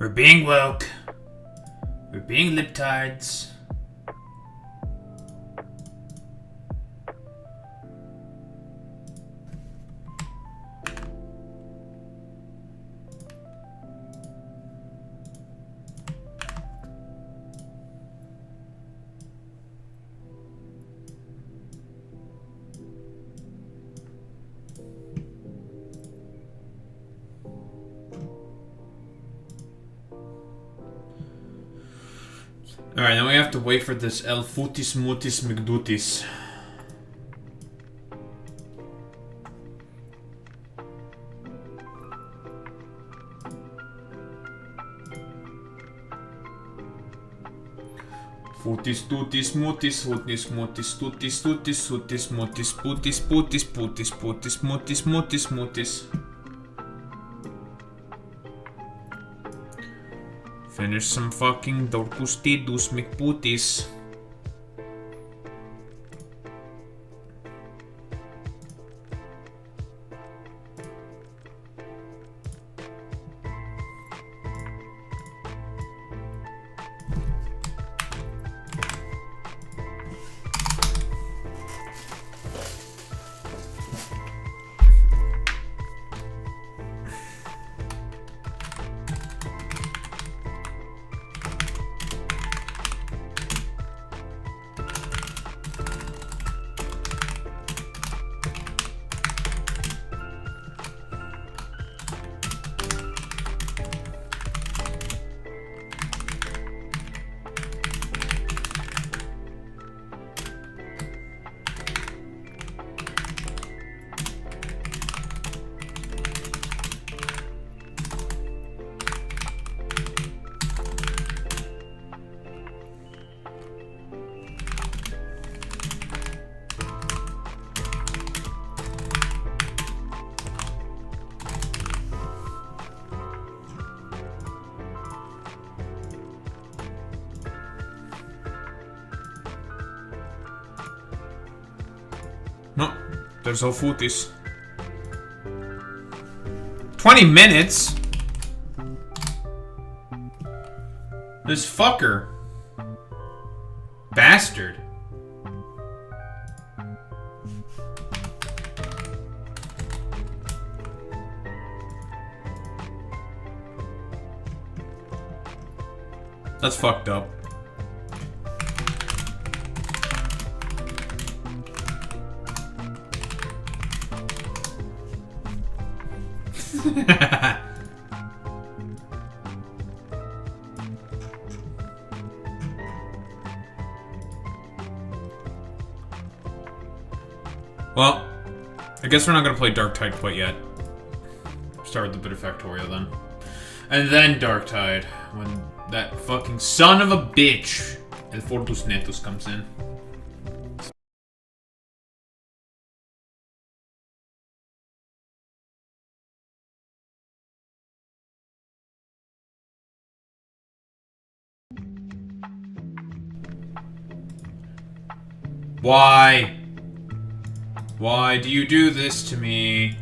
We're being woke. We're being libtards. Alright, then we have to wait for this El Futis Mutis Migdutis. Futis tutis mutis futis mutis tutis tutis sutis mutis putis putis putis putis mutis mutis mutis. Finish some fucking Dorcus Tidus McPutis. No, there's no Futis. 20 minutes? This fucker. Bastard. That's fucked up. Well, I guess we're not gonna play Darktide quite yet. Start with a bit of Factorio then. And then Darktide, when that fucking son of a bitch, El Fortus Netus, comes in. Why? Why do you do this to me?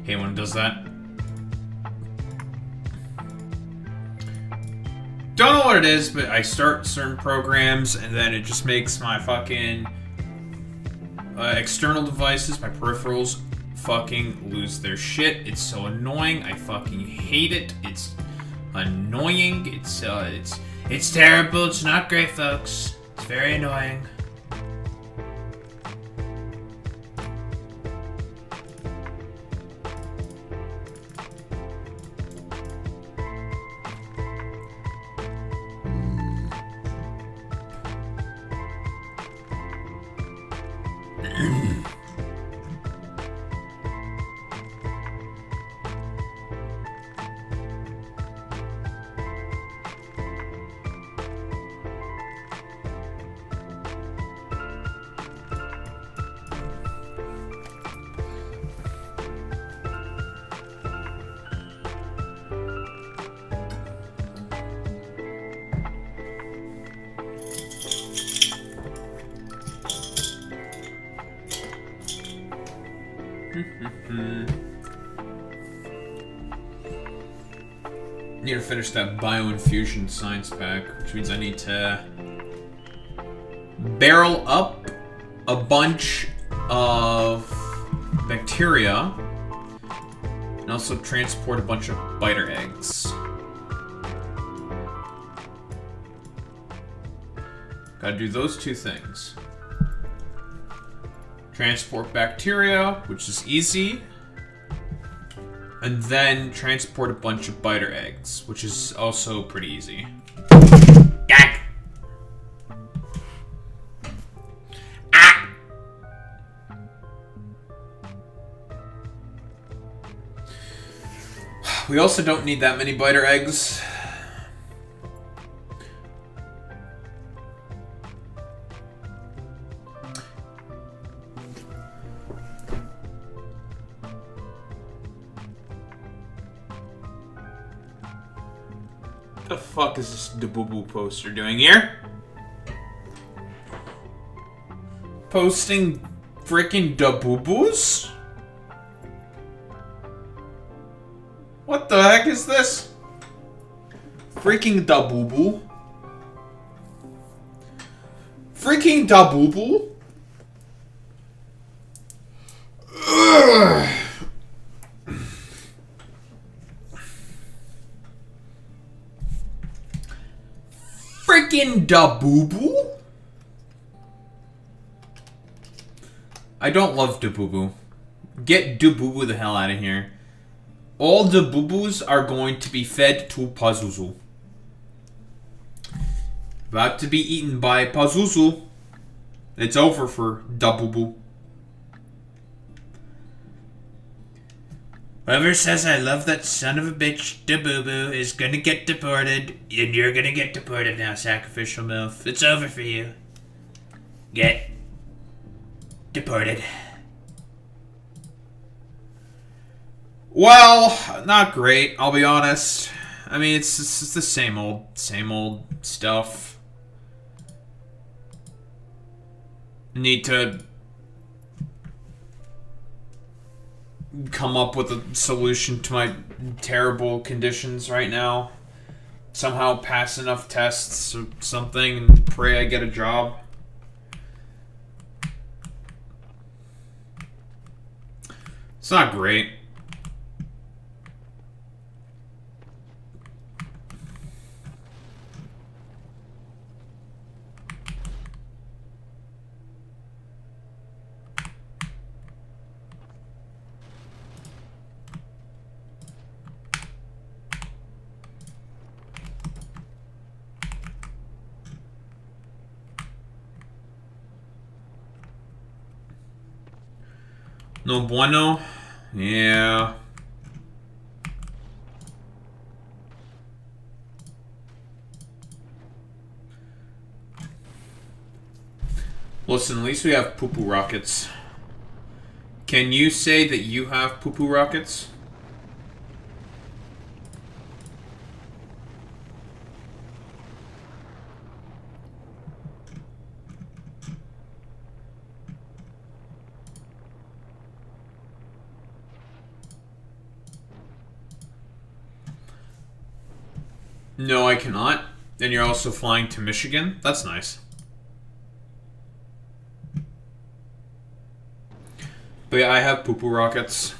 Hate when it does that. Don't know what it is, but I start certain programs and then it just makes my fucking external devices, my peripherals, fucking lose their shit. It's so annoying. I fucking hate it. It's annoying. It's terrible. It's not great, folks. It's very annoying. Need to finish that bioinfusion science pack, which means I need to barrel up a bunch of bacteria and also transport a bunch of biter eggs. Gotta do those two things. Transport bacteria, which is easy. And then transport a bunch of biter eggs, which is also pretty easy. Gag! Ah! We also don't need that many biter eggs. What the fuck is this Daboo poster doing here? Posting freaking Daboobos? What the heck is this? Freaking Daboo. Freaking Daboo. Ugh. Freaking Daboo. I don't love Daboo. Get Daboo the hell out of here. All Daboobos are going to be fed to Pazuzu. About to be eaten by Pazuzu. It's over for Daboo. Whoever says I love that son of a bitch, Daboo, is gonna get deported. And you're gonna get deported now, sacrificial MILF. It's over for you. Get deported. Well, not great, I'll be honest. I mean, it's the same old stuff. Need to come up with a solution to my terrible conditions right now. Somehow pass enough tests or something and pray I get a job. It's not great. No bueno? Yeah. Listen, at least we have poo-poo rockets. Can you say that you have poo-poo rockets? No, I cannot. And you're also flying to Michigan? That's nice. But yeah, I have poo-poo rockets.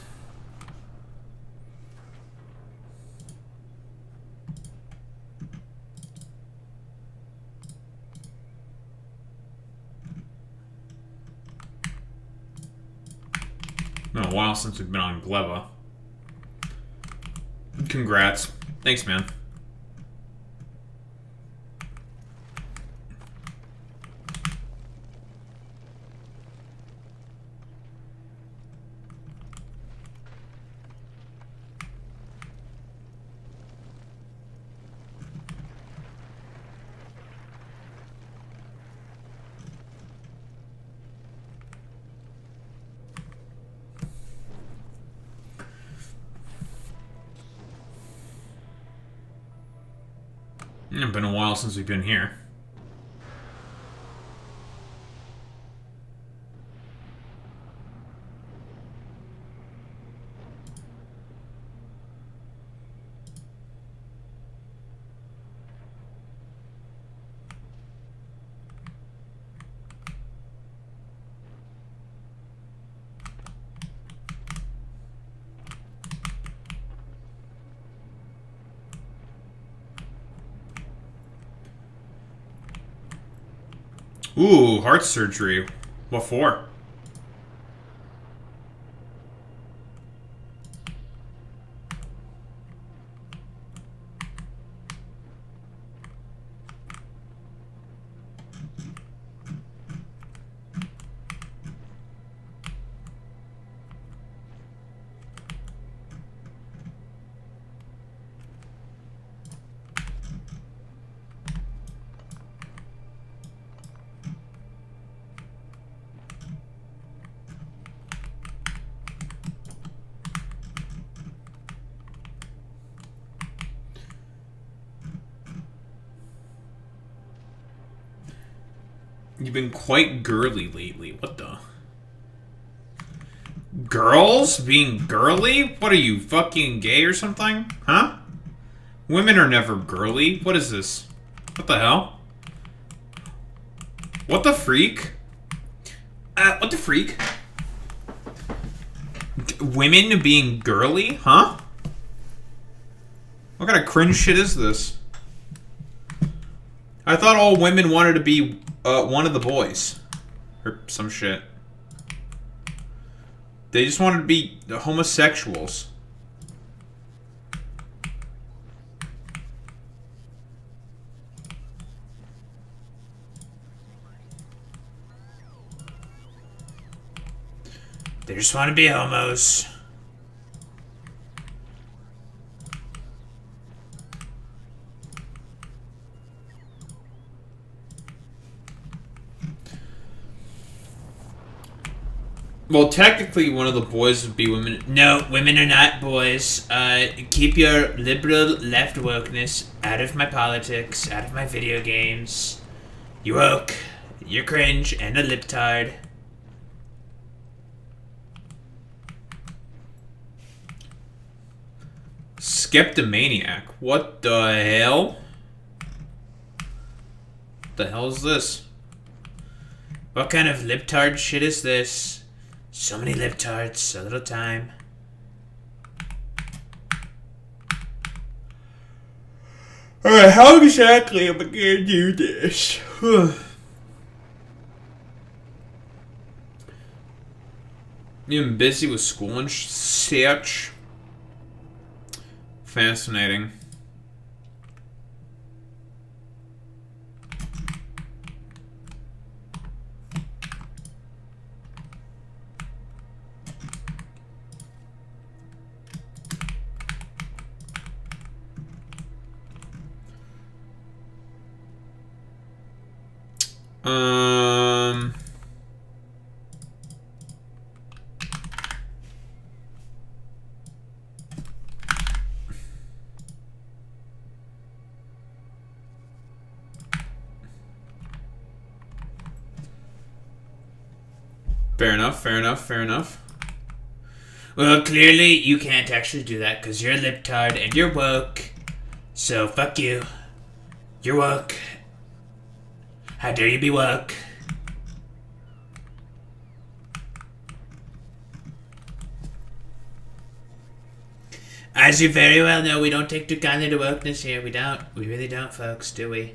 Been a while since we've been on Gleba. Congrats. Thanks, man. It's been a while since we've been here. Ooh, heart surgery. What for? You've been quite girly lately. What the? Girls being girly? What are you, fucking gay or something? Huh? Women are never girly. What is this? What the hell? What the freak? What the freak? Women being girly? Huh? What kind of cringe shit is this? I thought all women wanted to be one of the boys. Or some shit. They just wanted to be homosexuals. They just want to be homos. Well, technically, one of the boys would be women. No, women are not boys. Keep your liberal left wokeness out of my politics, out of my video games. You woke, you're cringe, and a libtard. Skeptomaniac. What the hell? What the hell is this? What kind of libtard shit is this? So many libtards, so little time. Alright, how exactly am I gonna do this? You've been busy with school and such. Fascinating. Fair enough, fair enough, fair enough. Well, clearly you can't actually do that because you're a libtard and you're woke. So, fuck you. You're woke. How dare you be woke? As you very well know, we don't take too kindly to wokeness here. We don't. We really don't, folks, do we?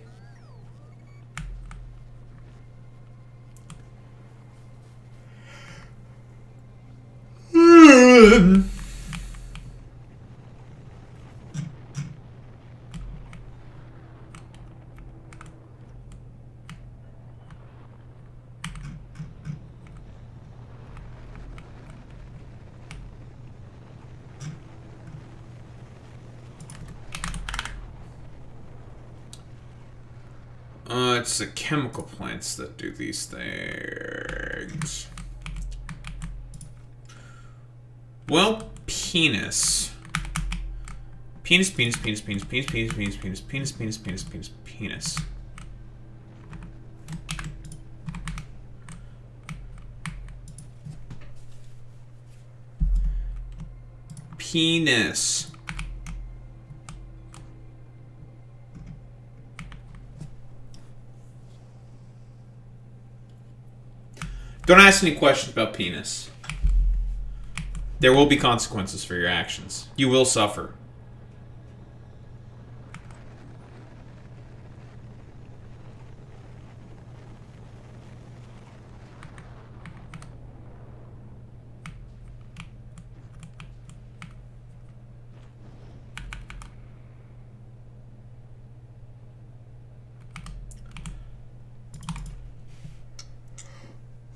It's the chemical plants that do these things. Well, penis. Penis, penis, penis, penis, penis, penis, penis, penis, penis, penis, penis, penis, penis. Penis. Don't ask any questions about penis. There will be consequences for your actions. You will suffer.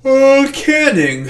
Canning.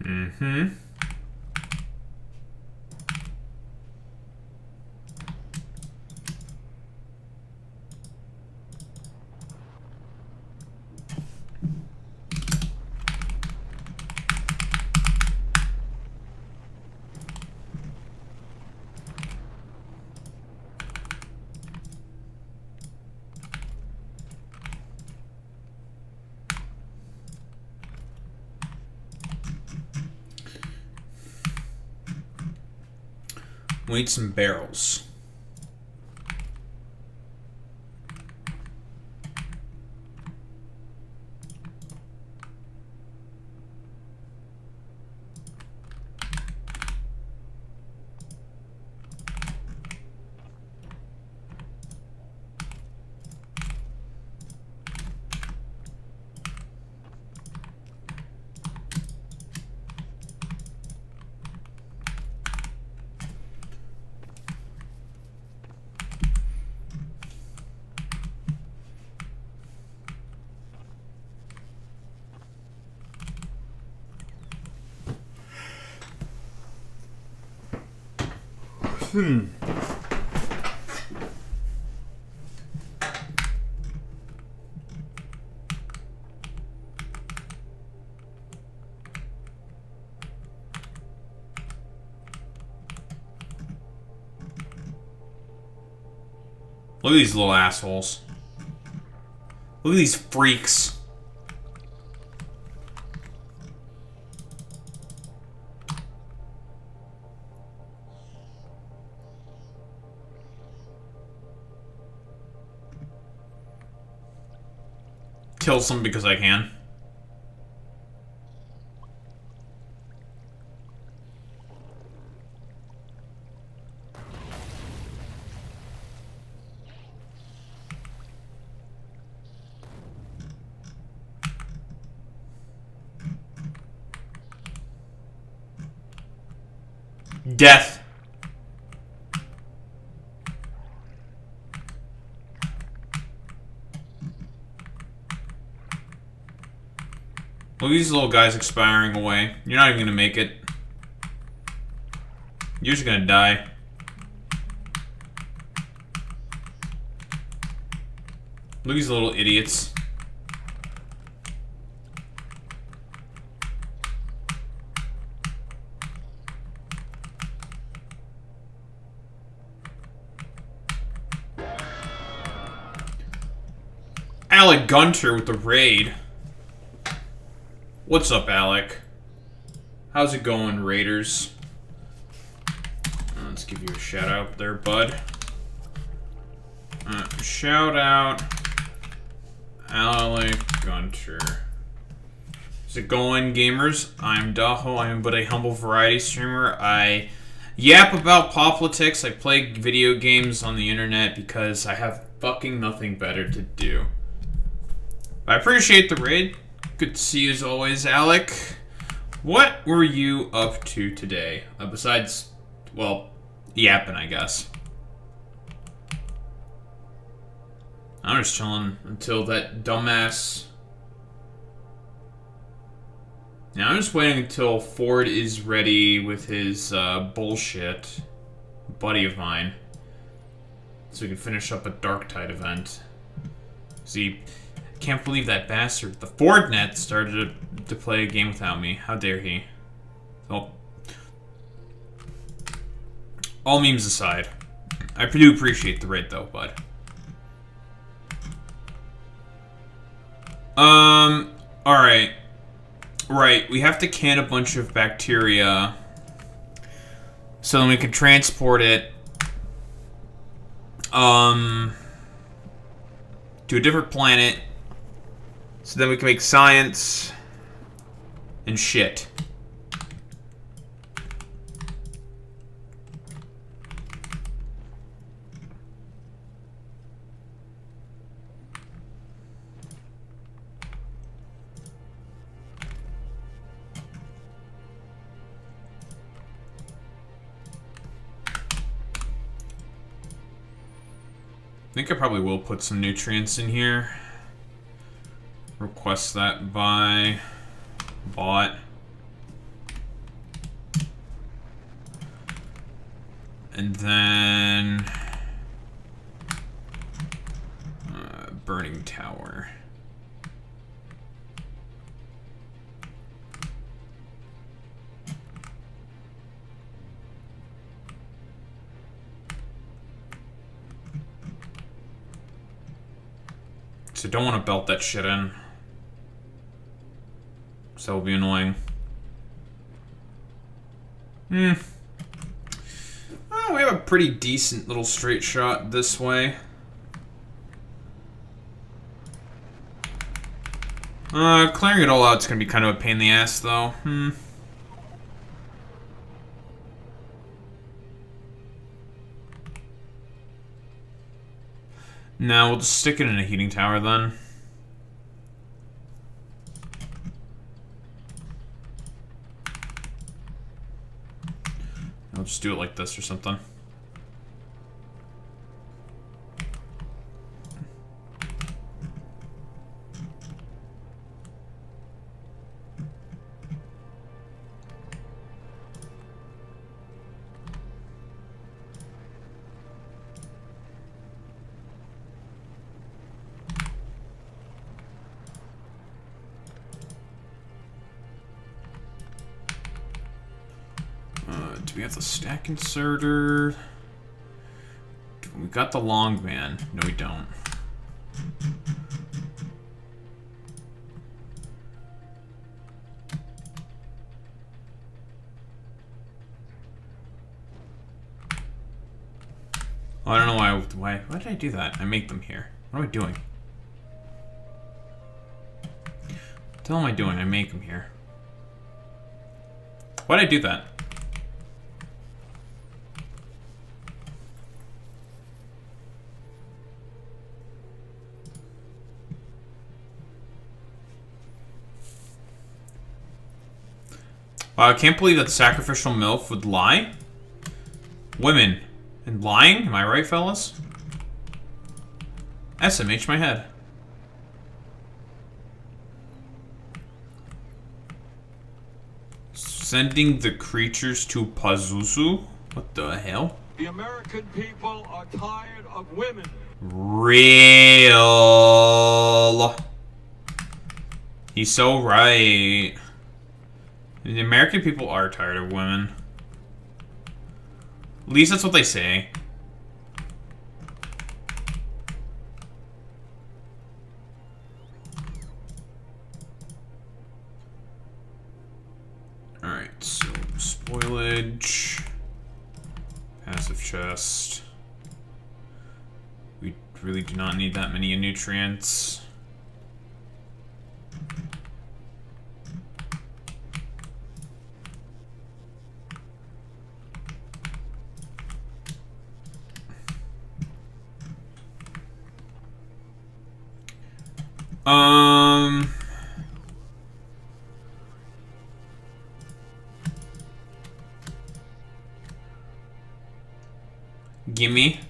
Mm-hmm. We need some barrels. Look at these little assholes. Look at these freaks. Kill some because I can. Death. Look at these little guys expiring away. You're not even gonna make it. You're just gonna die. Look at these little idiots. Alec Gunter with the raid. What's up, Alec? How's it going, Raiders? Let's give you a shout out there, bud. Shout out Alec Gunter. How's it going, gamers? I'm Daho. I am but a humble variety streamer. I yap about politics. I play video games on the internet because I have fucking nothing better to do. I appreciate the raid. Good to see you as always, Alec. What were you up to today? Besides, well, yapping, I guess. I'm just chilling until that dumbass... Now I'm just waiting until Ford is ready with his bullshit. Buddy of mine. So we can finish up a Darktide event. See... Can't believe that bastard. The Fordnet started to play a game without me. How dare he? Oh. All memes aside. I do appreciate the raid, though, bud. Alright. Right, we have to can a bunch of bacteria so then we can transport it, to a different planet so then we can make science and shit. I think I probably will put some nutrients in here. Request that by bot. And then burning tower. So don't want to belt that shit in. So that will be annoying. Oh, we have a pretty decent little straight shot this way. Clearing it all out is going to be kind of a pain in the ass, though. No, we'll just stick it in a heating tower then. I'll just do it like this or something. Do we have the stack inserter? We got the long man. No, we don't. Oh, I don't know why did I do that? I make them here. What am I doing? What the hell am I doing? I make them here. Why did I do that? Wow, I can't believe that the sacrificial MILF would lie. Women. And lying? Am I right, fellas? SMH my head. Sending the creatures to Pazuzu? What the hell? The American people are tired of women. Real. He's so right. The American people are tired of women. At least that's what they say. Alright, so spoilage. Passive chest. We really do not need that many nutrients. Gimme.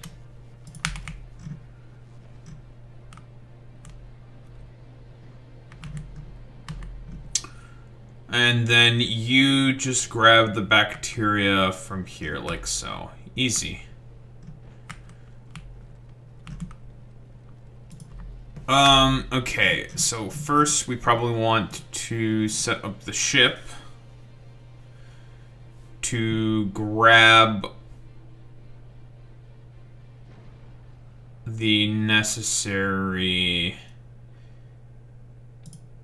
And then you just grab the bacteria from here, like so. Easy. Okay, so first we probably want to set up the ship to grab the necessary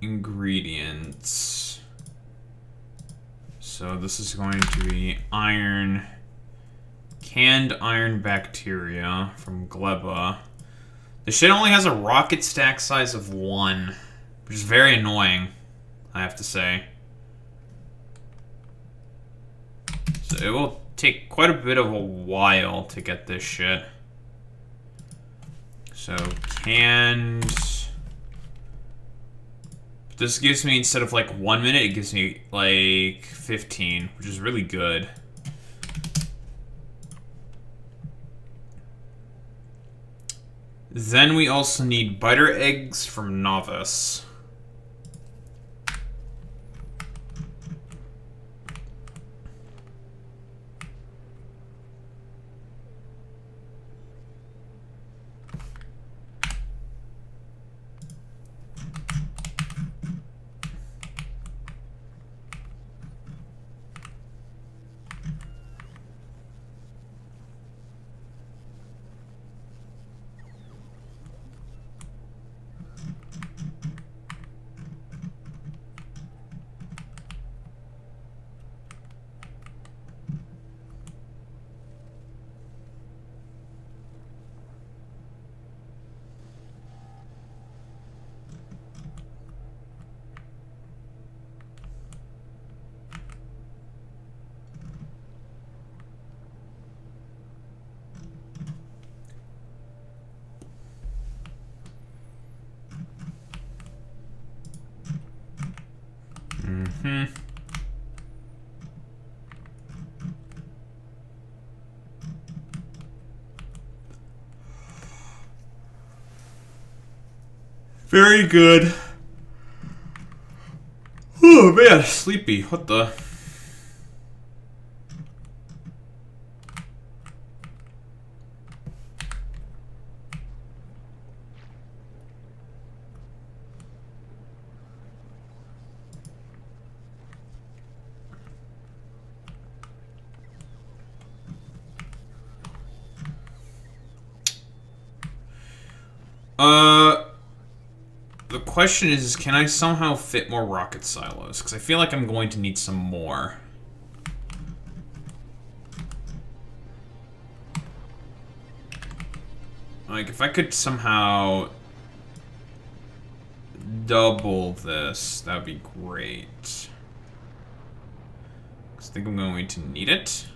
ingredients. So this is going to be iron, canned iron bacteria from Gleba. This shit only has a rocket stack size of 1, which is very annoying, I have to say. So it will take quite a bit of a while to get this shit. So, canned... This gives me, instead of like 1 minute, it gives me like 15, which is really good. Then we also need biter eggs from Novice. Very good. Oh man, sleepy. What the? The question is, can I somehow fit more rocket silos? Because I feel like I'm going to need some more. Like, if I could somehow double this, that would be great. Because I think I'm going to need it.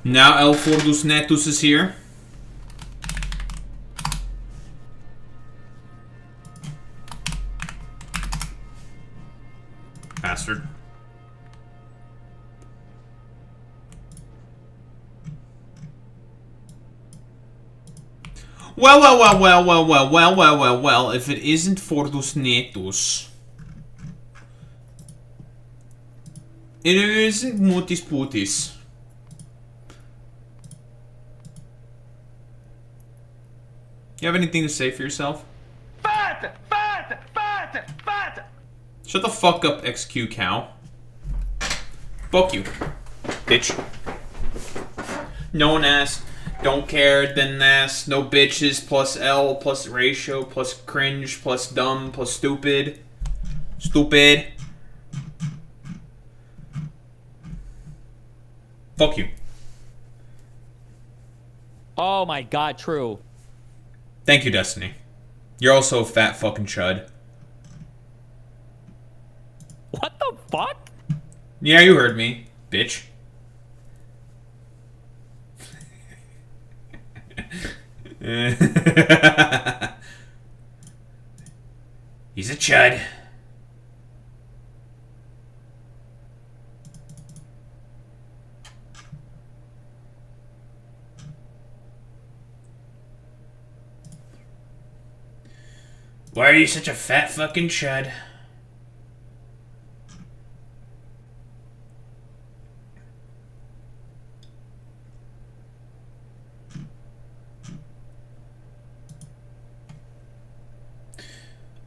Now El Fordus Netus is here. Bastard. Well, if it isn't Fordus Netus. It isn't Mutis Putis. You have anything to say for yourself? Fat! Shut the fuck up, XQ cow. Fuck you, bitch. No one asked, don't care, didn't ask, no bitches, plus L, plus ratio, plus cringe, plus dumb, plus stupid. Stupid. Fuck you. Oh my god, true. Thank you, Destiny. You're also a fat fucking chud. What the fuck? Yeah, you heard me, bitch. He's a chud. Why are you such a fat fucking chud?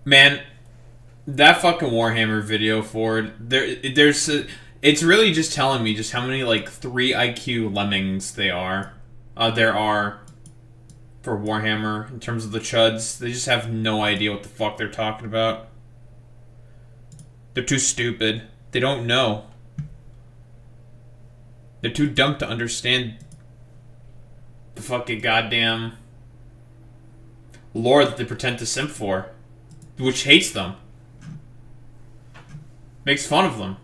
Man, that fucking Warhammer video, Ford. It's really just telling me just how many like 3 IQ lemmings there are for Warhammer in terms of the chuds. They just have no idea what the fuck they're talking about. They're too stupid. They don't know. They're too dumb to understand the fucking goddamn lore that they pretend to simp for, which hates them. Makes fun of them.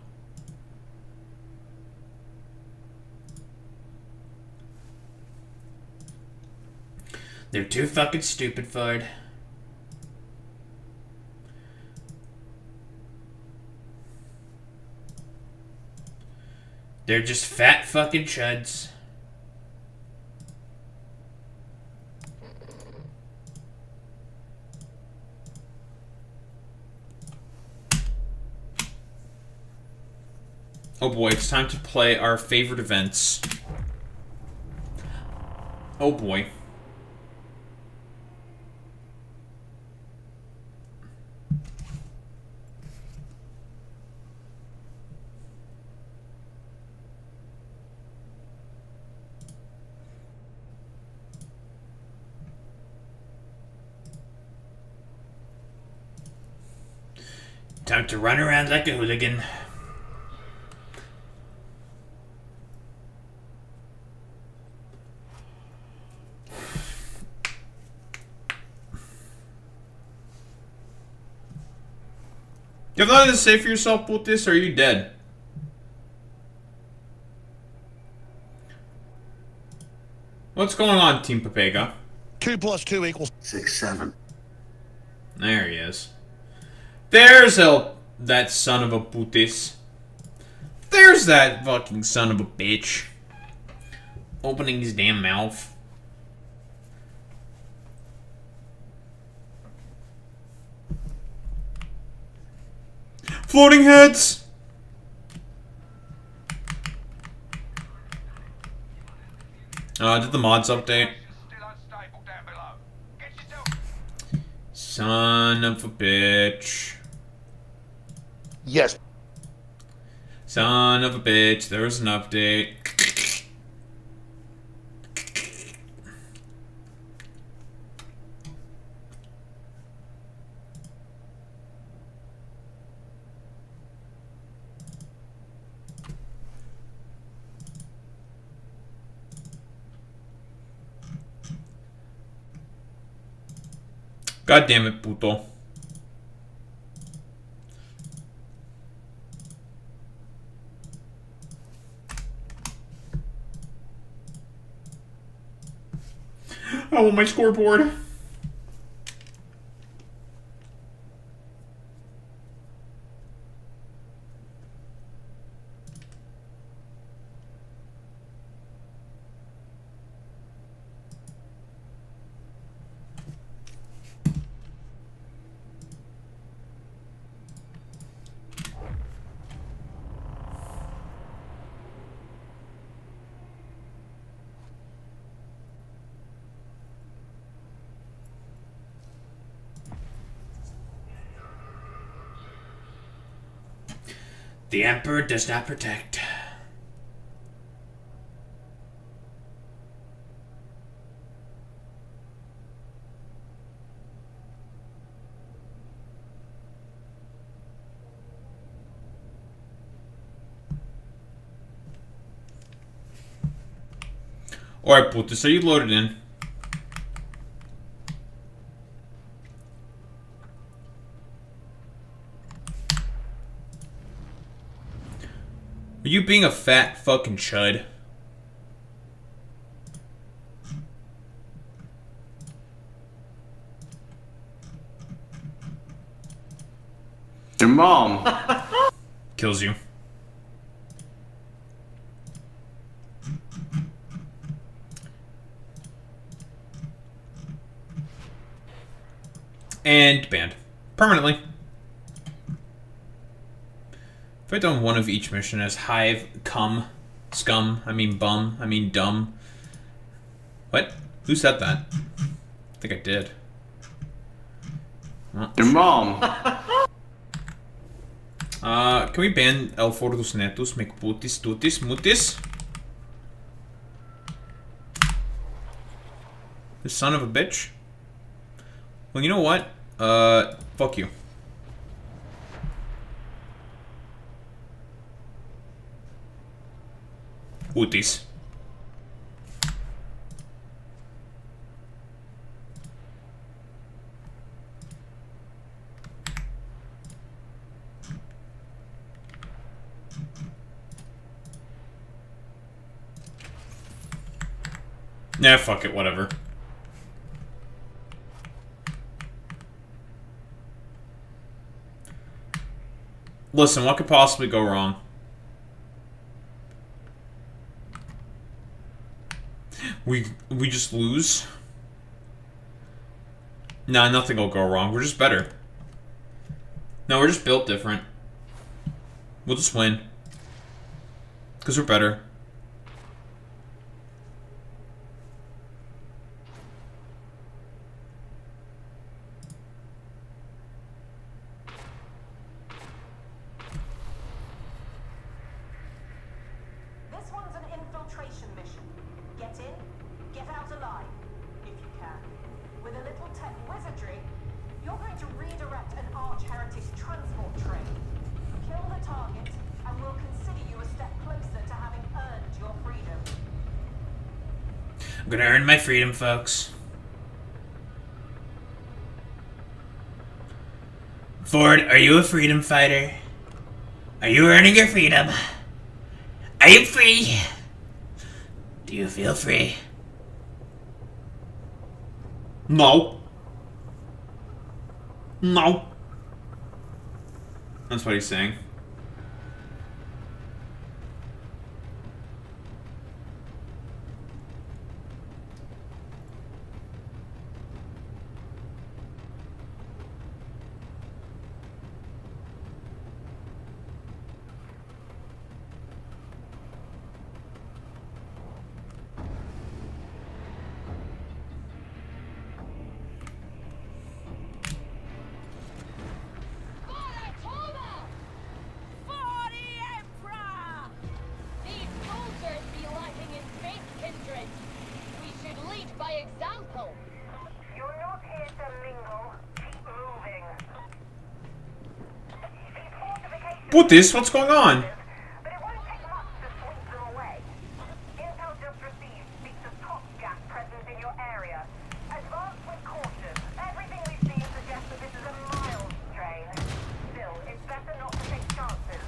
They're too fucking stupid, Ford. They're just fat fucking chuds. Oh boy, it's time to play our favorite events. Oh boy. Time to run around like a hooligan. You have nothing to say for yourself with this, or are you dead? What's going on, Team Papega? 2 + 2 = 6, 7. There he is. There's that son of a putis. There's that fucking son of a bitch. Opening his damn mouth. Floating heads! Did the mods update? Son of a bitch. yes. Son of a bitch, there was an update. God damn it, puto. I want my scoreboard. The Emperor does not protect. Alright, Putis, are you loaded in? Are you being a fat fucking chud? Your mom. Kills you. And banned. Permanently. If I'd done one of each mission as Hive, Cum, Scum, I mean Bum, I mean Dumb. What? Who said that? I think I did. Well, Your mom. can we ban El Fordos Netos, make putis, tutis, mutis? The son of a bitch? Well, you know what? Fuck you. Utis. Nah, fuck it, whatever. Listen, what could possibly go wrong? We just lose? Nah, nothing will go wrong. We're just better. No, we're just built different. We'll just win. Because we're better. This one's an infiltration mission. Get in, get out alive, if you can. With a little tech wizardry, you're going to redirect an arch-heretic transport train. Kill the target, and we'll consider you a step closer to having earned your freedom. I'm gonna earn my freedom, folks. Ford, are you a freedom fighter? Are you earning your freedom? Are you free? Do you feel free? No. No. That's what he's saying. What this? What's going on? But it won't take much to sweep them away. Intel just received speaks of top gas present in your area. Advance with caution. Everything we've seen suggests that this is a mild strain. Still, it's better not to take chances.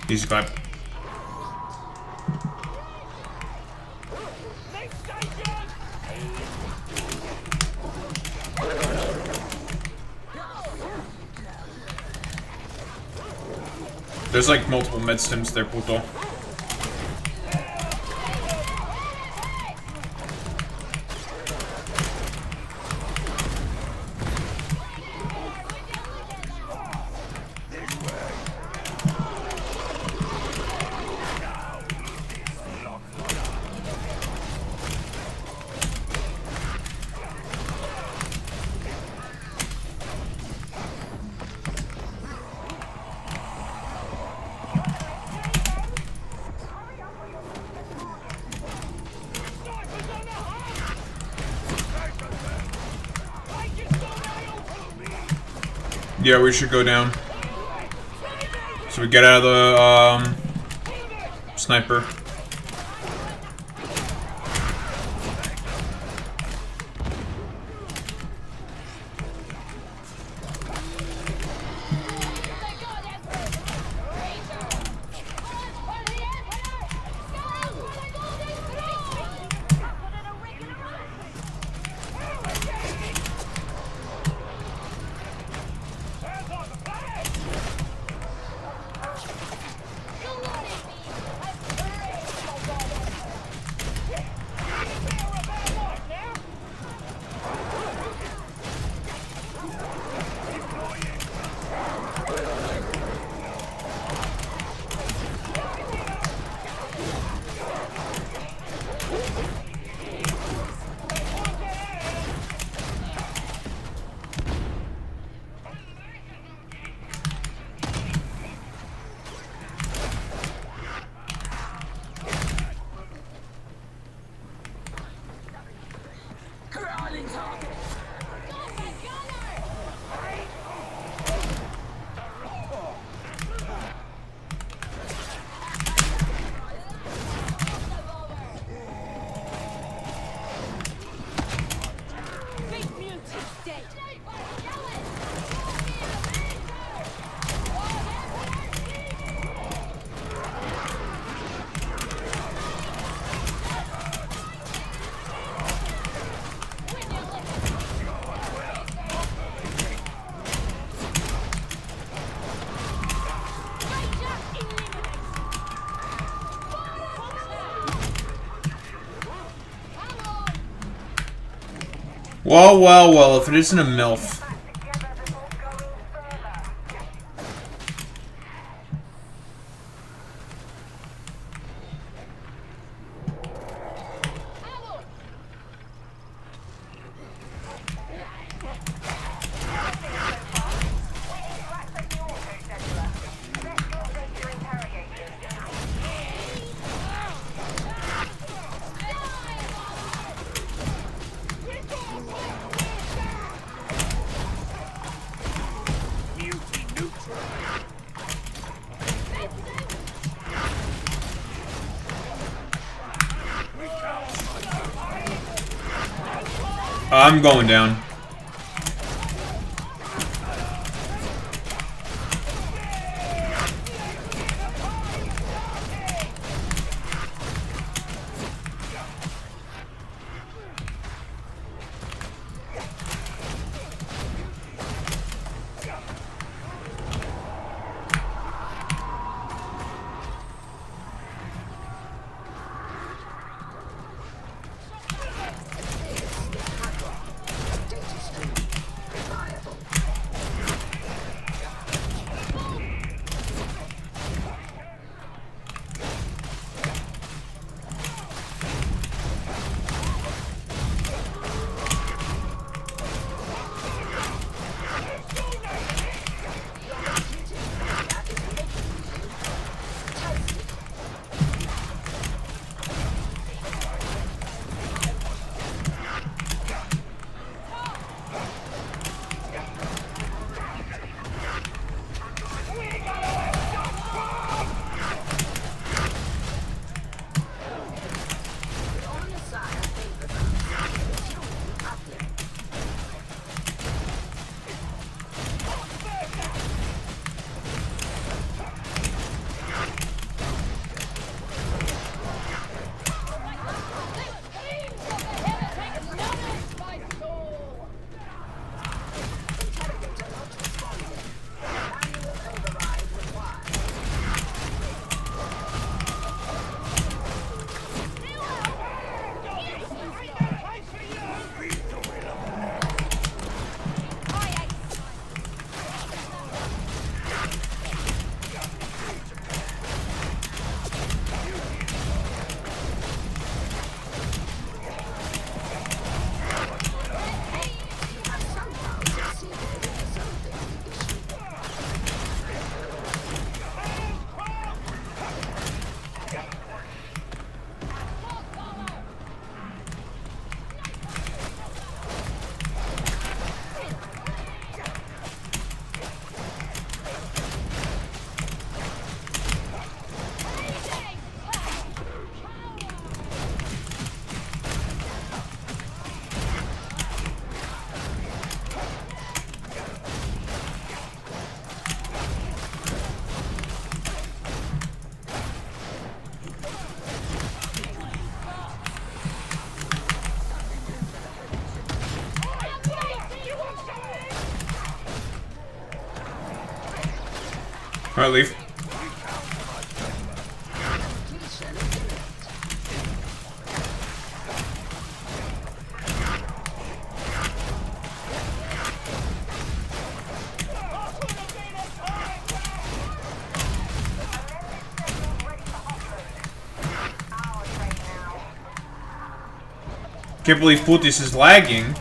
Easy clap. There's like multiple med stims there, puto. Yeah, we should go down. So we get out of the sniper. Well, well, well, if it isn't a MILF. I'm going down. Alright, leave. Can't believe Putis is lagging.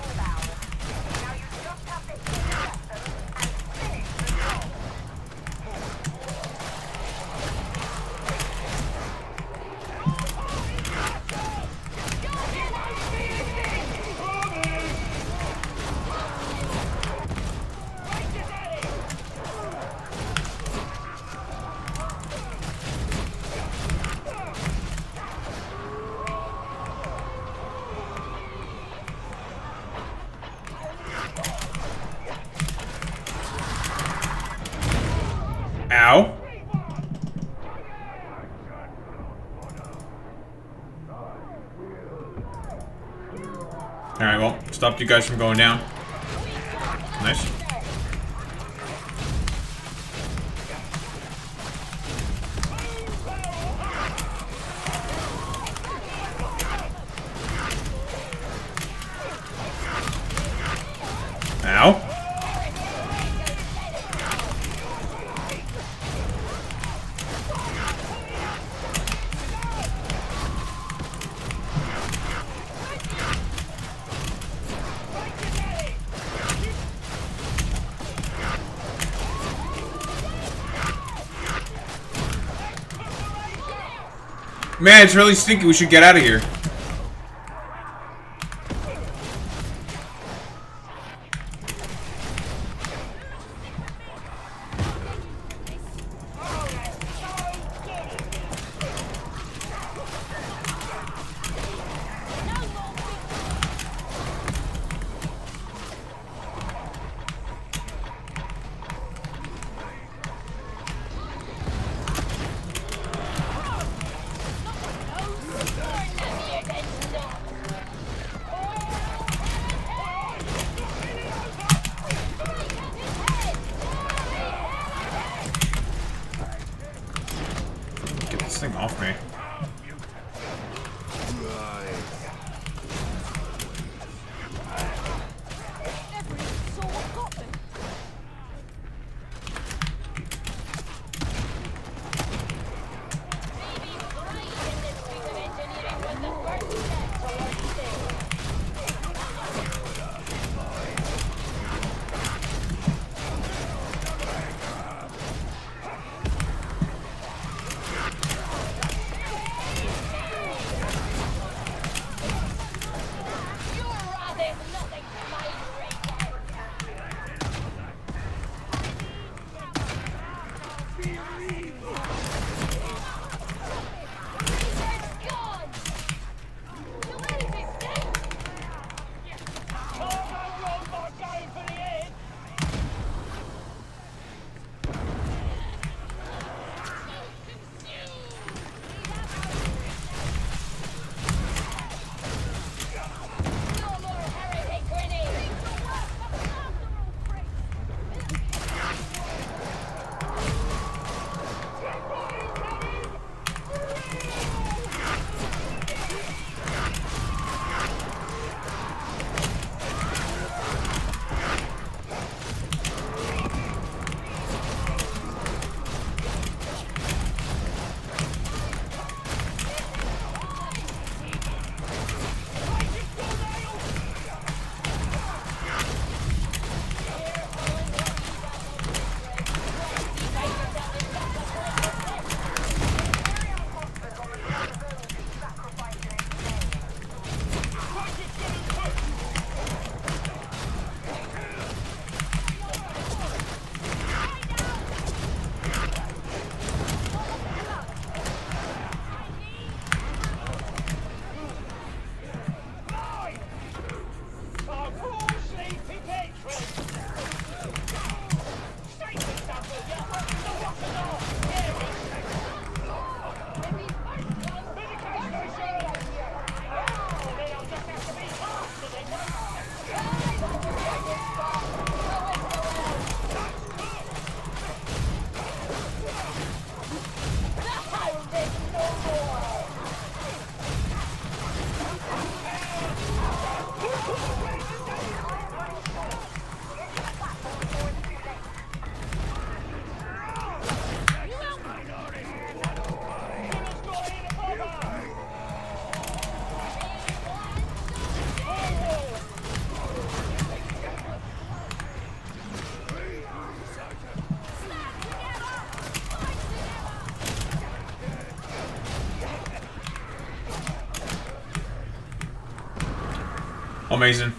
Ow. Alright, well, stopped you guys from going down. Nice. Ow. Man, it's really stinky. We should get out of here. Amazing.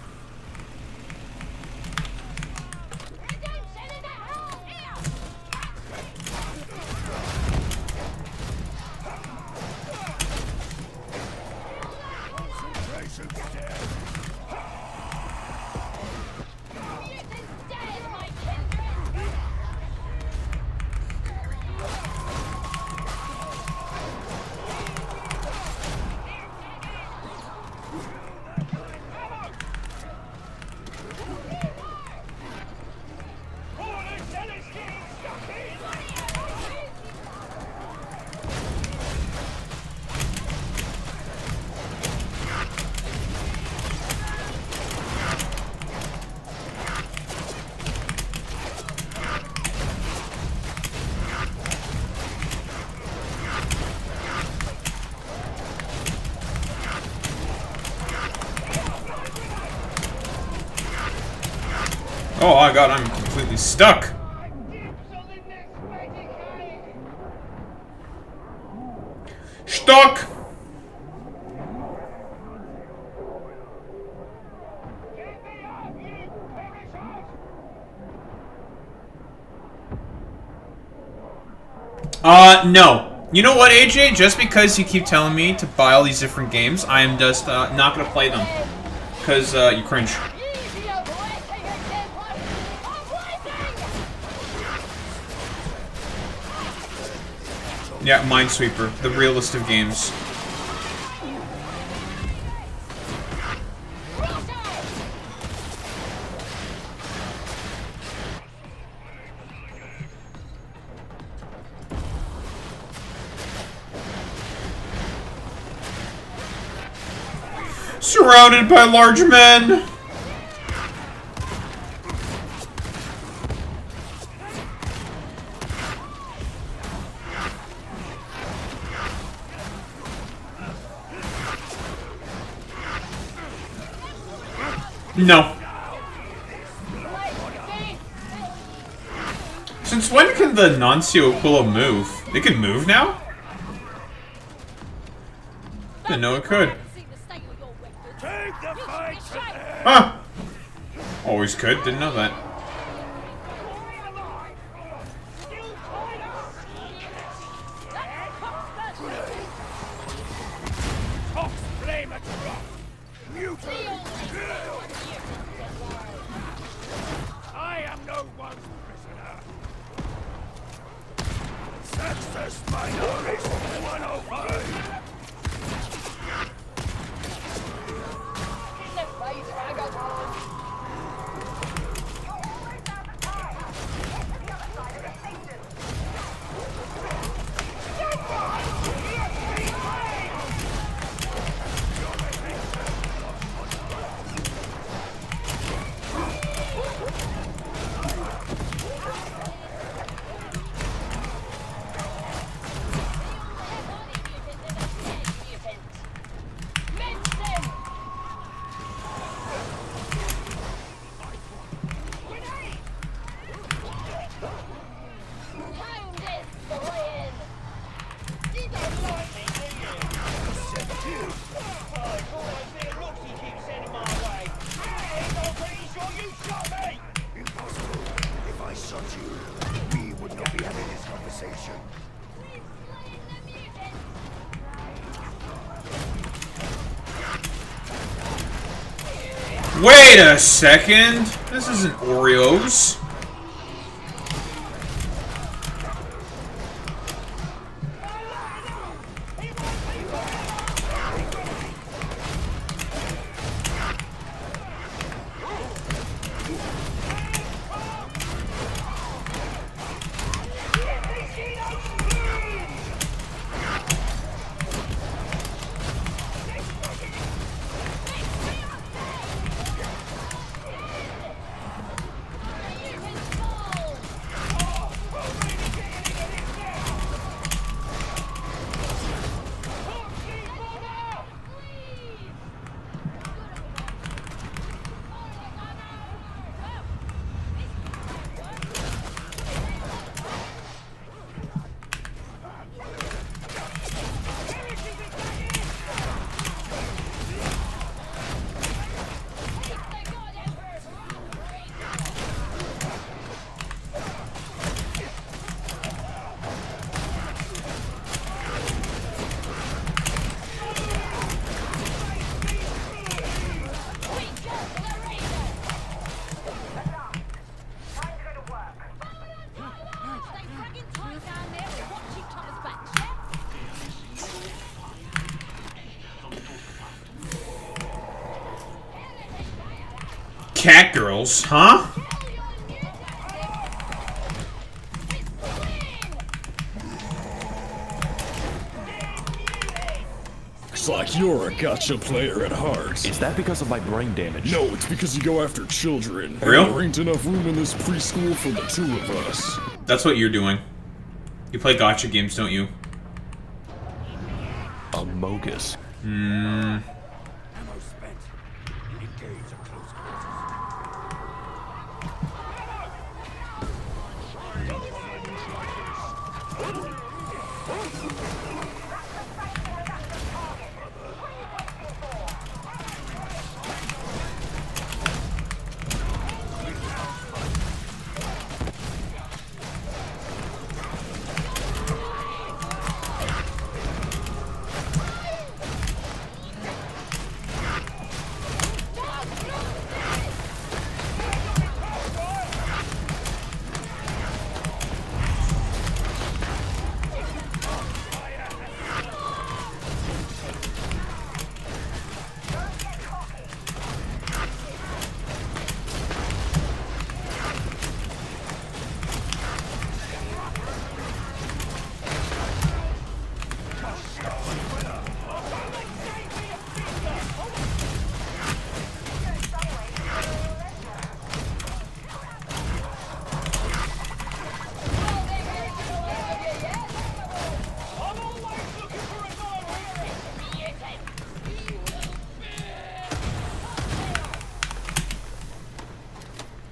Oh my god, I'm completely stuck. Stuck! No. You know what, AJ? Just because you keep telling me to buy all these different games, I am just not gonna play them. Because you cringe. Yeah, Minesweeper, the realest of games. Surrounded by large men! No. Since when can the Nuncio Aquila move? They can move now? Didn't know it could. Huh. Always could, didn't know that. I am no one's prisoner. Sextus Minoris 105. Wait a second! This isn't Oreos. Cat girls, huh? Looks like you're a gotcha player at heart. Is that because of my brain damage? No, it's because you go after children. Real? And there ain't enough room in this preschool for the two of us. That's what you're doing. You play gotcha games, don't you? Amogus. Ammo spent. Engage at close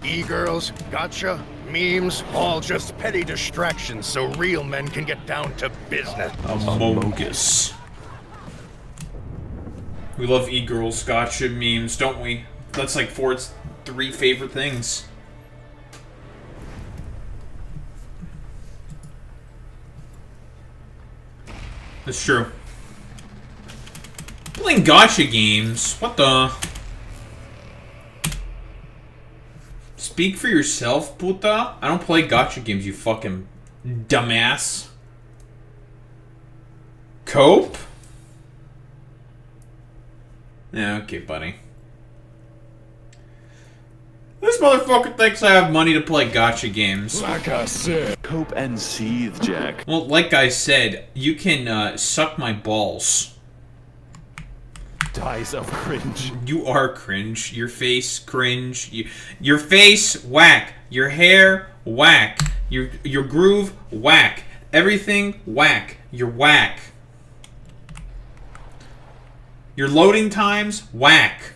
E-girls, gotcha, memes, all just petty distractions so real men can get down to business. Amogus. We love e-girls, gotcha, memes, don't we? That's like Ford's 3 favorite things. That's true. Playing gotcha games? What the? Speak for yourself, puta. I don't play gotcha games, you fucking dumbass. Cope? Yeah, okay, buddy. This motherfucker thinks I have money to play gotcha games. Like I said. Cope and seethe, Jack. Well, like I said, you can suck my balls. Dies of cringe. You are cringe. Your face, cringe. Your face, whack. Your hair, whack. Your groove, whack. Everything, whack. You're whack. Your loading times, whack.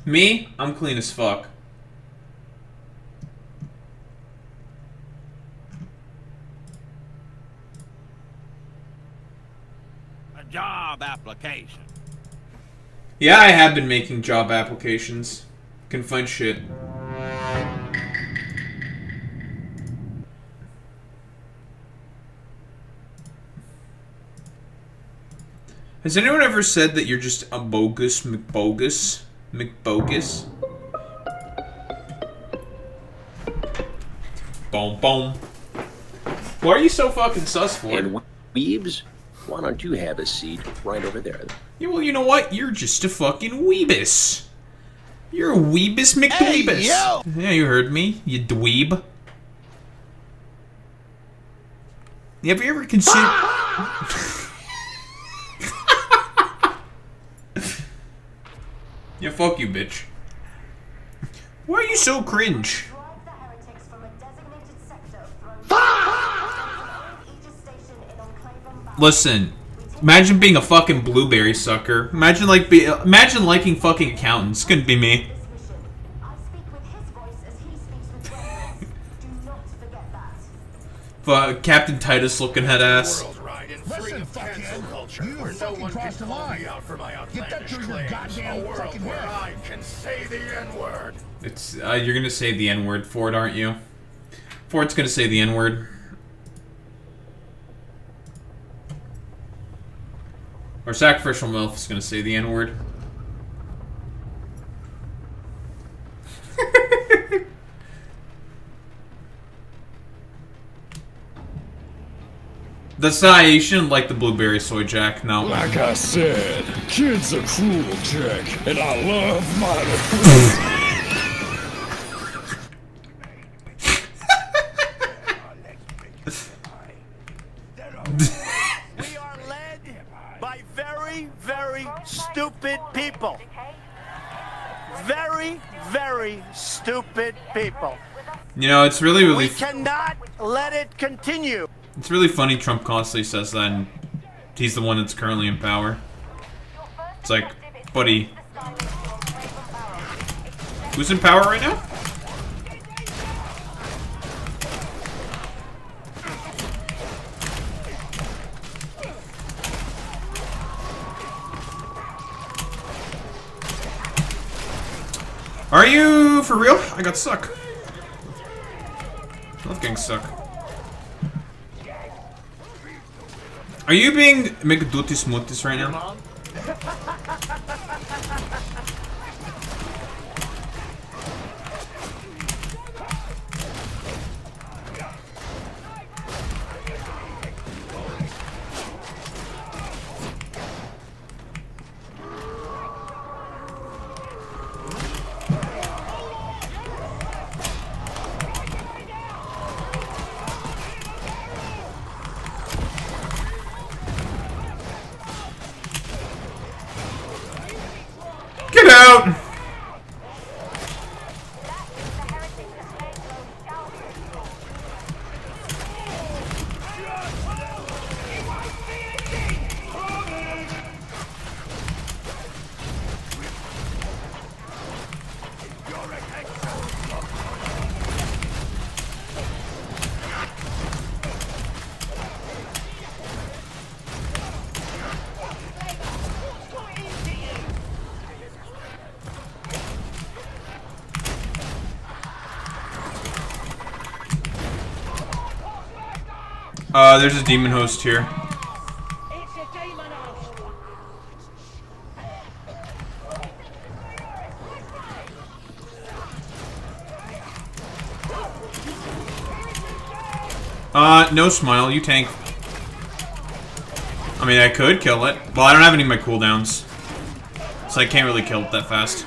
Me, I'm clean as fuck. A job application. Yeah, I have been making job applications. Can find shit. Has anyone ever said that you're just a bogus McBogus? McBogus? Boom, boom. Why are you so fucking sus for? And weebs, why don't you have a seat right over there? Yeah, well, you know what? You're just a fucking weebus. You're a weebus McDweebus. Hey, yo! Yeah, you heard me, you dweeb. Have you ever considered... Yeah, fuck you, bitch. Why are you so cringe? Drive the heretics from a designated sector of Throne. Aegis station in Enclave on Battle. Listen, imagine being a fucking blueberry sucker. Imagine imagine liking fucking accountants. Couldn't be me. This mission. I speak with his voice as he speaks with yours. Do not forget that. Captain Titus looking head ass. World ride in free Listen, of cancel fuckhead, culture, you where no fucking one can crossed the call line. me out for my Get that outlandish through your claims. goddamn A world fucking where head. I can say the N-word. It's you're gonna say the N-word, Ford, aren't you? Ford's gonna say the N-word. Or Sacrificial MILF is gonna say the N-word. That's not, you shouldn't like the blueberry soy, Jack, no. Like I said, kids are cruel, Jack, and I love my... We are led by very, very stupid people. Very, very stupid people. You know, it's really We cannot let it continue. it's really funny Trump constantly says that, and he's the one that's currently in power. It's like, buddy, who's in power right now? Are you for real? I got stuck. I love getting stuck. Are you being McDooty Smoothies right now? Get out! There's a demon host here. No smile, you tank. I mean, I could kill it. Well, I don't have any of my cooldowns, so I can't really kill it that fast.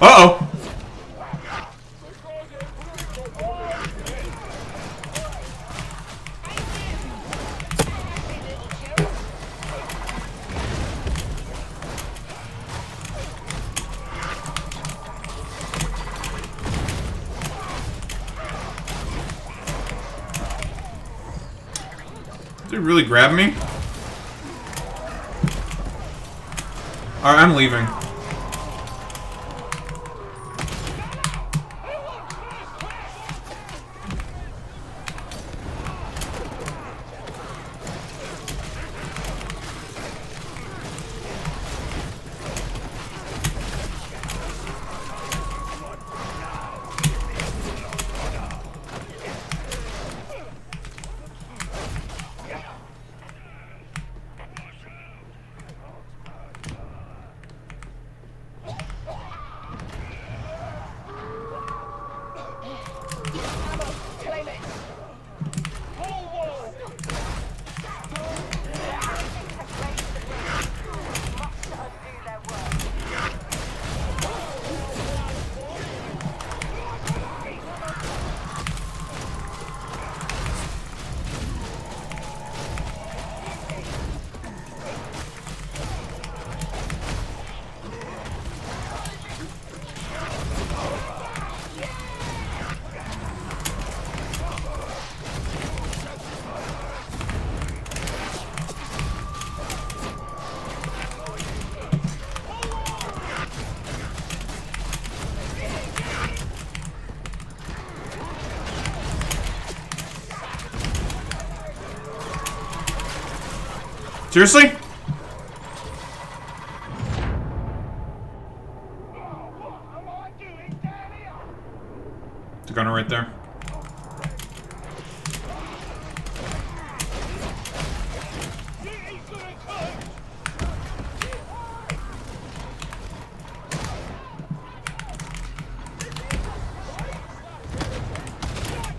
Uh-oh! Did it really grab me? Alright, I'm leaving. Seriously? The gunner right there.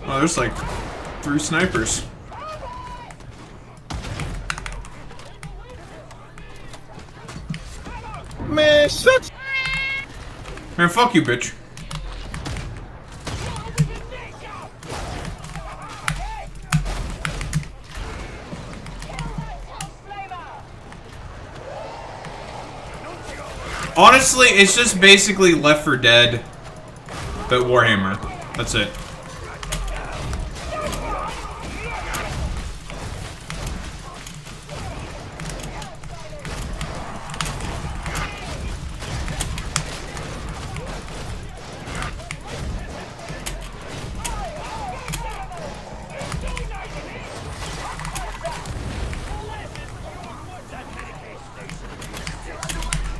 Oh, there's like 3 snipers. Man, such. Man, fuck you, bitch. Honestly, it's just basically Left 4 Dead, but Warhammer. That's it.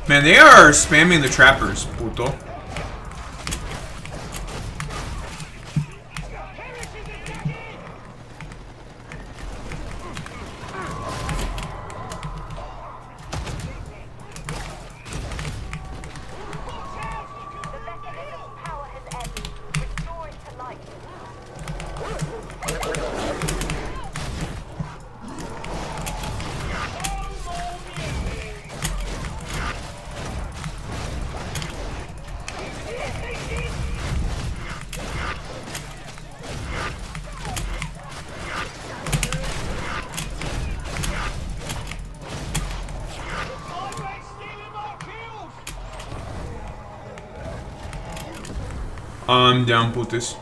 Man, they are spamming the trappers, puto. I'm down, putis.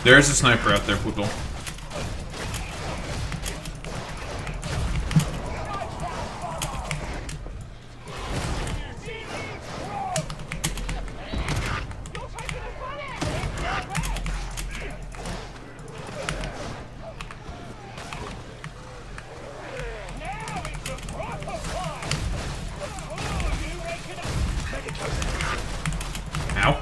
There's a sniper out there, puto. Ow.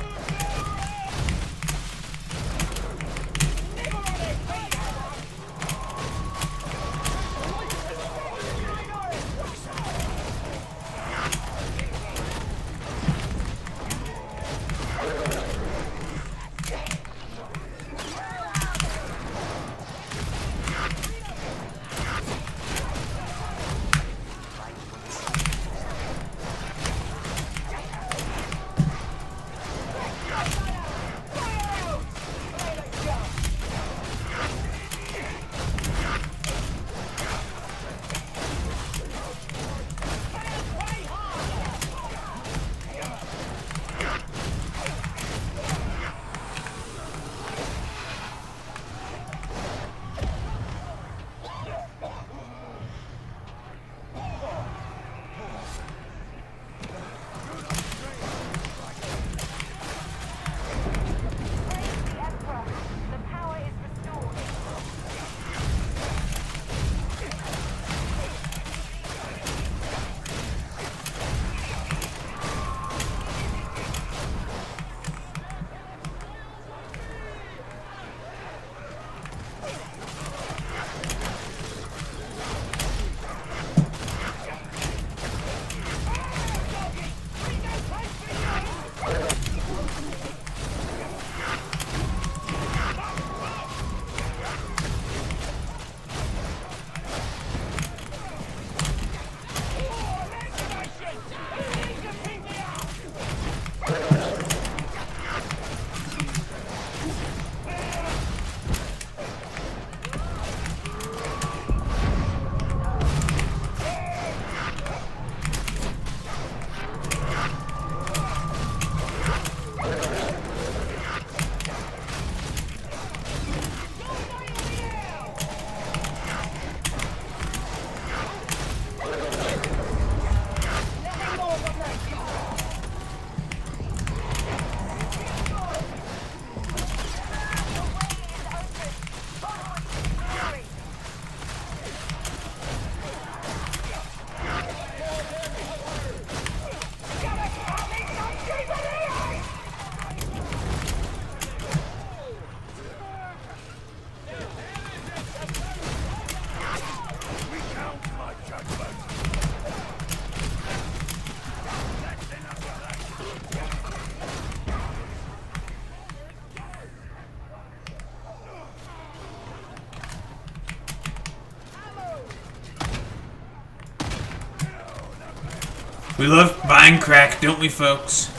We love buying crack, don't we, folks?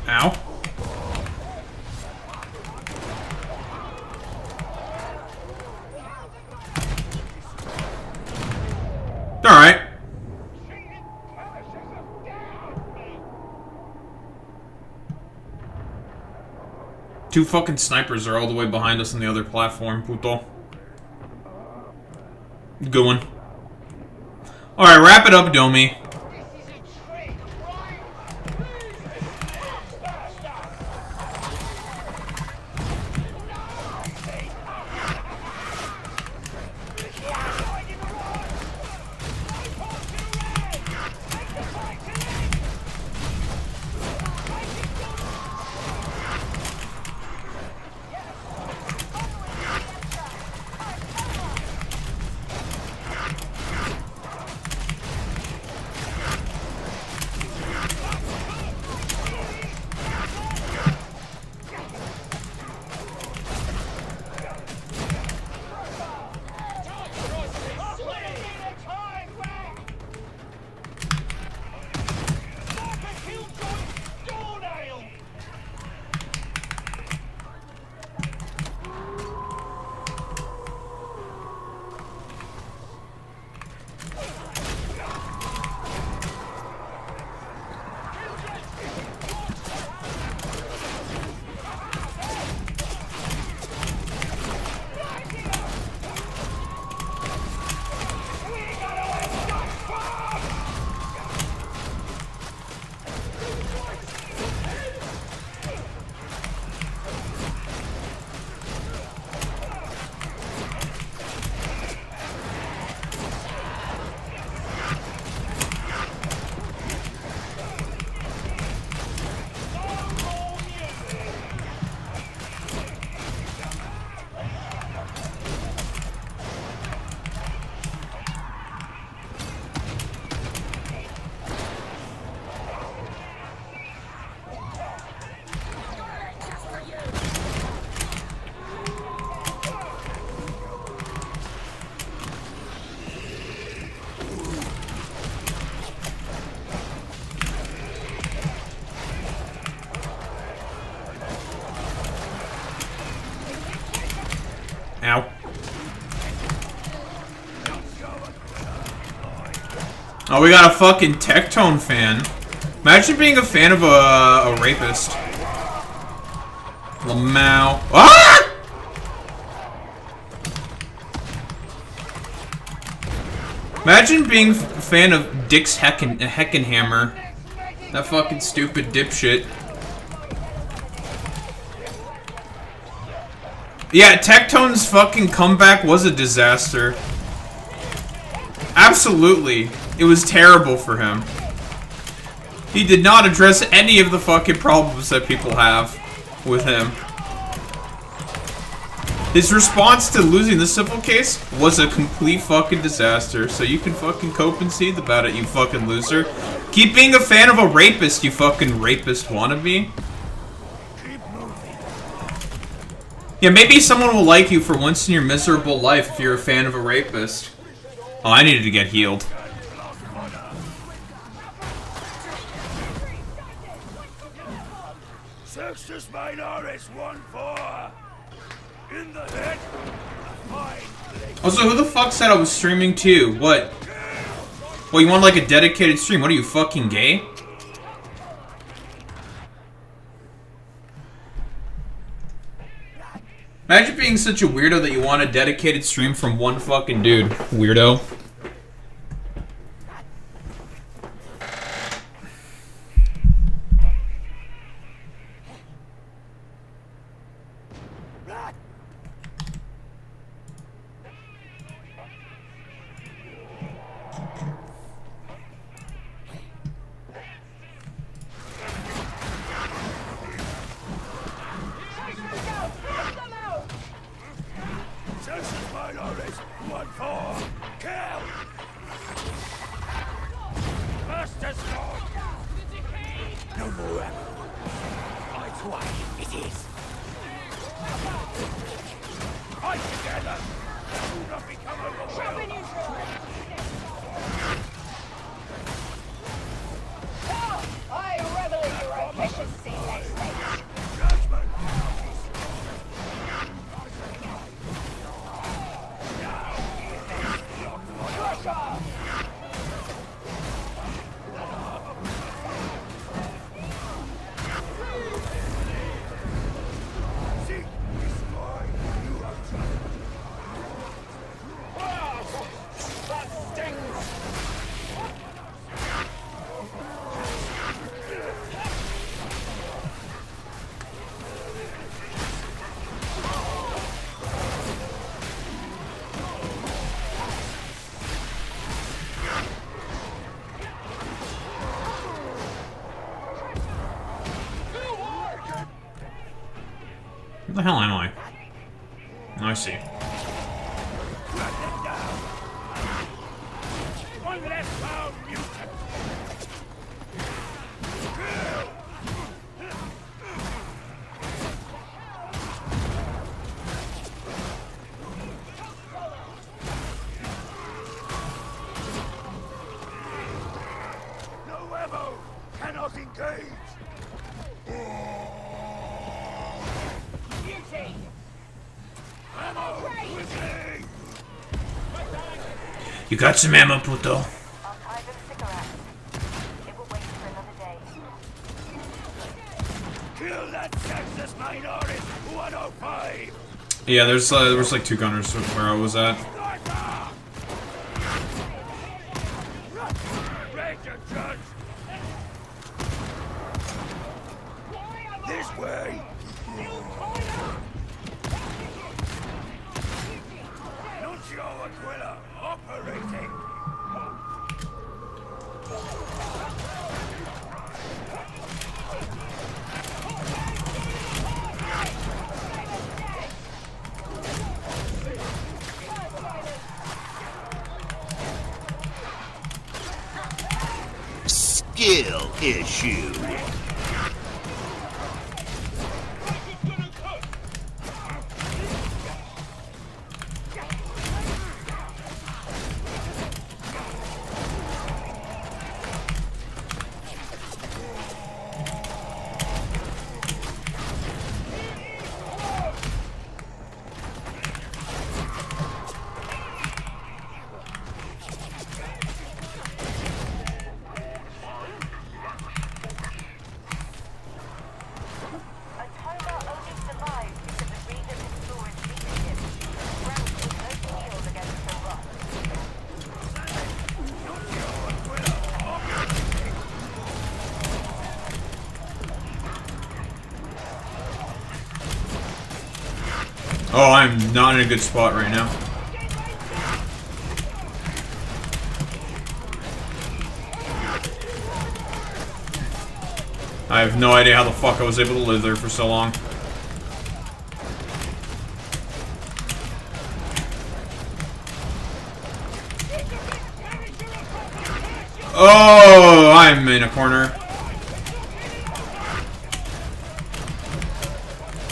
Ow. Alright. Two fucking snipers are all the way behind us on the other platform, puto. Good one. Alright, wrap it up, Domi. Ow. Oh, we got a fucking Tectone fan. Imagine being a fan of a rapist. Lamau. Ah! Imagine being a fan of Dick's Heckenhammer. That fucking stupid dipshit. Yeah, Tectone's fucking comeback was a disaster. Absolutely. It was terrible for him. He did not address any of the fucking problems that people have with him. His response to losing the civil case was a complete fucking disaster, so you can fucking cope and seethe about it, you fucking loser. Keep being a fan of a rapist, you fucking rapist wannabe. Yeah, maybe someone will like you for once in your miserable life if you're a fan of a rapist. Oh, I needed to get healed. Sextus Minoris 1-4. In the head. Also, who the fuck said I was streaming too? What? Well, you want like a dedicated stream? What are you, fucking gay? Imagine being such a weirdo that you want a dedicated stream from one fucking dude. Weirdo. Sextus Minoris 1-4. Kill. I see. One less foul mutant. No ammo! Cannot engage! Ammo! Quickly! You got some ammo, puto. I'll tie them cigarettes. It will wait for another day. Kill that sexist minority! 105! Yeah, there was like 2 gunners where I was at. Ranger judge! This way! Nuncio Aquila, operating! Skill issue. Oh, I'm not in a good spot right now. I have no idea how the fuck I was able to live there for so long. Oh, I'm in a corner.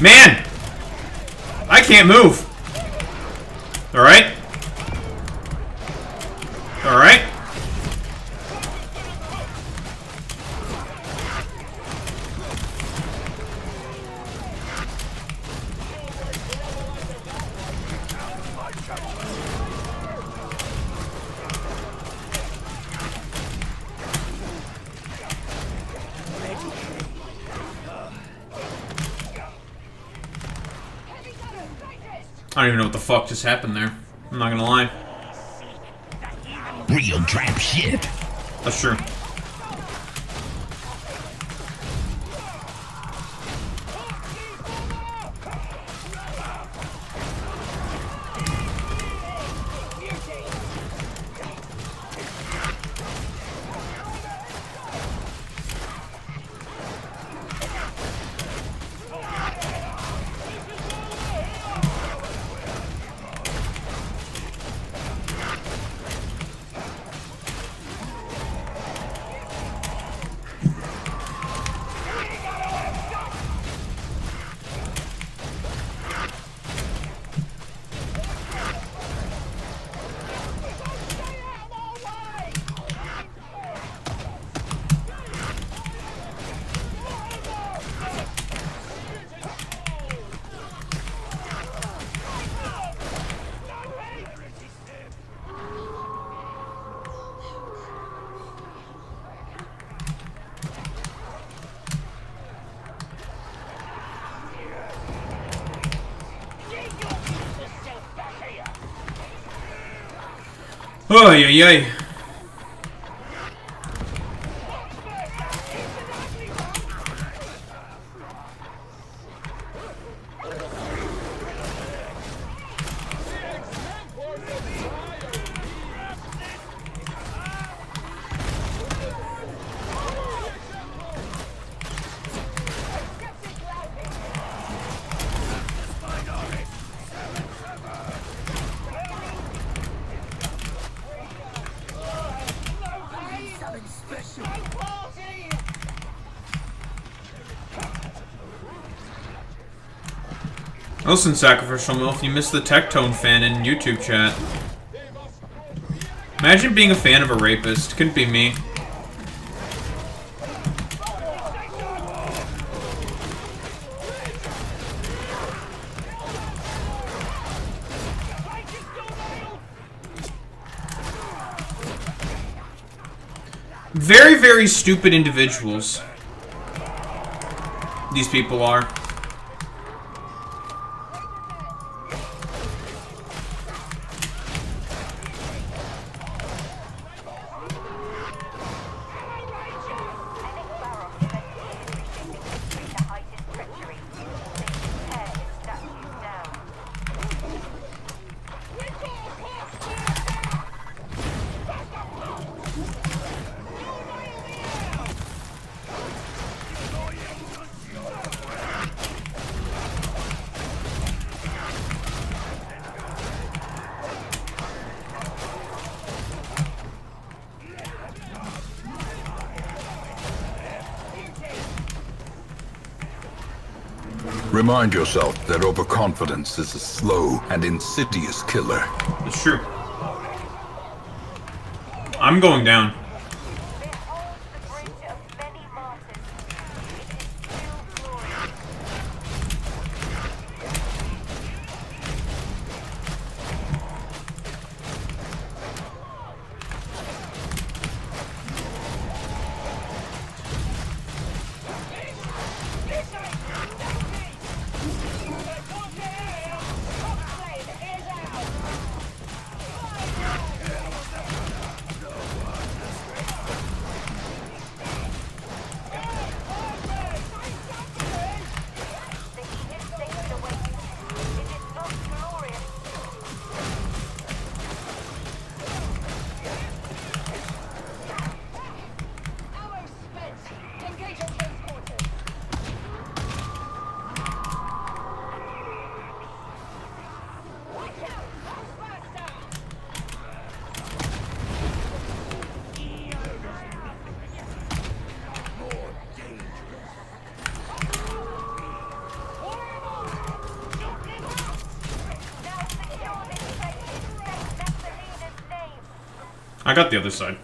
Man! I can't move. Alright. Alright. I don't even know what the fuck just happened there. I'm not gonna lie. Real trap shit. That's true. Oh, yeah, yeah. Listen, Sacrificial MILF, you missed the Tectone fan in YouTube chat. Imagine being a fan of a rapist. Couldn't be me. Very, very stupid individuals. These people are. Remind yourself that overconfidence is a slow and insidious killer. It's true. I'm going down. I got the other side.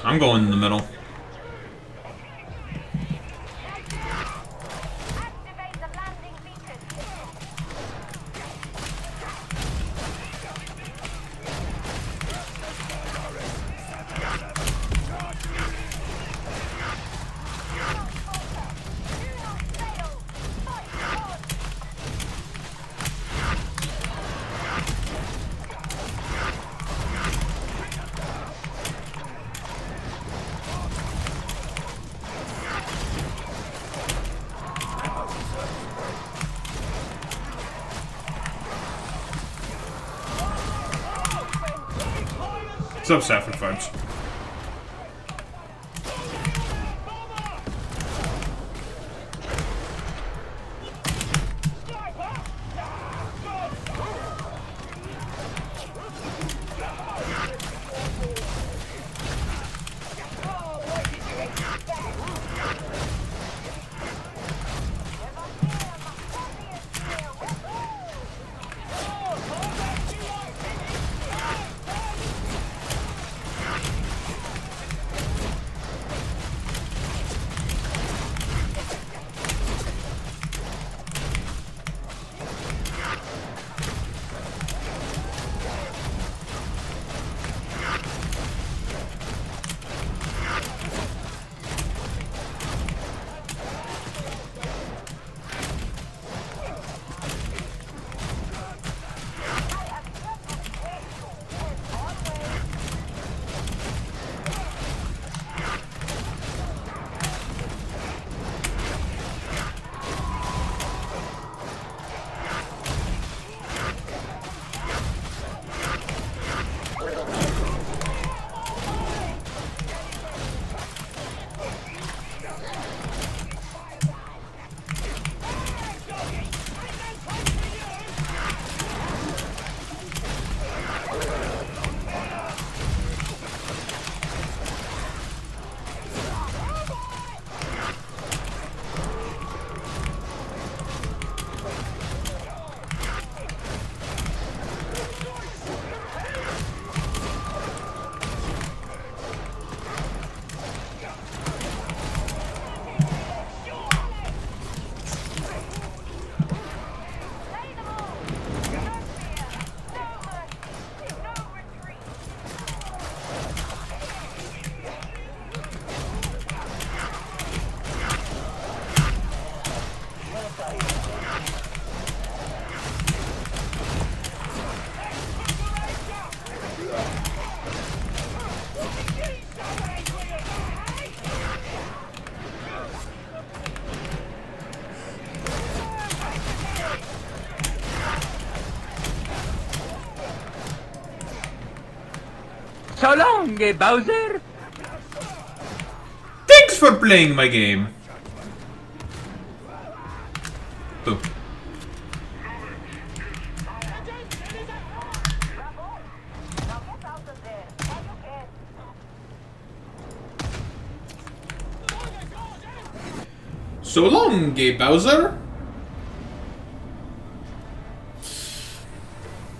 I'm going in the middle. What's up, Saffron Fudge? So long, Bowser. Thanks for playing my game. Boom. So long, gay Bowser.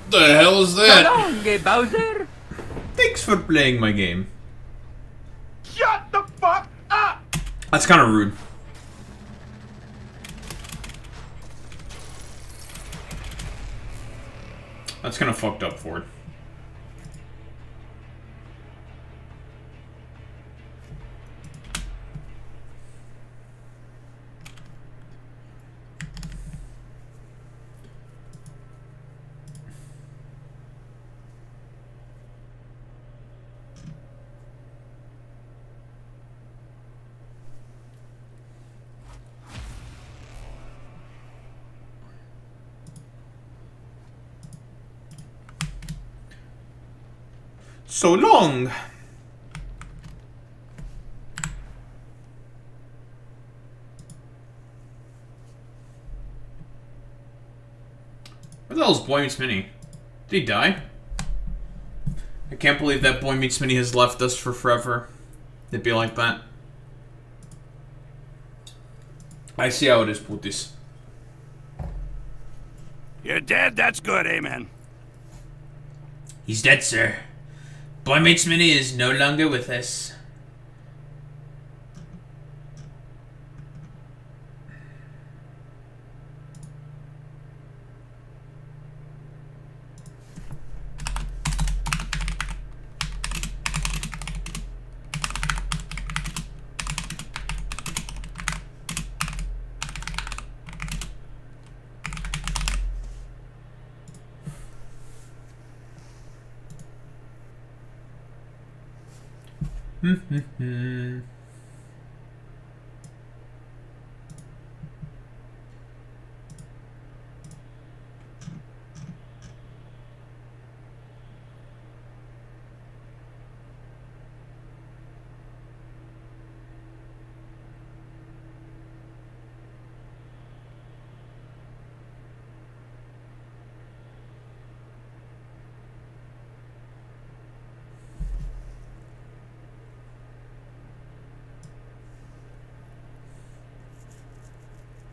The hell is that? So long, Bowser. Thanks for playing my game. Shut the fuck up! That's kind of rude. That's kind of fucked up, Ford. So long. Where the hell is Boy Meets Minnie? Did he die? I can't believe that Boy Meets Minnie has left us for forever. It'd be like that. I see how it is, putis. You're dead? That's good, amen. He's dead, sir. Boy Meets Minnie is no longer with us.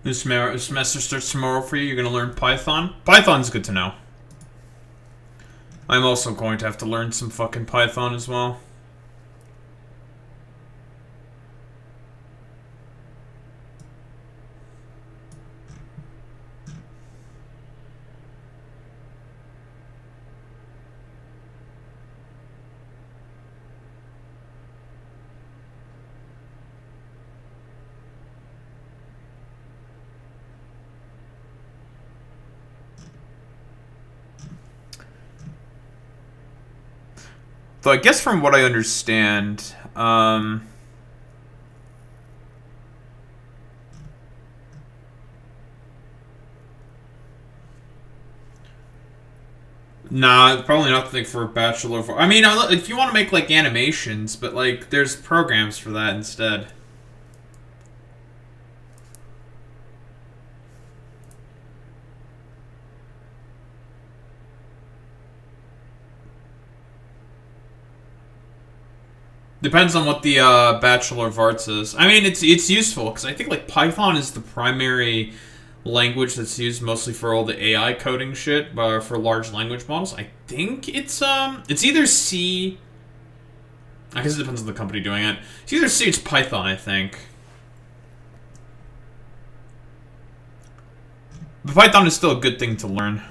This semester starts tomorrow for you. You're going to learn Python. Python's good to know. I'm also going to have to learn some fucking Python as well. Though I guess from what I understand, nah, probably nothing for a bachelor. I mean, if you want to make like animations, but like there's programs for that instead. Depends on what the Bachelor of Arts is. I mean, it's useful because I think like Python is the primary language that's used mostly for all the AI coding shit, for large language models. I think it's either C. I guess it depends on the company doing it. It's either C, it's Python, I think. But Python is still a good thing to learn.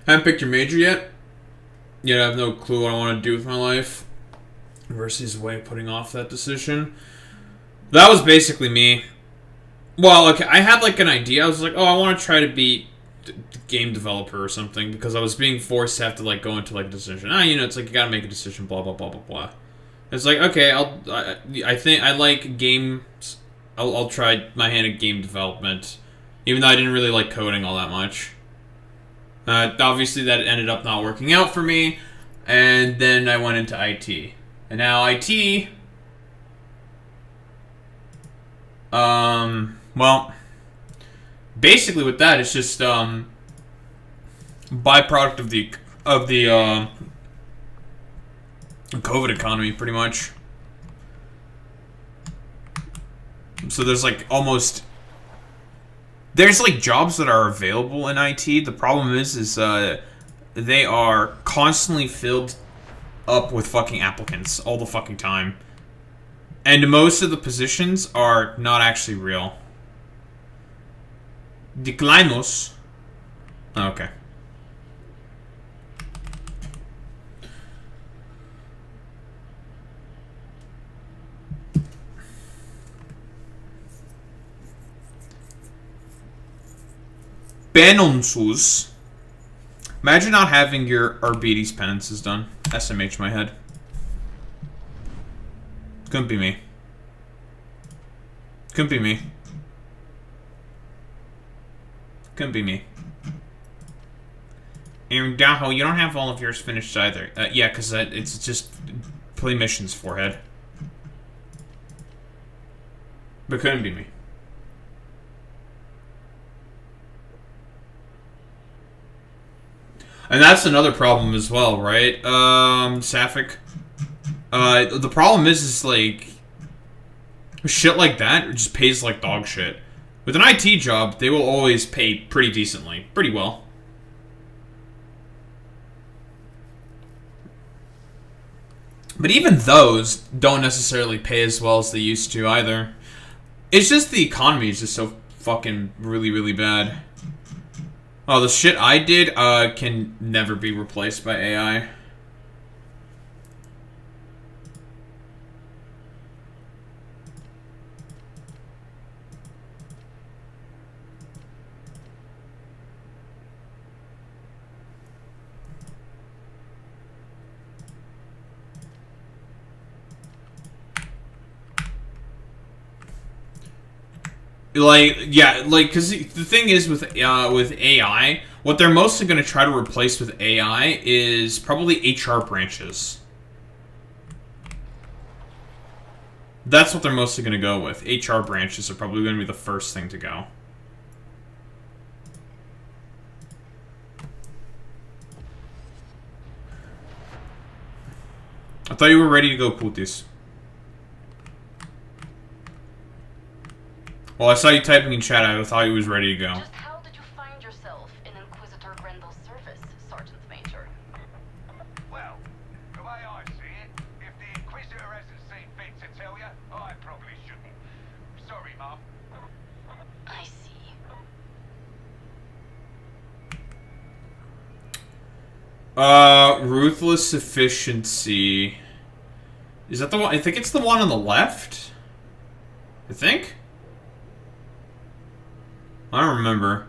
I haven't picked your major yet. Yet I have no clue what I want to do with my life. University's way of putting off that decision. That was basically me. Well, okay, I had like an idea. I was like, oh, I want to try to beat game developer or something because I was being forced to have to like go into like a decision. You know, it's like you gotta make a decision. Blah blah blah blah blah. It's like okay, I think I like games. I'll try my hand at game development, even though I didn't really like coding all that much. Obviously, that ended up not working out for me, and then I went into IT, and now IT. Well, basically with that, it's just byproduct of the COVID economy, pretty much. So there's like there's like jobs that are available in IT. The problem is they are constantly filled up with fucking applicants all the fucking time. And most of the positions are not actually real. Declinos. Oh, okay. Penances. Imagine not having your Arbites penances done. SMH my head. Couldn't be me. Couldn't be me. Couldn't be me. And Daho, you don't have all of yours finished either. Yeah, because it's just play missions, forehead. But couldn't be me. And that's another problem as well, right? Sapphic. The problem is like shit like that just pays like dog shit. With an IT job, they will always pay pretty decently, pretty well. But even those don't necessarily pay as well as they used to either. It's just the economy is just so fucking really, really bad. Oh, the shit I did can never be replaced by AI. Like, yeah, like, because the thing is with AI, what they're mostly going to try to replace with AI is probably HR branches. That's what they're mostly going to go with. HR branches are probably going to be the first thing to go. I thought you were ready to go, Putis. Well, I saw you typing in chat. I thought you was ready to go. Just how did you find yourself in Inquisitor Grendel's service, Sergeant Major? Well, the way I see it, if the Inquisitor hasn't seen fit to tell you, I probably shouldn't. Sorry, Mum. I see. Ruthless Efficiency. Is that the one? I think it's the one on the left. I think? I don't remember.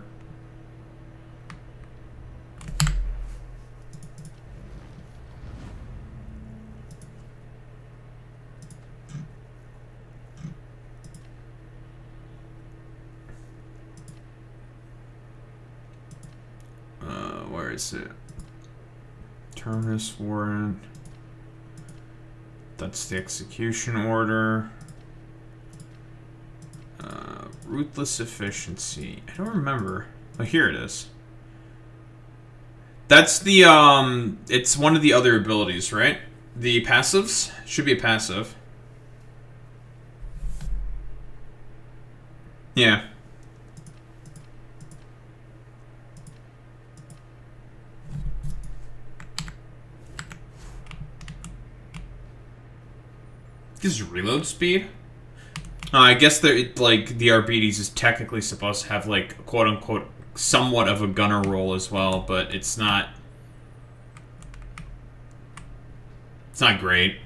Where is it? Terminus warrant. That's the execution order. Ruthless Efficiency. I don't remember. Oh, here it is. That's the, it's one of the other abilities, right? The passives? Should be a passive. Yeah. Gives you reload speed? I guess they're, like, the Arbites is technically supposed to have, like, quote-unquote, somewhat of a gunner role as well, but it's not... It's not great.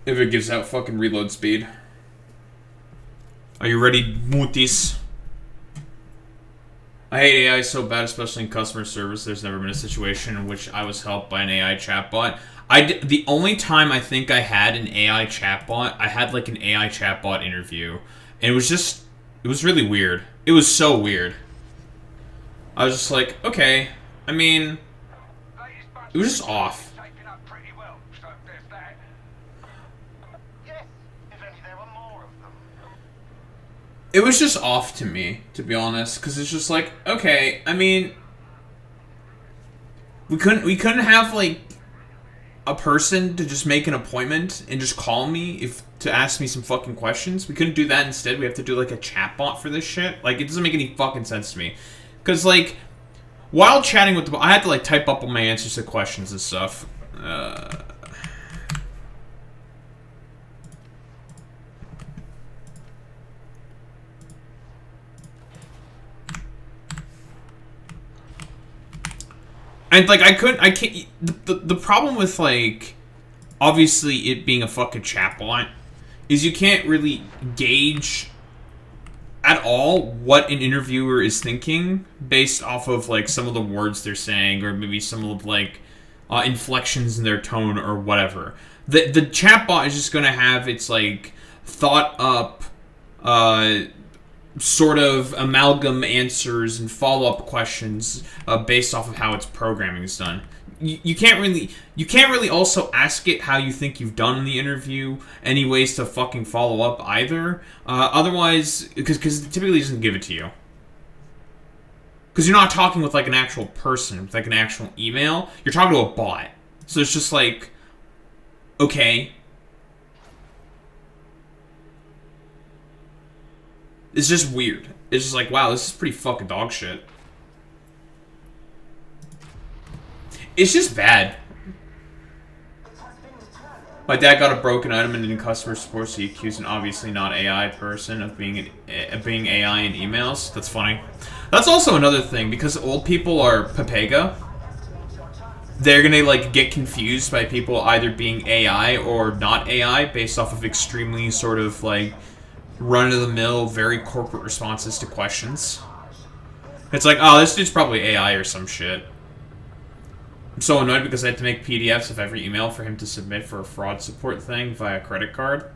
If it gives out fucking reload speed. Are you ready, Mutis? I hate AI so bad, especially in customer service. There's never been a situation in which I was helped by an AI chatbot. The only time I think I had an AI chatbot, I had like an AI chatbot interview. And it was really weird. It was so weird. I was just like, okay, I mean, it was just off. It was just off to me, to be honest, because it's just like, okay, I mean, we couldn't have like a person to just make an appointment and just call me to ask me some fucking questions. We couldn't do that. Instead, we have to do like a chatbot for this shit. Like, it doesn't make any fucking sense to me. Because like, while chatting with I had to like type up all my answers to questions and stuff. And like I can't. The problem with like, obviously it being a fucking chatbot, is you can't really gauge at all what an interviewer is thinking based off of like some of the words they're saying, or maybe some of like inflections in their tone or whatever. The chatbot is just gonna have its like thought up sort of amalgam answers and follow-up questions based off of how its programming is done. You can't really also ask it how you think you've done in the interview, any ways to fucking follow up either. Otherwise, because it typically doesn't give it to you. Because you're not talking with like an actual person, with like an actual email. You're talking to a bot. So it's just like, okay. It's just weird. It's just like, wow, this is pretty fucking dog shit. It's just bad. My dad got a broken item and in customer support, so he accused an obviously not AI person of being AI in emails. That's funny. That's also another thing, because old people are papega. They're gonna like get confused by people either being AI or not AI based off of extremely sort of like run-of-the-mill, very corporate responses to questions. It's like, oh, this dude's probably AI or some shit. I'm so annoyed because I had to make PDFs of every email for him to submit for a fraud support thing via credit card.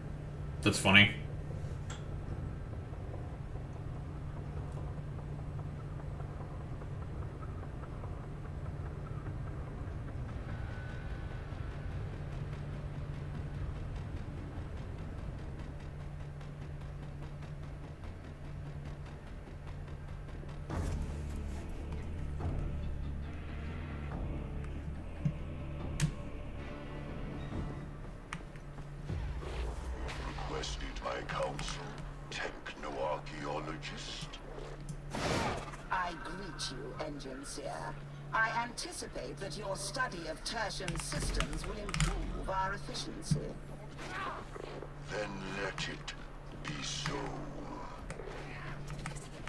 That's funny. I anticipate that your study of tertian systems will improve our efficiency. Then let it be so.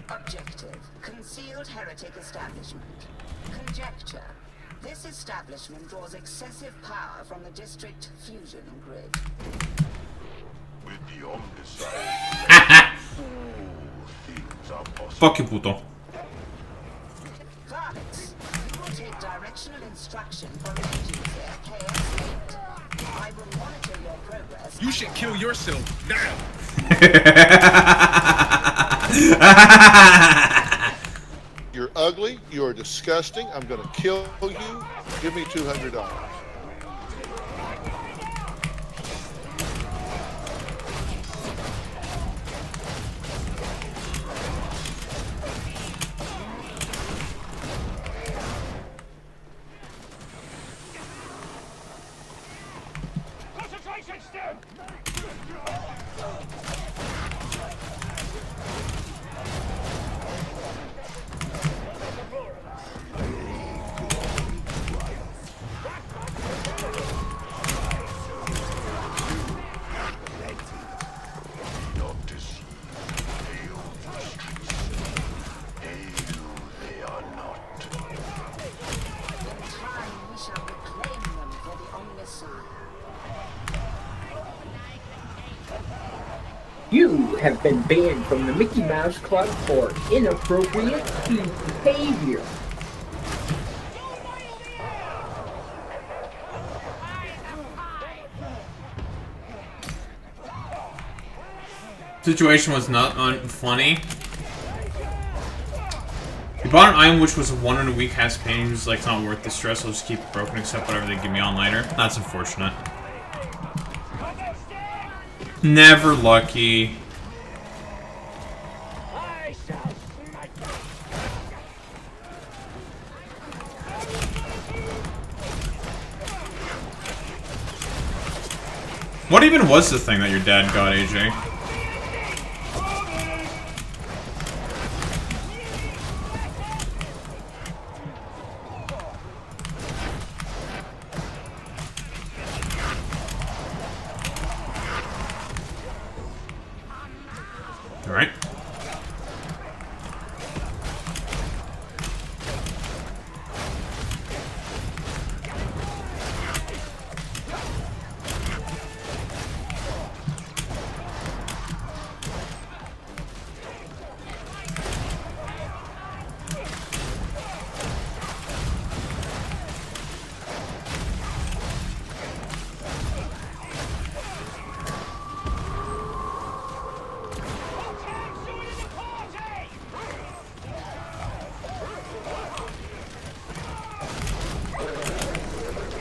Objective: concealed heretic establishment. Conjecture: this establishment draws excessive power from the district fusion grid. With the Omnicide, all things are possible. Fuck you, puto. Varnix, you will take directional instruction from the agency at KS8. I will monitor your progress. You should kill yourself now. You're ugly. You are disgusting. I'm going to kill you. Give me $200. You have been banned from the Mickey Mouse Club for inappropriate behavior. Situation was not funny. He bought an item which was a 1 in a week has pain. He was like, it's not worth the stress. I'll just keep it broken, accept whatever they give me on later. That's unfortunate. Never lucky. What even was the thing that your dad got, AJ? Alright.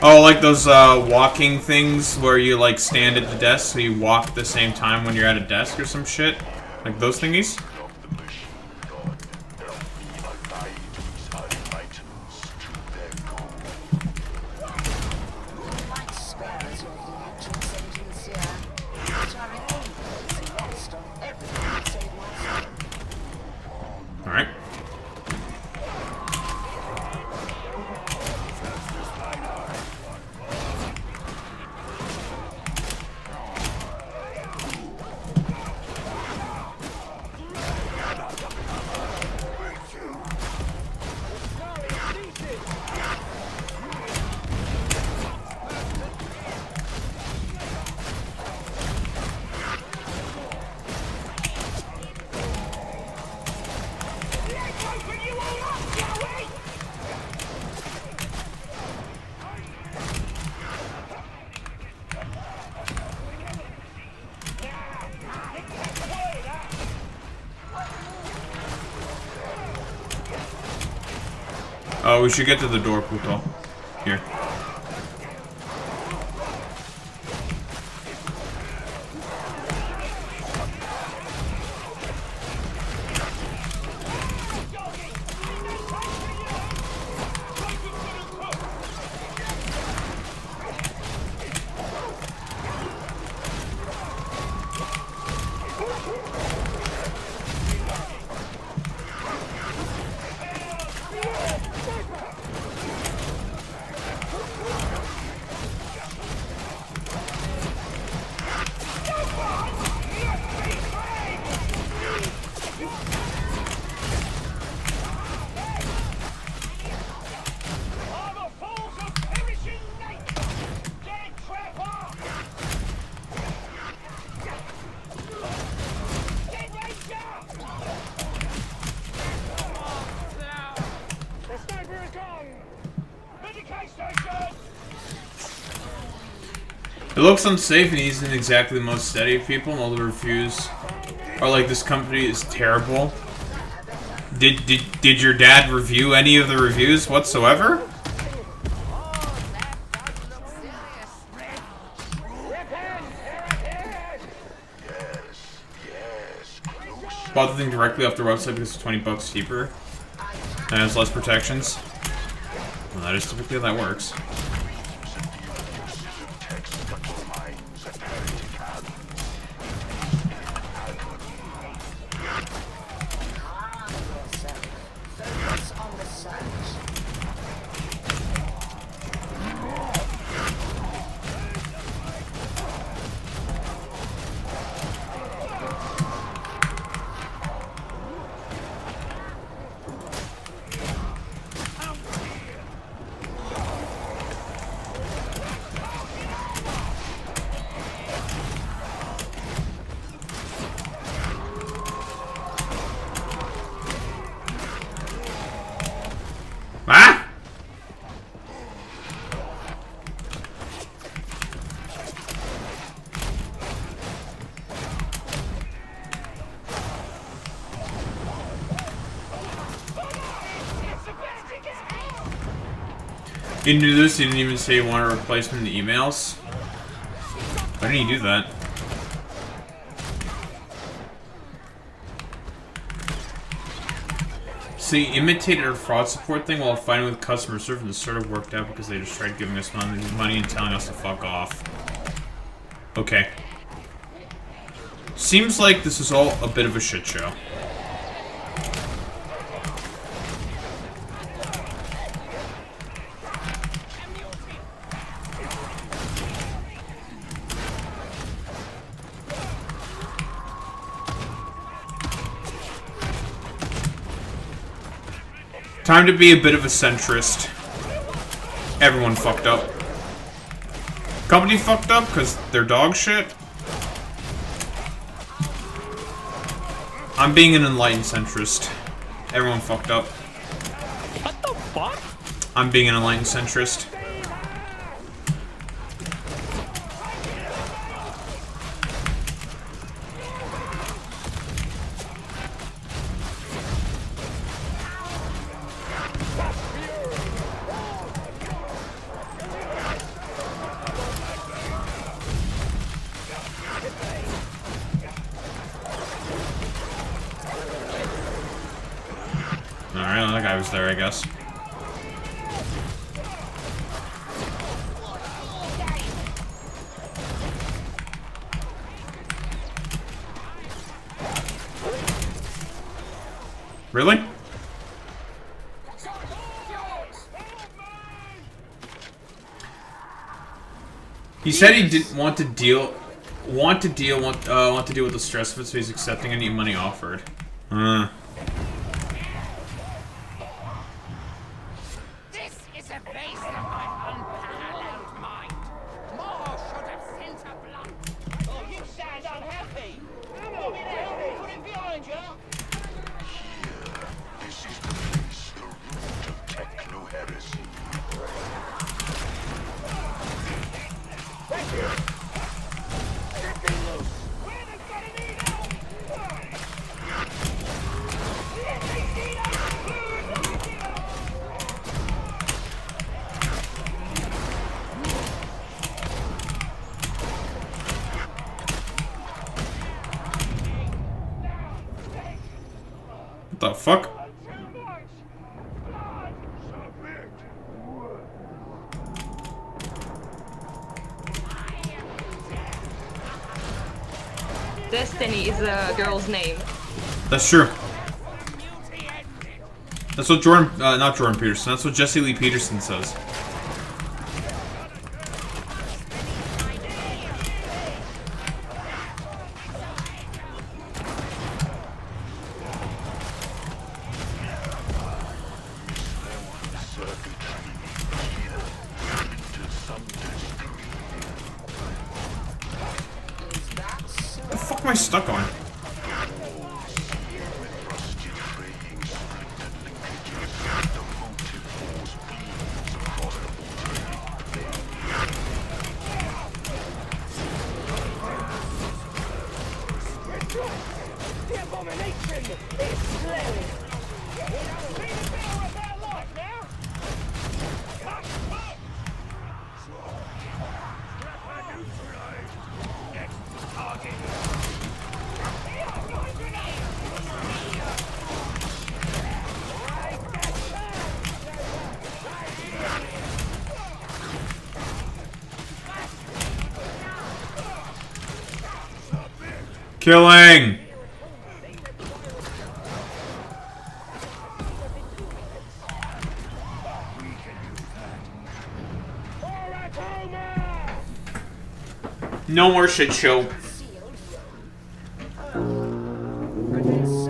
Oh, like those walking things where you like stand at the desk so you walk at the same time when you're at a desk or some shit? Like those thingies? Alright. Oh, we should get to the door, Puto. Here. It looks unsafe and he isn't exactly the most steady of people, and all the reviews are like, this company is terrible. Did your dad review any of the reviews whatsoever? Bought the thing directly off their website because it's 20 bucks cheaper and has less protections. Well, that is typically how that works. You knew this, you didn't even say you want a replacement in the emails? Why didn't you do that? So you imitated our fraud support thing while fighting with customer service, and this sort of worked out because they just tried giving us money and telling us to fuck off. Okay. Seems like this is all a bit of a shit show. Time to be a bit of a centrist. Everyone fucked up. Company fucked up because they're dog shit. I'm being an enlightened centrist. Everyone fucked up. What the fuck? I'm being an enlightened centrist. Alright, that guy was there, I guess. Really? He said he didn't want to deal with the stress of it, so he's accepting any money offered. This is a base of my unparalleled mind. More should have sent a blunt. Oh, you sound unhappy. Come on, get out. Put it behind you. This is the place, the root of techno-heresy. Thank you. Get me loose. Where the gonna need help? What the fuck? Destiny is a girl's name. That's true. That's what Jordan, not Jordan Peterson, that's what Jesse Lee Peterson says. What the fuck am I stuck on? The abomination is slain. About life now. Cut. Next target. Killing! No more shit show. So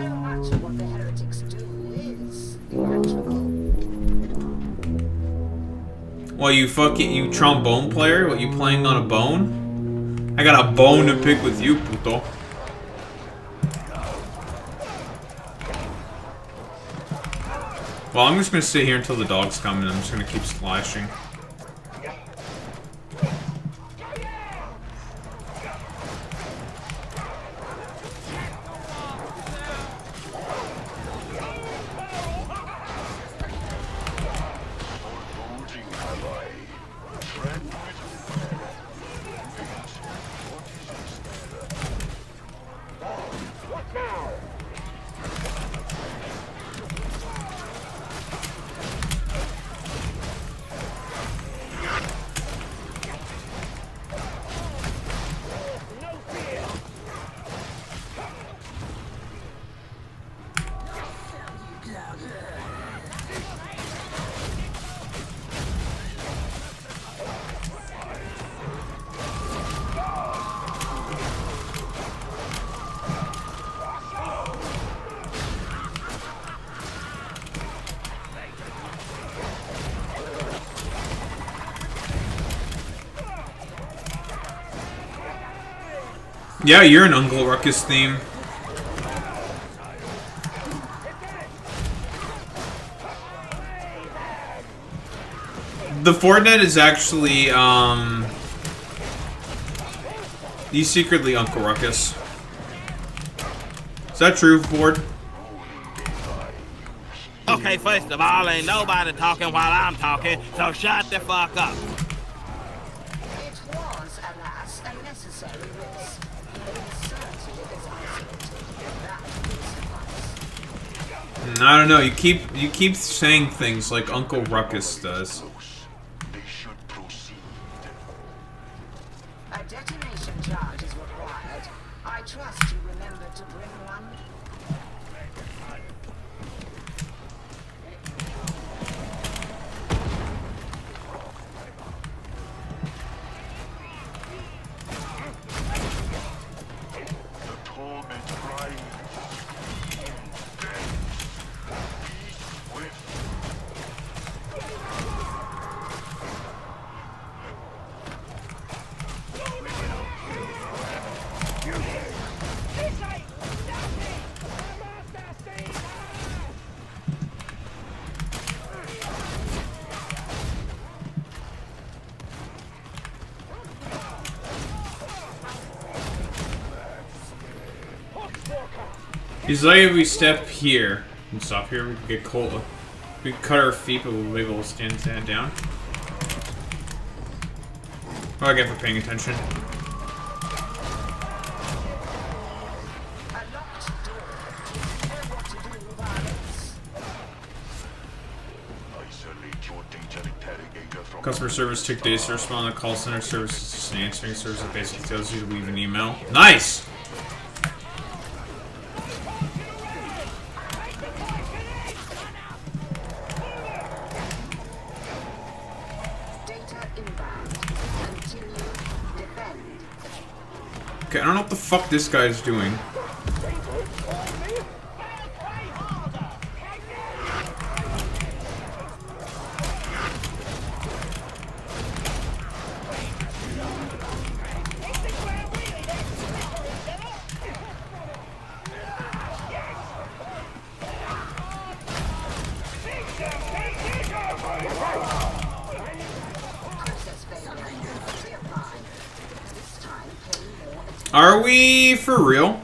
much of what the heretics do is theatrical. What, you trombone player? What, you playing on a bone? I got a bone to pick with you, puto. Well, I'm just gonna sit here until the dogs come and I'm just gonna keep slashing. Yeah, you're an Uncle Ruckus theme. The Fortnite is actually, he's secretly Uncle Ruckus. Is that true, Ford? Okay, first of all, ain't nobody talking while I'm talking, so shut the fuck up. It was, alas, a necessary risk. The uncertainty is isolated. That will suffice. I don't know. You keep saying things like Uncle Ruckus does. A detonation charge is required. I trust you remember to bring one. He's like, if we step here and stop here, we can get cold. We can cut our feet, but we'll be able to stand down. What do I get for paying attention? Customer service took days to respond. The call center service is just an answering service that basically tells you to leave an email. Nice! Okay, I don't know what the fuck this guy's doing. Are we for real?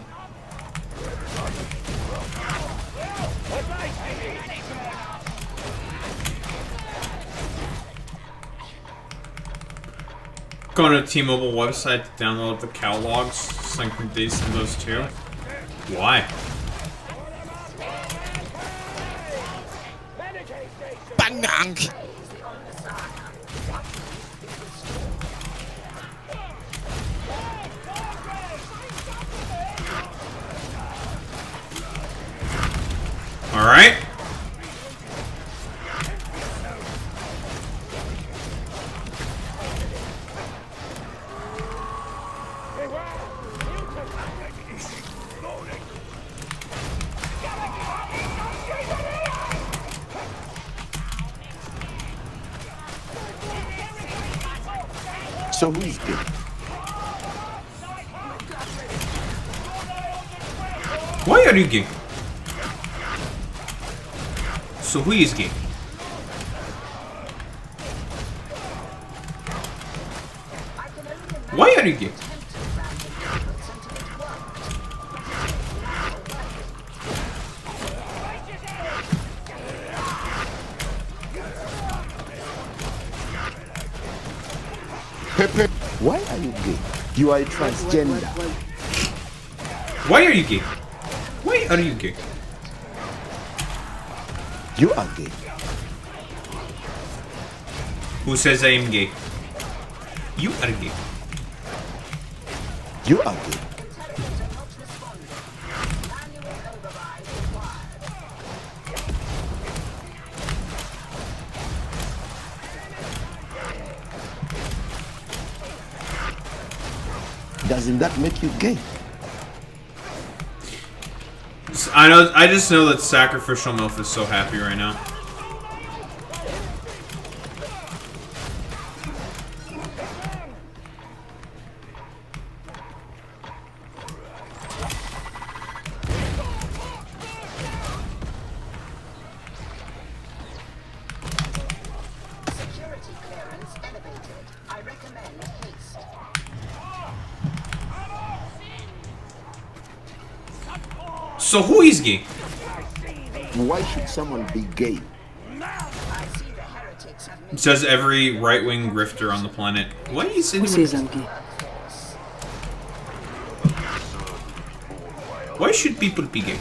Go to the T-Mobile website to download the cow logs, synchronize those two. Why? Bang! Alright. So who's gay? Why are you gay? So who is gay? Why are you gay? Why are you gay? You are a transgender. Why are you gay? Why are you gay? You are gay. Who says I am gay? You are gay. You are gay. Doesn't that make you gay? I just know that Sacrificial MILF is so happy right now. So who is gay? Why should someone be gay? It says every right-wing grifter on the planet. Why is anyone... Why should people be gay?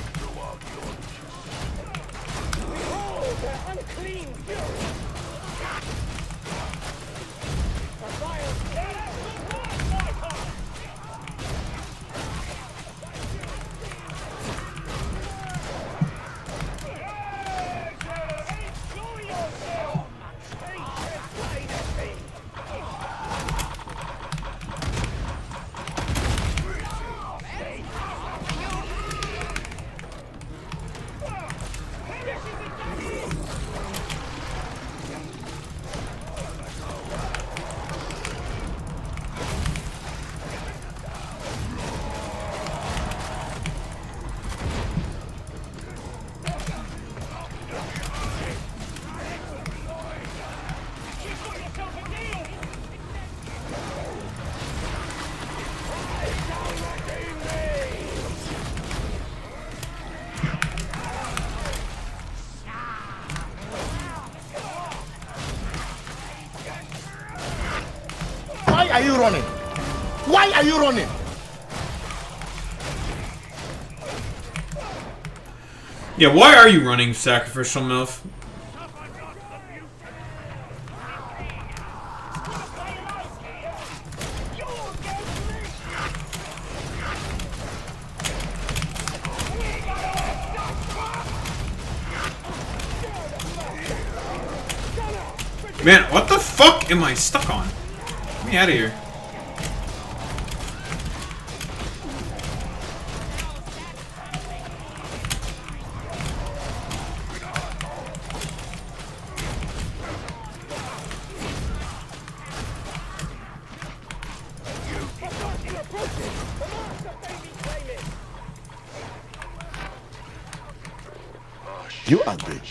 Why are you running? Why are you running? Yeah, why are you running, Sacrificial MILF? Man, what the fuck am I stuck on? Get me out of here. You agree?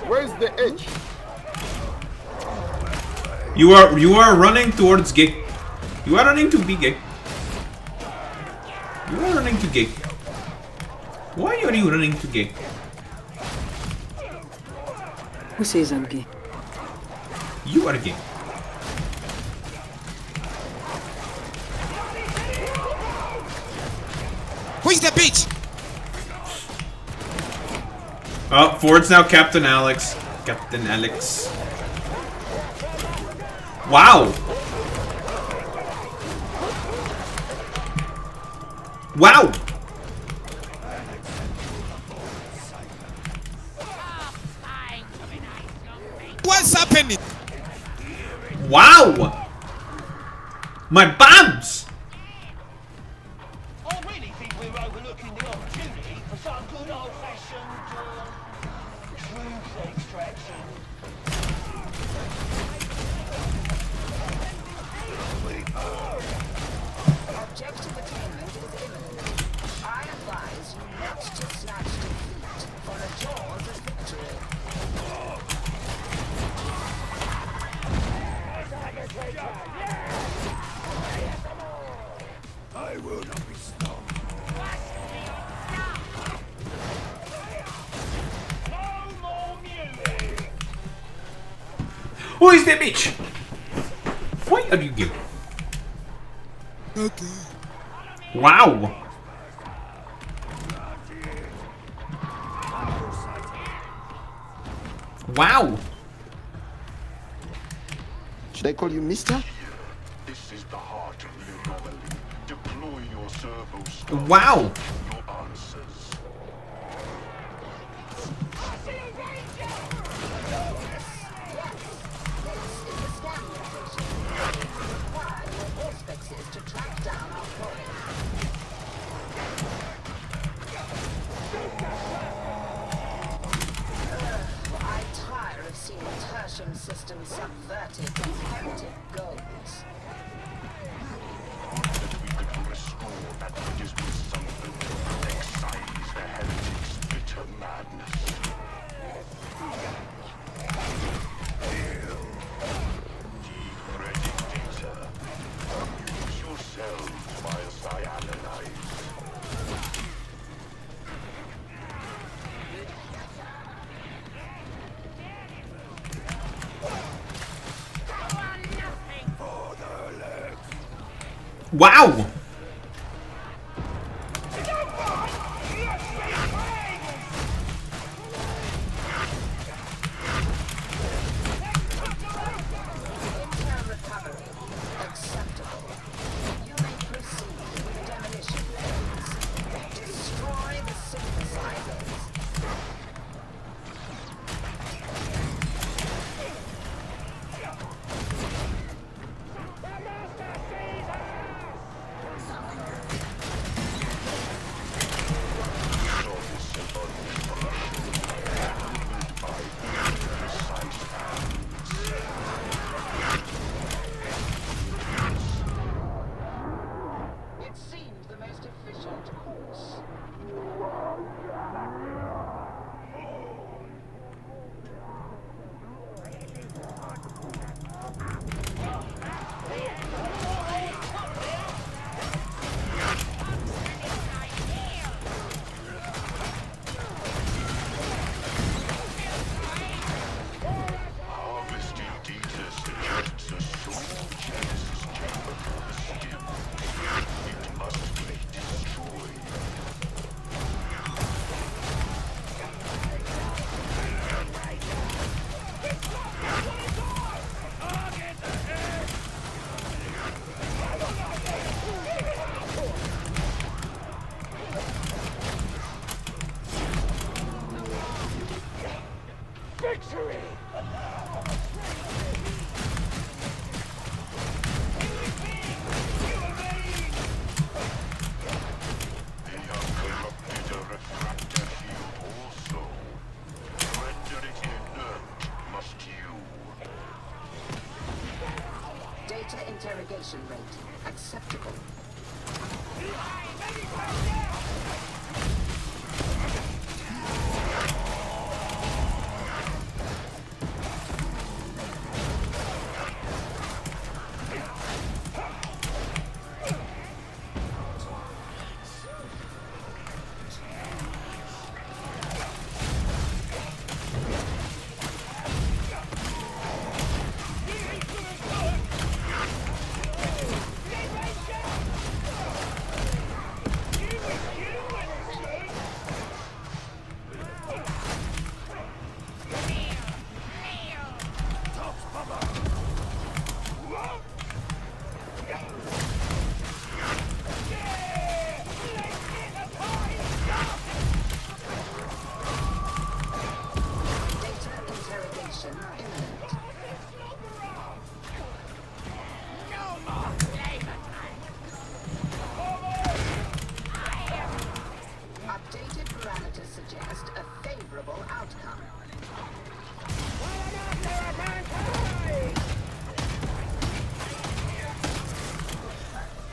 Where's the edge? You are running towards gay. You are running to be gay. You are running to gay. Why are you running to gay? Who says I'm gay? You are gay. Who's the bitch? Oh, Ford's now Captain Alex. Captain Alex. Wow. Wow. What's happening? Wow. My bombs. I really think we're overlooking the opportunity for some good old-fashioned truth extraction. Objective attainment is imminent. I advise you not to snatch defeat for a jaws of victory. I will not be stopped. Who is that bitch? Why are you gay? Okay. Wow. Wow. Should I call you Mister? the heart of the anomaly. Deploy your servo star. Wow. Your answers. To track down our foe. I tire of seeing tertium systems subverted with heretic goals. That we could restore that which is something that excise the heretic's bitter madness. Depredator. Amuse yourselves whilst I analyze. Wow. Interrogation rate acceptable.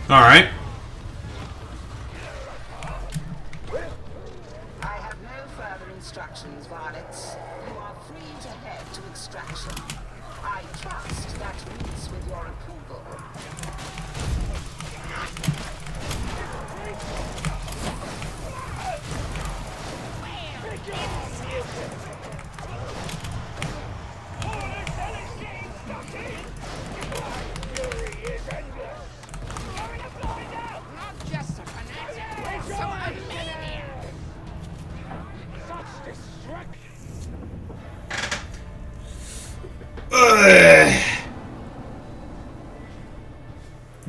All right. I have no further instructions, varlets. You are free to head to extraction. I trust that meets with your approval.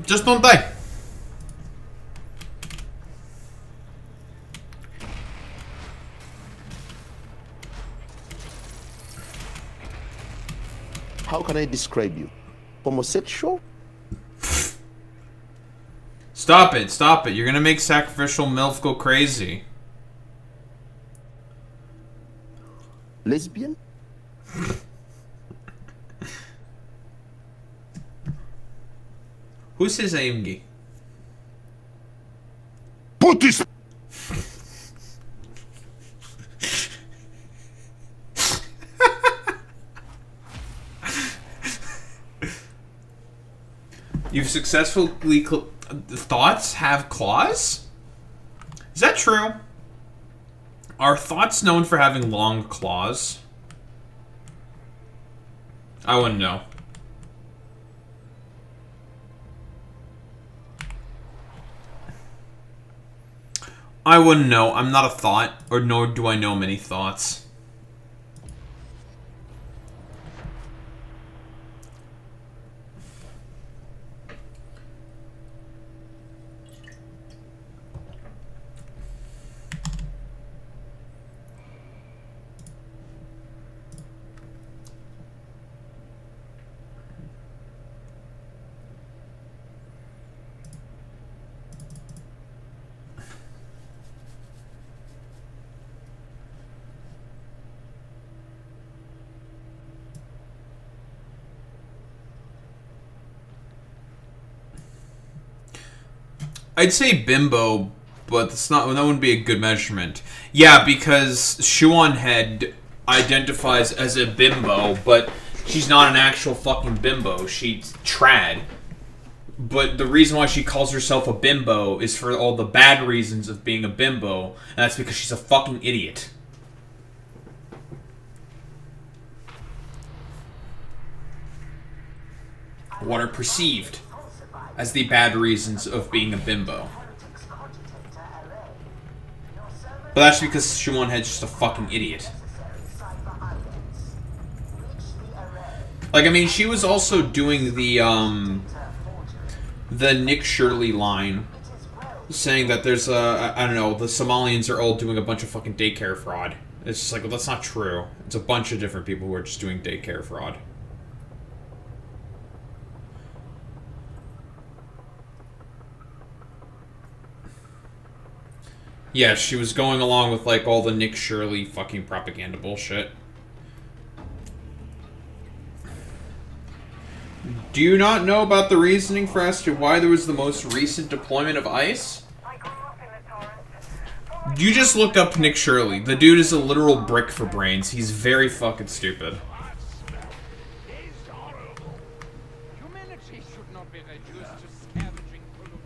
Just don't die. How can I describe you? Homosexual? Stop it, stop it. You're gonna make Sacrificial MILF go crazy. Lesbian? Who says AMG? Put this. You've successfully thoughts have claws? Is that true? Are thoughts known for having long claws? I wouldn't know. I wouldn't know. I'm not a thought, or nor do I know many thoughts. I'd say bimbo, but that's not. That wouldn't be a good measurement. Yeah, because Shuon Head identifies as a bimbo, but she's not an actual fucking bimbo. She's trad. But the reason why she calls herself a bimbo is for all the bad reasons of being a bimbo, and that's because she's a fucking idiot. What are perceived as the bad reasons of being a bimbo. But that's because Shuon Head's just a fucking idiot. Like, I mean, she was also doing the Nick Shirley line, saying that there's I don't know, the Somalians are all doing a bunch of fucking daycare fraud. It's just like, well, that's not true. It's a bunch of different people who are just doing daycare fraud. Yeah, she was going along with, like, all the Nick Shirley fucking propaganda bullshit. Do you not know about the reasoning for as to why there was the most recent deployment of ICE? You just looked up Nick Shirley. The dude is a literal brick for brains. He's very fucking stupid.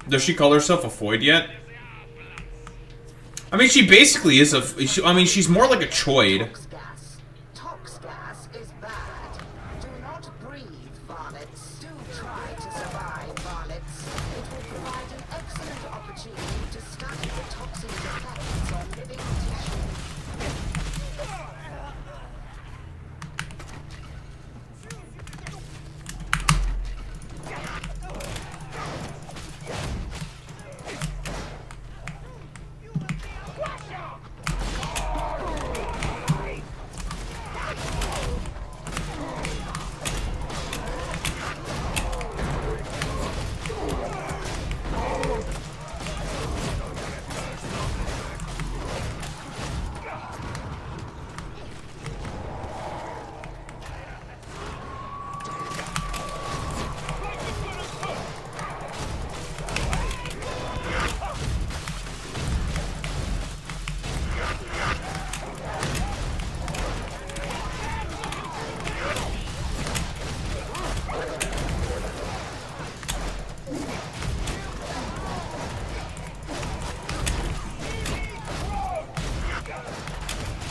Does she call herself a Foyd yet? I mean, she basically is a... I mean, she's more like a choid. Tox gas is bad. Do not breathe varlets. Do try to survive varlets. It will provide an excellent opportunity to study the toxin's effects on living tissue.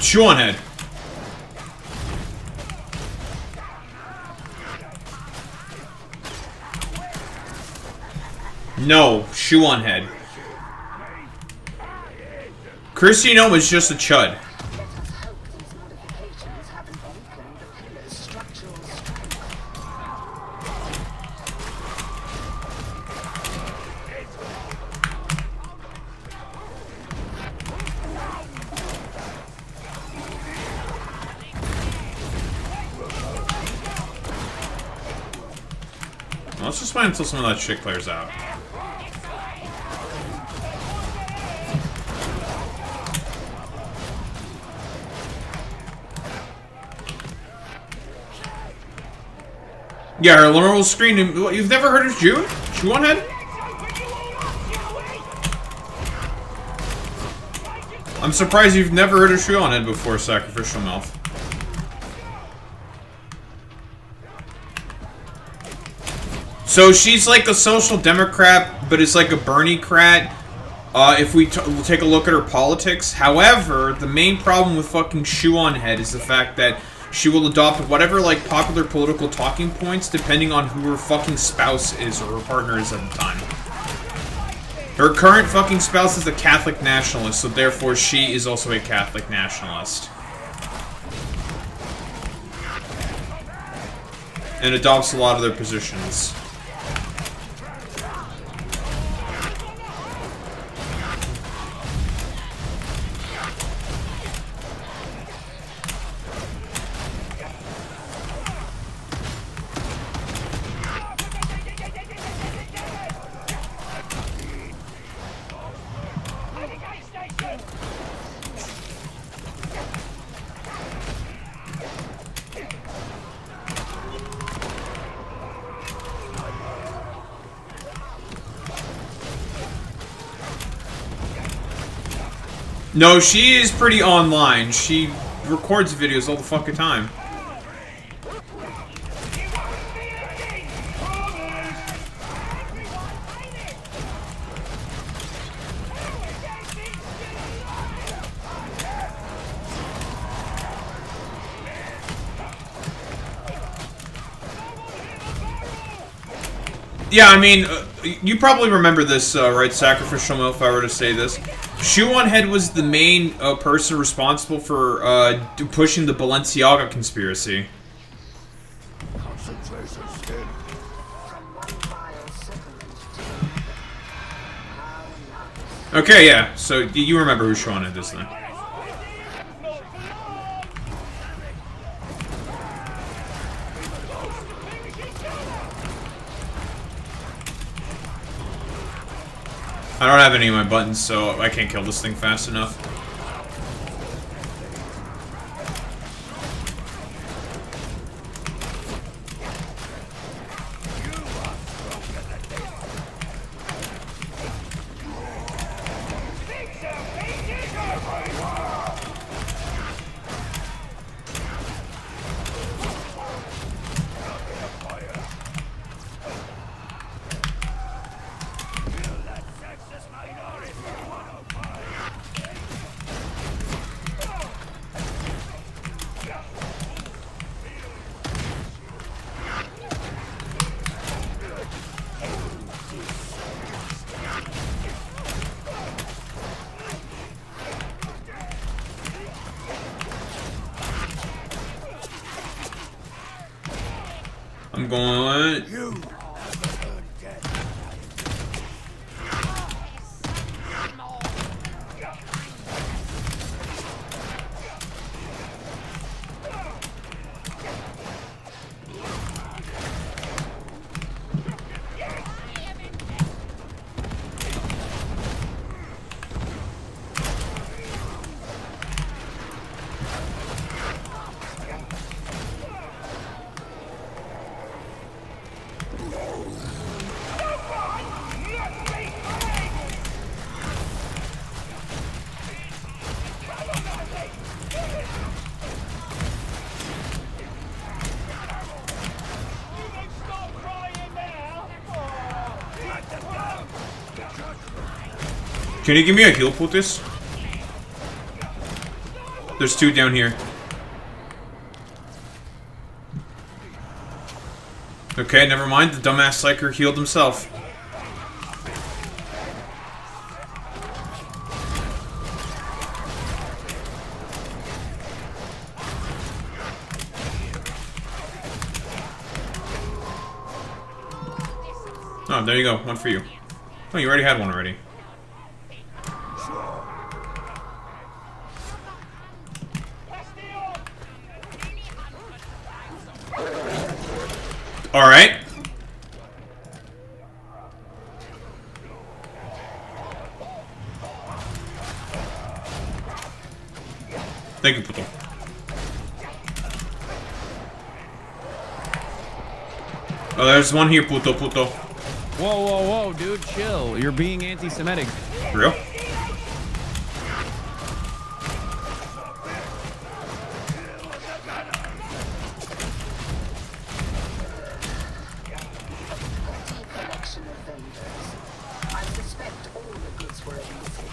Shuon Head. No, Shuon Head. Christiano is just a chud. Let's just wait until some of that shit clears out. Yeah, her normal screen. You've never heard of Shuon Head? I'm surprised you've never heard of Shuon Head before, Sacrificial Mouth. So she's like a social democrat, but it's like a Bernie-crat. If we take a look at her politics. However, the main problem with fucking Shuon Head is the fact that she will adopt whatever, like, popular political talking points depending on who her fucking spouse is or her partner is at the time. Her current fucking spouse is a Catholic nationalist, so therefore she is also a Catholic nationalist. And adopts a lot of their positions. No, she is pretty online. She records videos all the fucking time. Yeah, I mean, you probably remember this, right, Sacrificial Milk, if I were to say this. Shuon Head was the main person responsible for pushing the Balenciaga conspiracy. Okay, yeah, so you remember who Shuon Head is then. I don't have any of my buttons, so I can't kill this thing fast enough. I'm going. Can you give me a heal poultice? There's two down here. Okay, never mind. The dumbass psyker healed himself. Oh, there you go. One for you. Oh, you already had one already. Alright. Oh, there's one here, puto. Whoa, whoa, whoa, dude, chill. You're being anti-Semitic. Real? Collection of vendors. I suspect all the goods were illicit.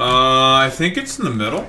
I think it's in the middle.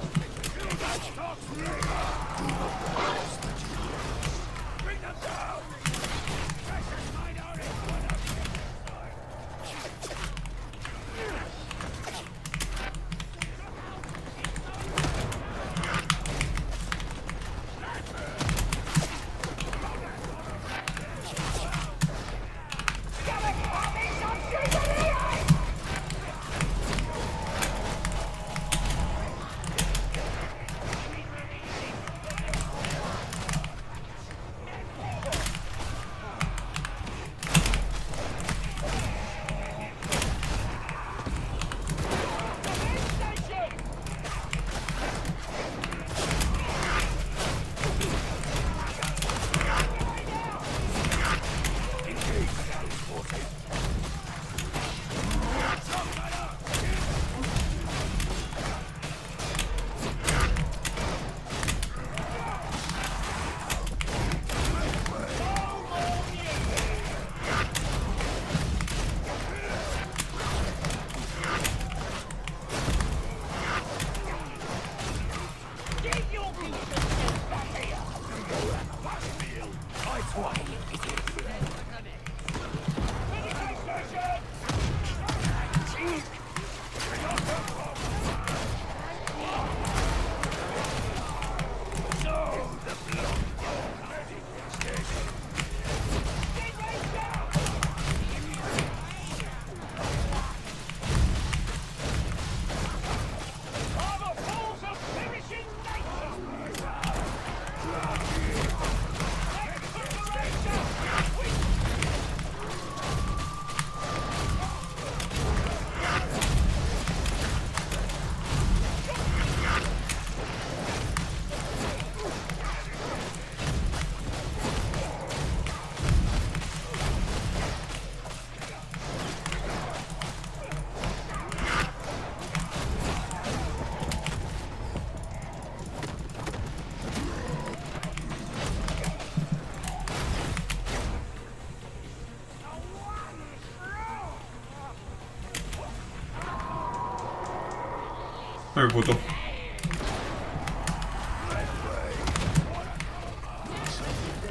Dame puto. The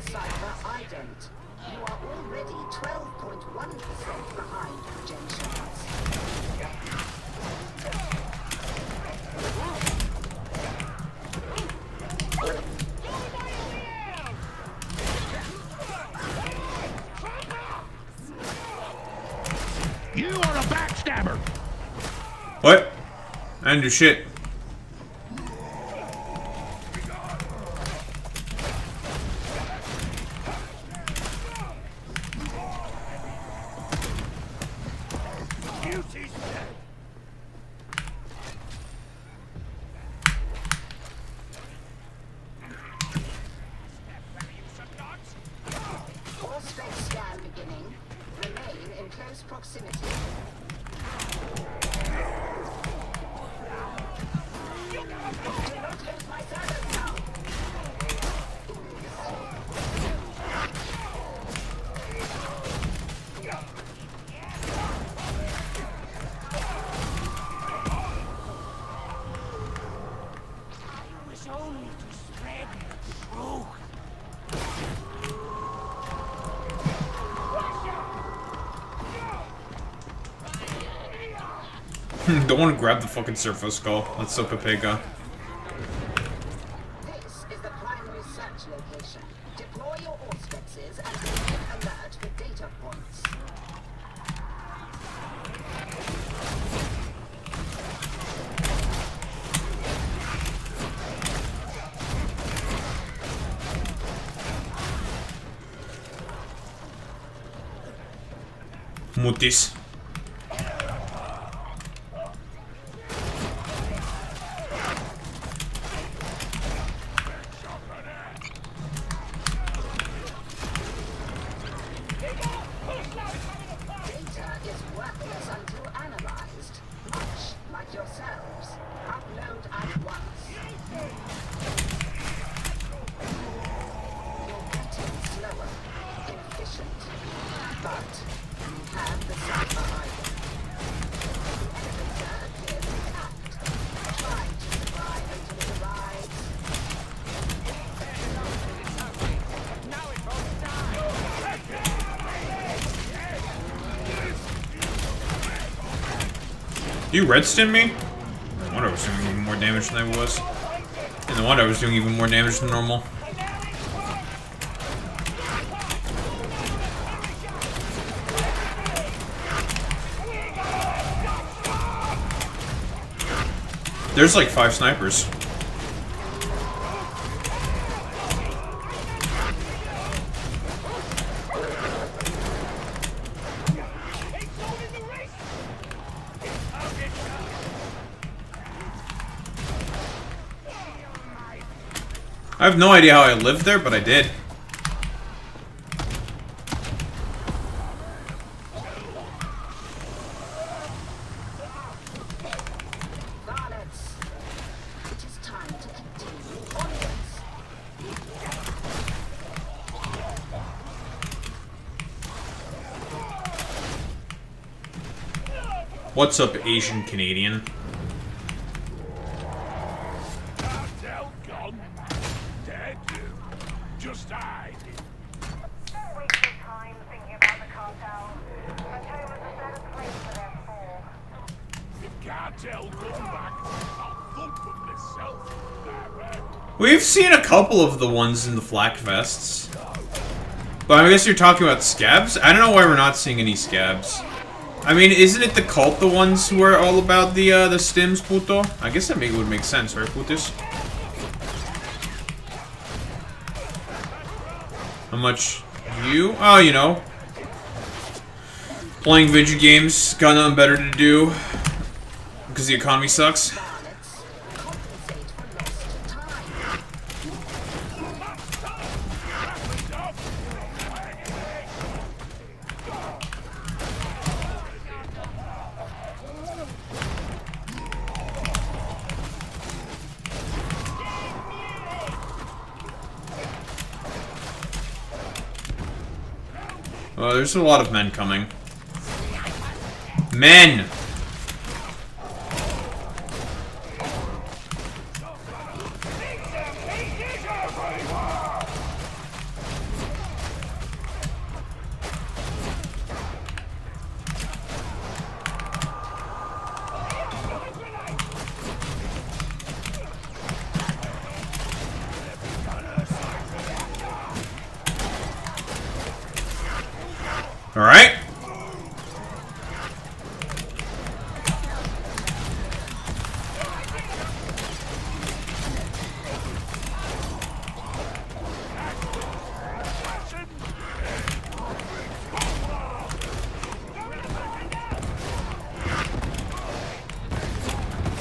cipher ident. You are already 12.1% behind projections. You are a backstabber! What? I didn't do shit. Scan beginning. Remain in close proximity. Do not lose my service now. I was only to spread the truth. Don't want to grab the fucking Surfer Skull. That's so Pepega. This is the primary search location. Deploy your auspexes and create an alert with data points. Mutis. Data is worthless until analyzed. Much like yourselves. Upload at once. You're getting slower, inefficient, but you have the cipher item. The elevator appears intact. Try to survive until it arrives. Now it's all done. You redstim me? No wonder I was doing even more damage than I was. And no wonder I was doing even more damage than normal. There's like 5 snipers. I have no idea how I lived there, but I did. Varlets, it is time to continue onwards. What's up, Asian Canadian? Cartel gone. Dead. Just hide. Don't waste your time thinking about the cartel. Factorio is a better place for their fall. If cartel come back, I'll thump them myself. We've seen a couple of the ones in the flak vests. But I guess you're talking about scabs? I don't know why we're not seeing any scabs. I mean, isn't it the cult the ones who are all about the stims, puto? I guess that would make sense, right, putos? How much you? Oh, you know. Playing video games, got nothing better to do. Because the economy sucks. There's a lot of men coming. Men! Alright.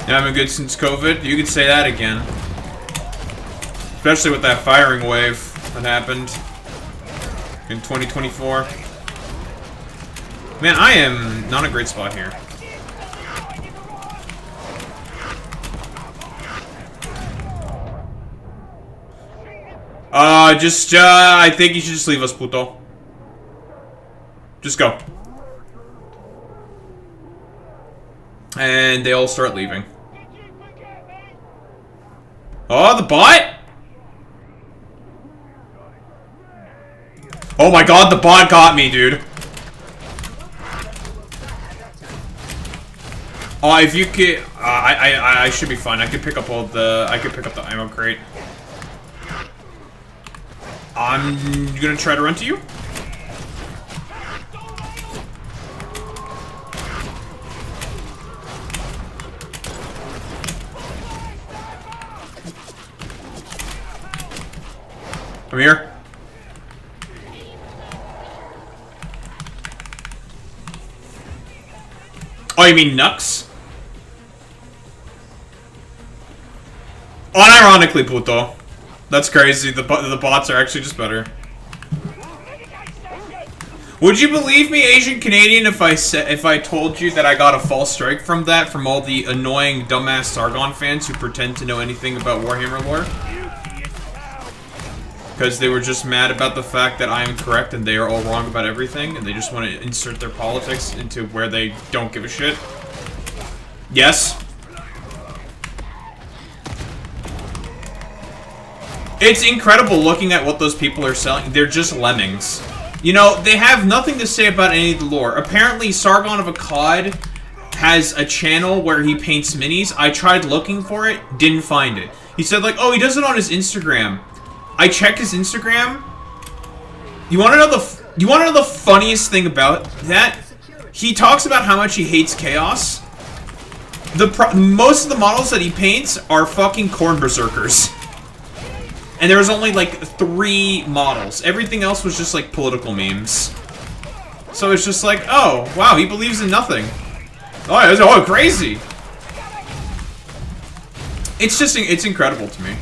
Yeah, I've been good since COVID. You could say that again. Especially with that firing wave that happened. in 2024. Man, I am not a great spot here. I think you should just leave us, puto. Just go. And they all start leaving. Oh, the bot? Oh my god, the bot got me, dude. Oh, if you could, I should be fine. I could pick up all the, I could pick up the ammo crate. I'm gonna try to run to you. Come here. Oh, you mean Nux? Unironically, puto. That's crazy. The bots are actually just better. Would you believe me, Asian Canadian, if I told you that I got a false strike from that from all the annoying dumbass Sargon fans who pretend to know anything about Warhammer lore? Because they were just mad about the fact that I am correct and they are all wrong about everything, and they just want to insert their politics into where they don't give a shit. Yes. It's incredible looking at what those people are selling. They're just lemmings. You know, they have nothing to say about any of the lore. Apparently, Sargon of Akkad has a channel where he paints minis. I tried looking for it, didn't find it. He said, like, oh, he does it on his Instagram. I checked his Instagram. You want to know the funniest thing about that? He talks about how much he hates chaos. Most of the models that he paints are fucking corn berserkers. And there was only like 3 models. Everything else was just like political memes. So it's just like, oh, wow, he believes in nothing. Oh, crazy. It's incredible to me.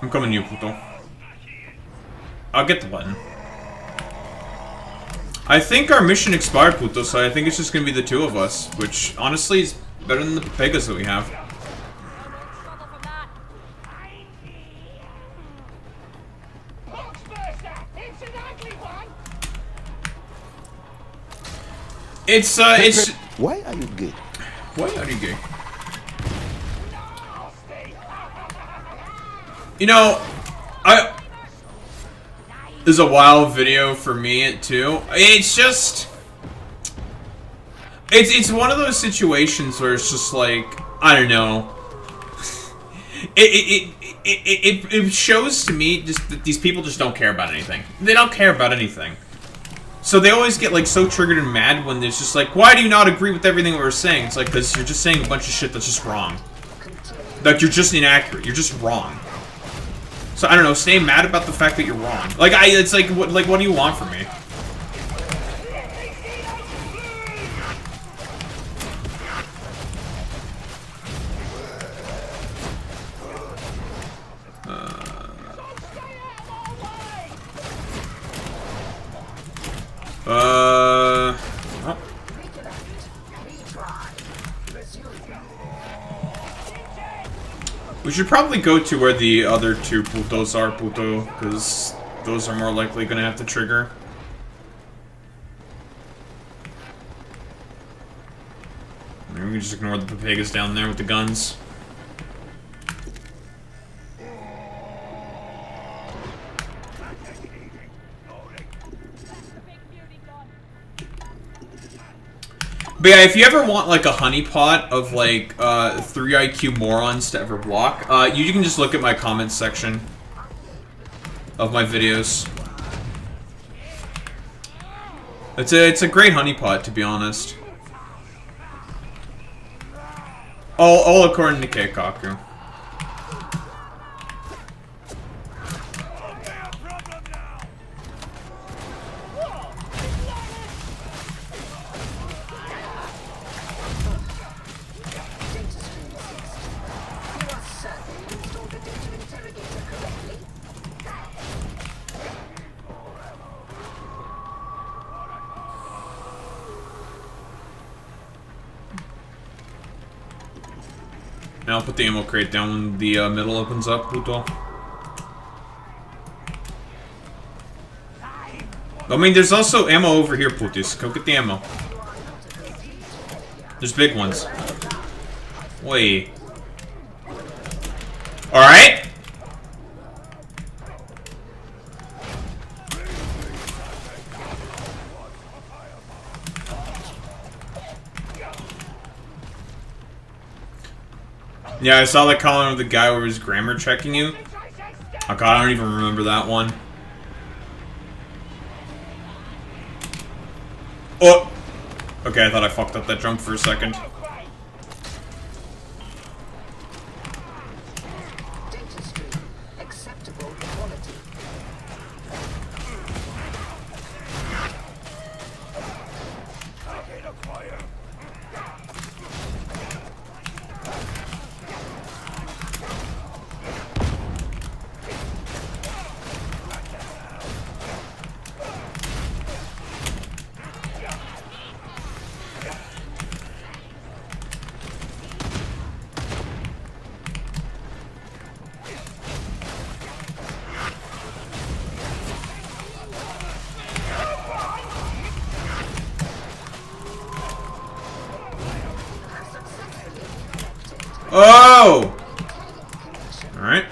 I'm coming to you, puto. I'll get the button. I think our mission expired, puto, so I think it's just gonna be the 2 of us, which honestly is better than the Pegas that we have. It's Why are you gay? Why are you gay? You know, this is a wild video for me too. It's just, it's one of those situations where it's just like, I don't know. It shows to me just that these people just don't care about anything. They don't care about anything. So they always get like so triggered and mad when it's just like, why do you not agree with everything that we're saying? It's like, because you're just saying a bunch of shit that's just wrong. Like, you're just inaccurate. You're just wrong. So I don't know, stay mad about the fact that you're wrong. Like it's like what do you want from me? Oh. We should probably go to where the other 2 putos are, puto, because those are more likely gonna have to trigger. Maybe we can just ignore the Pepegas down there with the guns. But yeah, if you ever want like a honeypot of like 3 IQ morons to ever block, you can just look at my comments section of my videos. It's a great honeypot, to be honest. All according to Keikaku. And I'll put the ammo crate down when the middle opens up, Pluto. I mean, there's also ammo over here, Putis. Go get the ammo. There's big ones. Wait. Alright? Yeah, I saw the comment of the guy where he was grammar checking you. Oh god, I don't even remember that one. Oh! Okay, I thought I fucked up that jump for a second. Oh! Alright.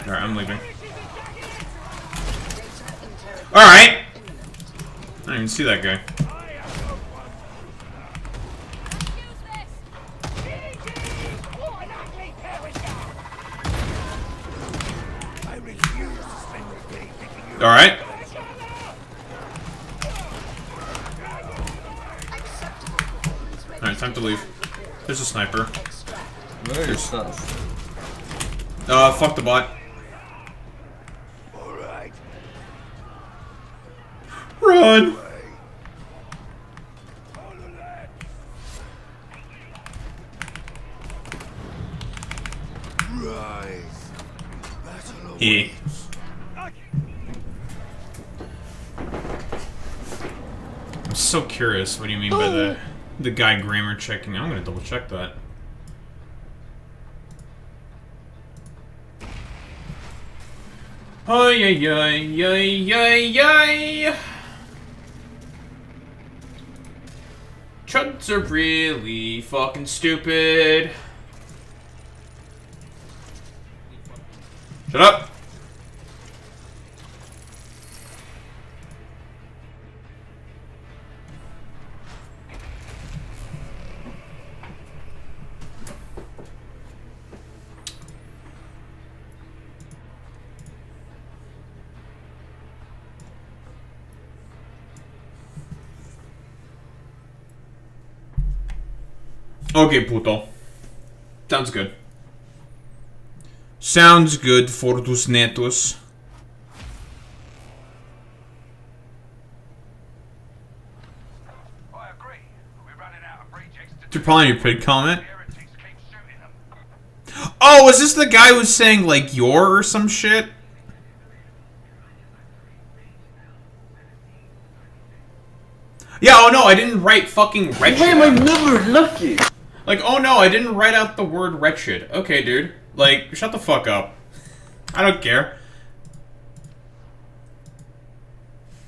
Alright, I'm leaving. Alright! I didn't even see that guy. Alright. Alright, time to leave. There's a sniper. Where's your stuff? Fuck the bot. Run! Yeah. I'm so curious. What do you mean by the guy grammar checking? I'm gonna double check that. Oh yeah yeah yeah yeah yeah. Chuds are really fucking stupid. Shut up. Okay, puto. Sounds good. Sounds good for tus netos. You're probably your pig comment. Oh, was this the guy who was saying like "your" or some shit? Yeah. Oh no, I didn't write fucking wretched. Why am I never lucky? Like, oh no, I didn't write out the word wretched. Okay, dude. Like, shut the fuck up. I don't care.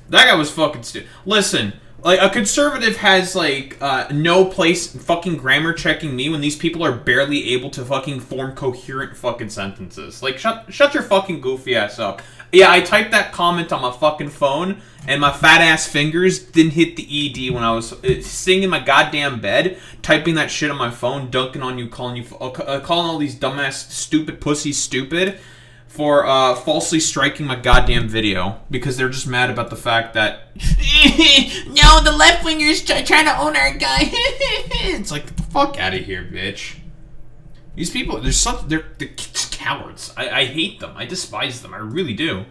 That guy was fucking stupid. Listen, like, a conservative has, like, no place fucking grammar checking me when these people are barely able to fucking form coherent fucking sentences. Like, shut your fucking goofy ass up. Yeah, I typed that comment on my fucking phone, and my fat ass fingers didn't hit the ED when I was sitting in my goddamn bed, typing that shit on my phone, dunking on you, calling all these dumbass stupid pussies stupid. for falsely striking my goddamn video because they're just mad about the fact that no, the left wingers trying to own our guy. It's like, get the fuck out of here, bitch. These people, they're cowards. I hate them. I despise them. I really do.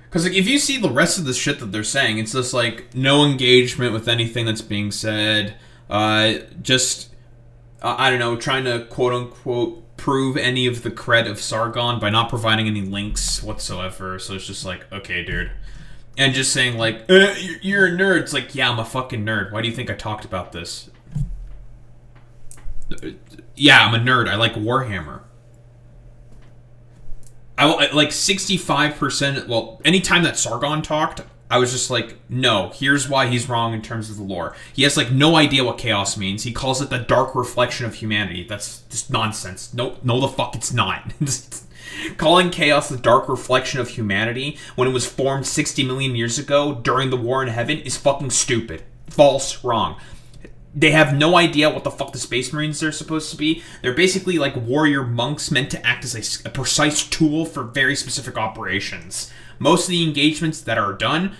Because like, if you see the rest of the shit that they're saying, it's just like no engagement with anything that's being said. Just I don't know, trying to quote unquote prove any of the cred of Sargon by not providing any links whatsoever. So it's just like, okay, dude, and just saying like, you're a nerd. It's like, yeah, I'm a fucking nerd. Why do you think I talked about this? Yeah, I'm a nerd. I like Warhammer. I like 65%. Well, anytime that Sargon talked, I was just like, no, here's why he's wrong in terms of the lore. He has like no idea what chaos means. He calls it the dark reflection of humanity. That's just nonsense. No, the fuck it's not. Calling chaos the dark reflection of humanity when it was formed 60 million years ago during the war in heaven is fucking stupid. False, wrong. They have no idea what the fuck the Space Marines are supposed to be. They're basically like warrior monks meant to act as a precise tool for very specific operations. Most of the engagements that are done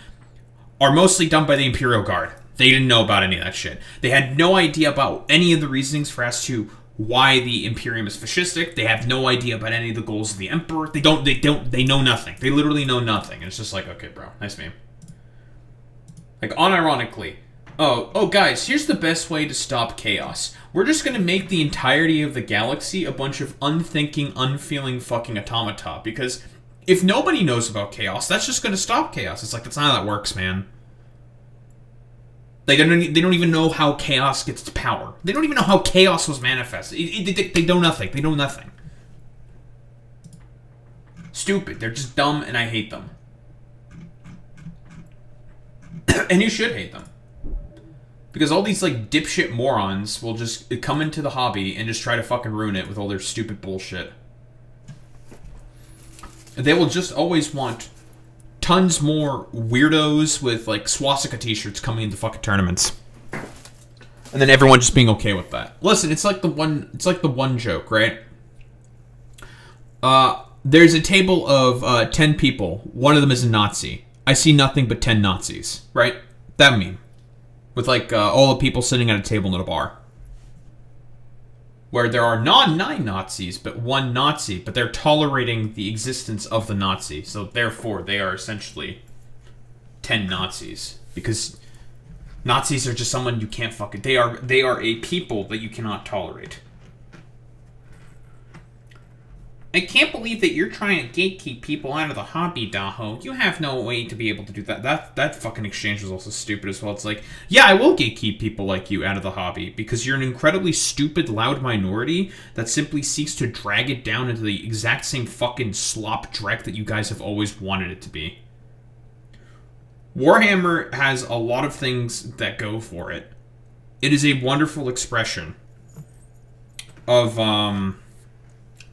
are mostly done by the Imperial Guard. They didn't know about any of that shit. They had no idea about any of the reasonings for as to why the Imperium is fascistic. They have no idea about any of the goals of the Emperor. They know nothing. They literally know nothing. And it's just like, okay, bro, nice meme. Like, unironically, Oh, guys, here's the best way to stop chaos. We're just gonna make the entirety of the galaxy a bunch of unthinking, unfeeling fucking automata, because if nobody knows about chaos, that's just gonna stop chaos. It's like, that's not how that works, man. They don't even know how chaos gets its power. They don't even know how chaos was manifested. They know nothing. They know nothing. Stupid. They're just dumb, and I hate them. And you should hate them. Because all these, like, dipshit morons will just come into the hobby and just try to fucking ruin it with all their stupid bullshit. They will just always want tons more weirdos with, like, swastika t-shirts coming into fucking tournaments. And then everyone just being okay with that. Listen, it's like the one joke, right? There's a table of 10 people. One of them is a Nazi. I see nothing but 10 Nazis, right? That meme. With, like, all the people sitting at a table at a bar. Where there are non-9 Nazis, but one Nazi, but they're tolerating the existence of the Nazi. So, therefore, they are essentially 10 Nazis. Because Nazis are just someone you can't fucking... They are a people that you cannot tolerate. I can't believe that you're trying to gatekeep people out of the hobby, Daho. You have no way to be able to do that. That fucking exchange was also stupid as well. It's like, yeah, I will gatekeep people like you out of the hobby because you're an incredibly stupid, loud minority that simply seeks to drag it down into the exact same fucking slop dreck that you guys have always wanted it to be. Warhammer has a lot of things that go for it. It is a wonderful expression of,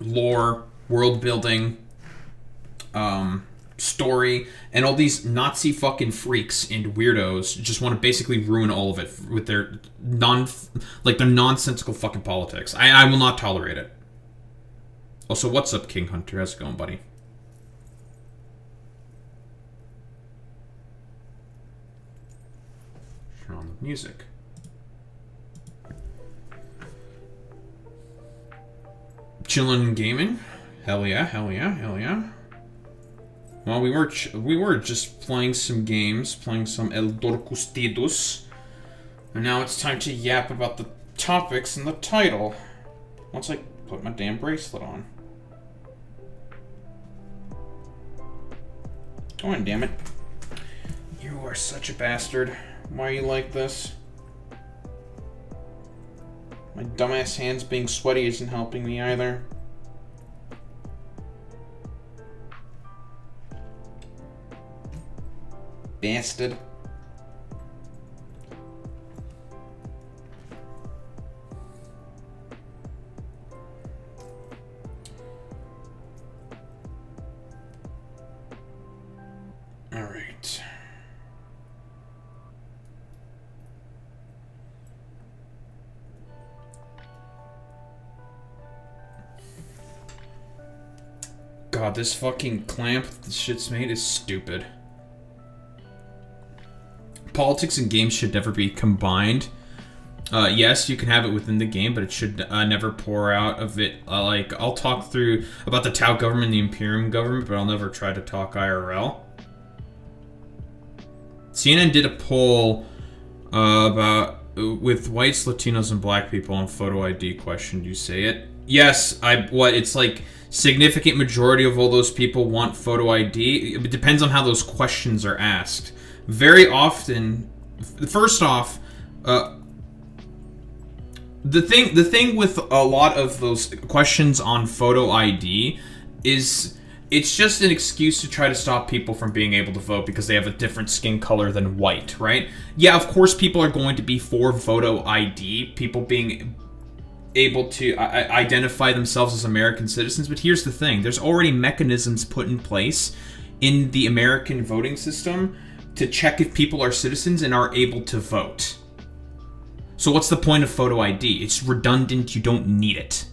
lore, world building, story, and all these Nazi fucking freaks and weirdos just want to basically ruin all of it with their their nonsensical fucking politics. I will not tolerate it. Also, what's up, King Hunter? How's it going, buddy? Turn on the music. Chillin' and gaming? Hell yeah, hell yeah, hell yeah. Well, we were just playing some games, playing some El Dorcustidos. And now it's time to yap about the topics in the title. Once I put my damn bracelet on. Go on, damn it. You are such a bastard. Why are you like this? My dumbass hands being sweaty isn't helping me either. Bastard. God, this fucking clamp this shit's made is stupid. Politics and games should never be combined. Yes, you can have it within the game, but it should never pour out of it. Like, I'll talk through about the Tau government and the Imperium government, but I'll never try to talk IRL. CNN did a poll about with whites, Latinos, and black people on photo ID question. Do you say it? Yes, it's like significant majority of all those people want photo ID. It depends on how those questions are asked. Very often, first off, the thing with a lot of those questions on photo ID is it's just an excuse to try to stop people from being able to vote because they have a different skin color than white, right? Yeah, of course people are going to be for photo ID, people being able to identify themselves as American citizens, but here's the thing. There's already mechanisms put in place in the American voting system to check if people are citizens and are able to vote. So what's the point of photo ID? It's redundant, you don't need it.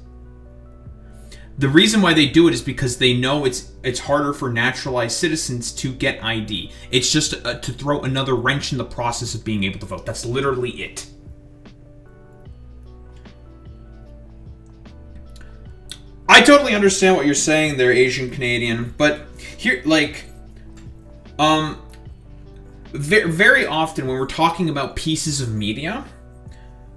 The reason why they do it is because they know it's harder for naturalized citizens to get ID. It's just to throw another wrench in the process of being able to vote. That's literally it. I totally understand what you're saying there, Asian Canadian, but here, like, very often when we're talking about pieces of media,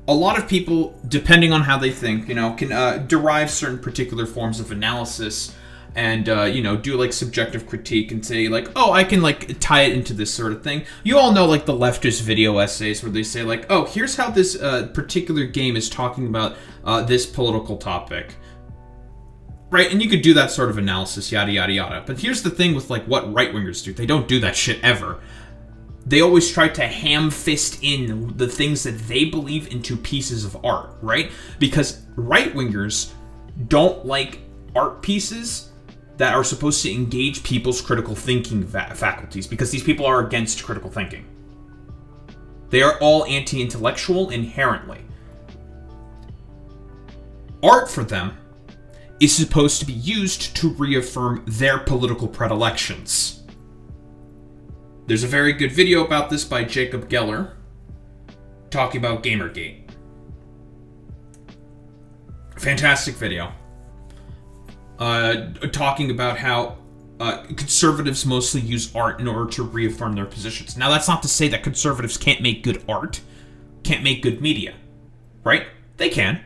a lot of people, depending on how they think, can derive certain particular forms of analysis and, do, like, subjective critique and say, like, oh, I can, like, tie it into this sort of thing. You all know, like, the leftist video essays where they say, like, oh, here's how this particular game is talking about this political topic. Right? And you could do that sort of analysis, yada, yada, yada. But here's the thing with, like, what right-wingers do. They don't do that shit ever. They always try to ham-fist in the things that they believe into pieces of art, right? Because right-wingers don't like art pieces that are supposed to engage people's critical thinking faculties, because these people are against critical thinking. They are all anti-intellectual inherently. Art for them is supposed to be used to reaffirm their political predilections. There's a very good video about this by Jacob Geller talking about Gamergate. Fantastic video. Talking about how conservatives mostly use art in order to reaffirm their positions. Now, that's not to say that conservatives can't make good art, can't make good media, right? They can.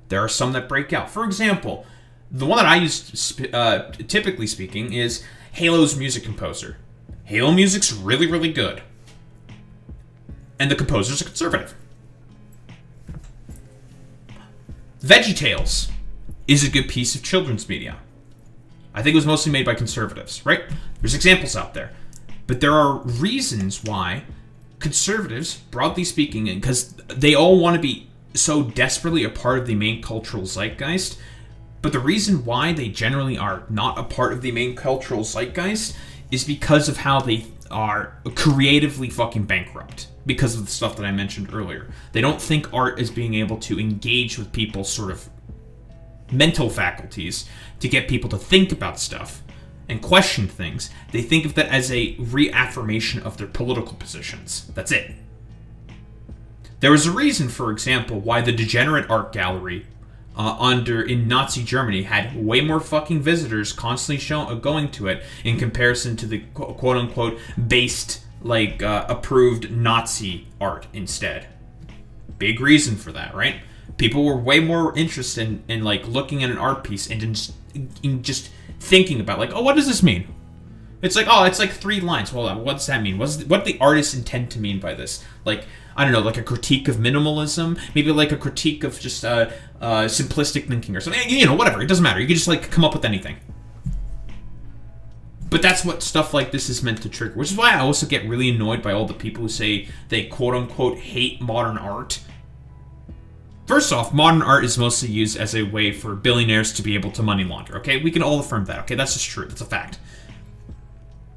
There are some that break out. For example, the one that I use, typically speaking, is Halo's music composer. Halo music's really, really good. And the composer's a conservative. VeggieTales is a good piece of children's media. I think it was mostly made by conservatives, right? There's examples out there. But there are reasons why conservatives, broadly speaking, because they all want to be so desperately a part of the main cultural zeitgeist, but the reason why they generally are not a part of the main cultural zeitgeist is because of how they are creatively fucking bankrupt. Because of the stuff that I mentioned earlier. They don't think art is being able to engage with people's sort of mental faculties to get people to think about stuff and question things. They think of that as a reaffirmation of their political positions. That's it. There was a reason, for example, why the Degenerate Art Gallery in Nazi Germany had way more fucking visitors constantly going to it in comparison to the quote-unquote based, like, approved Nazi art instead. Big reason for that, right? People were way more interested in like, looking at an art piece and in just thinking about, like, oh, what does this mean? It's like, oh, it's like 3 lines. Well, what does that mean? What did the artist intend to mean by this? Like, I don't know, like a critique of minimalism, maybe like a critique of just simplistic thinking or something. You know, whatever. It doesn't matter. You can just like come up with anything. But that's what stuff like this is meant to trigger, which is why I also get really annoyed by all the people who say they quote-unquote hate modern art. First off, modern art is mostly used as a way for billionaires to be able to money launder, okay? We can all affirm that, okay? That's just true. That's a fact.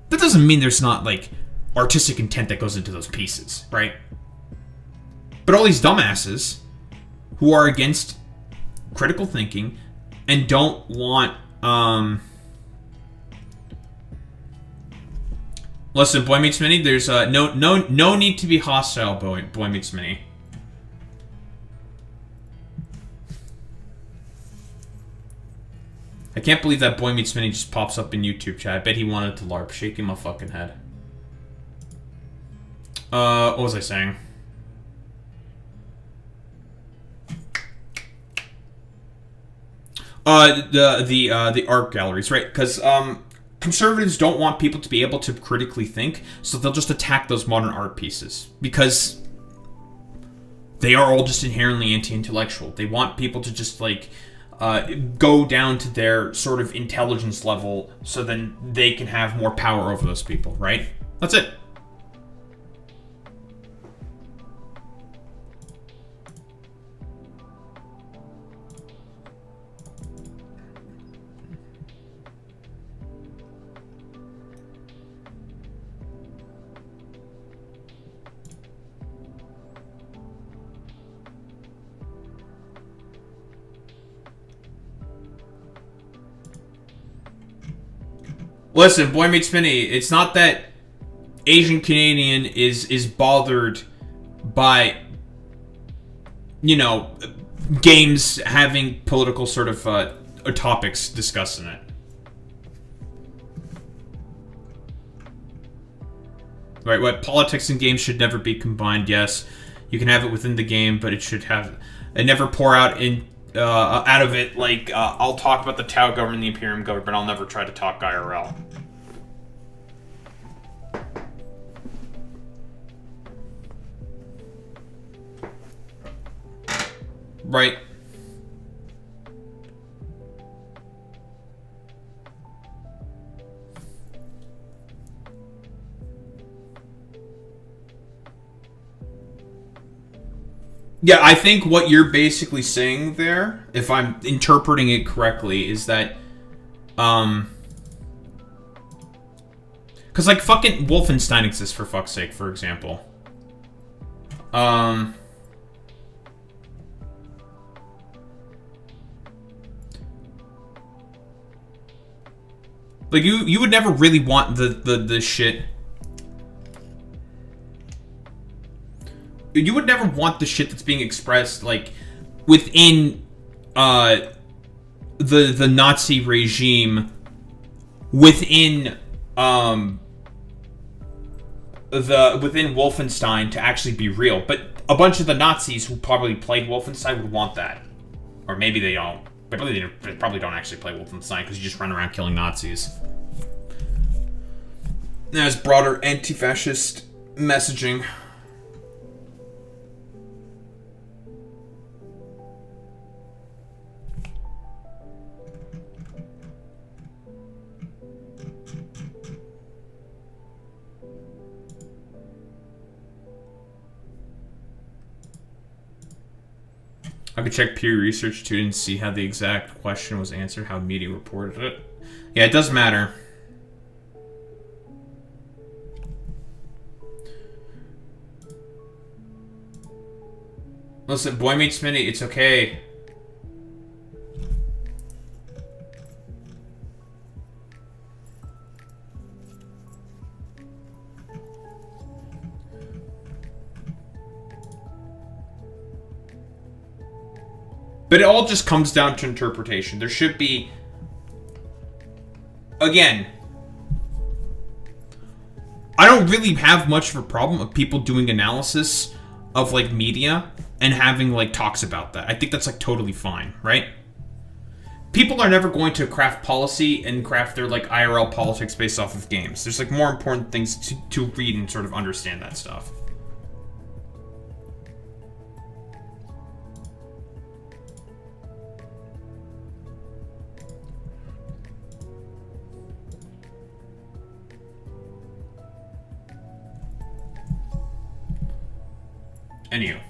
That doesn't mean there's not, like, artistic intent that goes into those pieces, right? But all these dumbasses who are against critical thinking and don't want, Listen, Boy Meets Mini, there's no need to be hostile, Boy Meets Mini. I can't believe that Boy Meets Mini just pops up in YouTube chat. I bet he wanted to LARP, shaking my fucking head. What was I saying? The art galleries, right? Because conservatives don't want people to be able to critically think, so they'll just attack those modern art pieces because they are all just inherently anti-intellectual. They want people to just like go down to their sort of intelligence level, so then they can have more power over those people, right? That's it. Listen, Boy Meets Mini, it's not that Asian Canadian is bothered by, you know, games having political sort of topics discussed in it. Right, what politics and games should never be combined, yes. You can have it within the game, but it should have... It never pour out in... out of it, like, I'll talk about the Tau government, the Imperium government, but I'll never try to talk IRL. Right. Yeah, I think what you're basically saying there, if I'm interpreting it correctly, is that, because, like, fucking Wolfenstein exists, for fuck's sake, for example. Like, you would never really want the shit... You would never want the shit that's being expressed, like, within, the Nazi regime, within, within Wolfenstein to actually be real. But a bunch of the Nazis who probably played Wolfenstein would want that. Or maybe they don't. They probably don't actually play Wolfenstein because you just run around killing Nazis. There's broader anti-fascist messaging. I could check Pew Research too and see how the exact question was answered, how media reported it. Yeah, it does matter. Listen, Boy Meets Mini, it's okay. But it all just comes down to interpretation. There should be... Again, I don't really have much of a problem with people doing analysis of, like, media and having, like, talks about that. I think that's, like, totally fine, right? People are never going to craft policy and craft their, like, IRL politics based off of games. There's, like, more important things to read and sort of understand that stuff. Anywho.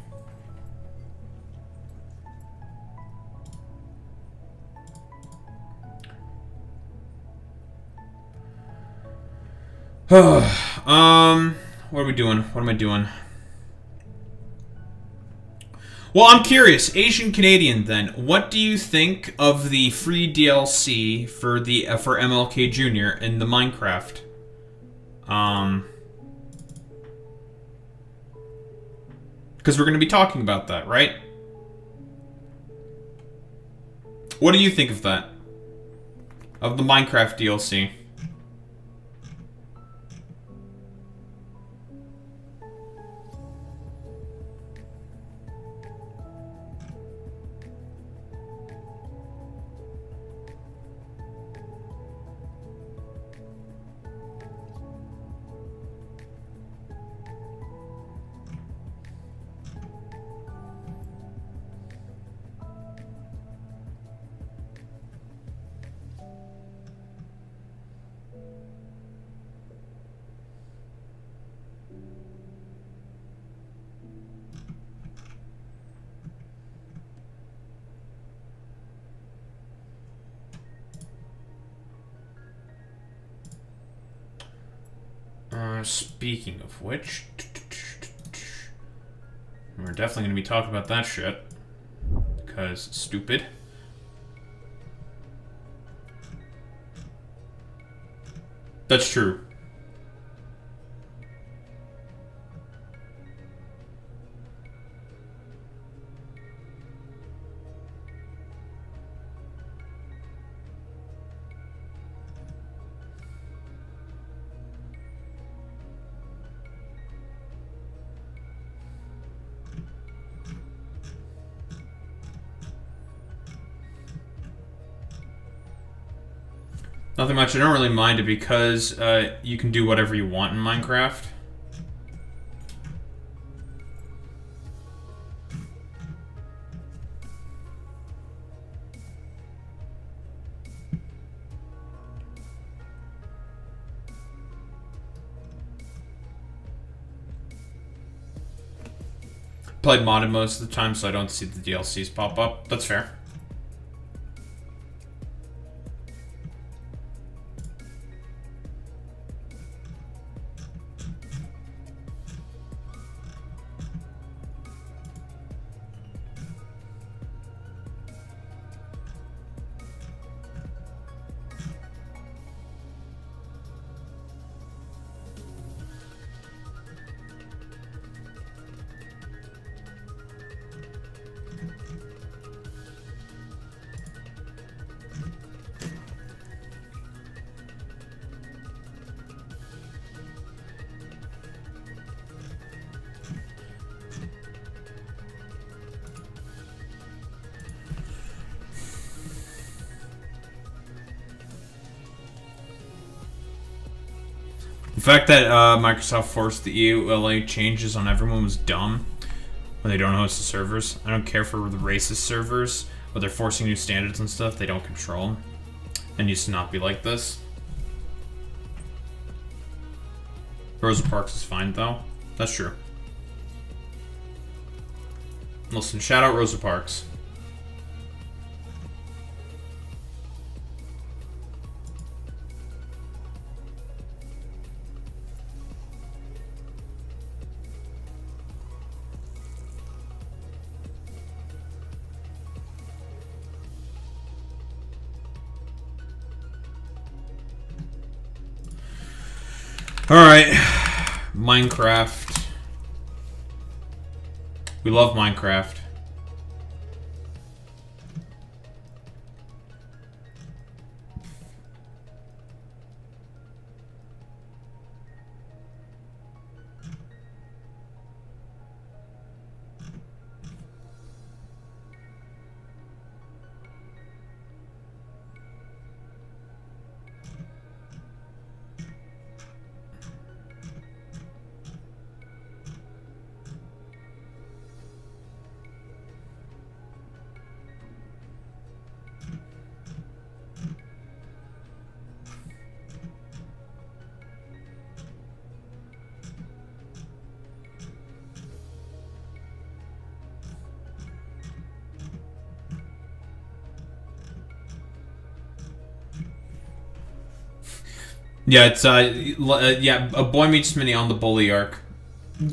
What are we doing? What am I doing? Well, I'm curious. Asian Canadian, then. What do you think of the free DLC for the for MLK Jr. in the Minecraft Because we're going to be talking about that, right? What do you think of that? Of the Minecraft DLC? Speaking of which, we're definitely going to be talking about that shit. Because stupid. That's true. Nothing much. I don't really mind it because you can do whatever you want in Minecraft. Played modded most of the time, so I don't see the DLCs pop up. That's fair. The fact that Microsoft forced the EULA changes on everyone was dumb when they don't host the servers. I don't care for the racist servers, but they're forcing new standards and stuff they don't control. And used to not be like this. Rosa Parks is fine though. That's true. Listen, shout out Rosa Parks. Alright, Minecraft. We love Minecraft. Yeah, it's yeah, a Boy Meets Minnie on the bully arc.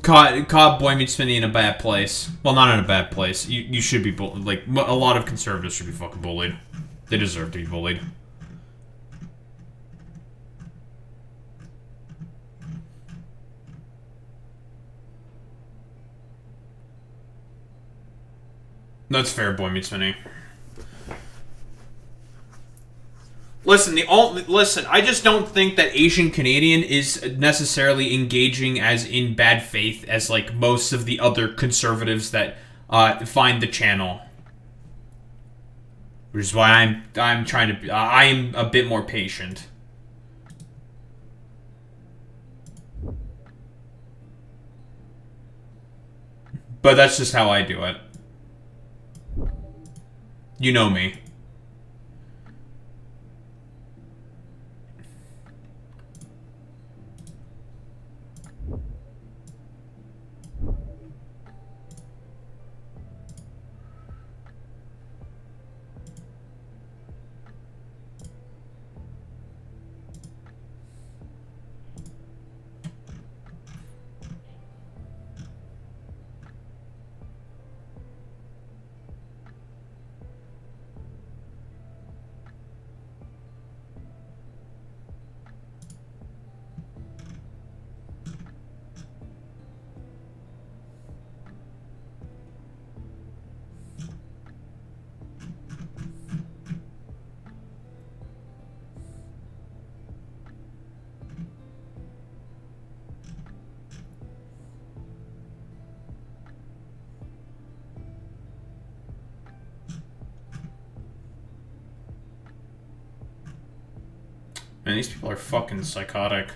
Caught Boy Meets Minnie in a bad place. Well, not in a bad place. You should be like a lot of conservatives should be fucking bullied. They deserve to be bullied. That's fair, Boy Meets Mini. Listen, listen, I just don't think that Asian Canadian is necessarily engaging as in bad faith as like most of the other conservatives that find the channel. Which is why I'm trying to I am a bit more patient. But that's just how I do it. You know me. Man, these people are fucking psychotic.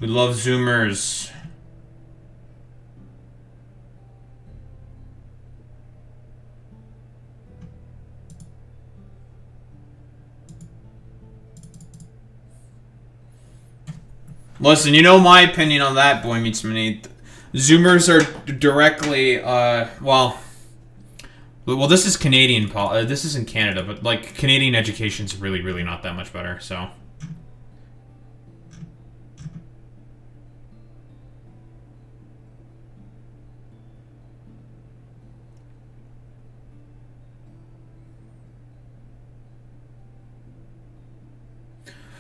We love Zoomers. Listen, you know my opinion on that, Boy Meets Mini. Zoomers are directly, well, this is Canadian, this is in Canada, but, like, Canadian education's really, really not that much better, so.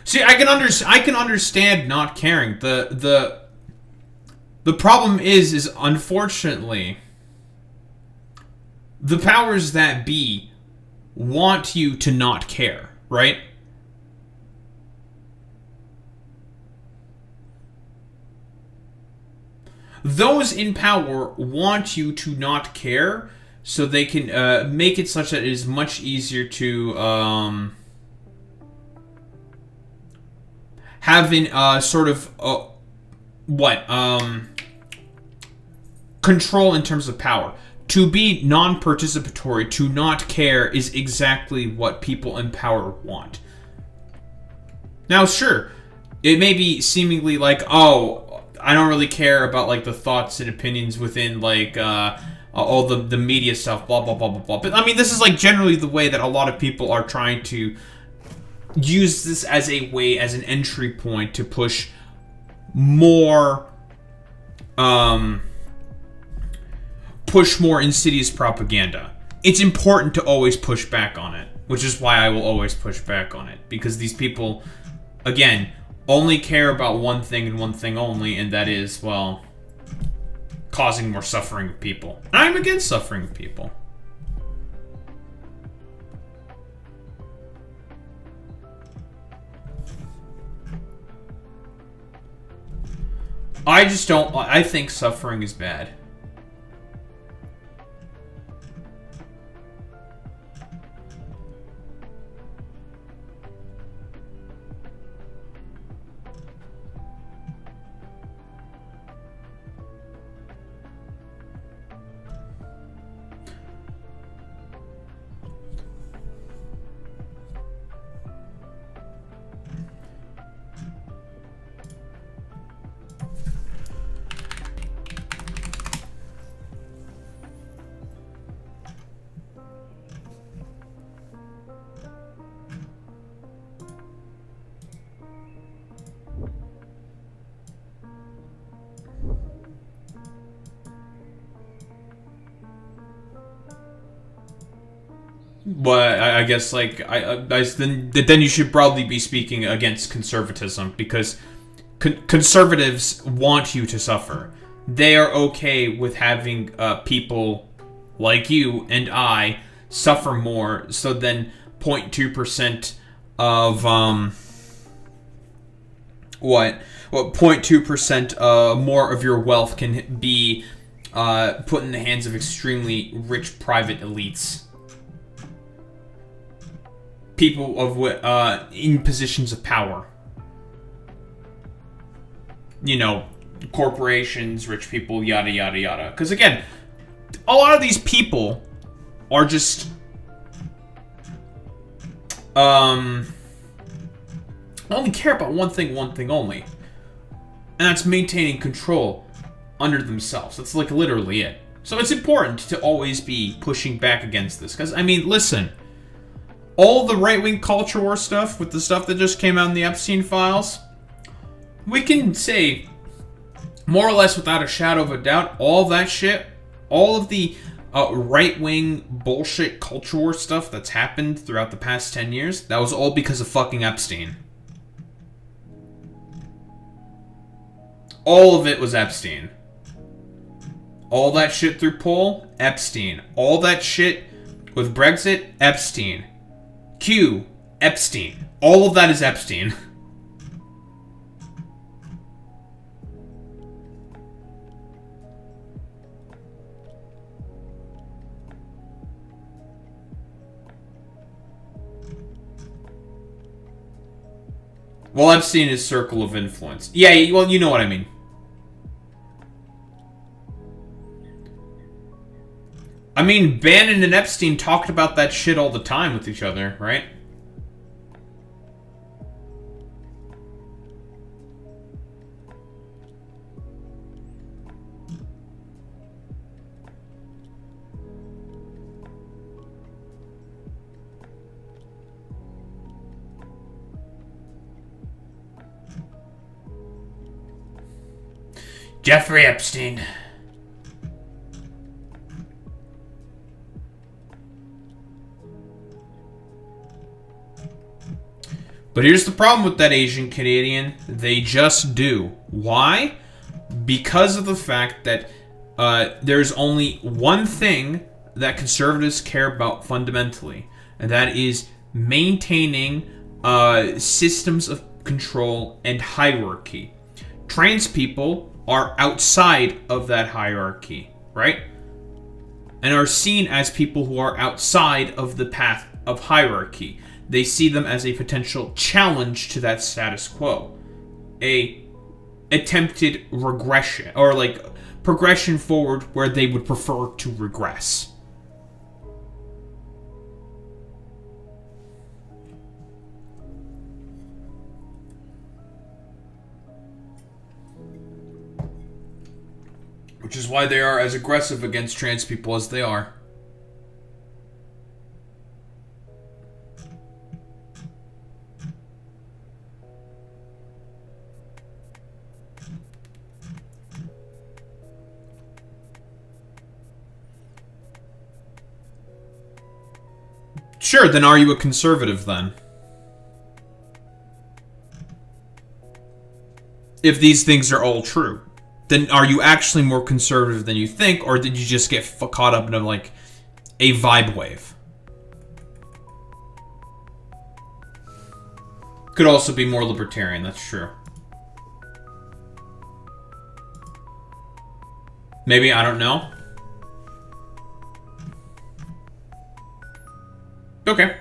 See, I can understand not caring. The problem is unfortunately the powers that be want you to not care, right? Those in power want you to not care so they can make it such that it is much easier to having sort of control in terms of power. To be non-participatory, to not care, is exactly what people in power want. Now, sure, it may be seemingly like, oh, I don't really care about like the thoughts and opinions within like all the media stuff, blah blah blah blah blah. But I mean, this is like generally the way that a lot of people are trying to use this as a way, as an entry point to push more insidious propaganda. It's important to always push back on it, which is why I will always push back on it, because these people, again, only care about one thing and one thing only, and that is, well, causing more suffering of people. And I'm against suffering of people. I just don't... I think suffering is bad. But I guess, like, then you should probably be speaking against conservatism, because conservatives want you to suffer. They are okay with having people like you and I suffer more, so then 0.2% of, 0.2% more of your wealth can be put in the hands of extremely rich private elites. People of in positions of power. You know, corporations, rich people, yada yada yada. Because again, a lot of these people are just only care about one thing only, and that's maintaining control under themselves. That's like literally it. So it's important to always be pushing back against this, because I mean, listen, all the right-wing culture war stuff with the stuff that just came out in the Epstein files, we can say more or less without a shadow of a doubt, all that shit, all of the right-wing bullshit culture war stuff that's happened throughout the past 10 years, that was all because of fucking Epstein. All of it was Epstein. All that shit through Poll, Epstein. All that shit with Brexit, Epstein. Q, Epstein. All of that is Epstein. Well, Epstein is circle of influence. Yeah, well, you know what I mean. I mean, Bannon and Epstein talked about that shit all the time with each other, right? Jeffrey Epstein. But here's the problem with that Asian Canadian. They just do. Why? Because of the fact that there's only one thing that conservatives care about fundamentally, and that is maintaining systems of control and hierarchy. Trans people are outside of that hierarchy, right? And are seen as people who are outside of the path of hierarchy. They see them as a potential challenge to that status quo. A attempted regression, or like progression forward where they would prefer to regress. Which is why they are as aggressive against trans people as they are. Sure, then are you a conservative then? If these things are all true, then are you actually more conservative than you think, or did you just get caught up in like a vibe wave? Could also be more libertarian, that's true. Maybe, I don't know. Okay.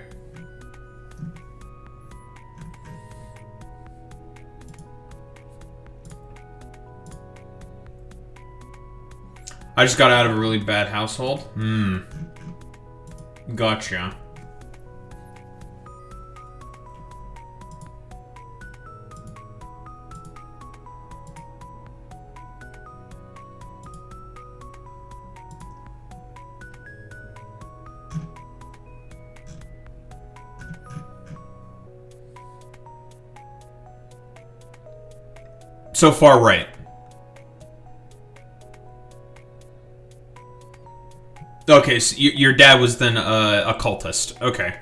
I just got out of a really bad household. Gotcha. So far, right. Okay, so your dad was then a cultist. Okay.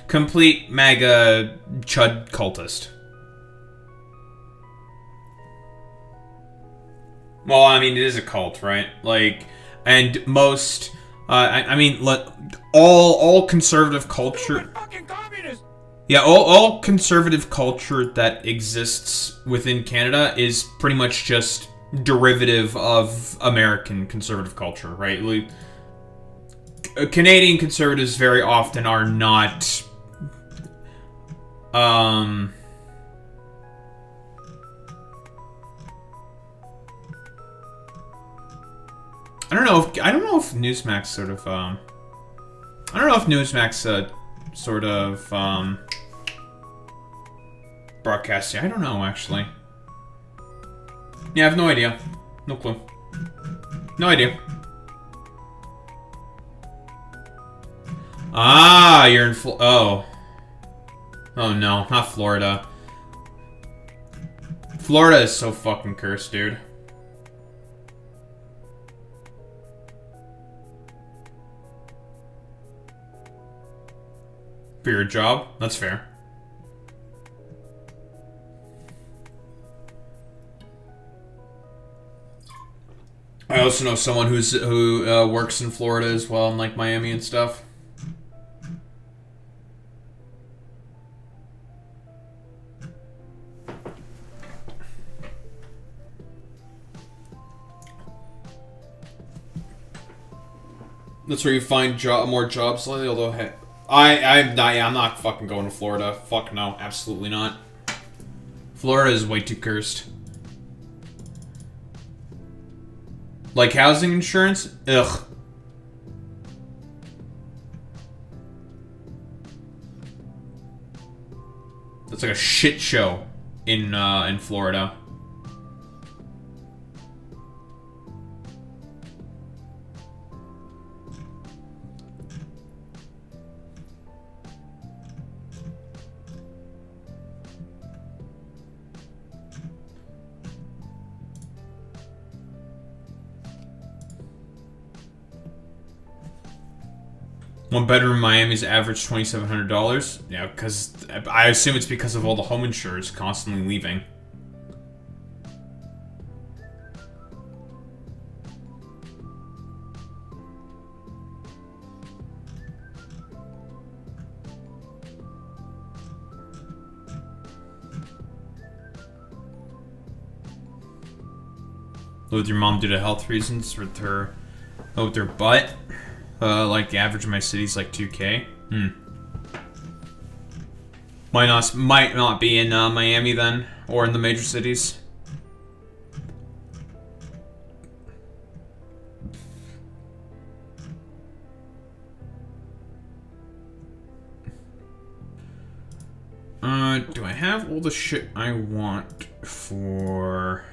Complete MAGA chud cultist. Well, I mean, it is a cult, right? Like, and most, I mean, all conservative culture. Yeah, all conservative culture that exists within Canada is pretty much just derivative of American conservative culture, right? Like, Canadian conservatives very often are not, I don't know if Newsmax sort of broadcasting. I don't know, actually. Yeah, I have no idea. No clue. No idea. Ah, you're in oh. Oh no, not Florida. Florida is so fucking cursed, dude. For your job? That's fair. I also know someone who works in Florida as well, in like Miami and stuff. That's where you find more jobs lately, although hey, I'm not fucking going to Florida. Fuck no, absolutely not. Florida is way too cursed. Like housing insurance? Ugh. That's like a shit show in Florida. One bedroom in Miami's average $2,700. Yeah, because I assume it's because of all the home insurers constantly leaving. Live with your mom due to health reasons with her butt. Like the average in my city's like 2K. Might not be in Miami then, or in the major cities. Do I have all the shit I want for...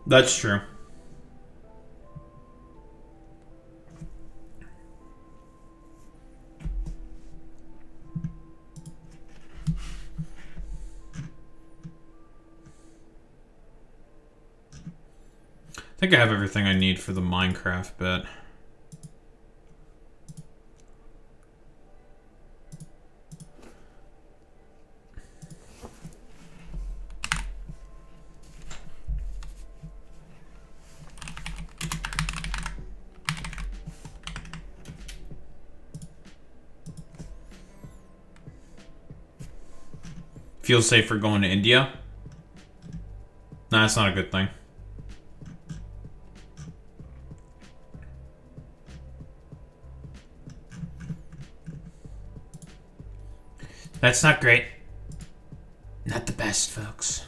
That's true. I think I have everything I need for the Minecraft bit. Feel safer going to India? Nah, that's not a good thing. That's not great. Not the best, folks.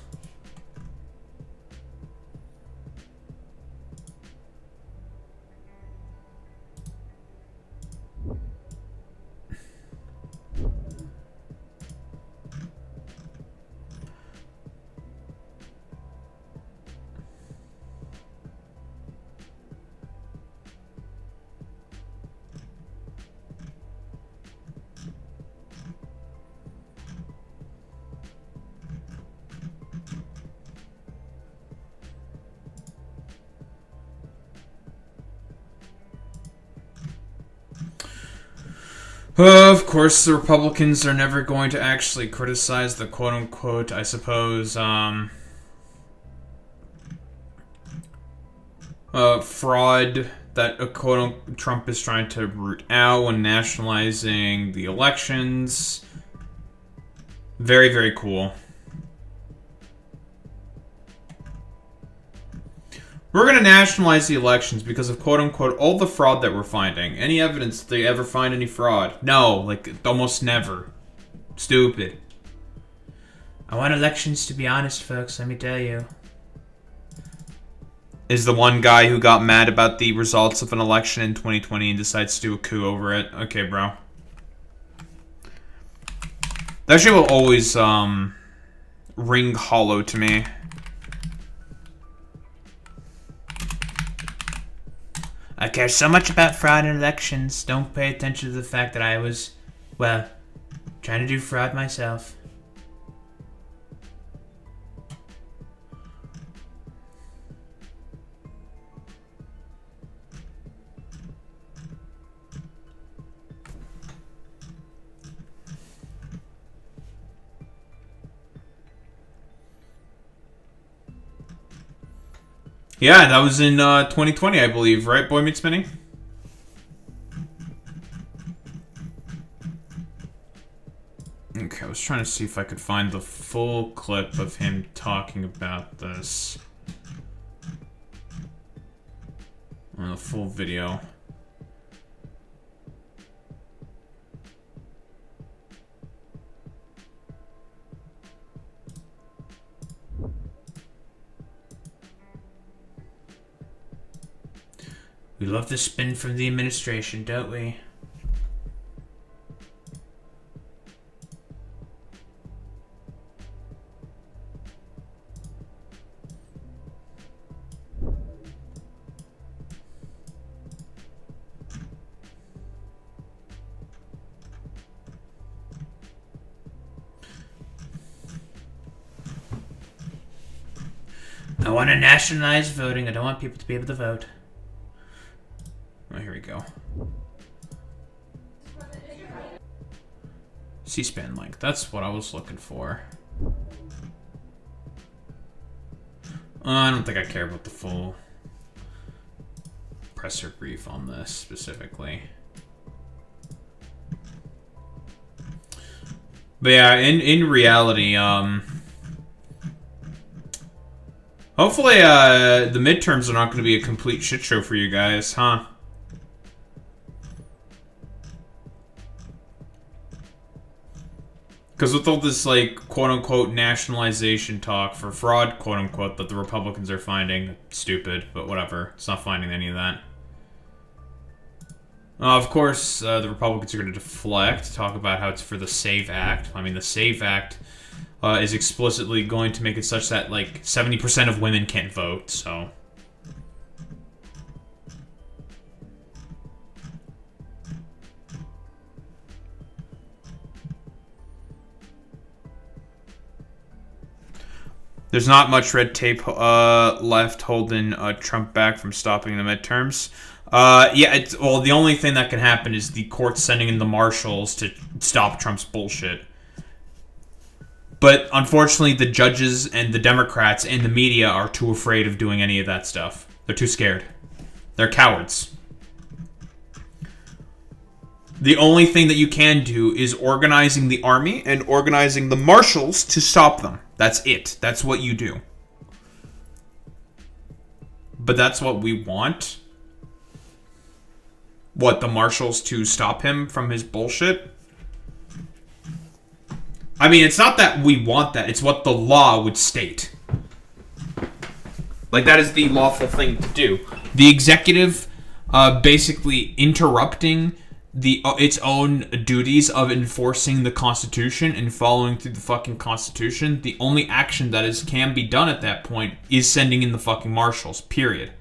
Of course, the Republicans are never going to actually criticize the quote-unquote, I suppose, fraud that Trump is trying to root out when nationalizing the elections. Very, very cool. We're going to nationalize the elections because of quote-unquote all the fraud that we're finding. Any evidence that they ever find any fraud? No, like, almost never. Stupid. I want elections to be honest, folks, let me tell you. Is the one guy who got mad about the results of an election in 2020 and decides to do a coup over it. Okay, bro. That shit will always, ring hollow to me. I care so much about fraud in elections. Don't pay attention to the fact that I was, well, trying to do fraud myself. Yeah, that was in 2020, I believe, right, Boy Meets Spinning? Okay, I was trying to see if I could find the full clip of him talking about this. The full video. We love the spin from the administration, don't we? I want to nationalize voting. I don't want people to be able to vote. Oh, here we go. C-SPAN link. That's what I was looking for. I don't think I care about the full presser brief on this specifically. But yeah, in reality, hopefully, the midterms are not going to be a complete shit show for you guys, huh? Because with all this, like, quote-unquote nationalization talk for fraud, quote-unquote, that the Republicans are finding, stupid, but whatever. It's not finding any of that. Of course, the Republicans are going to deflect, talk about how it's for the SAVE Act. I mean, the SAVE Act is explicitly going to make it such that, like, 70% of women can't vote, so... There's not much red tape left holding Trump back from stopping the midterms. Yeah, well, the only thing that can happen is the court sending in the marshals to stop Trump's bullshit. But unfortunately, the judges and the Democrats and the media are too afraid of doing any of that stuff. They're too scared. They're cowards. The only thing that you can do is organizing the army and organizing the marshals to stop them. That's it. That's what you do. But that's what we want? What, the marshals to stop him from his bullshit? I mean, it's not that we want that. It's what the law would state. Like, that is the lawful thing to do. The executive basically interrupting its own duties of enforcing the Constitution and following through the fucking Constitution, the only action that can be done at that point is sending in the fucking marshals, period.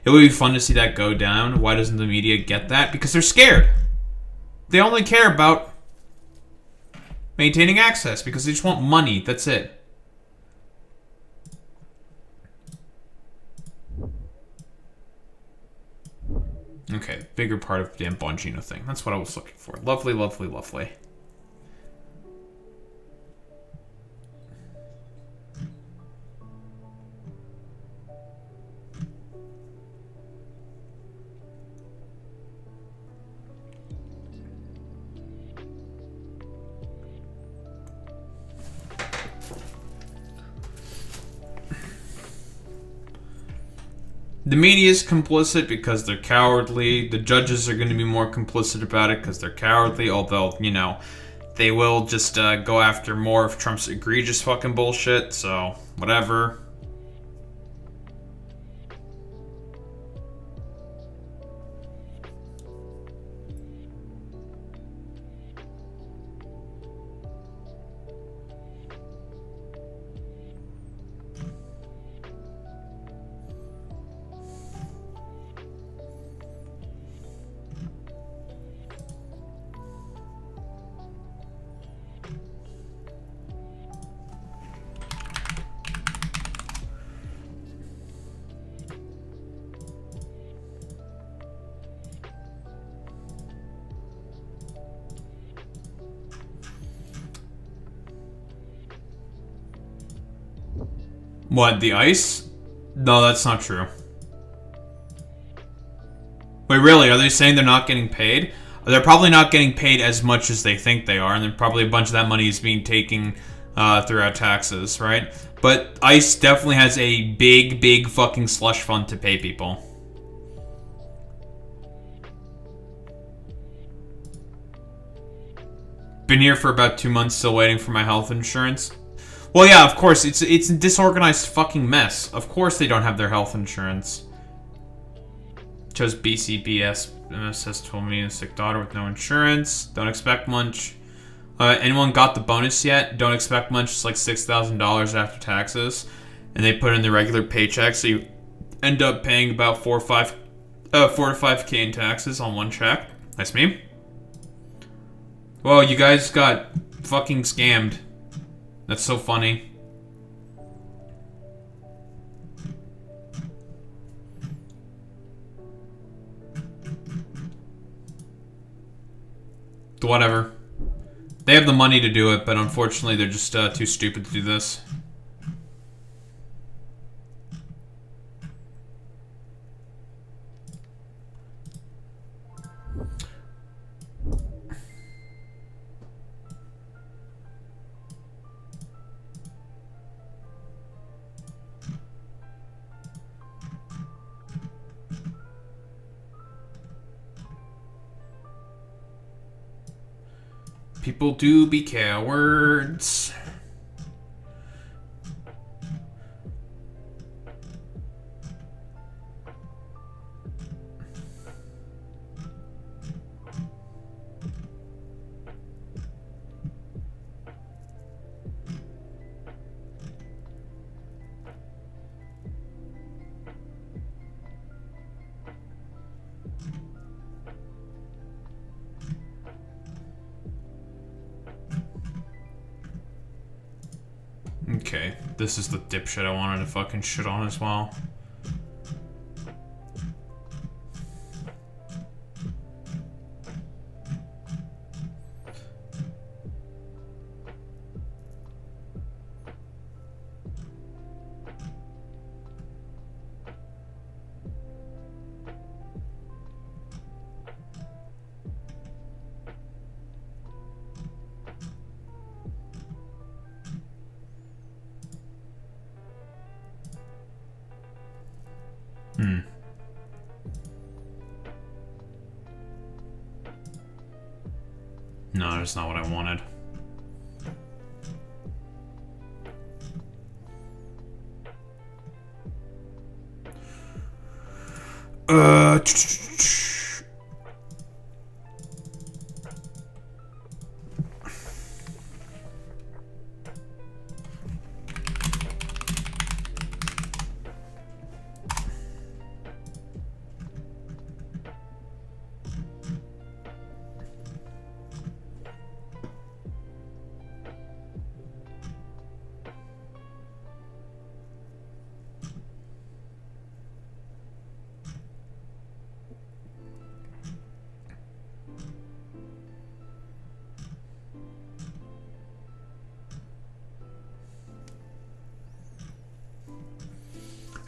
It would be fun to see that go down. Why doesn't the media get that? Because they're scared. They only care about maintaining access because they just want money. That's it. Okay, bigger part of the damn Bongino thing. That's what I was looking for. Lovely, lovely, lovely. The media is complicit because they're cowardly. The judges are going to be more complicit about it because they're cowardly, although, you know, they will just go after more of Trump's egregious fucking bullshit, so whatever. What, the ice? No, that's not true. Wait, really? Are they saying they're not getting paid? They're probably not getting paid as much as they think they are, and then probably a bunch of that money is being taken throughout taxes, right? But ICE definitely has a big, big fucking slush fund to pay people. Been here for about 2 months, still waiting for my health insurance. Well, yeah, of course, it's a disorganized fucking mess. Of course they don't have their health insurance. Chose BCBS. MSS told me a sick daughter with no insurance. Don't expect much. Anyone got the bonus yet? Don't expect much. It's like $6,000 after taxes. And they put in the regular paycheck, so you end up paying about 4 to 5K in taxes on one check. That's me. Whoa, you guys got fucking scammed. That's so funny. Whatever. They have the money to do it, but unfortunately they're just too stupid to do this. People do be cowards. Okay, this is the dipshit I wanted to fucking shit on as well. No, that's not what I wanted.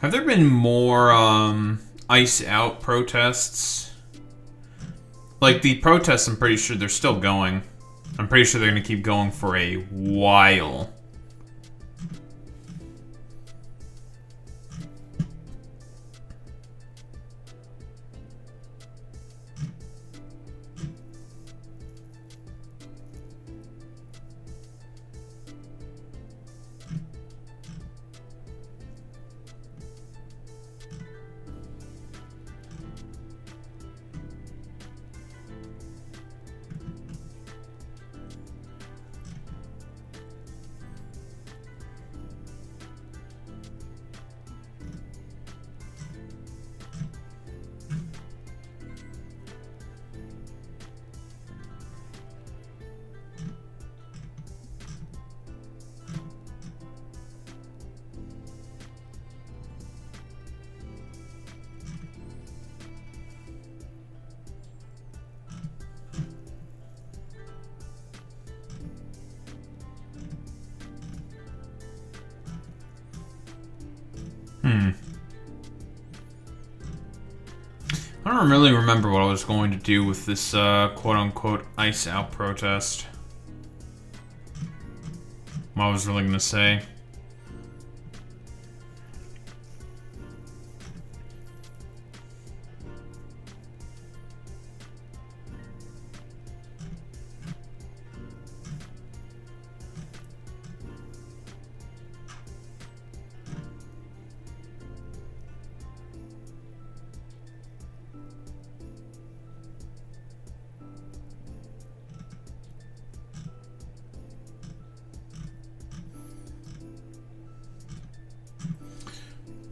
Have there been more ice out protests? Like the protests, I'm pretty sure they're still going. I'm pretty sure they're gonna keep going for a while. I don't really remember what I was going to do with this quote-unquote ice out protest. What I was really going to say.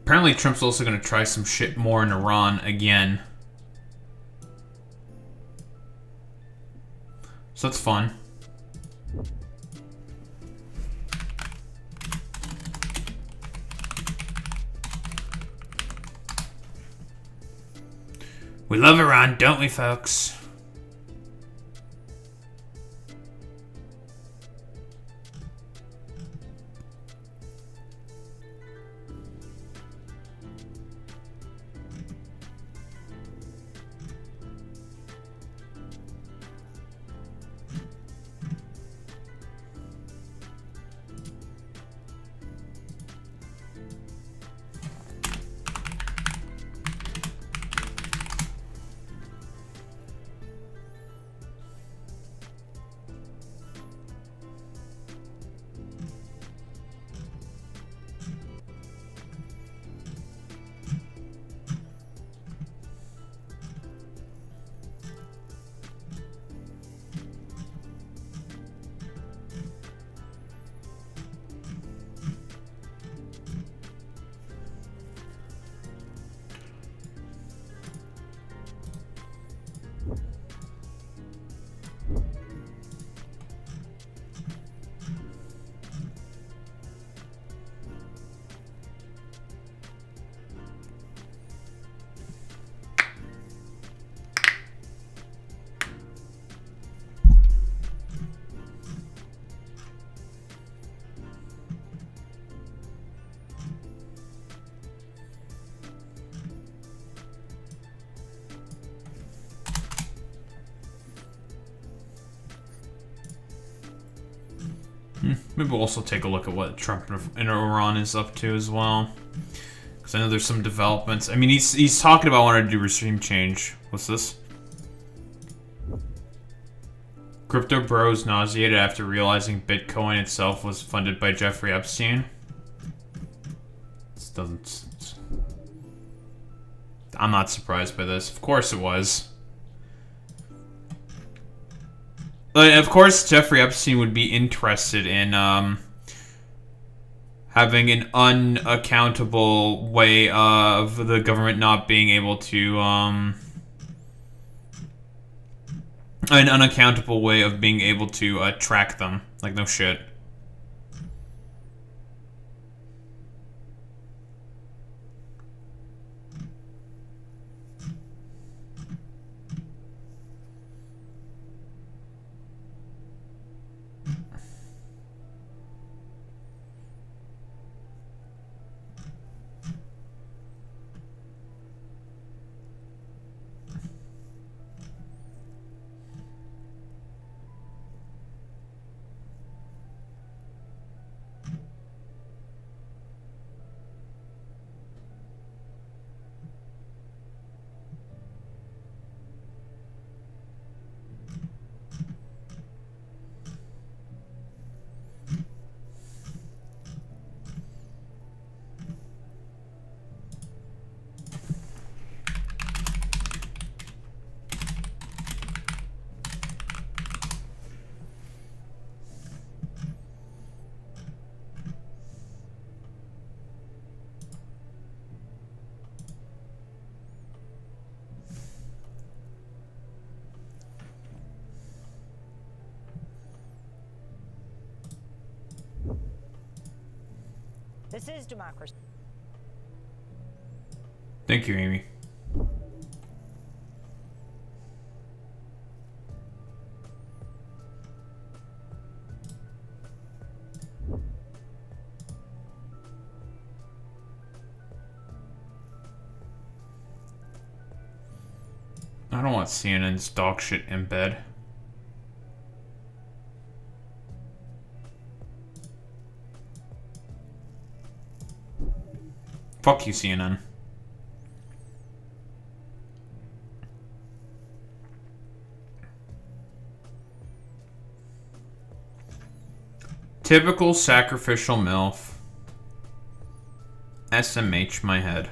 Apparently Trump's also going to try some shit more in Iran again. So that's fun. We love Iran, don't we, folks? Maybe we'll also take a look at what Trump in Iran is up to as well. Because I know there's some developments. I mean, he's talking about wanting to do regime change. What's this? Crypto bros nauseated after realizing Bitcoin itself was funded by Jeffrey Epstein. This doesn't... I'm not surprised by this. Of course it was. Of course, Jeffrey Epstein would be interested in having an unaccountable way of the government not being able to an unaccountable way of being able to track them. Like, no shit. This is democracy. Thank you, Amy. I don't want CNN's dog shit in bed. Fuck you, CNN. Typical sacrificial MILF. SMH my head.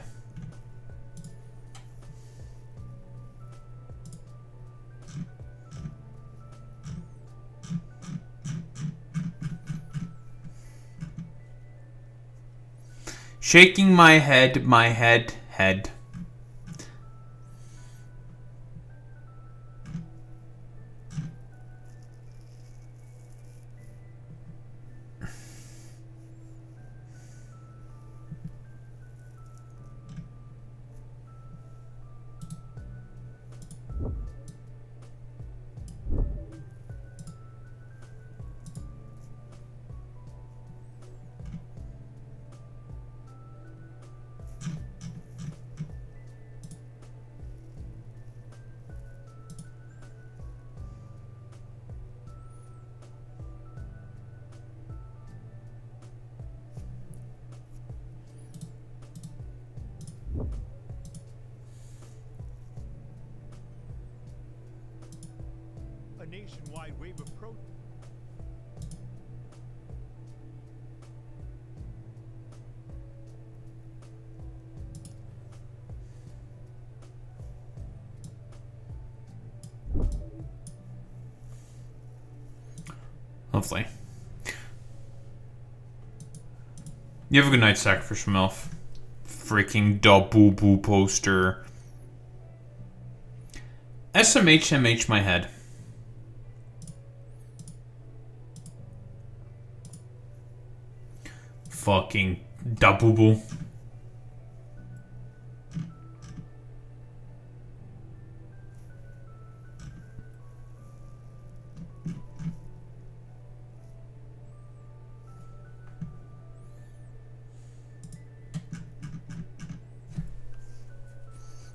Shaking my head, head. A nationwide wave of protest. Lovely. You have a good night, Sacrificial MILF. Freaking da-boo-boo poster. SMHMH my head. Fucking da-boo-boo.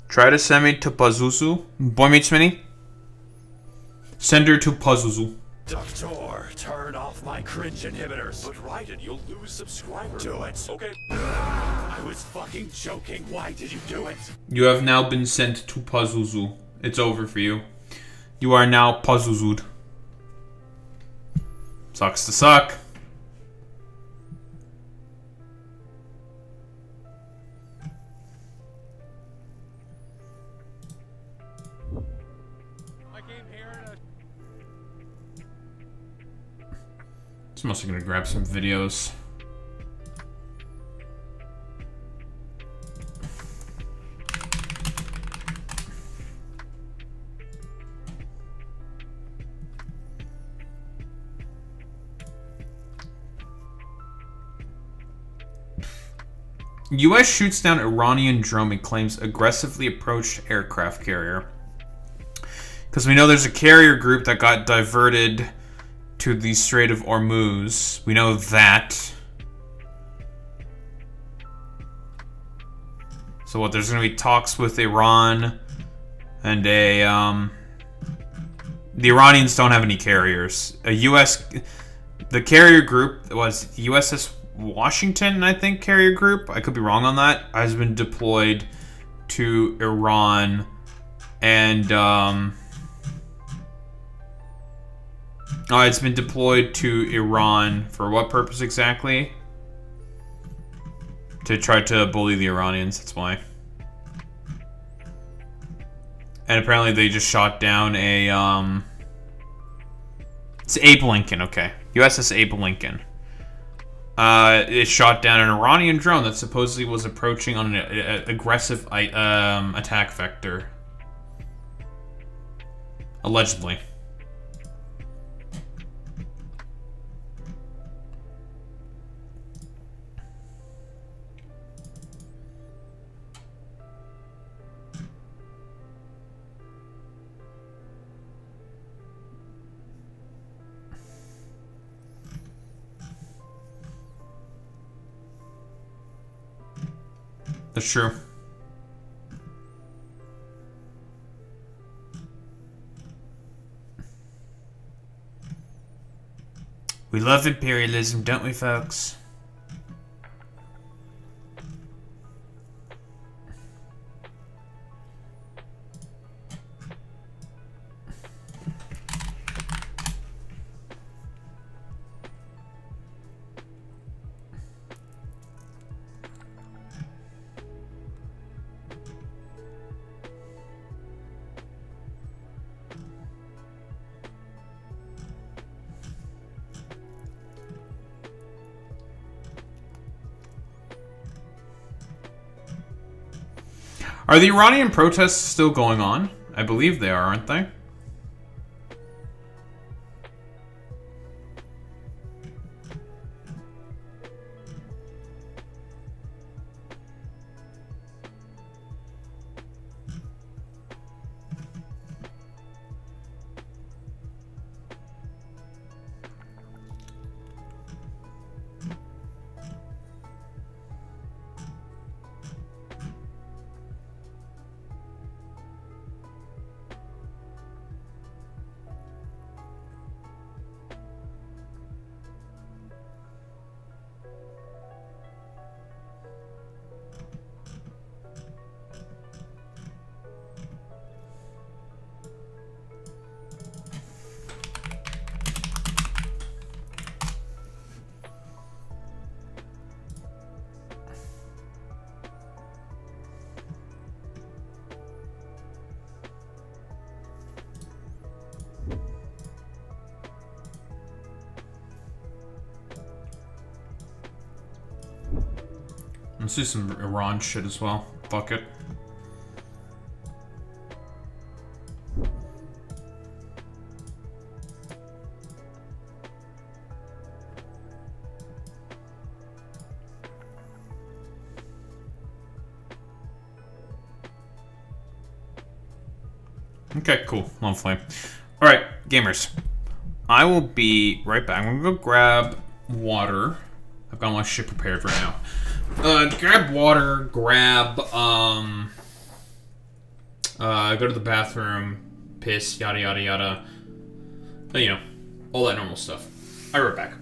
Try to send me to Pazuzu. Boy meets Mini. Send her to Pazuzu. Doctor, turn off my cringe inhibitors. But Raiden, you'll lose subscribers. Do it. Okay. I was fucking joking. Why did you do it? You have now been sent to Pazuzu. It's over for you. You are now Pazuzu'd. Sucks to suck. I'm also gonna grab some videos. U.S. shoots down Iranian drone and claims aggressively approached aircraft carrier. Because we know there's a carrier group that got diverted to the Strait of Hormuz. We know that. So what, there's gonna be talks with Iran and the Iranians don't have any carriers. The carrier group was USS Washington, I think, carrier group. I could be wrong on that. Has been deployed to Iran and it's been deployed to Iran for what purpose exactly? To try to bully the Iranians, that's why. And apparently they just shot down a, it's Abe Lincoln, okay. USS Abe Lincoln. It shot down an Iranian drone that supposedly was approaching on an aggressive attack vector. Allegedly. That's true. We love imperialism, don't we, folks? Are the Iranian protests still going on? I believe they are, aren't they? Let's do some Iran shit as well. Fuck it. Okay, cool. Lovely. Alright, gamers. I will be right back. I'm gonna go grab water. I've got my shit prepared right now. Grab water, grab, go to the bathroom, piss, yada yada yada. You know, all that normal stuff. I'll be right back.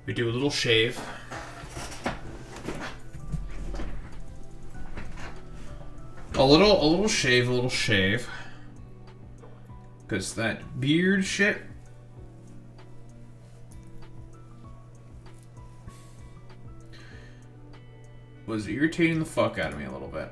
We do a little shave. A little shave. Because that beard shit was irritating the fuck out of me a little bit.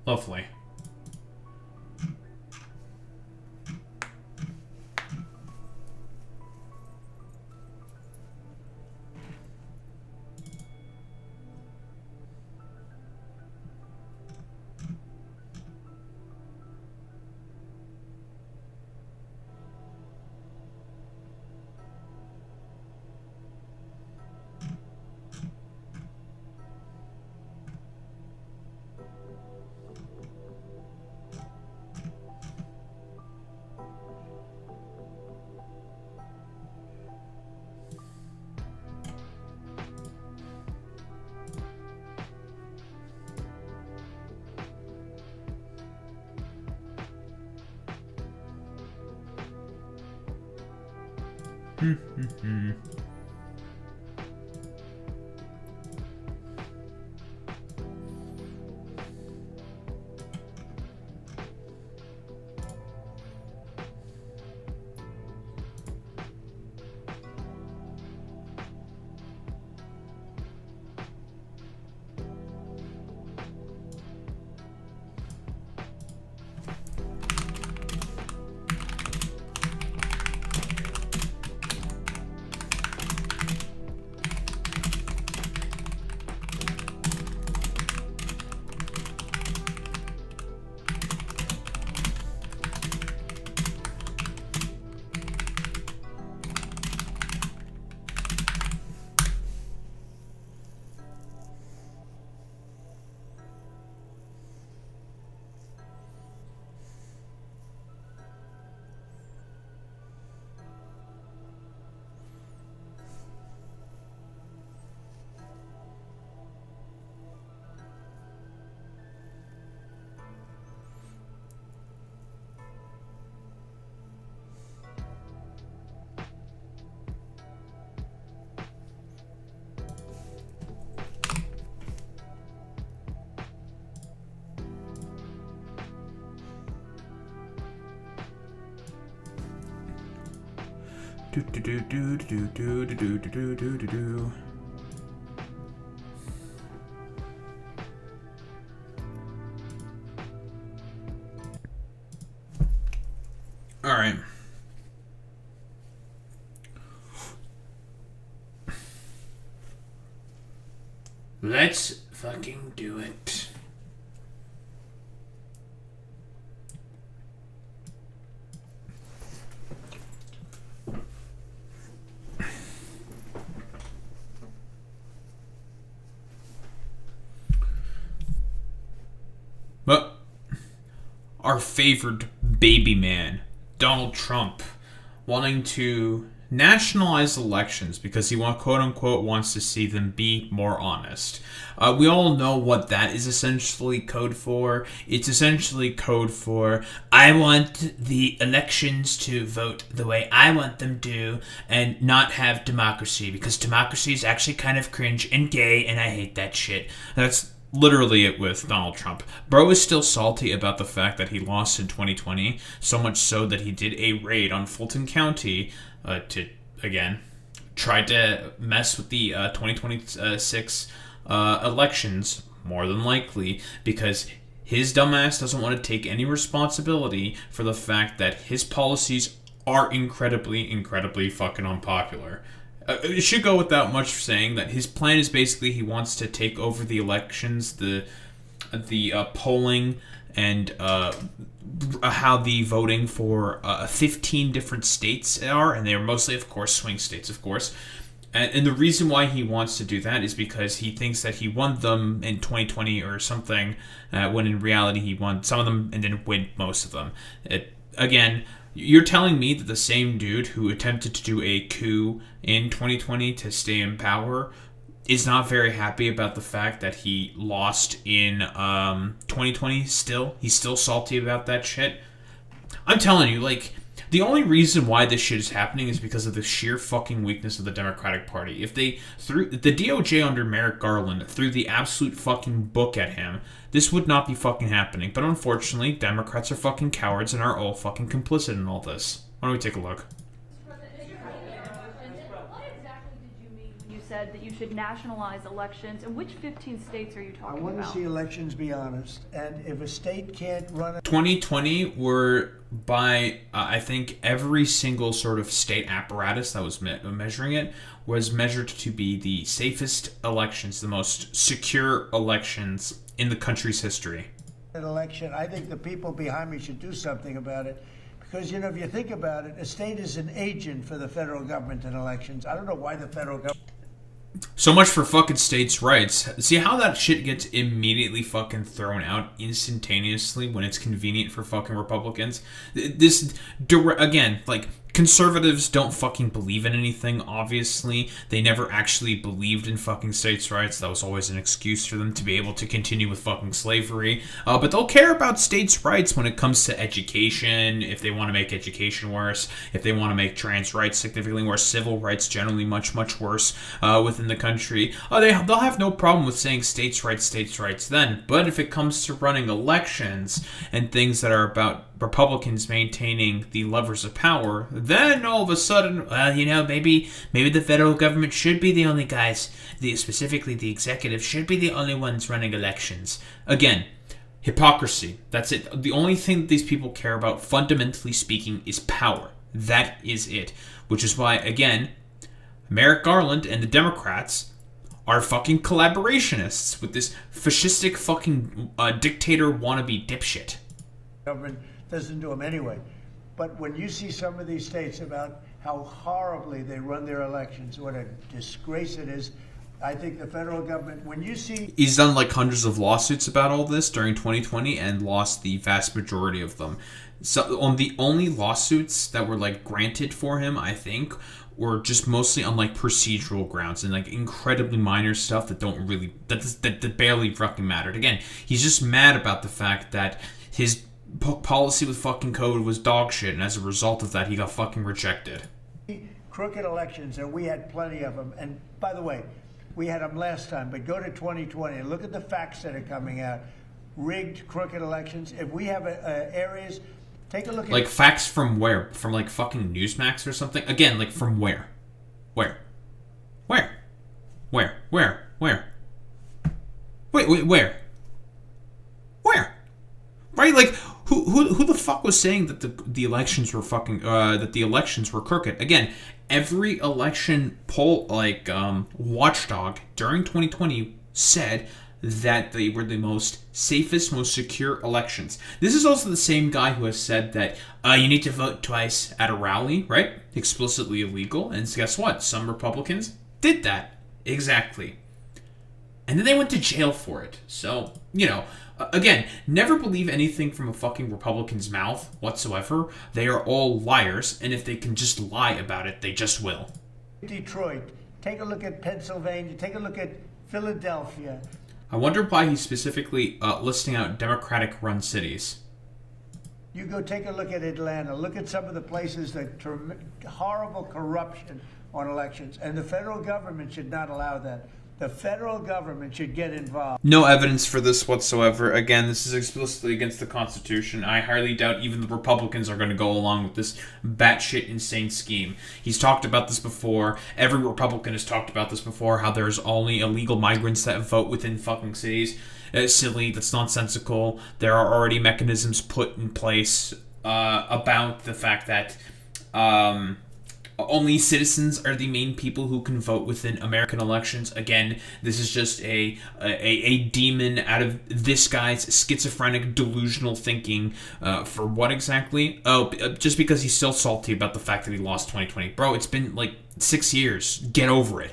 Lovely. Do do do do do do do do do do do do. All right. Let's fucking do it. But our favored baby man, Donald Trump, wanting to nationalize elections because he quote unquote wants to see them be more honest. We all know what that is essentially code for. It's essentially code for I want the elections to vote the way I want them to and not have democracy because democracy is actually kind of cringe and gay and I hate that shit. That's literally it with Donald Trump. Bro is still salty about the fact that he lost in 2020, so much so that he did a raid on Fulton County to, again, try to mess with the 2026 elections, more than likely, because his dumbass doesn't want to take any responsibility for the fact that his policies are incredibly fucking unpopular. It should go without much saying that his plan is basically he wants to take over the elections, the polling, and how the voting for 15 different states are, and they are mostly, of course, swing states, of course. And the reason why he wants to do that is because he thinks that he won them in 2020 or something, when in reality he won some of them and didn't win most of them. Again, you're telling me that the same dude who attempted to do a coup in 2020 to stay in power is not very happy about the fact that he lost in 2020 still? He's still salty about that shit? I'm telling you, like, the only reason why this shit is happening is because of the sheer fucking weakness of the Democratic Party. If they threw the DOJ under Merrick Garland threw the absolute fucking book at him, this would not be fucking happening. But unfortunately, Democrats are fucking cowards and are all fucking complicit in all this. Why don't we take a look? You said that you should nationalize elections, and which 15 states are you talking about? I want to see elections be honest, and if a state can't run a 2020 were by, I think, every single sort of state apparatus that was measuring it was measured to be the safest elections, the most secure elections in the country's history. An election, I think the people behind me should do something about it. Because, you know, if you think about it, a state is an agent for the federal government in elections. I don't know why the federal government... So much for fucking states' rights. See how that shit gets immediately fucking thrown out instantaneously when it's convenient for fucking Republicans? This, again, like, conservatives don't fucking believe in anything, obviously. They never actually believed in fucking states' rights. That was always an excuse for them to be able to continue with fucking slavery. But they'll care about states' rights when it comes to education, if they want to make education worse, if they want to make trans rights significantly worse, civil rights generally much worse within the country. They'll have no problem with saying states' rights then. But if it comes to running elections and things that are about Republicans maintaining the levers of power, then all of a sudden, well, you know, maybe the federal government should be the only guys, specifically the executive, should be the only ones running elections. Again, hypocrisy. That's it. The only thing that these people care about, fundamentally speaking, is power. That is it. Which is why, again, Merrick Garland and the Democrats are fucking collaborationists with this fascistic fucking dictator wannabe dipshit. Government doesn't do them anyway. But when you see some of these states about how horribly they run their elections, what a disgrace it is, I think the federal government, when you see... He's done like hundreds of lawsuits about all this during 2020 and lost the vast majority of them. So on the only lawsuits that were like granted for him, I think, were just mostly on like procedural grounds and like incredibly minor stuff that don't really, that barely fucking mattered. Again, he's just mad about the fact that his policy with fucking COVID was dog shit, and as a result of that, he got fucking rejected. Crooked elections, and we had plenty of them. And by the way, we had them last time, but go to 2020 and look at the facts that are coming out. Rigged, crooked elections. If we have areas, take a look at... Like facts from where? From like fucking Newsmax or something? Again, like from where? Where? Wait, where? Right? Like, who the fuck was saying that the elections were fucking that the elections were crooked? Again, every election poll watchdog during 2020 said that they were the most safest, most secure elections. This is also the same guy who has said that you need to vote twice at a rally, right? Explicitly illegal. And guess what? Some Republicans did that. Exactly. And then they went to jail for it. So, you know, again, never believe anything from a fucking Republican's mouth whatsoever. They are all liars, and if they can just lie about it, they just will. Detroit. Take a look at Pennsylvania. Take a look at Philadelphia. I wonder why he's specifically listing out Democratic-run cities. You go take a look at Atlanta. Look at some of the places that horrible corruption on elections, and the federal government should not allow that. The federal government should get involved. No evidence for this whatsoever. Again, this is explicitly against the Constitution. I highly doubt even the Republicans are going to go along with this batshit insane scheme. He's talked about this before. Every Republican has talked about this before, how there's only illegal migrants that vote within fucking cities. It's silly. That's nonsensical. There are already mechanisms put in place about the fact that only citizens are the main people who can vote within American elections. Again, this is just a demon out of this guy's schizophrenic, delusional thinking. For what exactly? Oh, just because he's still salty about the fact that he lost 2020. Bro, it's been like 6 years. Get over it.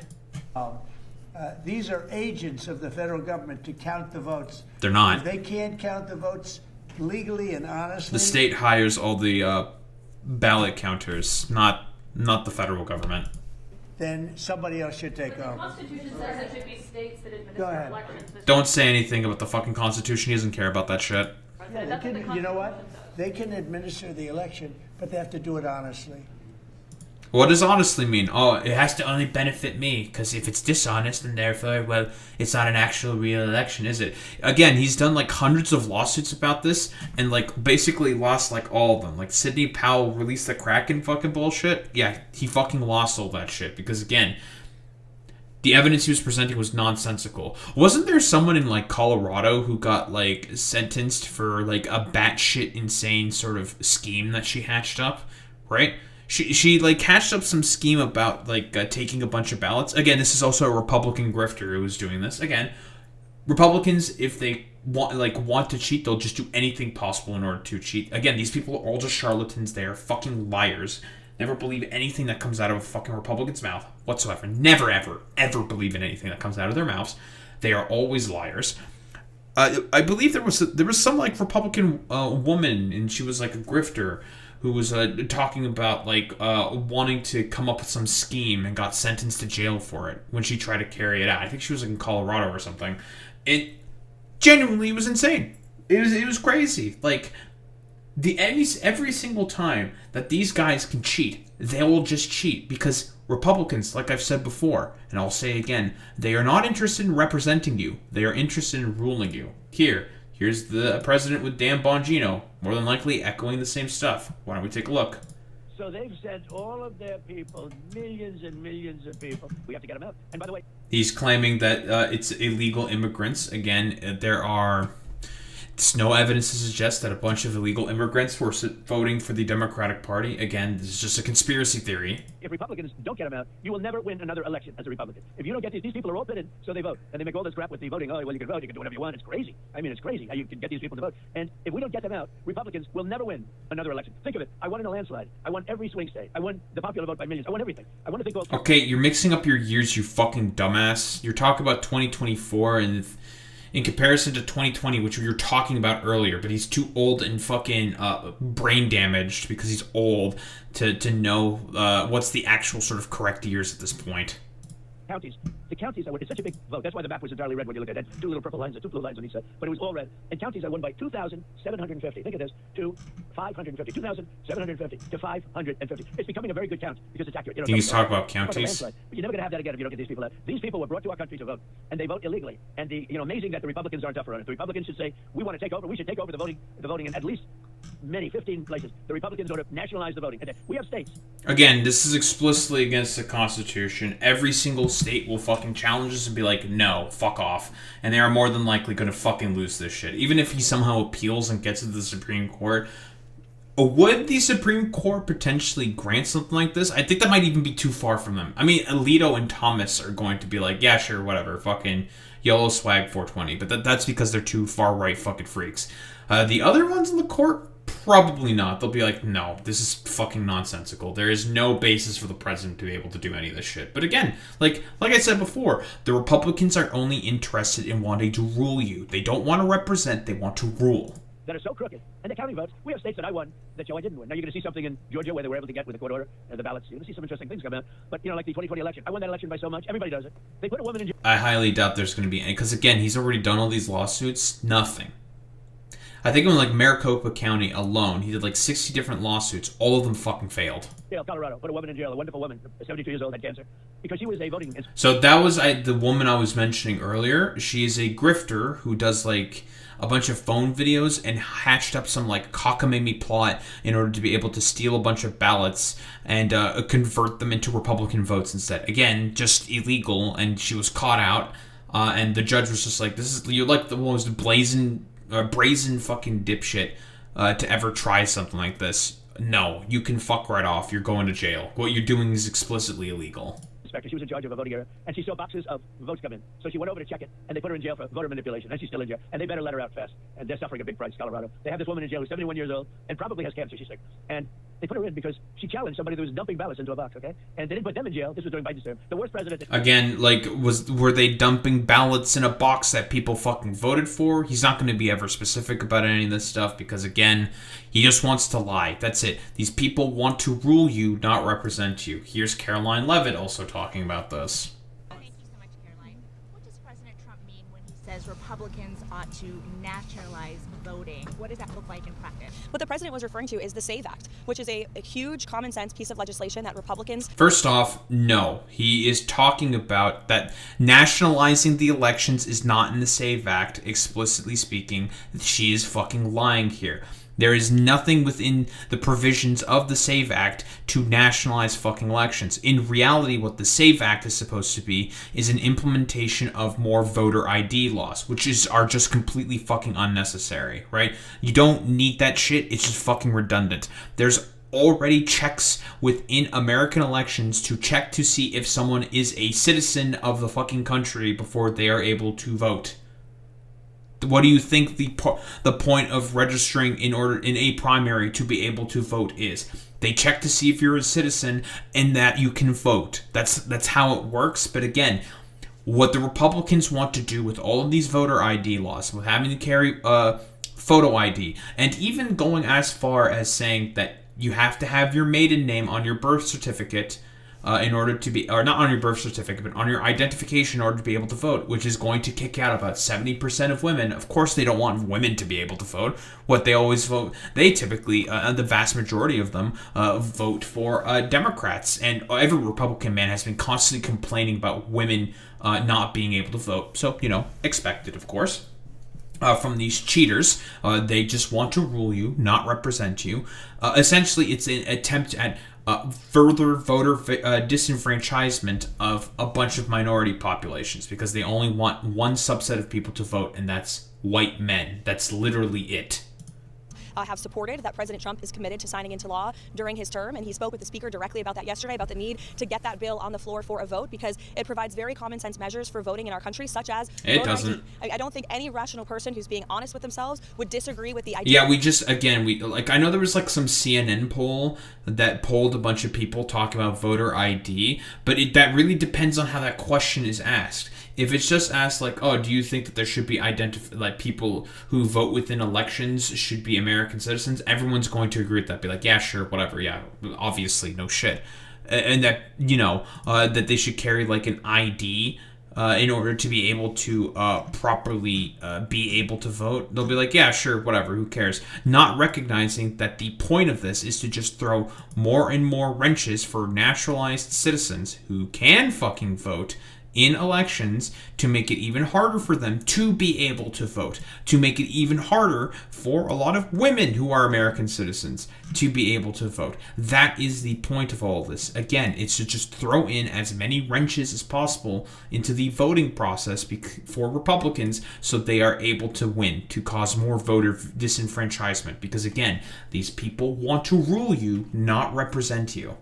These are agents of the federal government to count the votes. They're not. If they can't count the votes legally and honestly. The state hires all the ballot counters, not the federal government. Then somebody else should take The over. Constitution says it should be states that Go administer ahead. elections. Don't say anything about the fucking Constitution. He doesn't care about that shit. Yeah, they can, you know what? They can administer the election, but they have to do it honestly. What does honestly mean? Oh, it has to only benefit me, because if it's dishonest, then therefore, well, it's not an actual real election, is it? Again, he's done like hundreds of lawsuits about this, and like basically lost like all of them. Like Sidney Powell released the Kraken fucking bullshit. Yeah, he fucking lost all that shit, because again, the evidence he was presenting was nonsensical. Wasn't there someone in like Colorado who got like sentenced for like a batshit insane sort of scheme that she hatched up, right? She like hatched up some scheme about like taking a bunch of ballots. Again, this is also a Republican grifter who was doing this. Again, Republicans, if they want to cheat, they'll just do anything possible in order to cheat. Again, these people are all just charlatans. They are fucking liars. Never believe anything that comes out of a fucking Republican's mouth whatsoever. Never, ever, ever believe in anything that comes out of their mouths. They are always liars. I believe there was some like Republican woman, and she was like a grifter, who was talking about like wanting to come up with some scheme and got sentenced to jail for it when she tried to carry it out. I think she was like in Colorado or something. It genuinely was insane. It was crazy. Like every single time that these guys can cheat, they will just cheat, because Republicans, like I've said before, and I'll say again, they are not interested in representing you. They are interested in ruling you. Here's the president with Dan Bongino, more than likely echoing the same stuff. Why don't we take a look? So they've sent all of their people, millions and millions of people. We have to get them out. And by the way, He's claiming that it's illegal immigrants. Again, there's no evidence to suggest that a bunch of illegal immigrants were voting for the Democratic Party. Again, this is just a conspiracy theory. if Republicans don't get them out, you will never win another election as a Republican. If you don't get these people are all pitted, so they vote. And they make all this crap with the voting. Oh, well, you can vote, you can do whatever you want. It's crazy. I mean, it's crazy how you can get these people to vote. And if we don't get them out, Republicans will never win another election. Think of it. I won in a landslide. I won every swing state. I won the popular vote by millions. I won everything. I want to think all... Okay, you're mixing up your years, you fucking dumbass. You're talking about 2024 and... in comparison to 2020, which we were talking about earlier, but he's too old and fucking brain damaged because he's old to know what's the actual sort of correct years at this point. Counties. The counties I won. It's such a big vote. That's why the map was entirely red when you look at it. Two little purple lines and two blue lines on each side. But it was all red. And counties I won by 2,750. Think of this. To 550. 2,750 to 550. It's becoming a very good count because it's accurate. Can you talk about counties? But you're never going to have that again if you don't get these people out. These people were brought to our country to vote, and they vote illegally. And amazing that the Republicans aren't tougher on it. The Republicans should say, we want to take over. We should take over the voting in at least 15 places. The Republicans ought to nationalize the voting. And we have states. Again, this is explicitly against the Constitution. Every single state will fucking challenge us and be like, no, fuck off. And they are more than likely going to fucking lose this shit. Even if he somehow appeals and gets to the Supreme Court, would the Supreme Court potentially grant something like this? I think that might even be too far from them. I mean, Alito and Thomas are going to be like, yeah, sure, whatever, fucking yellow swag 420. But that's because they're two far-right fucking freaks. The other ones in the court, probably not. They'll be like, no, this is fucking nonsensical. There is no basis for the president to be able to do any of this shit. But again, like I said before, the Republicans are only interested in wanting to rule you. They don't want to represent, they want to rule. That are so crooked. And the counting votes, we have states that I won that I didn't win. Now you're going to see something in Georgia where they were able to get with the court order and the ballots. You're going to see some interesting things come out. But, like the 2020 election. I won that election by so much. Everybody does it. They put a woman in jail. I highly doubt there's going to be any, because again, he's already done all these lawsuits. Nothing. I think in like Maricopa County alone, he did like 60 different lawsuits. All of them fucking failed. Yeah, Colorado. Put a woman in jail, a wonderful woman, 72 years old, had cancer, because she was a voting... So that was the woman I was mentioning earlier. She is a grifter who does like a bunch of phone videos and hatched up some like cockamamie plot in order to be able to steal a bunch of ballots and convert them into Republican votes instead. Again, just illegal, and she was caught out. And the judge was just like, you're like the most brazen fucking dipshit to ever try something like this. No, you can fuck right off. You're going to jail. What you're doing is explicitly illegal. She was in charge of a voting area, and she saw boxes of votes come in. So she went over to check it, and they put her in jail for voter manipulation, and she's still in jail. And they better let her out fast. And they're suffering a big price, Colorado. They have this woman in jail who's 71 years old and probably has cancer. She's sick. And they put her in because she challenged somebody that was dumping ballots into a box, okay? And they didn't put them in jail. This was during Biden's term. The worst president... Again, like, were they dumping ballots in a box that people fucking voted for? He's not going to be ever specific about any of this stuff because, again, he just wants to lie. That's it. These people want to rule you, not represent you. Here's Caroline Levitt also talking about this. Thank you so much, Caroline. What does President Trump mean when he says Republicans ought to nationalize voting? What does that look like in practice? What the president was referring to is the SAVE Act, which is a huge common sense piece of legislation that Republicans... First off, no. He is talking about that nationalizing the elections is not in the SAVE Act, explicitly speaking. She is fucking lying here. There is nothing within the provisions of the SAVE Act to nationalize fucking elections. In reality, what the SAVE Act is supposed to be is an implementation of more voter ID laws, which are just completely fucking unnecessary, right? You don't need that shit. It's just fucking redundant. There's already checks within American elections to check to see if someone is a citizen of the fucking country before they are able to vote. What do you think the point of registering in a primary to be able to vote is? They check to see if you're a citizen and that you can vote. That's how it works. But again, what the Republicans want to do with all of these voter ID laws, with having to carry photo ID, and even going as far as saying that you have to have your maiden name on your birth certificate in order to be, or not on your birth certificate, but on your identification in order to be able to vote, which is going to kick out about 70% of women. Of course, they don't want women to be able to vote. What they always vote, they typically, the vast majority of them, vote for Democrats. And every Republican man has been constantly complaining about women not being able to vote. So, expected, of course. From these cheaters. They just want to rule you, not represent you. Essentially, it's an attempt at further voter disenfranchisement of a bunch of minority populations because they only want one subset of people to vote, and that's white men. That's literally it. Have supported that President Trump is committed to signing into law during his term, and he spoke with the Speaker directly about that yesterday, about the need to get that bill on the floor for a vote because it provides very common sense measures for voting in our country, such as it doesn't. I don't think any rational person who's being honest with themselves would disagree with the idea. Yeah, I know there was like some CNN poll that polled a bunch of people talking about voter ID, but that really depends on how that question is asked. If it's just asked like, oh, do you think that there should be people who vote within elections should be American citizens? Everyone's going to agree with that. Be like, yeah, sure, whatever, yeah, obviously, no shit. And that, that they should carry like an ID in order to be able to properly be able to vote. They'll be like, yeah, sure, whatever, who cares? Not recognizing that the point of this is to just throw more and more wrenches for naturalized citizens who can fucking vote in elections to make it even harder for them to be able to vote, to make it even harder for a lot of women who are American citizens to be able to vote. That is the point of all of this. Again, it's to just throw in as many wrenches as possible into the voting process for Republicans so they are able to win, to cause more voter disenfranchisement. Because again, these people want to rule you, not represent you.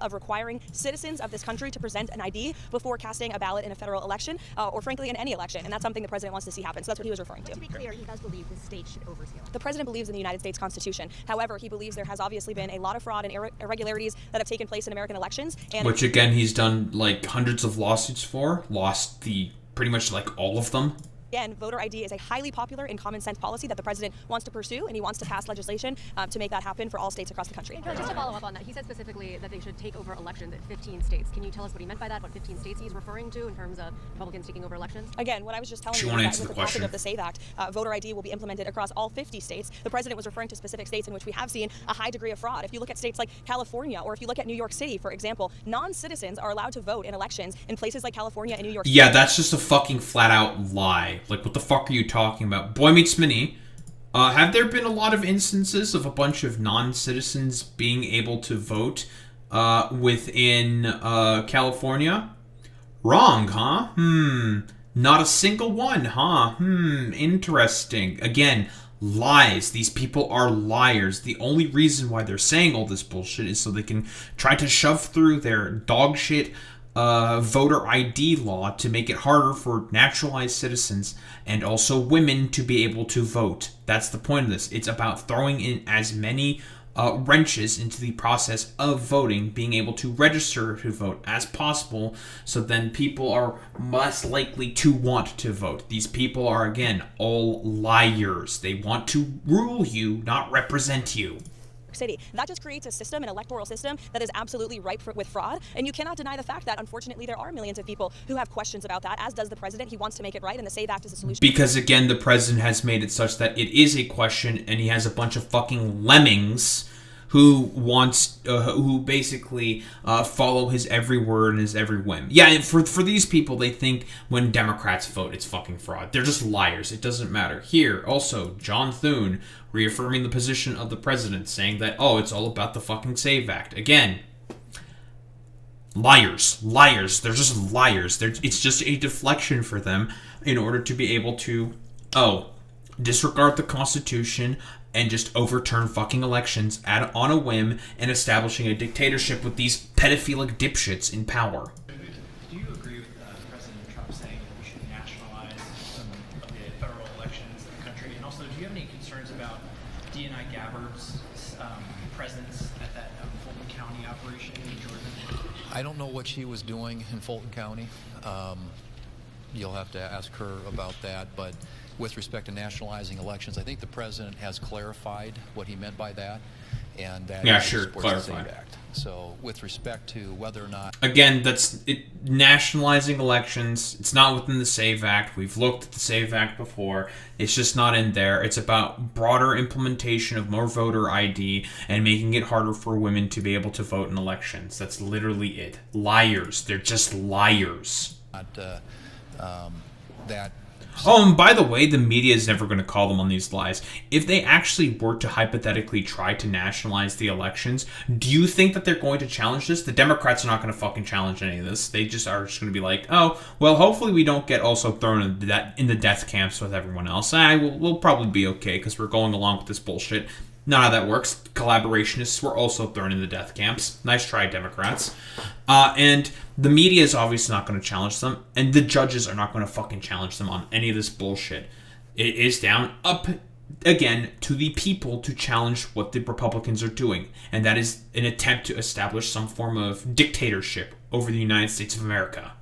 Of requiring citizens of this country to present an ID before casting a ballot in a federal election, or frankly in any election, and that's something the president wants to see happen. So that's what he was referring to. But to be clear, he does believe the state should oversee it. The president believes in the United States Constitution. However, he believes there has obviously been a lot of fraud and irregularities that have taken place in American elections. And which again, he's done like hundreds of lawsuits for, lost pretty much like all of them. Again, voter ID is a highly popular and common sense policy that the president wants to pursue, and he wants to pass legislation to make that happen for all states across the country. Just to follow up on that, he said specifically that they should take over elections at 15 states. Can you tell us what he meant by that, what 15 states he's referring to in terms of Republicans taking over elections? Again, what I was just telling you is that with the passage of the SAVE Act, voter ID will be implemented across all 50 states. The president was referring to specific states in which we have seen a high degree of fraud. If you look at states like California, or if you look at New York City, for example, non-citizens are allowed to vote in elections in places like California and New York City. Yeah, that's just a fucking flat-out lie. Like, what the fuck are you talking about? Boy Meets Mini, have there been a lot of instances of a bunch of non-citizens being able to vote within California? Wrong, huh? Not a single one, huh? Interesting. Again, lies. These people are liars. The only reason why they're saying all this bullshit is so they can try to shove through their dog shit voter ID law to make it harder for naturalized citizens and also women to be able to vote. That's the point of this. It's about throwing in as many wrenches into the process of voting, being able to register to vote as possible, so then people are less likely to want to vote. These people are, again, all liars. They want to rule you, not represent you. City. That just creates a system, an electoral system, that is absolutely ripe with fraud. And you cannot deny the fact that, unfortunately, there are millions of people who have questions about that, as does the president. He wants to make it right, and the SAVE Act is a solution. Because, again, the president has made it such that it is a question, and he has a bunch of fucking lemmings who basically follow his every word and his every whim. Yeah, and for these people, they think when Democrats vote, it's fucking fraud. They're just liars. It doesn't matter. Here, also, John Thune reaffirming the position of the president, saying that, oh, it's all about the fucking SAVE Act. Again, liars. Liars. They're just liars. It's just a deflection for them in order to be able to, disregard the Constitution and just overturn fucking elections on a whim and establishing a dictatorship with these pedophilic dipshits in power. Do you agree with President Trump saying that we should nationalize some of the federal elections in the country? And also, do you have any concerns about D.N.I. Gabbard's presence at that Fulton County operation in Georgia? I don't know what she was doing in Fulton County. You'll have to ask her about that. But with respect to nationalizing elections, I think the president has clarified what he meant by that. And that clarified. Act. So with respect to whether or not... Again, that's it. Nationalizing elections, it's not within the SAVE Act. We've looked at the SAVE Act before. It's just not in there. It's about broader implementation of more voter ID and making it harder for women to be able to vote in elections. That's literally it. Liars. They're just liars. Oh, and by the way, the media is never going to call them on these lies. If they actually were to hypothetically try to nationalize the elections, do you think that they're going to challenge this? The Democrats are not going to fucking challenge any of this. They just are just going to be like, oh, well, hopefully we don't get also thrown in the death camps with everyone else. We'll probably be okay because we're going along with this bullshit. Not how that works. Collaborationists were also thrown in the death camps. Nice try, Democrats. And the media is obviously not going to challenge them, and the judges are not going to fucking challenge them on any of this bullshit. It is up again to the people to challenge what the Republicans are doing, and that is an attempt to establish some form of dictatorship over the United States of America.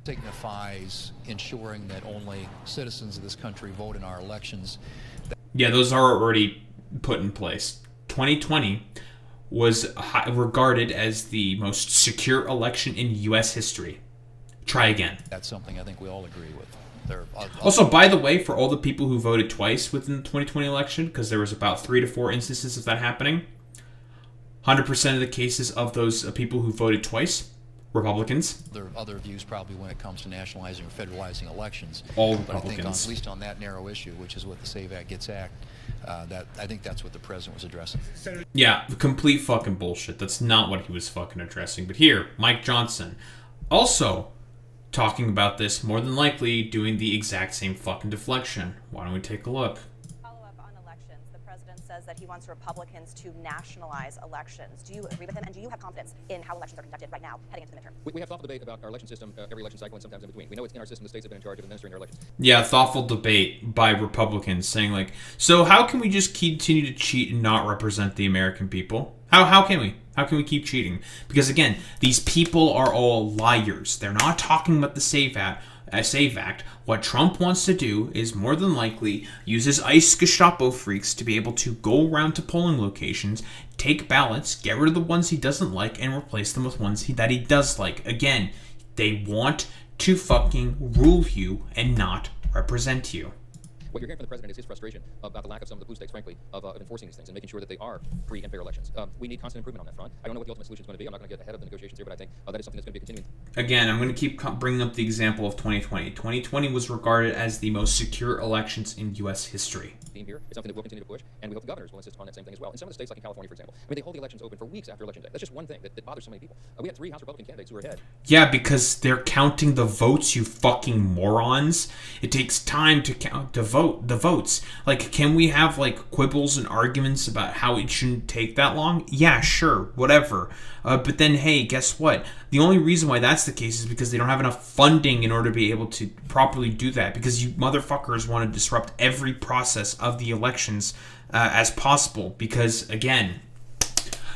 Signifies ensuring that only citizens of this country vote in our elections. Yeah, those are already put in place. 2020 was regarded as the most secure election in U.S. history. Try again. That's something I think we all agree with. Also, by the way, for all the people who voted twice within the 2020 election, because there was about 3 to 4 instances of that happening, 100% of the cases of those people who voted twice, Republicans. There are other views probably when it comes to nationalizing or federalizing elections. All Republicans. But I think at least on that narrow issue, which is what the SAVE Act gets at, I think that's what the president was addressing. Yeah, complete fucking bullshit. That's not what he was fucking addressing. But here, Mike Johnson, also talking about this, more than likely doing the exact same fucking deflection. Why don't we take a look? Says that he wants Republicans to nationalize elections. Do you agree with him, and do you have confidence in how elections are conducted right now, heading into the midterm? We have thoughtful debate about our election system every election cycle and sometimes in between. We know it's in our system the states have been in charge of administering our elections. Yeah, thoughtful debate by Republicans saying like, so how can we just continue to cheat and not represent the American people? How can we? How can we keep cheating? Because again, these people are all liars. They're not talking about the SAVE Act. SAVE Act, what Trump wants to do is more than likely use his ICE Gestapo freaks to be able to go around to polling locations, take ballots, get rid of the ones he doesn't like, and replace them with ones that he does like. Again, they want to fucking rule you and not represent you. What you're hearing from the president is his frustration about the lack of some of the blue states, frankly, of enforcing these things and making sure that they are free and fair elections. We need constant improvement on that front. I don't know what the ultimate solution is going to be. I'm not going to get ahead of the negotiations here, but I think that is something that's going to be continuing. Again, I'm going to keep bringing up the example of 2020. 2020 was regarded as the most secure elections in U.S. history. Theme here is something that we'll continue to push, and we hope the governors will insist on that same thing as well. In some of the states, like in California, for example, I mean, they hold the elections open for weeks after Election Day. That's just one thing that bothers so many people. We had 3 House Republican candidates who were ahead. Yeah, because they're counting the votes, you fucking morons. It takes time to count the votes. Like, can we have, like, quibbles and arguments about how it shouldn't take that long? Yeah, sure, whatever. But then, hey, guess what? The only reason why that's the case is because they don't have enough funding in order to be able to properly do that. Because you motherfuckers want to disrupt every process of the elections as possible. Because, again,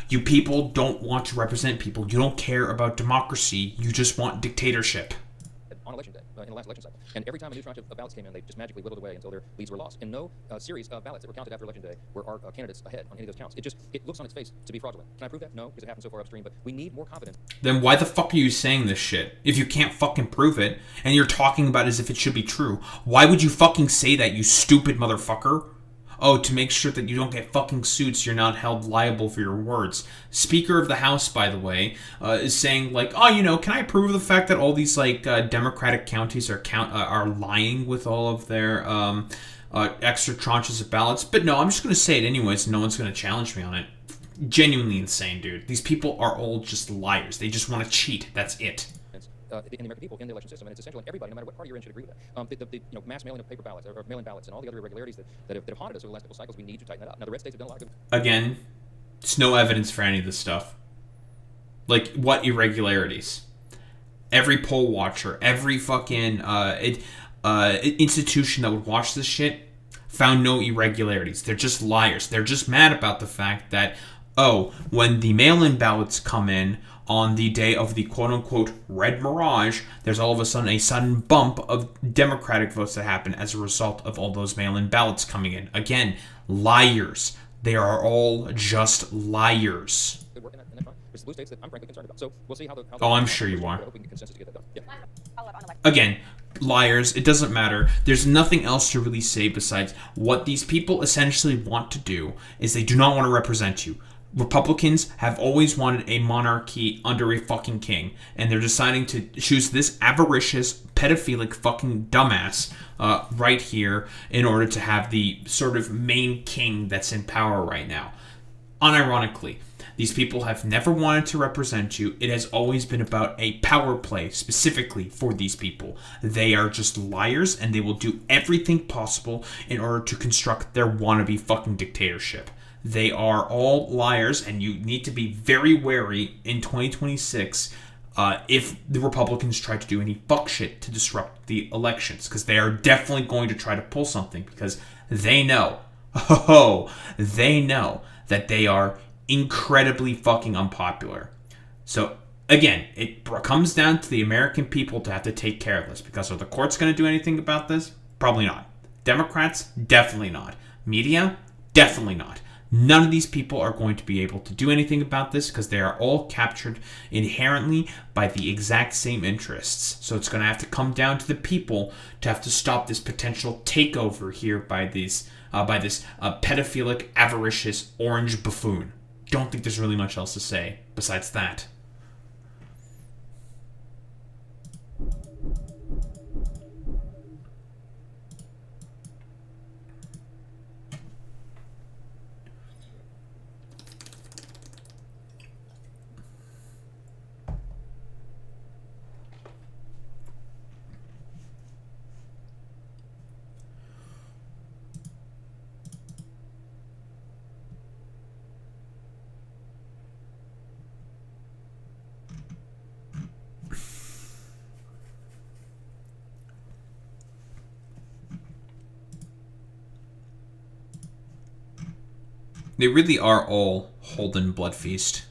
you people don't want to represent people. You don't care about democracy. You just want dictatorship. On Election Day, in the last election cycle. And every time a new tranche of ballots came in, they just magically whittled away until their leads were lost. And no series of ballots that were counted after Election Day were our candidates ahead on any of those counts. It looks on its face to be fraudulent. Can I prove that? No, because it happened so far upstream, but we need more confidence. Then why the fuck are you saying this shit? If you can't fucking prove it, and you're talking about it as if it should be true, why would you fucking say that, you stupid motherfucker? Oh, to make sure that you don't get fucking sued so you're not held liable for your words. Speaker of the House, by the way, is saying, like, oh, you know, can I prove the fact that all these, like, Democratic counties are lying with all of their extra tranches of ballots? But no, I'm just going to say it anyways, no one's going to challenge me on it. Genuinely insane, dude. These people are all just liars. They just want to cheat. That's it. In the American people in the election system, and it's essential, and everybody, no matter what party you're in, should agree with that. The mass mailing of paper ballots, or mail-in ballots, and all the other irregularities that have haunted us over the last couple cycles, we need to tighten that up. Now, the red states have done a lot of good. Again, there's no evidence for any of this stuff. Like, what irregularities? Every poll watcher, every fucking institution that would watch this shit found no irregularities. They're just liars. They're just mad about the fact that, oh, when the mail-in ballots come in on the day of the quote-unquote red mirage, there's all of a sudden bump of Democratic votes that happen as a result of all those mail-in ballots coming in. Again, liars. They are all just liars. Good work in that front. There's blue states that I'm frankly concerned about. So we'll see how Oh, I'm sure you are. I hope we can get consensus to get that done. Yeah. Again, liars. It doesn't matter. There's nothing else to really say besides what these people essentially want to do is they do not want to represent you. Republicans have always wanted a monarchy under a fucking king, and they're deciding to choose this avaricious, pedophilic fucking dumbass right here in order to have the sort of main king that's in power right now. Unironically, these people have never wanted to represent you. It has always been about a power play specifically for these people. They are just liars, and they will do everything possible in order to construct their wannabe fucking dictatorship. They are all liars, and you need to be very wary in 2026 if the Republicans try to do any fuck shit to disrupt the elections, because they are definitely going to try to pull something, because they know, they know that they are incredibly fucking unpopular. So, again, it comes down to the American people to have to take care of this, because are the courts going to do anything about this? Probably not. Democrats? Definitely not. Media? Definitely not. None of these people are going to be able to do anything about this because they are all captured inherently by the exact same interests. So it's going to have to come down to the people to have to stop this potential takeover here by this pedophilic, avaricious, orange buffoon. Don't think there's really much else to say besides that. They really are all Holden Bloodfeast.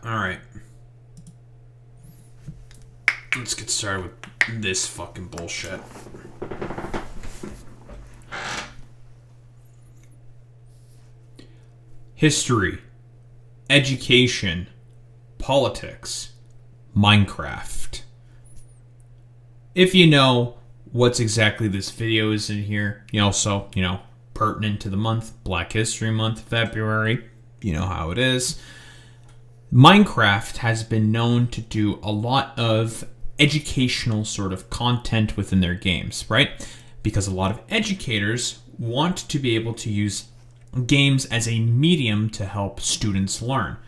Alright. Let's get started with this fucking bullshit. History, education, politics, Minecraft. If you know what's exactly this video is in here, you also, pertinent to the month, Black History Month, February, you know how it is. Minecraft has been known to do a lot of educational sort of content within their games, right? Because a lot of educators want to be able to use games as a medium to help students learn.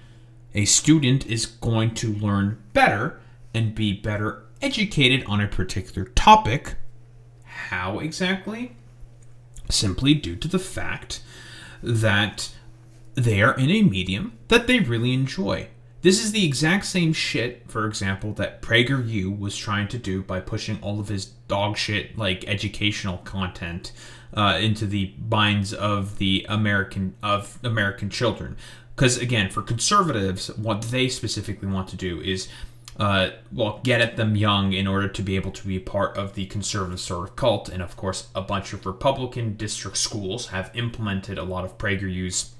A student is going to learn better and be better educated on a particular topic. How exactly? Simply due to the fact that they are in a medium that they really enjoy. This is the exact same shit, for example, that PragerU was trying to do by pushing all of his dog shit, like educational content, into the minds of the American children. Because again, for conservatives, what they specifically want to do is, get at them young in order to be able to be part of the conservative sort of cult. And of course, a bunch of Republican district schools have implemented a lot of PragerU's,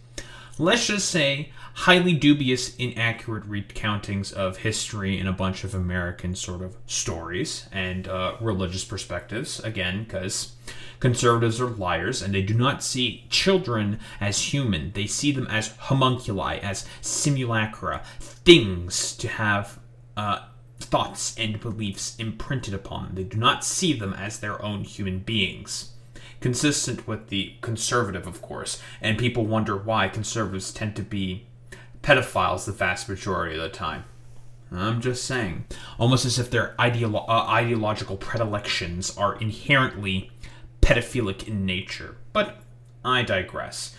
let's just say, highly dubious, inaccurate recountings of history and a bunch of American sort of stories and religious perspectives. Again, because conservatives are liars and they do not see children as human. They see them as homunculi, as simulacra, things to have thoughts and beliefs imprinted upon them. They do not see them as their own human beings. Consistent with the conservative, of course, and people wonder why conservatives tend to be pedophiles the vast majority of the time. I'm just saying. Almost as if their ideological predilections are inherently pedophilic in nature. But I digress.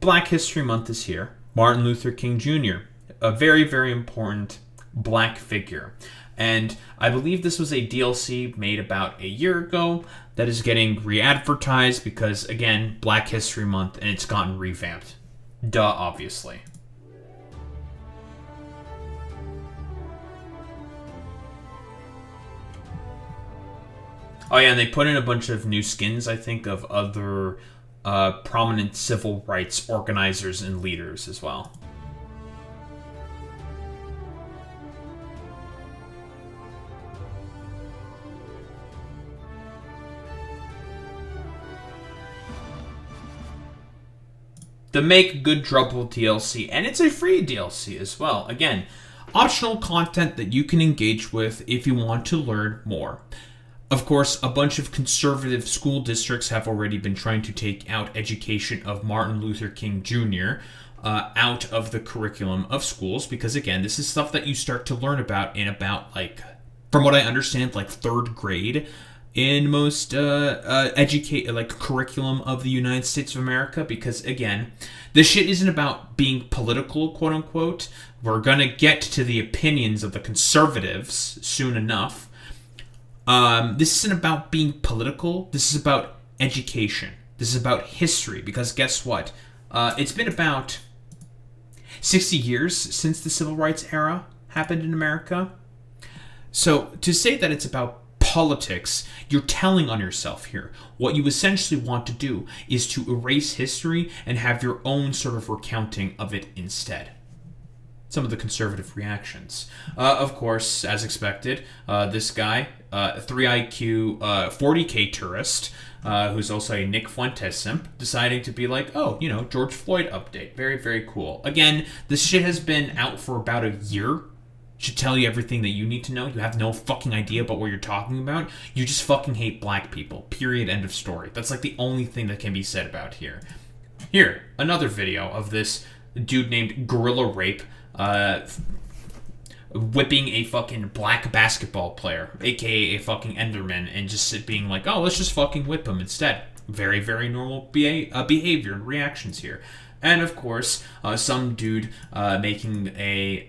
Black History Month is here. Martin Luther King Jr., a very, very important black figure. And I believe this was a DLC made about a year ago that is getting re-advertised because, again, Black History Month, and it's gotten revamped. Duh, obviously. Oh yeah, and they put in a bunch of new skins, I think, of other prominent civil rights organizers and leaders as well. The Make Good Trouble DLC, and it's a free DLC as well. Again, optional content that you can engage with if you want to learn more. Of course, a bunch of conservative school districts have already been trying to take out education of Martin Luther King Jr. Out of the curriculum of schools, because again, this is stuff that you start to learn about in about, like, from what I understand, like 3rd grade in most curriculum of the United States of America, because again, this shit isn't about being political, quote unquote. We're gonna get to the opinions of the conservatives soon enough. This isn't about being political. This is about education. This is about history, because guess what? It's been about 60 years since the Civil Rights era happened in America. So to say that it's about politics, you're telling on yourself here. What you essentially want to do is to erase history and have your own sort of recounting of it instead. Some of the conservative reactions. Of course, as expected, this guy, 3IQ 40K tourist, who's also a Nick Fuentes simp, deciding to be like, oh, George Floyd update. Very, very cool. Again, this shit has been out for about a year. Should tell you everything that you need to know. You have no fucking idea about what you're talking about. You just fucking hate black people. Period. End of story. That's like the only thing that can be said about here. Here, another video of this dude named Gorilla Rape whipping a fucking black basketball player, aka a fucking Enderman, and just being like, oh, let's just fucking whip him instead. Very, very normal behavior and reactions here. And of course, some dude making a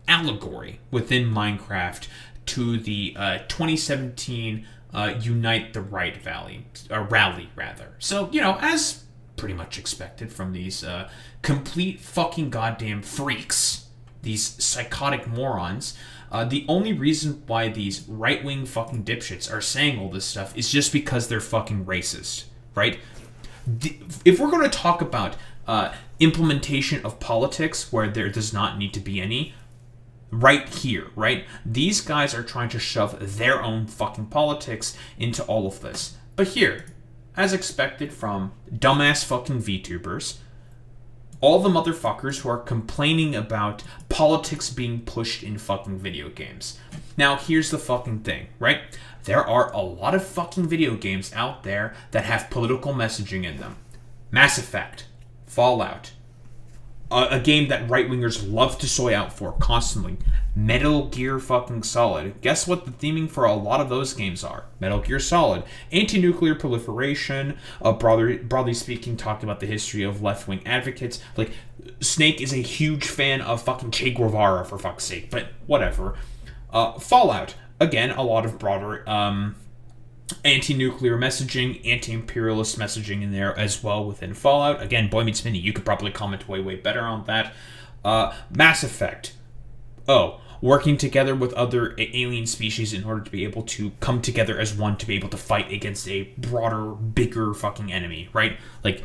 allegory within Minecraft to the 2017 Unite the Right rally, rather. So, as pretty much expected from these complete fucking goddamn freaks, these psychotic morons. The only reason why these right-wing fucking dipshits are saying all this stuff is just because they're fucking racist, right? If we're going to talk about implementation of politics where there does not need to be any, right here, right? These guys are trying to shove their own fucking politics into all of this. But here, as expected from dumbass fucking VTubers, all the motherfuckers who are complaining about politics being pushed in fucking video games. Now, here's the fucking thing, right? There are a lot of fucking video games out there that have political messaging in them. Mass Effect, Fallout, a game that right-wingers love to soy out for constantly. Metal Gear fucking Solid. Guess what the theming for a lot of those games are? Metal Gear Solid. Anti-nuclear proliferation, broadly speaking, talking about the history of left-wing advocates. Like, Snake is a huge fan of fucking Che Guevara, for fuck's sake, but whatever. Fallout. Again, a lot of broader anti-nuclear messaging, anti-imperialist messaging in there as well within Fallout. Again, Boy Meets Mini, you could probably comment way better on that. Mass Effect. Working together with other alien species in order to be able to come together as one to be able to fight against a broader, bigger fucking enemy, right? Like,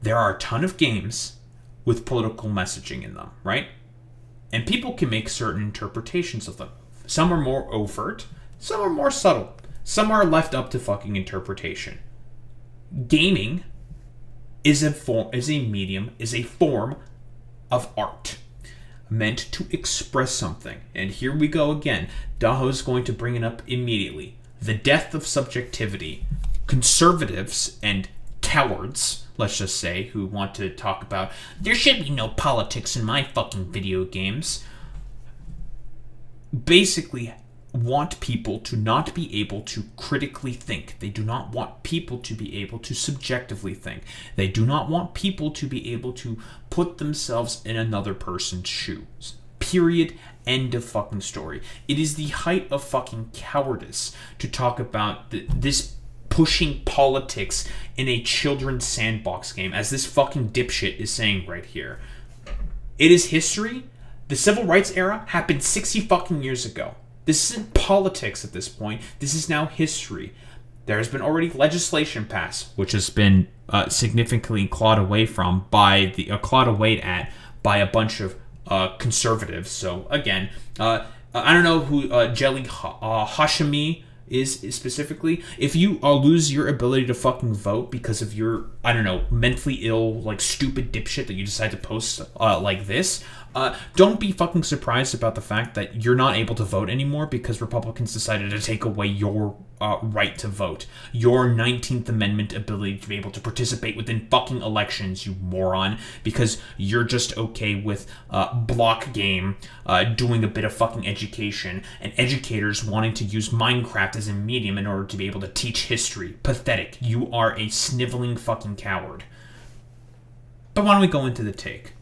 there are a ton of games with political messaging in them, right? And people can make certain interpretations of them. Some are more overt, some are more subtle. Some are left up to fucking interpretation. Gaming is a form of art meant to express something. And here we go again. Daho's going to bring it up immediately. The death of subjectivity. Conservatives and cowards, let's just say, who want to talk about there should be no politics in my fucking video games, basically want people to not be able to critically think. They do not want people to be able to subjectively think. They do not want people to be able to put themselves in another person's shoes. Period. End of fucking story. It is the height of fucking cowardice to talk about this pushing politics in a children's sandbox game, as this fucking dipshit is saying right here. It is history. The civil rights era happened 60 fucking years ago. This isn't politics at this point. This is now history. There has been already legislation passed, which has been significantly clawed away at by a bunch of conservatives. So again, I don't know who Jelly Hashimi is specifically. If you lose your ability to fucking vote because of your, I don't know, mentally ill, like, stupid dipshit that you decide to post like this, don't be fucking surprised about the fact that you're not able to vote anymore because Republicans decided to take away your right to vote. Your 19th Amendment ability to be able to participate within fucking elections, you moron, because you're just okay with block game, doing a bit of fucking education, and educators wanting to use Minecraft as a medium in order to be able to teach history. Pathetic. You are a sniveling fucking coward. But why don't we go into the take?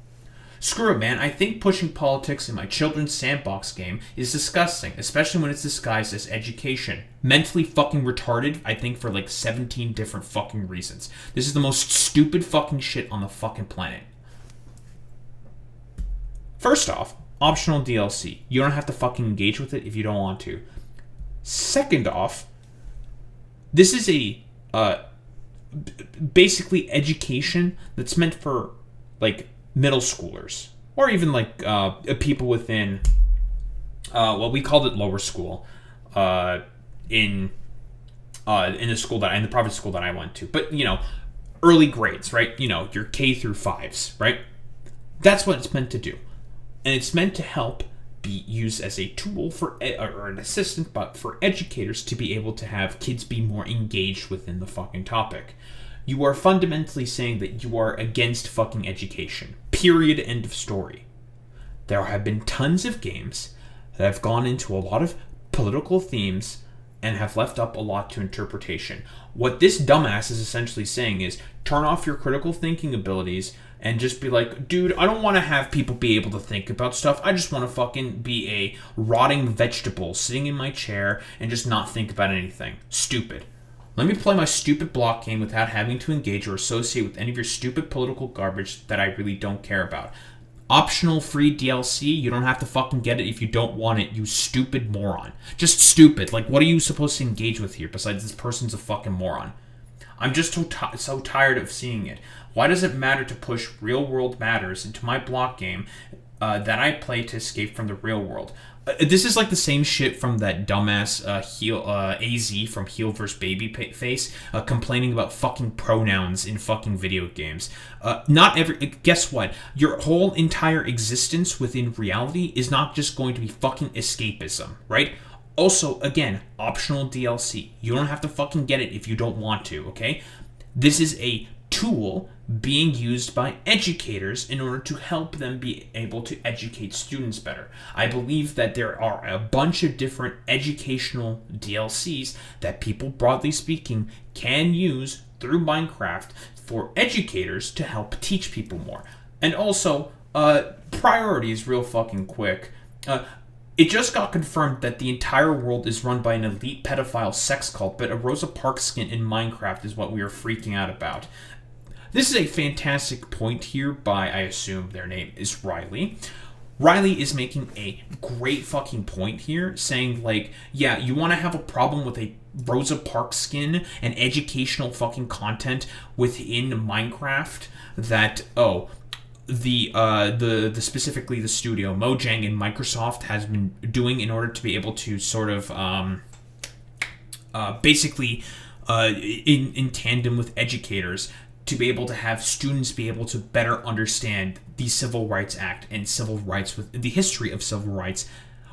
Screw it, man. I think pushing politics in my children's sandbox game is disgusting, especially when it's disguised as education. Mentally fucking retarded, I think, for like 17 different fucking reasons. This is the most stupid fucking shit on the fucking planet. First off, optional DLC. You don't have to fucking engage with it if you don't want to. Second off, this is a basically education that's meant for, like, middle schoolers, or even like people within well, we called it lower school in the private school that I went to, but you know, early grades, right? You know, your K through 5s, right? That's what it's meant to do, and it's meant to help be used as a tool for or an assistant, but for educators to be able to have kids be more engaged within the fucking topic. You are fundamentally saying that you are against fucking education. Period. End of story. There have been tons of games that have gone into a lot of political themes and have left up a lot to interpretation. What this dumbass is essentially saying is turn off your critical thinking abilities and just be like, dude, I don't want to have people be able to think about stuff. I just want to fucking be a rotting vegetable sitting in my chair and just not think about anything. Stupid. Let me play my stupid block game without having to engage or associate with any of your stupid political garbage that I really don't care about. Optional free DLC, you don't have to fucking get it if you don't want it, you stupid moron. Just stupid. Like, what are you supposed to engage with here besides this person's a fucking moron? I'm just so tired of seeing it. Why does it matter to push real-world matters into my block game that I play to escape from the real world? This is like the same shit from that dumbass AZ from Heel vs. Babyface complaining about fucking pronouns in fucking video games. Guess what? Your whole entire existence within reality is not just going to be fucking escapism, right? Also, again, optional DLC. You don't have to fucking get it if you don't want to, okay? This is a tool being used by educators in order to help them be able to educate students better. I believe that there are a bunch of different educational DLCs that people, broadly speaking, can use through Minecraft for educators to help teach people more. And also, priorities real fucking quick. It just got confirmed that the entire world is run by an elite pedophile sex cult, but a Rosa Parks skin in Minecraft is what we are freaking out about. This is a fantastic point here by, I assume their name is Riley. Riley is making a great fucking point here, saying like, yeah, you want to have a problem with a Rosa Parks skin and educational fucking content within Minecraft that, the specifically the studio Mojang and Microsoft has been doing in order to be able to sort of basically in tandem with educators to be able to have students be able to better understand the Civil Rights Act and civil rights with the history of civil rights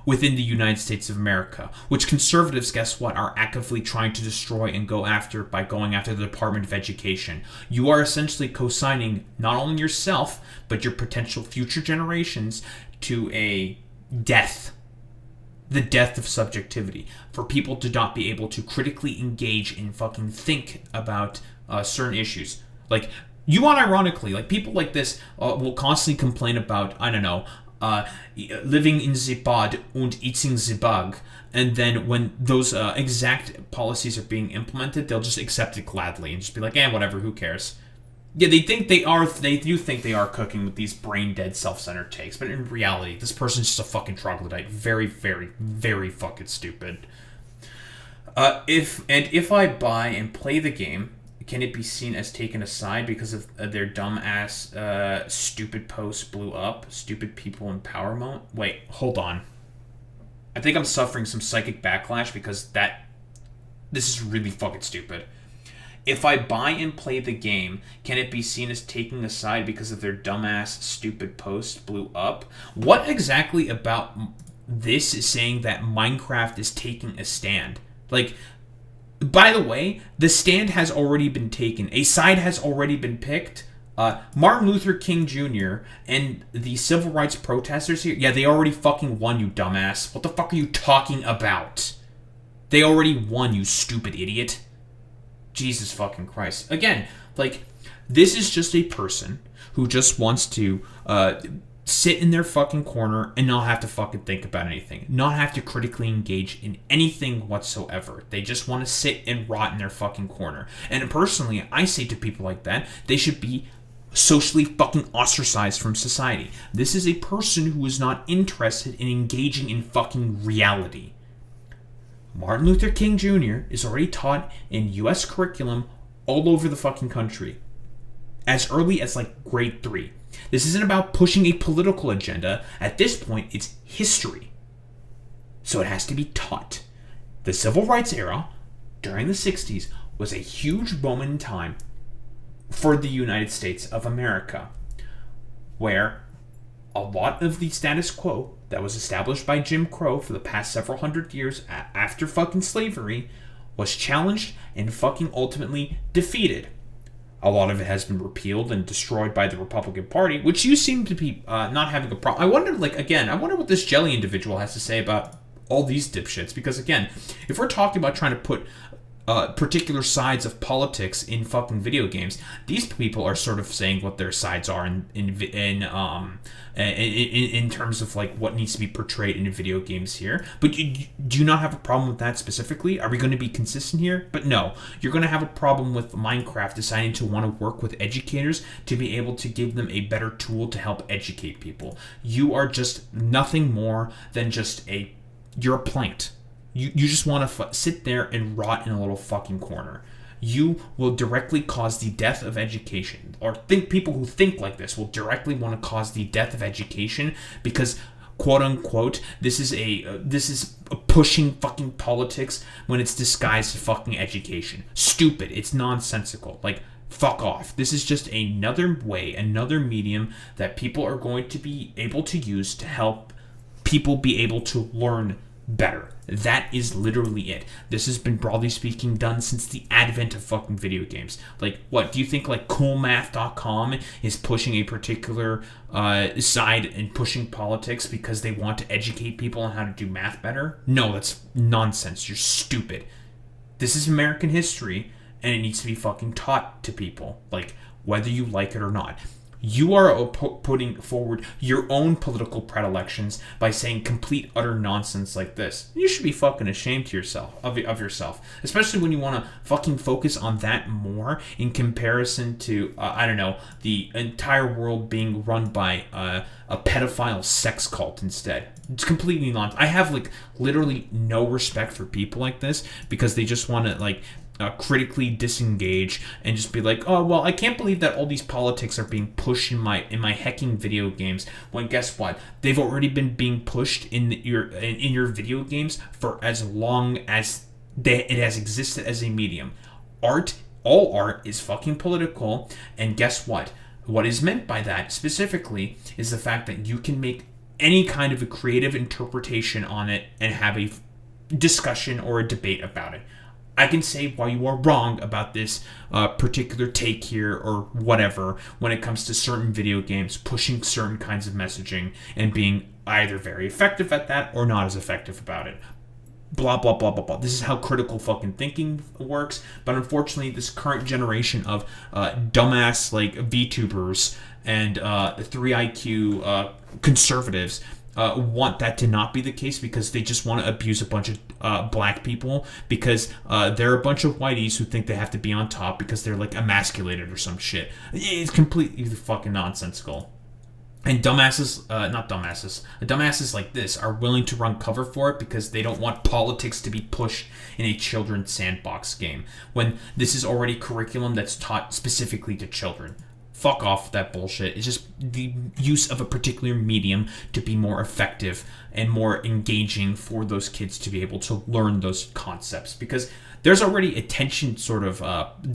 within the United States of America, which conservatives, guess what, are actively trying to destroy and go after by going after the Department of Education. You are essentially co-signing not only yourself, but your potential future generations to a death. The death of subjectivity. For people to not be able to critically engage and fucking think about certain issues. Like, you unironically, like, people like this will constantly complain about, I don't know, living in the pod und eating the bug, and then when those exact policies are being implemented, they'll just accept it gladly and just be like, whatever, who cares? Yeah, they do think they are cooking with these brain-dead, self-centered takes, but in reality, this person's just a fucking troglodyte. Very, very, very fucking stupid. If I buy and play the game, can it be seen as taken aside because of their dumb-ass, stupid posts blew up? Stupid people in power moment? Wait, hold on. I think I'm suffering some psychic backlash because this is really fucking stupid. If I buy and play the game, can it be seen as taking a side because of their dumbass, stupid post blew up? What exactly about this is saying that Minecraft is taking a stand? Like, by the way, the stand has already been taken. A side has already been picked. Martin Luther King Jr. and the civil rights protesters here, yeah, they already fucking won, you dumbass. What the fuck are you talking about? They already won, you stupid idiot. Jesus fucking Christ. Again, like, this is just a person who just wants to sit in their fucking corner and not have to fucking think about anything. Not have to critically engage in anything whatsoever. They just want to sit and rot in their fucking corner. And personally, I say to people like that, they should be socially fucking ostracized from society. This is a person who is not interested in engaging in fucking reality. Martin Luther King Jr. is already taught in U.S. curriculum all over the fucking country. As early as, like, grade 3. This isn't about pushing a political agenda. At this point, it's history. So it has to be taught. The Civil Rights era, during the 60s, was a huge moment in time for the United States of America, where a lot of the status quo that was established by Jim Crow for the past several hundred years after fucking slavery was challenged and fucking ultimately defeated. A lot of it has been repealed and destroyed by the Republican Party, which you seem to be not having a problem. I wonder what this jelly individual has to say about all these dipshits, because again, if we're talking about trying to put particular sides of politics in fucking video games. These people are sort of saying what their sides are in terms of like what needs to be portrayed in video games here. But do you not have a problem with that specifically? Are we going to be consistent here? But no, you're going to have a problem with Minecraft deciding to want to work with educators to be able to give them a better tool to help educate people. You are just nothing more than just you're a plant. You just want to sit there and rot in a little fucking corner. You will directly cause the death of education. Or people who think like this will directly want to cause the death of education because, quote unquote, this is pushing fucking politics when it's disguised as fucking education. Stupid. It's nonsensical. Like, fuck off. This is just another way, another medium that people are going to be able to use to help people be able to learn better. That is literally it. This has been, broadly speaking, done since the advent of fucking video games. Like, what, do you think, like, coolmath.com is pushing a particular side and pushing politics because they want to educate people on how to do math better? No, that's nonsense. You're stupid. This is American history, and it needs to be fucking taught to people, like, whether you like it or not. You are putting forward your own political predilections by saying complete, utter nonsense like this. You should be fucking ashamed to yourself of yourself, especially when you want to fucking focus on that more in comparison to, I don't know, the entire world being run by a pedophile sex cult instead. It's completely nonsense. I have, like, literally no respect for people like this because they just want to, like, critically disengage and just be like, oh well, I can't believe that all these politics are being pushed in my hecking video games. When guess what? They've already been being pushed in your video games for as long as it has existed as a medium. All art is fucking political, and guess what? What is meant by that specifically is the fact that you can make any kind of a creative interpretation on it and have a discussion or a debate about it. I can say why you are wrong about this particular take here or whatever when it comes to certain video games pushing certain kinds of messaging and being either very effective at that or not as effective about it. Blah, blah, blah, blah, blah. This is how critical fucking thinking works. But unfortunately, this current generation of dumbass, like, VTubers and 3IQ conservatives want that to not be the case because they just want to abuse a bunch of black people because they're a bunch of whiteys who think they have to be on top because they're, like, emasculated or some shit. It's completely fucking nonsensical. And dumbasses like this are willing to run cover for it because they don't want politics to be pushed in a children's sandbox game when this is already curriculum that's taught specifically to children. Fuck off that bullshit. It's just the use of a particular medium to be more effective and more engaging for those kids to be able to learn those concepts. Because there's already attention sort of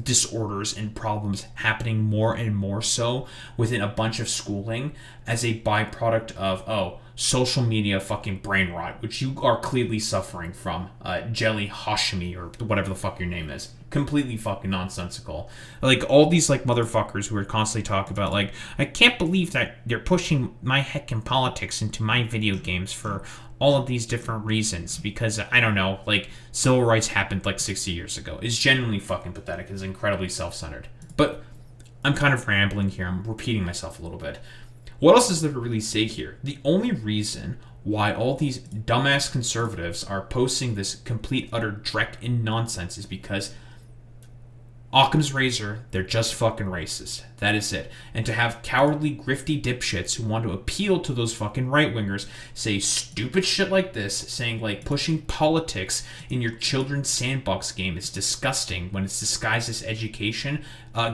disorders and problems happening more and more so within a bunch of schooling as a byproduct of, social media fucking brain rot, which you are clearly suffering from. Jelly Hashimi or whatever the fuck your name is. Completely fucking nonsensical. Like, all these, like, motherfuckers who are constantly talking about, like, I can't believe that they're pushing my heckin' politics into my video games for all of these different reasons because, I don't know, like, civil rights happened like 60 years ago. It's genuinely fucking pathetic. It's incredibly self-centered. But I'm kind of rambling here. I'm repeating myself a little bit. What else is there to really say here? The only reason why all these dumbass conservatives are posting this complete, utter dreck and nonsense is because Occam's razor, they're just fucking racist. That is it. And to have cowardly, grifty dipshits who want to appeal to those fucking right-wingers say stupid shit like this, saying, like, pushing politics in your children's sandbox game is disgusting when it's disguised as education.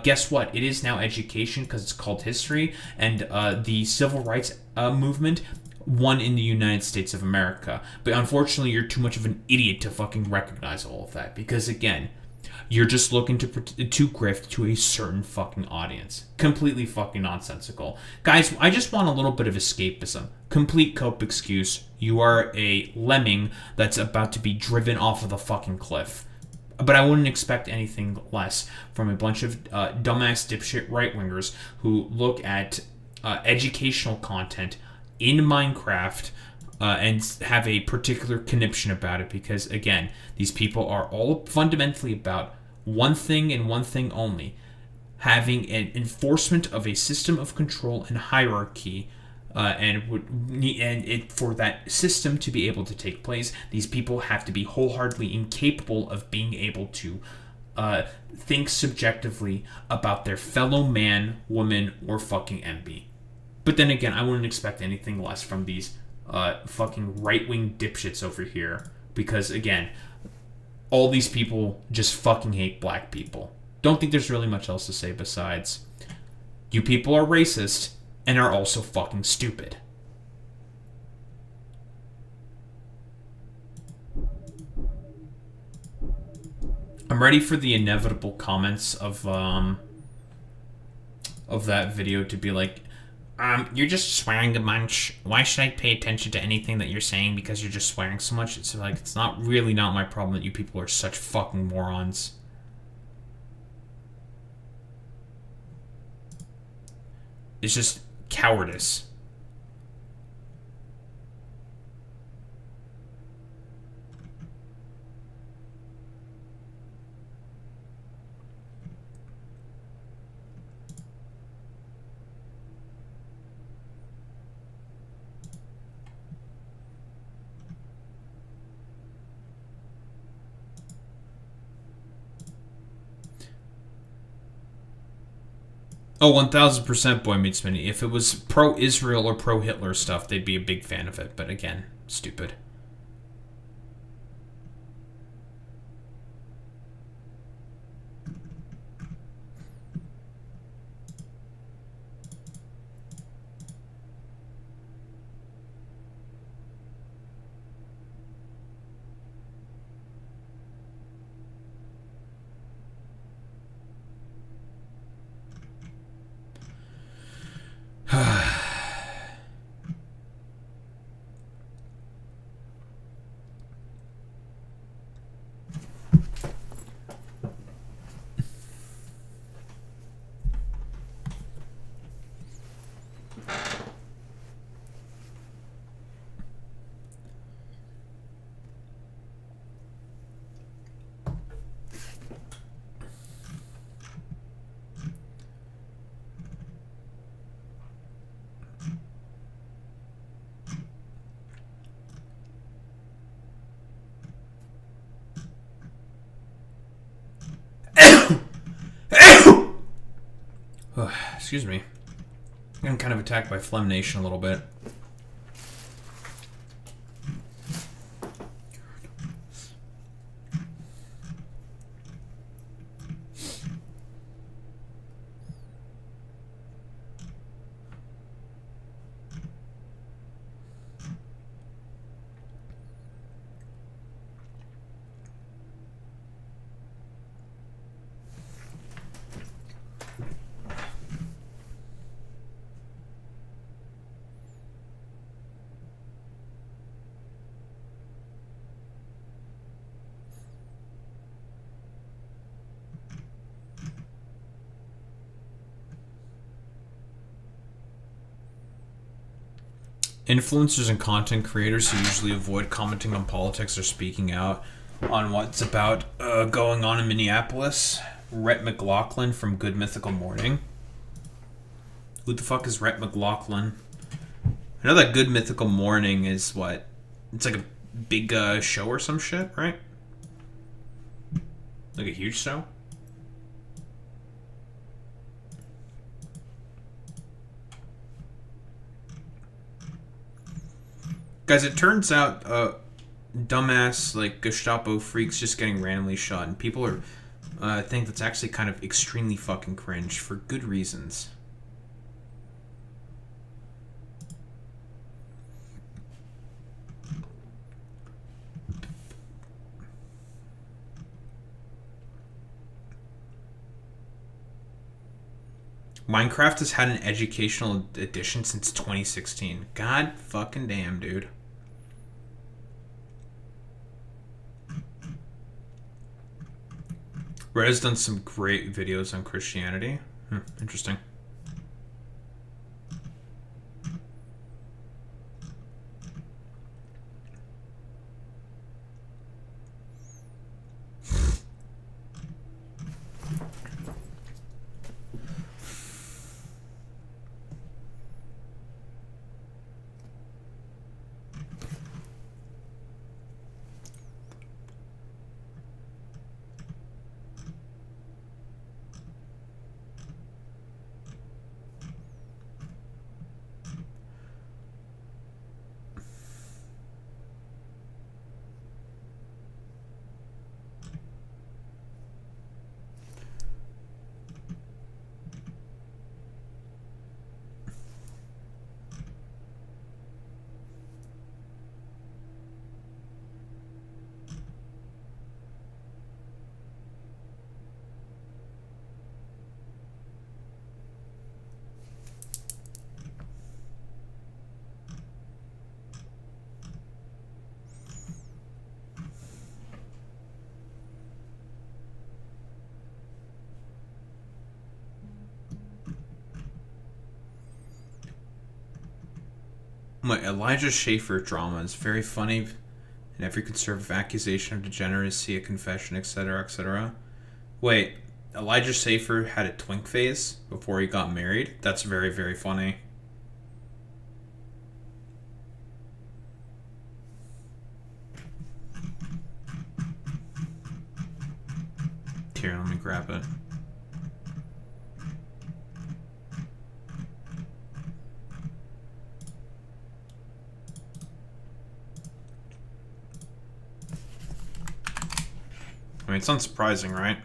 Guess what? It is now education because it's called history, and the civil rights movement won in the United States of America. But unfortunately, you're too much of an idiot to fucking recognize all of that because, again, you're just looking to grift to a certain fucking audience. Completely fucking nonsensical. Guys, I just want a little bit of escapism. Complete cope excuse. You are a lemming that's about to be driven off of the fucking cliff. But I wouldn't expect anything less from a bunch of dumbass dipshit right-wingers who look at educational content in Minecraft and have a particular conniption about it, because again, these people are all fundamentally about one thing and one thing only: having an enforcement of a system of control and hierarchy. For that system to be able to take place, these people have to be wholeheartedly incapable of being able to think subjectively about their fellow man, woman, or fucking enemy. But then again, I wouldn't expect anything less from these fucking right-wing dipshits over here, because again, all these people just fucking hate black people. Don't think there's really much else to say besides, you people are racist and are also fucking stupid. I'm ready for the inevitable comments of that video to be like, you're just swearing a bunch. Why should I pay attention to anything that you're saying because you're just swearing so much? It's like, it's not my problem that you people are such fucking morons. It's just cowardice. Oh, 1000% Boy Meets Minnie. If it was pro-Israel or pro-Hitler stuff, they'd be a big fan of it. But again, stupid. Excuse me. I'm kind of attacked by Phlegm Nation a little bit. Influencers and content creators who usually avoid commenting on politics or speaking out on what's about going on in Minneapolis. Rhett McLaughlin from Good Mythical Morning. Who the fuck is Rhett McLaughlin? I know that Good Mythical Morning is what? It's like a big show or some shit, right? Like a huge show? Guys, it turns out dumbass like Gestapo freaks just getting randomly shot, and people are think that's actually kind of extremely fucking cringe for good reasons. Minecraft has had an educational edition since 2016. God fucking damn, dude. Red has done some great videos on Christianity. Interesting. Elijah Schaefer drama is very funny, and every conservative accusation of degeneracy, a confession, etc., etc. Wait, Elijah Schaefer had a twink phase before he got married? That's very, very funny. Here, let me grab it. I mean, it's unsurprising, right?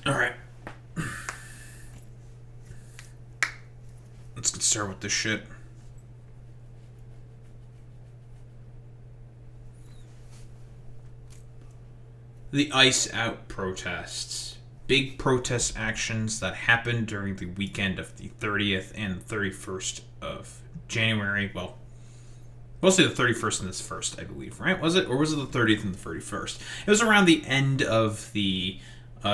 Alright. Let's get started with this shit. The Ice Out protests. Big protest actions that happened during the weekend of the 30th and 31st of January. Well, mostly the 31st and this 1st, I believe, right? Was it? Or was it the 30th and the 31st? It was around the end of the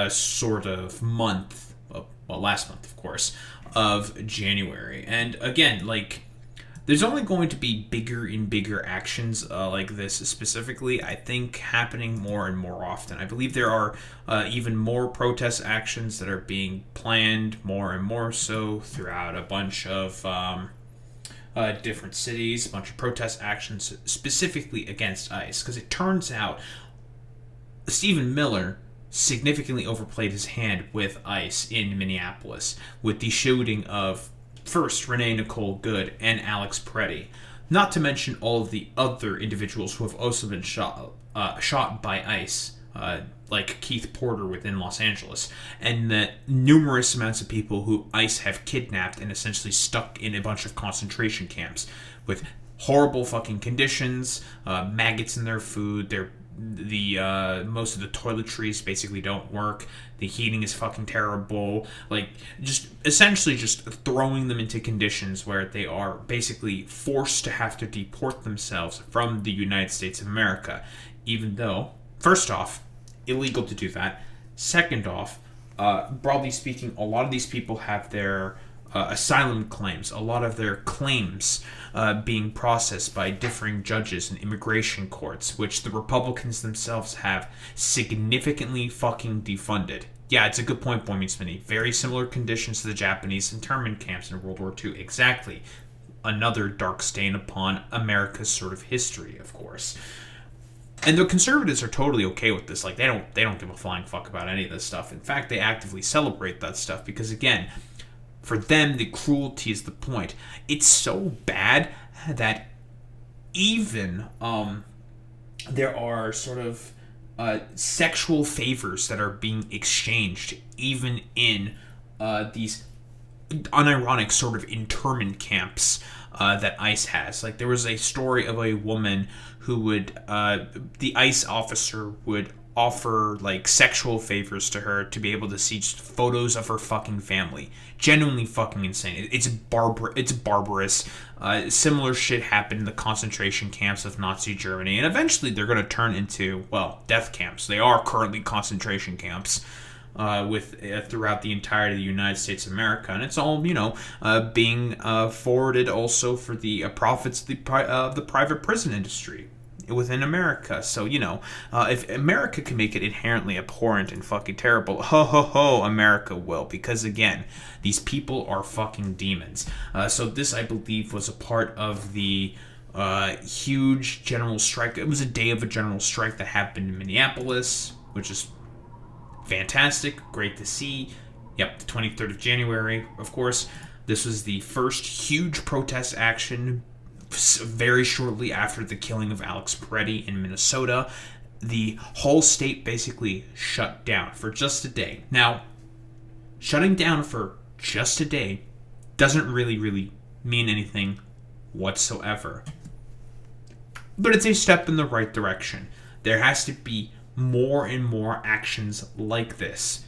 sort of month, well, last month, of course, of January. And again, like, there's only going to be bigger and bigger actions like this specifically, I think, happening more and more often. I believe there are even more protest actions that are being planned more and more so throughout a bunch of different cities, a bunch of protest actions specifically against ICE. Because it turns out Stephen Miller significantly overplayed his hand with ICE in Minneapolis with the shooting of first Renee Nicole Good and Alex Peretti, not to mention all of the other individuals who have also been shot by ICE, like Keith Porter within Los Angeles, and the numerous amounts of people who ICE have kidnapped and essentially stuck in a bunch of concentration camps with horrible fucking conditions, maggots in their food, most of the toiletries basically don't work. The heating is fucking terrible. Like, just essentially just throwing them into conditions where they are basically forced to have to deport themselves from the United States of America. Even though, first off, illegal to do that. Second off, broadly speaking, a lot of these people have their asylum claims, a lot of their claims being processed by differing judges and immigration courts, which the Republicans themselves have significantly fucking defunded. Yeah, it's a good point, Boy Meets Mini. Very similar conditions to the Japanese internment camps in World War II. Exactly. Another dark stain upon America's sort of history, of course. And the conservatives are totally okay with this. Like, they don't give a flying fuck about any of this stuff. In fact, they actively celebrate that stuff because, again, for them, the cruelty is the point. It's so bad that even there are sort of sexual favors that are being exchanged, even in these unironic sort of internment camps that ICE has. Like, there was a story of a woman who would, the ICE officer would offer like sexual favors to her to be able to see just photos of her fucking family. Genuinely fucking insane. It's barbarous. Similar shit happened in the concentration camps of Nazi Germany, and eventually they're going to turn into, well, death camps. They are currently concentration camps. throughout the entirety of the United States of America, and it's all being forwarded also for the profits of the private prison industry within America. So if America can make it inherently abhorrent and fucking terrible, America will, because again, these people are fucking demons. So this, I believe, was a part of the huge general strike. It was a day of a general strike that happened in Minneapolis, which is fantastic, great to see. Yep, the 23rd of January, of course. This was the first huge protest action very shortly after the killing of Alex Peretti in Minnesota. The whole state basically shut down for just a day. Now, shutting down for just a day doesn't really mean anything whatsoever. But it's a step in the right direction. There has to be more and more actions like this.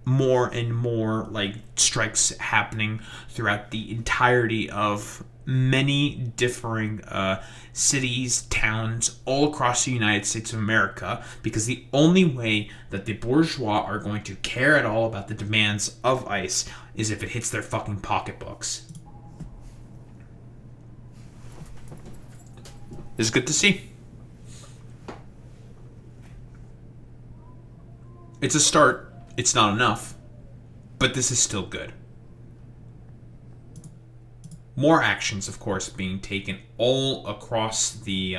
More and more like strikes happening throughout the entirety of many differing cities, towns, all across the United States of America, because the only way that the bourgeois are going to care at all about the demands of ICE is if it hits their fucking pocketbooks. It's good to see. It's a start. It's not enough. But this is still good. More actions, of course, being taken all across the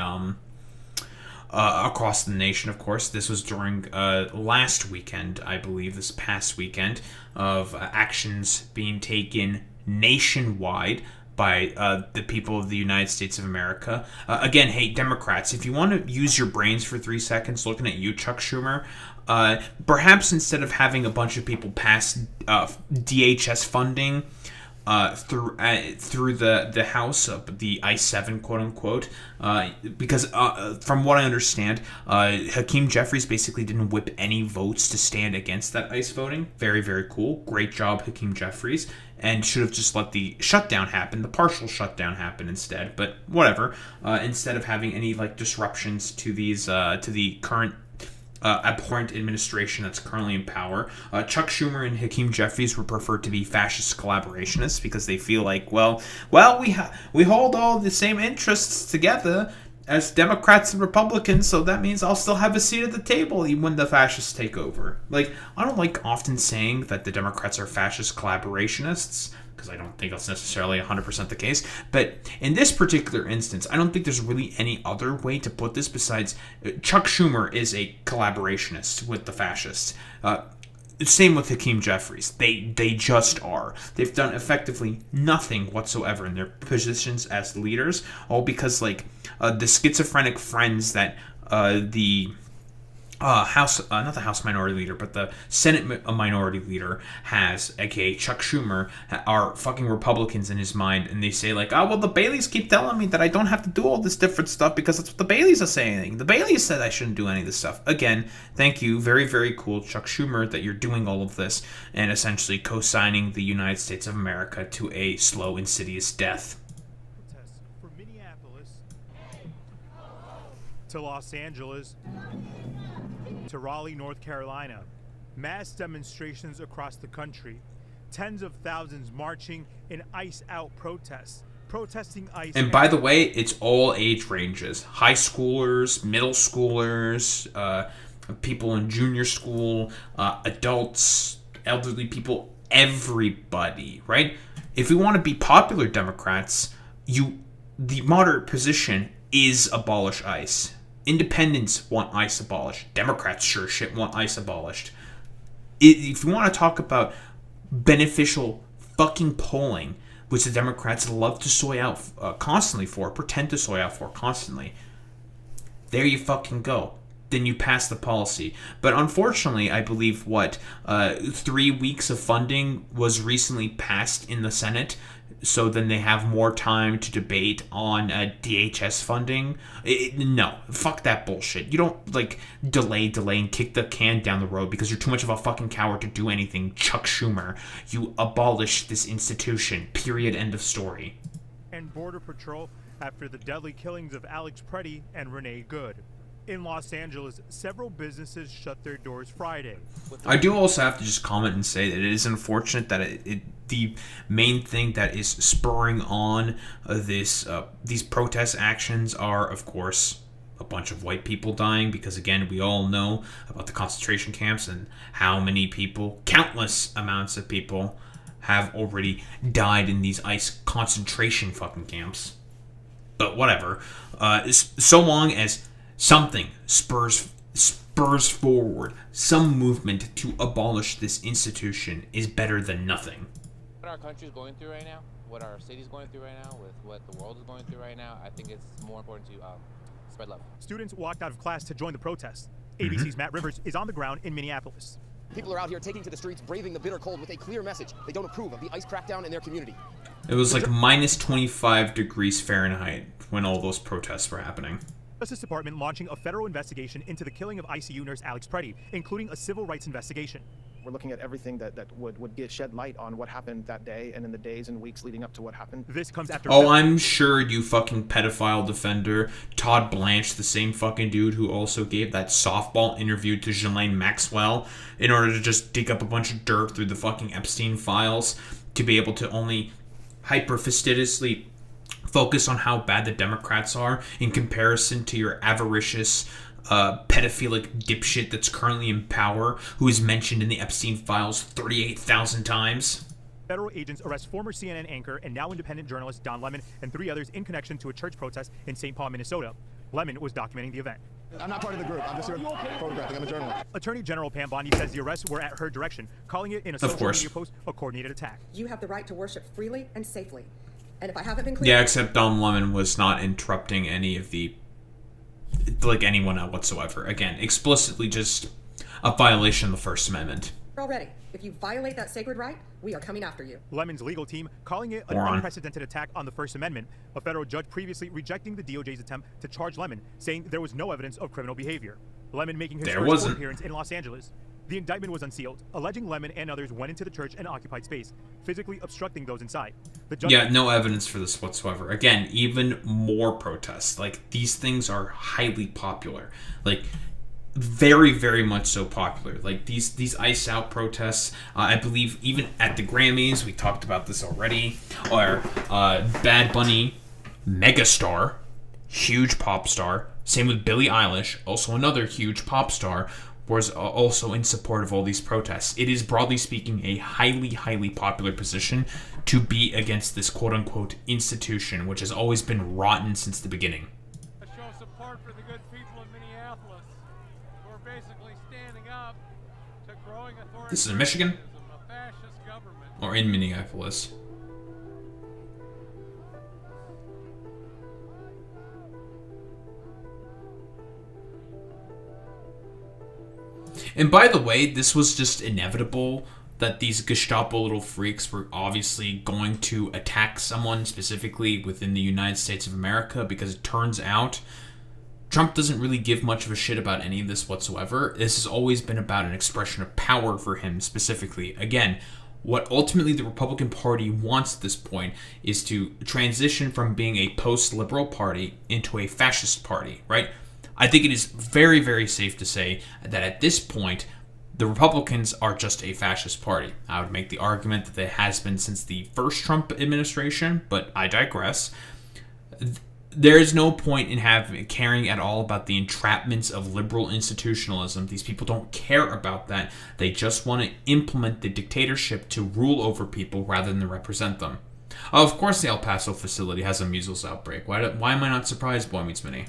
nation, of course. This was during last weekend, I believe, this past weekend, of actions being taken nationwide by the people of the United States of America. Again, hey, Democrats, if you want to use your brains for 3 seconds, looking at you, Chuck Schumer, perhaps instead of having a bunch of people pass DHS funding through the House, the I-7, quote unquote, because from what I understand, Hakeem Jeffries basically didn't whip any votes to stand against that ICE voting. Very, very cool. Great job, Hakeem Jeffries. And should have just let the shutdown happen, the partial shutdown happen instead. But whatever. Instead of having any disruptions to these to the current abhorrent administration that's currently in power. Chuck Schumer and Hakeem Jeffries would prefer to be fascist collaborationists because they feel like, well, we hold all the same interests together as Democrats and Republicans, so that means I'll still have a seat at the table even when the fascists take over. I don't like often saying that the Democrats are fascist collaborationists, because I don't think that's necessarily 100% the case. But in this particular instance, I don't think there's really any other way to put this besides Chuck Schumer is a collaborationist with the fascists. Same with Hakeem Jeffries. They just are. They've done effectively nothing whatsoever in their positions as leaders, all because the schizophrenic friends that the House, not the House Minority Leader, but the Senate Minority Leader has, aka Chuck Schumer, are fucking Republicans in his mind, and they say the Baileys keep telling me that I don't have to do all this different stuff because that's what the Baileys are saying. The Baileys said I shouldn't do any of this stuff. Again, thank you, very, very cool, Chuck Schumer, that you're doing all of this and essentially co-signing the United States of America to a slow, insidious death. From Minneapolis to Los Angeles to Raleigh, North Carolina, mass demonstrations across the country, tens of thousands marching in ICE out protests, protesting ICE. And by the way, it's all age ranges: high schoolers, middle schoolers, people in junior school, adults, elderly people, everybody, right? If we want to be popular Democrats, the moderate position is abolish ICE. Independents want ICE abolished. Democrats sure shit want ICE abolished. If you want to talk about beneficial fucking polling, which the Democrats love to soy out constantly for, pretend to soy out for constantly, there you fucking go. Then you pass the policy. But unfortunately, I believe 3 weeks of funding was recently passed in the Senate. So then they have more time to debate on DHS funding. No, fuck that bullshit. You don't delay and kick the can down the road because you're too much of a fucking coward to do anything. Chuck Schumer, you abolish this institution. Period. End of story. And Border Patrol after the deadly killings of Alex Peretti and Renee Good. In Los Angeles, several businesses shut their doors Friday. I do also have to just comment and say that it is unfortunate that the main thing that is spurring on these protest actions are, of course, a bunch of white people dying, because again, we all know about the concentration camps and how many people, countless amounts of people, have already died in these ICE concentration fucking camps. But whatever. So long as something spurs forward, some movement to abolish this institution is better than nothing. What our country is going through right now, what our city is going through right now, with what the world is going through right now, I think it's more important to spread love. Students walked out of class to join the protest. ABC's Matt Rivers is on the ground in Minneapolis. People are out here taking to the streets, braving the bitter cold with a clear message. They don't approve of the ICE crackdown in their community. It was like minus 25 degrees Fahrenheit when all those protests were happening. Justice Department launching a federal investigation into the killing of ICU nurse Alex Preddy, including a civil rights investigation. We're looking at everything that would shed light on what happened that day and in the days and weeks leading up to what happened. This comes after... Oh, I'm sure you fucking pedophile defender, Todd Blanche, the same fucking dude who also gave that softball interview to Ghislaine Maxwell in order to just dig up a bunch of dirt through the fucking Epstein files to be able to only hyper-fastidiously focus on how bad the Democrats are in comparison to your avaricious, pedophilic dipshit that's currently in power, who is mentioned in the Epstein files 38,000 times. Federal agents arrest former CNN anchor and now independent journalist Don Lemon and 3 others in connection to a church protest in St. Paul, Minnesota. Lemon was documenting the event. I'm not part of the group. I'm just here photographing. I'm a journalist. Attorney General Pam Bondi says the arrests were at her direction, calling it in a social media post a coordinated attack. You have the right to worship freely and safely. And if I haven't been clear... Yeah, except Don Lemon was not interrupting any of the... anyone whatsoever. Again, explicitly just a violation of the First Amendment. Already. If you violate that sacred right, we are coming after you. Lemon's legal team calling it an unprecedented attack on the First Amendment. A federal judge previously rejecting the DOJ's attempt to charge Lemon, saying there was no evidence of criminal behavior. Lemon making his first court appearance in Los Angeles. The indictment was unsealed, alleging Lemon and others went into the church and occupied space, physically obstructing those inside. The judge no evidence for this whatsoever. Again, even more protests. Like, these things are highly popular. Like, very, very much so popular. Like, these ICE out protests, I believe even at the Grammys, we talked about this already, or Bad Bunny, megastar, huge pop star, same with Billie Eilish, also another huge pop star, was also in support of all these protests. It is, broadly speaking, a highly, highly popular position to be against this quote-unquote institution, which has always been rotten since the beginning. Show support for the good people in Minneapolis, who are basically standing up to growing authoritarianism, This is in Michigan? a fascist government. Or in Minneapolis? And by the way, this was just inevitable that these Gestapo little freaks were obviously going to attack someone specifically within the United States of America, because it turns out Trump doesn't really give much of a shit about any of this whatsoever. This has always been about an expression of power for him specifically. Again, what ultimately the Republican Party wants at this point is to transition from being a post-liberal party into a fascist party, right? I think it is very, very safe to say that at this point, the Republicans are just a fascist party. I would make the argument that it has been since the first Trump administration, but I digress. There is no point in caring at all about the entrapments of liberal institutionalism. These people don't care about that. They just want to implement the dictatorship to rule over people rather than represent them. Of course the El Paso facility has a measles outbreak. Why am I not surprised, Boy Meets Mini?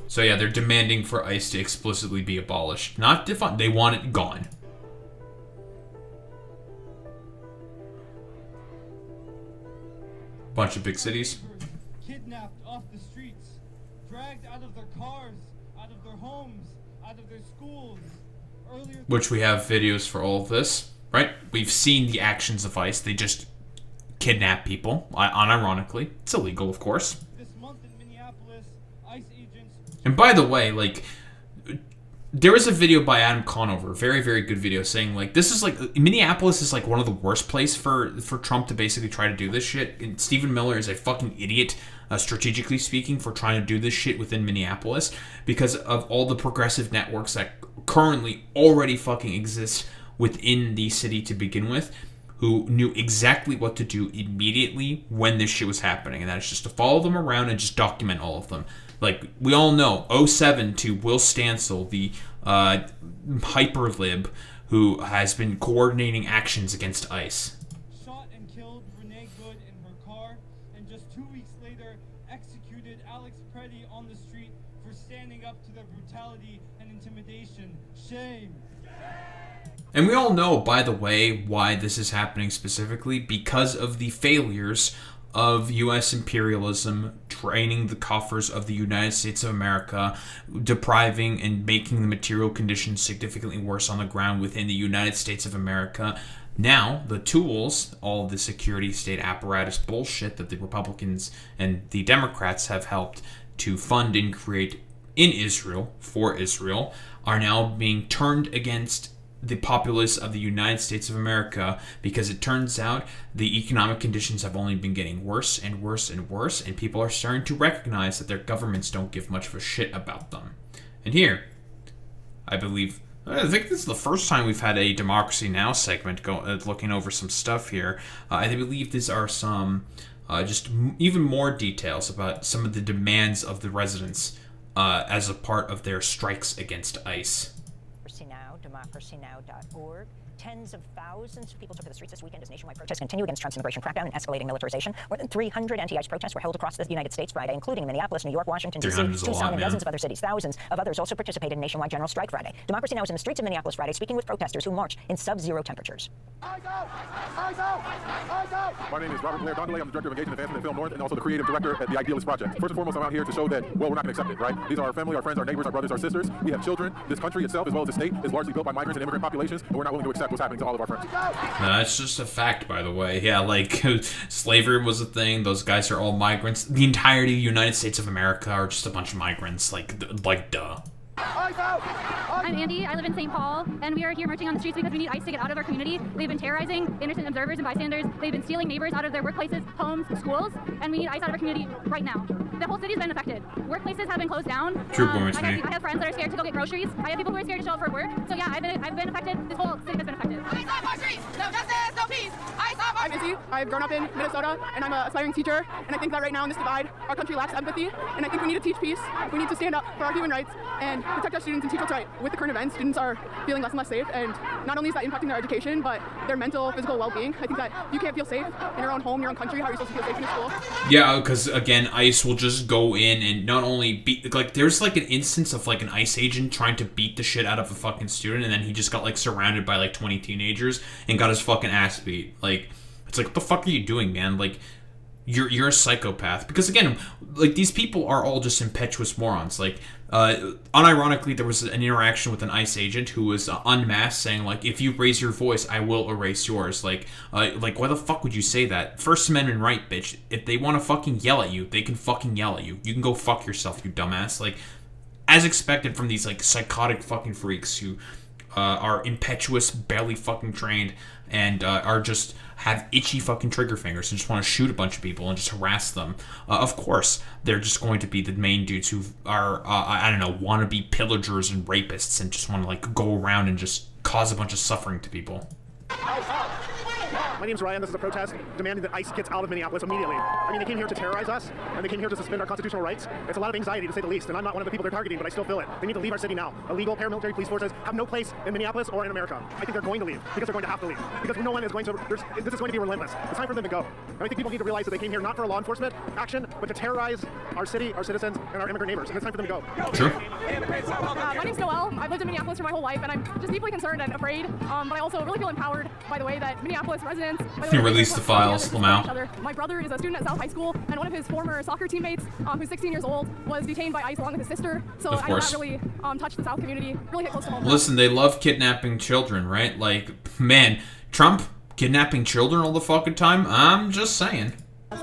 So yeah, they're demanding for ICE to explicitly be abolished. Not defund, they want it gone. Bunch of big cities. Kidnapped off the streets, dragged out of their cars, out of their homes, out of their schools. Which we have videos for all of this, right? We've seen the actions of ICE. They just kidnap people, unironically. It's illegal, of course. This month in Minneapolis, ICE agents... And by the way, like, there was a video by Adam Conover, very, very good video, saying, like, this is, like, Minneapolis is, like, one of the worst places for Trump to basically try to do this shit. And Stephen Miller is a fucking idiot, strategically speaking, for trying to do this shit within Minneapolis because of all the progressive networks that currently already fucking exist within the city to begin with, who knew exactly what to do immediately when this shit was happening. And that is just to follow them around and just document all of them. Like, we all know, 07 to Will Stansel, the hyperlib who has been coordinating actions against ICE. Shot and killed Renee Good in her car, and just 2 weeks later executed Alex Preddy on the street for standing up to their brutality and intimidation. Shame. And we all know, by the way, why this is happening specifically, because of the failures of U.S. imperialism draining the coffers of the United States of America, depriving and making the material conditions significantly worse on the ground within the United States of America. Now, the tools, all the security state apparatus bullshit that the Republicans and the Democrats have helped to fund and create in Israel, for Israel, are now being turned against the populace of the United States of America, because it turns out the economic conditions have only been getting worse and worse and worse, and people are starting to recognize that their governments don't give much of a shit about them. And here, I think this is the first time we've had a Democracy Now! Segment looking over some stuff here. I believe these are some just even more details about some of the demands of the residents as a part of their strikes against ICE. DemocracyNow.org. Tens of thousands of people took to the streets this weekend as nationwide protests continue against Trump's immigration crackdown and escalating militarization. More than 300 anti-ICE protests were held across the United States Friday, including Minneapolis, New York, Washington, D.C., Tucson, and dozens of other cities. Thousands of others also participated in nationwide general strike Friday. Democracy Now! Was in the streets of Minneapolis Friday, speaking with protesters who marched in sub-zero temperatures. My name is Robert Blair Gondole. I'm the Director of Engagement Advancement at Film North and also the Creative Director at the Idealist Project. First and foremost, I'm out here to show that, well, we're not going to accept it, right? These are our family, our friends, our neighbors, our brothers, our sisters. We have children. This country itself, as well as the state, is largely built by migrants and immigrant populations, and we're not willing to accept what's happening to all of our friends. That's just a fact, by the way. Yeah, like, slavery was a thing. Those guys are all migrants. The entirety of the United States of America are just a bunch of migrants. Like duh. I'm Andy. I live in St. Paul, and we are here marching on the streets because we need ICE to get out of our community. They've been terrorizing innocent observers and bystanders. They've been stealing neighbors out of their workplaces, homes, schools, and we need ICE out of our community right now. The whole city's been affected. Workplaces have been closed down. I have friends that are scared to go get groceries. I have people who are scared to show up for work. So yeah, I've been affected. This whole city has been affected. ICE off our streets! No justice, no peace! ICE off our streets! I'm Izzy. I've grown up in Minnesota, and I'm an aspiring teacher. And I think that right now in this divide, our country lacks empathy. And I think we need to teach peace. We need to stand up for our human rights and protect our students and teach what's right. With the current events, students are feeling less and less safe, and not only is that impacting their education, but their mental, physical well-being. I think that if you can't feel safe in your own home, your own country, how are you supposed to feel safe in your school? Yeah, because again, ICE will just go in and not only beat, like, there's like an instance of like an ICE agent trying to beat the shit out of a fucking student, and then he just got like surrounded by like 20 teenagers and got his fucking ass beat. Like, it's like, what the fuck are you doing, man? Like, you're a psychopath. Because again, like, these people are all just impetuous morons. Like, unironically, there was an interaction with an ICE agent who was unmasked, saying like, if you raise your voice, I will erase yours. Like why the fuck would you say that? First Amendment right, bitch. If they want to fucking yell at you, they can fucking yell at you. You can go fuck yourself, you dumbass. Like, as expected from these like psychotic fucking freaks who are impetuous, barely fucking trained, and are just have itchy fucking trigger fingers and just want to shoot a bunch of people and just harass them. Of course, they're just going to be the main dudes who are, I don't know, wannabe pillagers and rapists and just want to like go around and just cause a bunch of suffering to people. My name's Ryan. This is a protest demanding that ICE gets out of Minneapolis immediately. I mean, they came here to terrorize us, and they came here to suspend our constitutional rights. It's a lot of anxiety, to say the least, and I'm not one of the people they're targeting, but I still feel it. They need to leave our city now. Illegal paramilitary police forces have no place in Minneapolis or in America. I think they're going to leave, because they're going to have to leave, because no one is going to, this is going to be relentless. It's time for them to go. And I think people need to realize that they came here not for a law enforcement action, but to terrorize our city, our citizens, and our immigrant neighbors, and it's time for them to go. Sure. My name's Noelle. I've lived in Minneapolis for my whole life, and I'm just deeply concerned and afraid, but I also really feel empowered by the way that Minneapolis residents... Release the files, Lamau. My brother is a student at South High School, and one of his former soccer teammates, who's 16 years old, was detained by ICE along with his sister. So I know that really touched the South community, really hit close to home. Listen, they love kidnapping children, right? Like, man, Trump kidnapping children all the fucking time? I'm just saying. I'm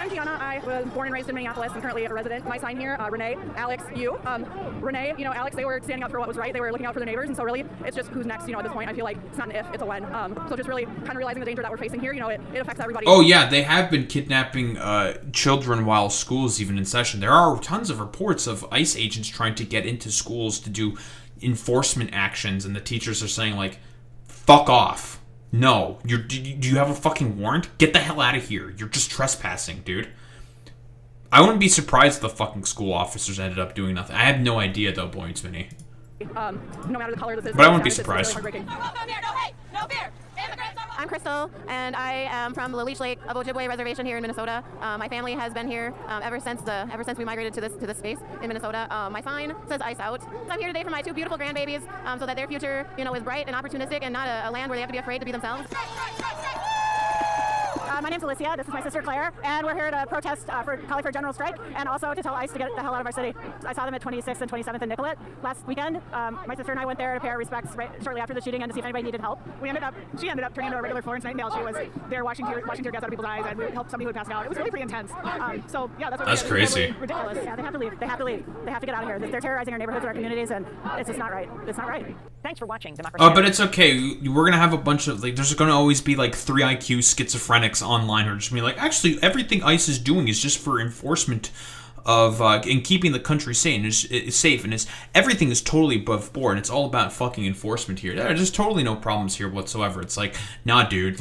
Tiana. I was born born and raised in Minneapolis and currently a resident. My sign here, Renee, Alex, you. Renee, Alex, they were standing up for what was right. They were looking out for their neighbors, and so really, it's just who's next. At this point, I feel like it's not an if, it's a when. So just really kind of realizing the danger that we're facing here. It affects everybody. Oh yeah, they have been kidnapping children while school's even in session. There are tons of reports of ICE agents trying to get into schools to do enforcement actions, and the teachers are saying like, "Fuck off." No, do you have a fucking warrant? Get the hell out of here. You're just trespassing, dude. I wouldn't be surprised if the fucking school officers ended up doing nothing. I have no idea, though, Boydsmini. No matter the color of the But I wouldn't be surprised. I'm Crystal, and I am from the Leech Lake of Ojibwe Reservation here in Minnesota. My family has been here ever since we migrated to this space in Minnesota. My sign says "Ice Out." So I'm here today for my 2 beautiful grandbabies, so that their future, is bright and opportunistic, and not a land where they have to be afraid to be themselves. My name's Alicia. This is my sister Claire, and we're here to protest calling for a general strike, and also to tell ICE to get the hell out of our city. I saw them at 26th and 27th and Nicollet last weekend. My sister and I went there to pay our respects shortly after the shooting and to see if anybody needed help. She ended up turning into a regular Florence Nightingale. She was there washing tear gas out of people's eyes, and we helped somebody who had passed out. It was really pretty intense. So yeah, that's crazy. Totally ridiculous. Yeah, they have to leave. They have to leave. They have to get out of here. They're terrorizing our neighborhoods and our communities, and it's just not right. It's not right. Thanks for watching Democracy. Oh, but it's okay. We're gonna have a bunch of there's gonna always be 3 IQ schizophrenics online who are just gonna be like, actually, everything ICE is doing is just for enforcement of in keeping the country safe, and everything is totally above board. And it's all about fucking enforcement here. There's totally no problems here whatsoever. It's like, nah, dude.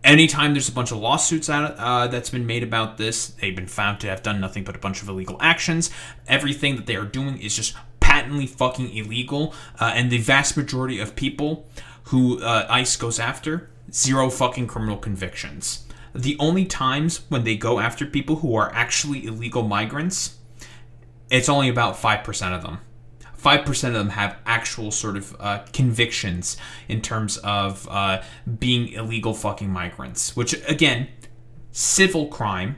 Anytime there's a bunch of lawsuits that's been made about this, they've been found to have done nothing but a bunch of illegal actions. Everything that they are doing is just patently fucking illegal, and the vast majority of people who ICE goes after, 0 fucking criminal convictions. The only times when they go after people who are actually illegal migrants, it's only about 5% of them. 5% of them have actual sort of convictions in terms of being illegal fucking migrants, which, again, civil crime,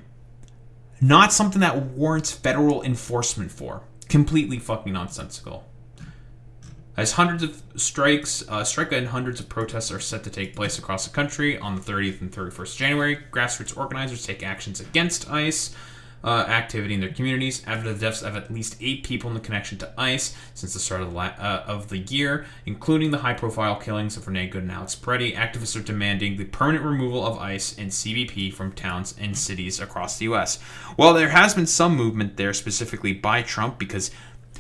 not something that warrants federal enforcement for. Completely fucking nonsensical. As hundreds of strike and hundreds of protests are set to take place across the country on the 30th and 31st January, grassroots organizers take actions against ICE activity in their communities after the deaths of at least 8 people in the connection to ICE since the start of the year, including the high-profile killings of Renee Good and Alex Peretti. Activists are demanding the permanent removal of ICE and CBP from towns and cities across the U.S. Well, there has been some movement there, specifically by Trump, because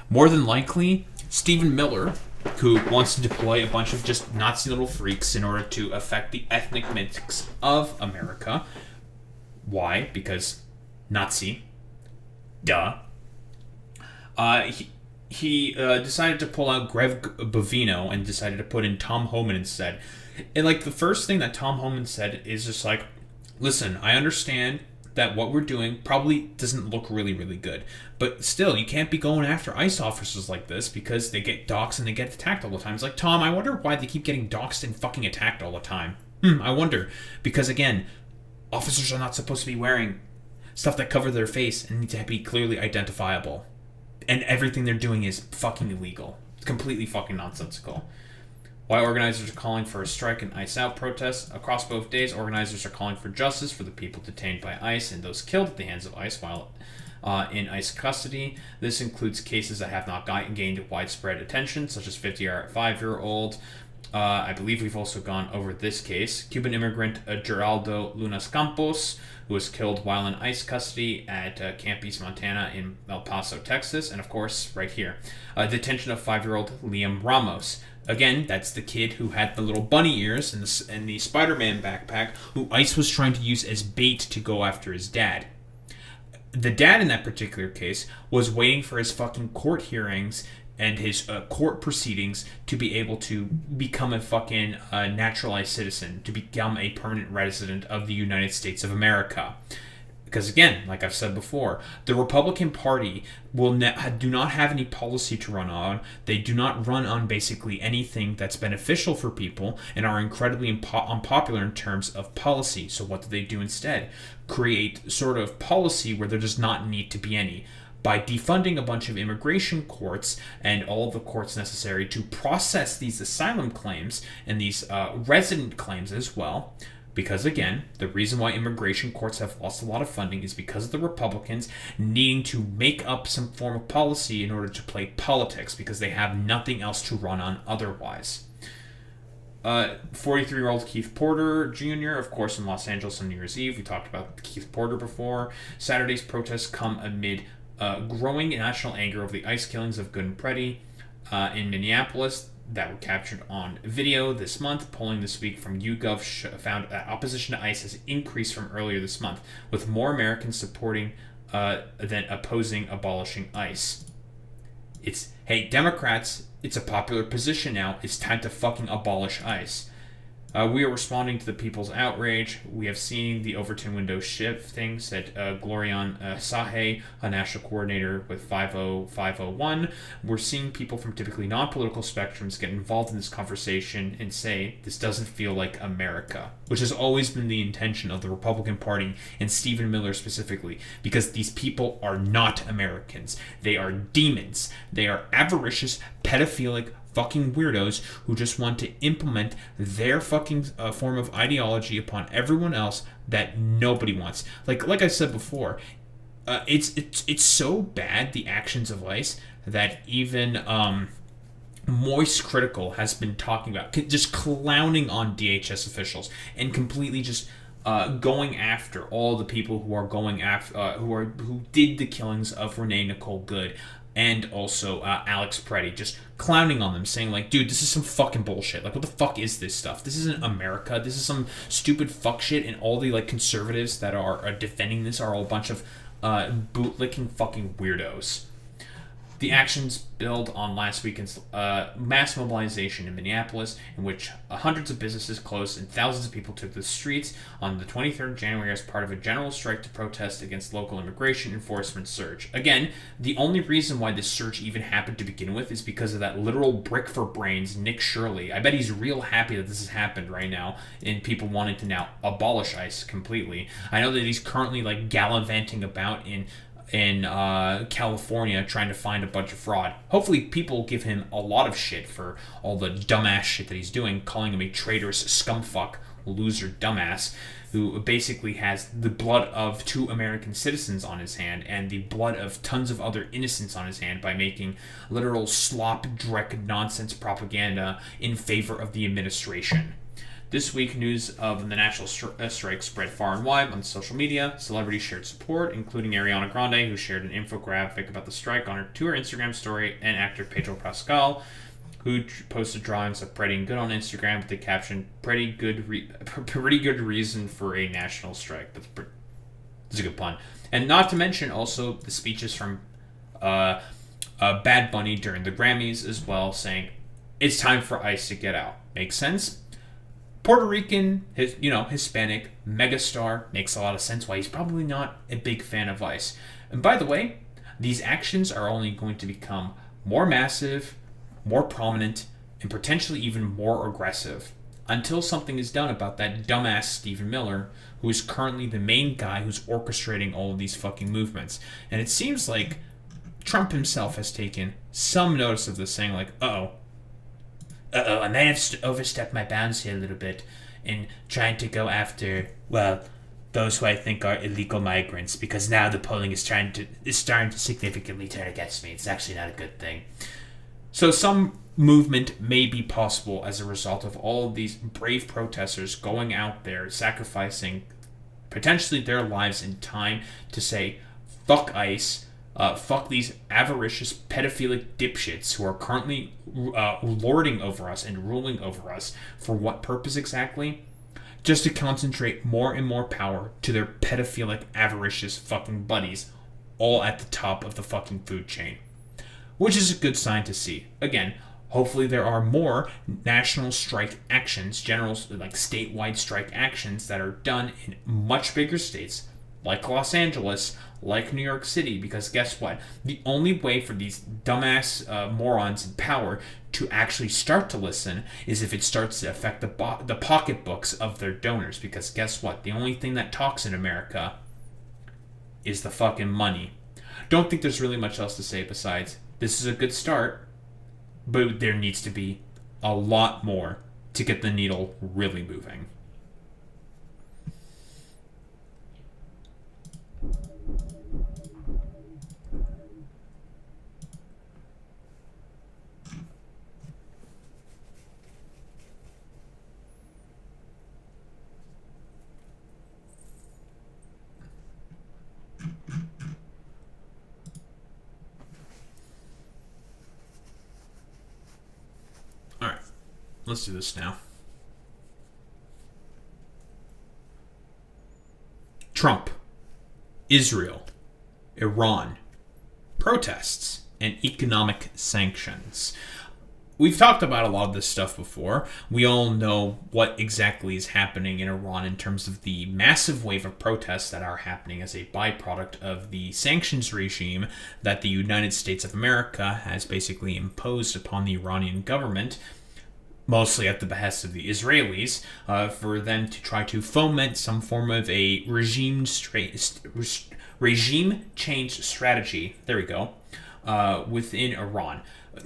more than likely, Stephen Miller, who wants to deploy a bunch of just Nazi little freaks in order to affect the ethnic mix of America. Why? Because Nazi. Duh. He decided to pull out Greg Bovino and decided to put in Tom Homan instead. And the first thing that Tom Homan said is just listen, I understand that what we're doing probably doesn't look really, really good. But still, you can't be going after ICE officers like this because they get doxxed and they get attacked all the time. It's like, Tom, I wonder why they keep getting doxxed and fucking attacked all the time. I wonder. Because, again, officers are not supposed to be wearing stuff that cover their face and need to be clearly identifiable. And everything they're doing is fucking illegal. It's completely fucking nonsensical. While organizers are calling for a strike and ICE out protests, across both days, organizers are calling for justice for the people detained by ICE and those killed at the hands of ICE while in ICE custody. This includes cases that have not gained widespread attention, such as 55-year-old. I believe we've also gone over this case. Cuban immigrant Geraldo Lunas Campos, who was killed while in ICE custody at Camp East Montana in El Paso, Texas. And of course, right here, detention of 5-year-old Liam Ramos. Again, that's the kid who had the little bunny ears and the Spider-Man backpack, who ICE was trying to use as bait to go after his dad. The dad in that particular case was waiting for his fucking court hearings and his court proceedings to be able to become a fucking naturalized citizen, to become a permanent resident of the United States of America. Because again, like I've said before, the Republican Party do not have any policy to run on. They do not run on basically anything that's beneficial for people and are incredibly unpopular in terms of policy. So what do they do instead? Create sort of policy where there does not need to be any. By defunding a bunch of immigration courts and all of the courts necessary to process these asylum claims and these resident claims as well, Because again, the reason why immigration courts have lost a lot of funding is because of the Republicans needing to make up some form of policy in order to play politics because they have nothing else to run on otherwise. 43-year-old Keith Porter Jr., of course, in Los Angeles on New Year's Eve. We talked about Keith Porter before. Saturday's protests come amid growing national anger over the ICE killings of Good and Pretty in Minneapolis that were captured on video this month. Polling this week from YouGov found that opposition to ICE has increased from earlier this month, with more Americans supporting than opposing abolishing ICE. Hey, Democrats, it's a popular position now. It's time to fucking abolish ICE. We are responding to the people's outrage. We have seen the Overton window shifting, said Glorian Sahe, a national coordinator with 50501. We're seeing people from typically non-political spectrums get involved in this conversation and say, this doesn't feel like America, which has always been the intention of the Republican Party and Stephen Miller specifically, because these people are not Americans. They are demons. They are avaricious, pedophilic, fucking weirdos who just want to implement their fucking form of ideology upon everyone else that nobody wants. Like I said before, it's so bad, the actions of ICE, that even Moist Critical has been talking about just clowning on DHS officials and completely just going after all the people who are going after who did the killings of Renee Nicole Good and also Alex Preddy, just clowning on them, saying like, dude, this is some fucking bullshit. Like, what the fuck is this stuff? This isn't America. This is some stupid fuck shit, and all the like conservatives that are defending this are all a bunch of bootlicking fucking weirdos. The actions build on last weekend's mass mobilization in Minneapolis, in which hundreds of businesses closed and thousands of people took to the streets on the 23rd of January as part of a general strike to protest against local immigration enforcement surge. Again, the only reason why this surge even happened to begin with is because of that literal brick for brains, Nick Shirley. I bet he's real happy that this has happened right now, and people wanting to now abolish ICE completely. I know that he's currently like gallivanting about in California trying to find a bunch of fraud. Hopefully people give him a lot of shit for all the dumbass shit that he's doing, calling him a traitorous scumfuck, loser dumbass, who basically has the blood of 2 American citizens on his hand and the blood of tons of other innocents on his hand by making literal slop, dreck, nonsense propaganda in favor of the administration. This week, news of the national strike spread far and wide on social media. Celebrities shared support, including Ariana Grande, who shared an infographic about the strike on her Instagram story, and actor Pedro Pascal, who posted drawings of Pretty and Good on Instagram with the caption, pretty good reason for a national strike. That's a good pun. And not to mention also the speeches from Bad Bunny during the Grammys as well, saying, it's time for ICE to get out. Makes sense? Puerto Rican, Hispanic, megastar, makes a lot of sense why he's probably not a big fan of ICE. And by the way, these actions are only going to become more massive, more prominent, and potentially even more aggressive until something is done about that dumbass Stephen Miller, who is currently the main guy who's orchestrating all of these fucking movements. And it seems like Trump himself has taken some notice of this, saying like, I may have overstepped my bounds here a little bit in trying to go after, well, those who I think are illegal migrants, because now the polling is starting to significantly turn against me. It's actually not a good thing. So some movement may be possible as a result of all of these brave protesters going out there, sacrificing potentially their lives and time to say, fuck ICE, fuck these avaricious, pedophilic dipshits who are currently lording over us and ruling over us. For what purpose exactly? Just to concentrate more and more power to their pedophilic, avaricious fucking buddies, all at the top of the fucking food chain. Which is a good sign to see. Again, hopefully there are more national strike actions, statewide strike actions that are done in much bigger states, like Los Angeles, like New York City, because guess what? The only way for these dumbass morons in power to actually start to listen is if it starts to affect the pocketbooks of their donors, because guess what? The only thing that talks in America is the fucking money. Don't think there's really much else to say besides, this is a good start, but there needs to be a lot more to get the needle really moving. Let's do this now. Trump, Israel, Iran, protests, and economic sanctions. We've talked about a lot of this stuff before. We all know what exactly is happening in Iran in terms of the massive wave of protests that are happening as a byproduct of the sanctions regime that the United States of America has basically imposed upon the Iranian government, mostly at the behest of the Israelis, for them to try to foment some form of a regime change strategy. There we go. Within Iran.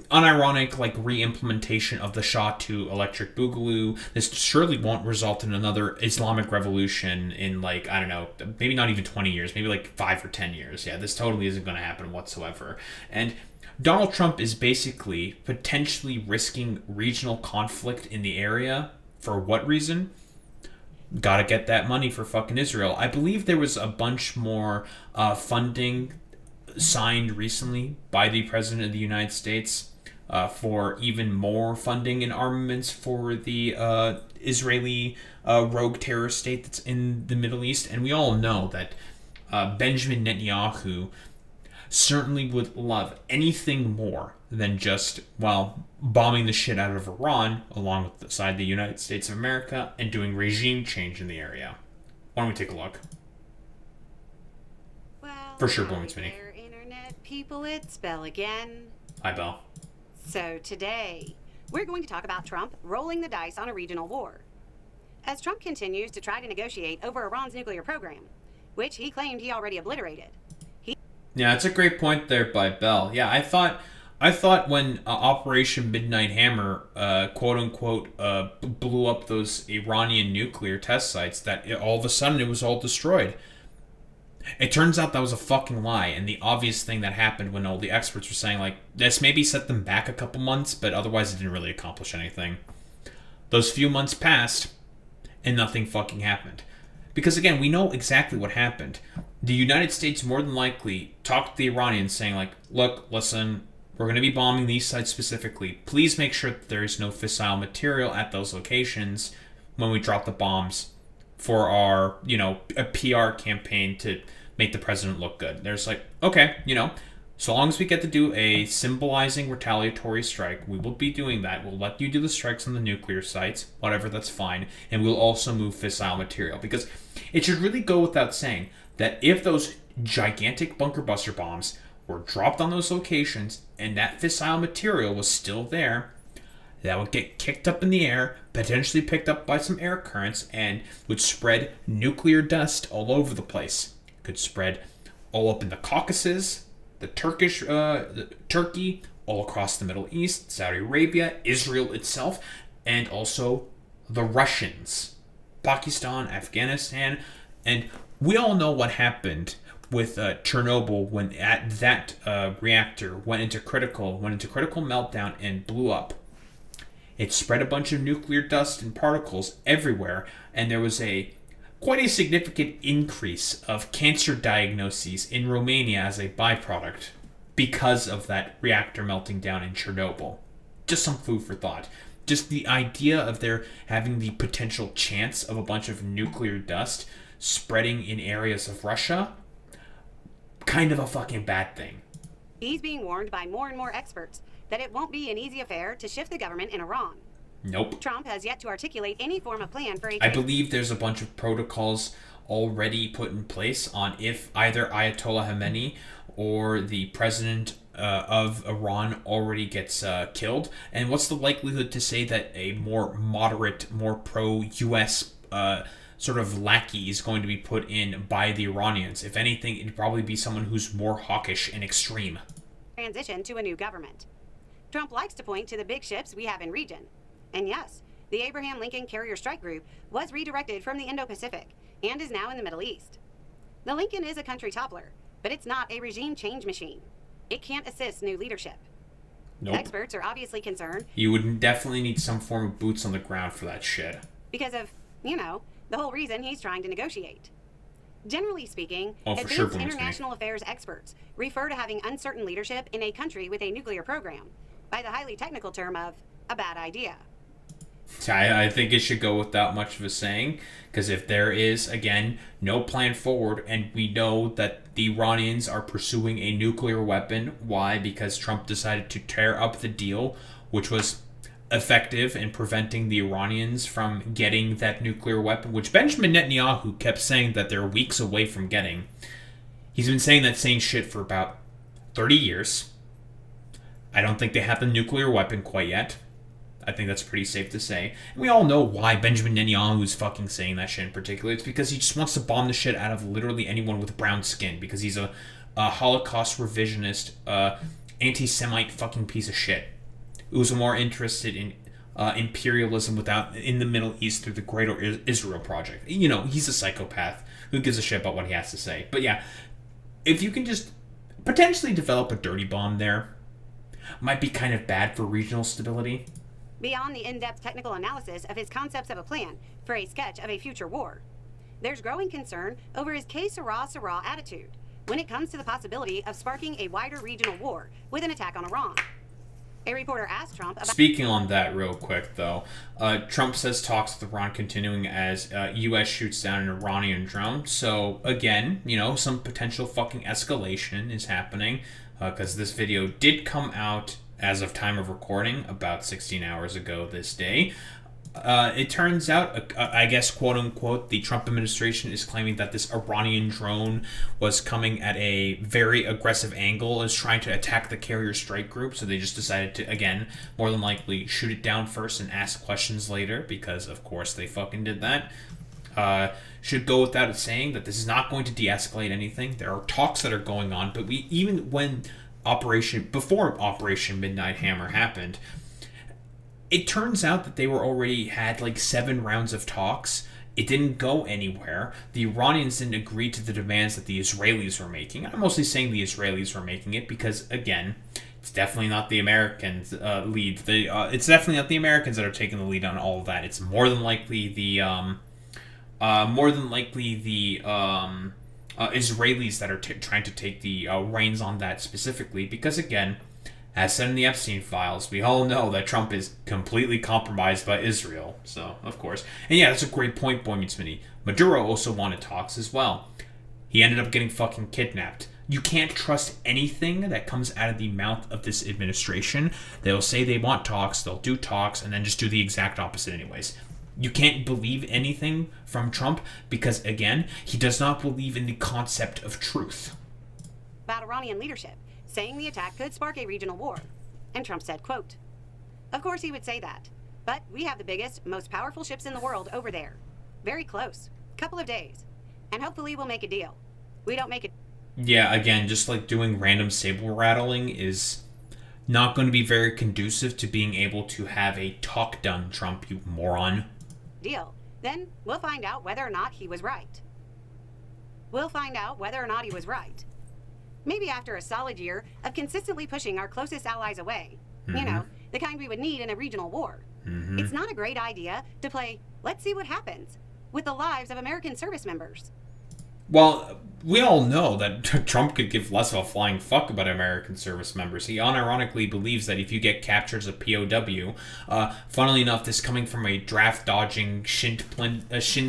Unironic, like, re-implementation of the Shah 2 electric boogaloo. This surely won't result in another Islamic revolution in, like, I don't know, maybe not even 20 years, maybe like 5 or 10 years. Yeah, this totally isn't going to happen whatsoever. And Donald Trump is basically potentially risking regional conflict in the area. For what reason? Gotta get that money for fucking Israel. I believe there was a bunch more funding signed recently by the President of the United States for even more funding and armaments for the Israeli rogue terrorist state that's in the Middle East. And we all know that Benjamin Netanyahu certainly would love anything more than just, well, bombing the shit out of Iran alongside the United States of America and doing regime change in the area. Why don't we take a look? Well, for sure, Blooming Spinny. People, it's Belle again. Hi, Belle. So today, we're going to talk about Trump rolling the dice on a regional war. As Trump continues to try to negotiate over Iran's nuclear program, which he claimed he already obliterated. Yeah, it's a great point there by Belle. Yeah, I thought when Operation Midnight Hammer, quote unquote, blew up those Iranian nuclear test sites, that all of a sudden it was all destroyed. It turns out that was a fucking lie, and the obvious thing that happened when all the experts were saying, like, this maybe set them back a couple months, but otherwise it didn't really accomplish anything. Those few months passed, and nothing fucking happened. Because, again, we know exactly what happened. The United States more than likely talked to the Iranians saying, like, look, listen, we're going to be bombing these sites specifically. Please make sure that there is no fissile material at those locations when we drop the bombs for our, a PR campaign to make the president look good. There's like, okay, so long as we get to do a symbolizing retaliatory strike, we will be doing that. We'll let you do the strikes on the nuclear sites, whatever, that's fine. And we'll also move fissile material. Because it should really go without saying that if those gigantic bunker buster bombs were dropped on those locations and that fissile material was still there, that would get kicked up in the air, potentially picked up by some air currents, and would spread nuclear dust all over the place. It could spread all up in the Caucasus, the Turkey, all across the Middle East, Saudi Arabia, Israel itself, and also the Russians, Pakistan, Afghanistan. And we all know what happened with Chernobyl when that reactor went into critical meltdown and blew up. It spread a bunch of nuclear dust and particles everywhere, and there was quite a significant increase of cancer diagnoses in Romania as a byproduct because of that reactor melting down in Chernobyl. Just some food for thought. Just the idea of there having the potential chance of a bunch of nuclear dust spreading in areas of Russia, kind of a fucking bad thing. He's being warned by more and more experts that it won't be an easy affair to shift the government in Iran. Nope. Trump has yet to articulate any form of plan for I believe there's a bunch of protocols already put in place on if either Ayatollah Khamenei or the president of Iran already gets killed. And what's the likelihood to say that a more moderate, more pro-US sort of lackey is going to be put in by the Iranians? If anything, it'd probably be someone who's more hawkish and extreme. Transition to a new government. Trump likes to point to the big ships we have in region. And yes, the Abraham Lincoln Carrier Strike Group was redirected from the Indo-Pacific and is now in the Middle East. The Lincoln is a country toppler, but it's not a regime change machine. It can't assist new leadership. Nope. Experts are obviously concerned. You would definitely need some form of boots on the ground for that shit. Because of, the whole reason he's trying to negotiate. Generally speaking, advanced international affairs experts refer to having uncertain leadership in a country with a nuclear program by the highly technical term of a bad idea. I think it should go without much of a saying, because if there is, again, no plan forward, and we know that the Iranians are pursuing a nuclear weapon, why? Because Trump decided to tear up the deal, which was effective in preventing the Iranians from getting that nuclear weapon, which Benjamin Netanyahu kept saying that they're weeks away from getting. He's been saying that same shit for about 30 years. I don't think they have the nuclear weapon quite yet. I think that's pretty safe to say. And we all know why Benjamin Netanyahu is fucking saying that shit in particular. It's because he just wants to bomb the shit out of literally anyone with brown skin, because he's a Holocaust revisionist, anti-Semite fucking piece of shit who's more interested in imperialism in the Middle East through the Greater Israel Project. You know, he's a psychopath who gives a shit about what he has to say. But yeah, if you can just potentially develop a dirty bomb there, might be kind of bad for regional stability. Beyond the in-depth technical analysis of his concepts of a plan for a sketch of a future war, there's growing concern over his que sera sera attitude when it comes to the possibility of sparking a wider regional war with an attack on Iran. A reporter asked Trump about... Speaking on that real quick, though, Trump says talks with Iran continuing as U.S. shoots down an Iranian drone. So, again, you know, some potential fucking escalation is happening, because this video did come out as of time of recording about 16 hours ago this day. It turns out, I guess, quote-unquote, the Trump administration is claiming that this Iranian drone was coming at a very aggressive angle, is trying to attack the carrier strike group, so they just decided to, again, more than likely shoot it down first and ask questions later, because, of course, they fucking did that. Should go without saying that this is not going to de-escalate anything. There are talks that are going on, but before Operation Midnight Hammer happened, it turns out that they already had like 7 rounds of talks. It didn't go anywhere. The Iranians didn't agree to the demands that the Israelis were making. I'm mostly saying the Israelis were making it because, again, it's definitely not the Americans lead. It's definitely not the Americans that are taking the lead on all of that. It's more than likely the Israelis that are trying to take the reins on that specifically, because, again, as said in the Epstein files, we all know that Trump is completely compromised by Israel. So, of course. And yeah, that's a great point, Boy Meets Mini. Maduro also wanted talks as well. He ended up getting fucking kidnapped. You can't trust anything that comes out of the mouth of this administration. They'll say they want talks, they'll do talks, and then just do the exact opposite anyways. You can't believe anything from Trump because, again, he does not believe in the concept of truth. About Iranian leadership, saying the attack could spark a regional war. And Trump said, quote, "Of course he would say that, but we have the biggest, most powerful ships in the world over there. Very close. Couple of days. And hopefully we'll make a deal. We don't make it." Yeah, again, just like doing random saber rattling is not going to be very conducive to being able to have a talk done, Trump, you moron. Deal. Then we'll find out whether or not he was right. Maybe after a solid year of consistently pushing our closest allies away. Mm-hmm. You know, the kind we would need in a regional war. Mm-hmm. It's not a great idea to play, let's see what happens, with the lives of American service members. Well, we all know that Trump could give less of a flying fuck about American service members. He unironically believes that if you get captured as a POW, funnily enough, this coming from a draft-dodging, shin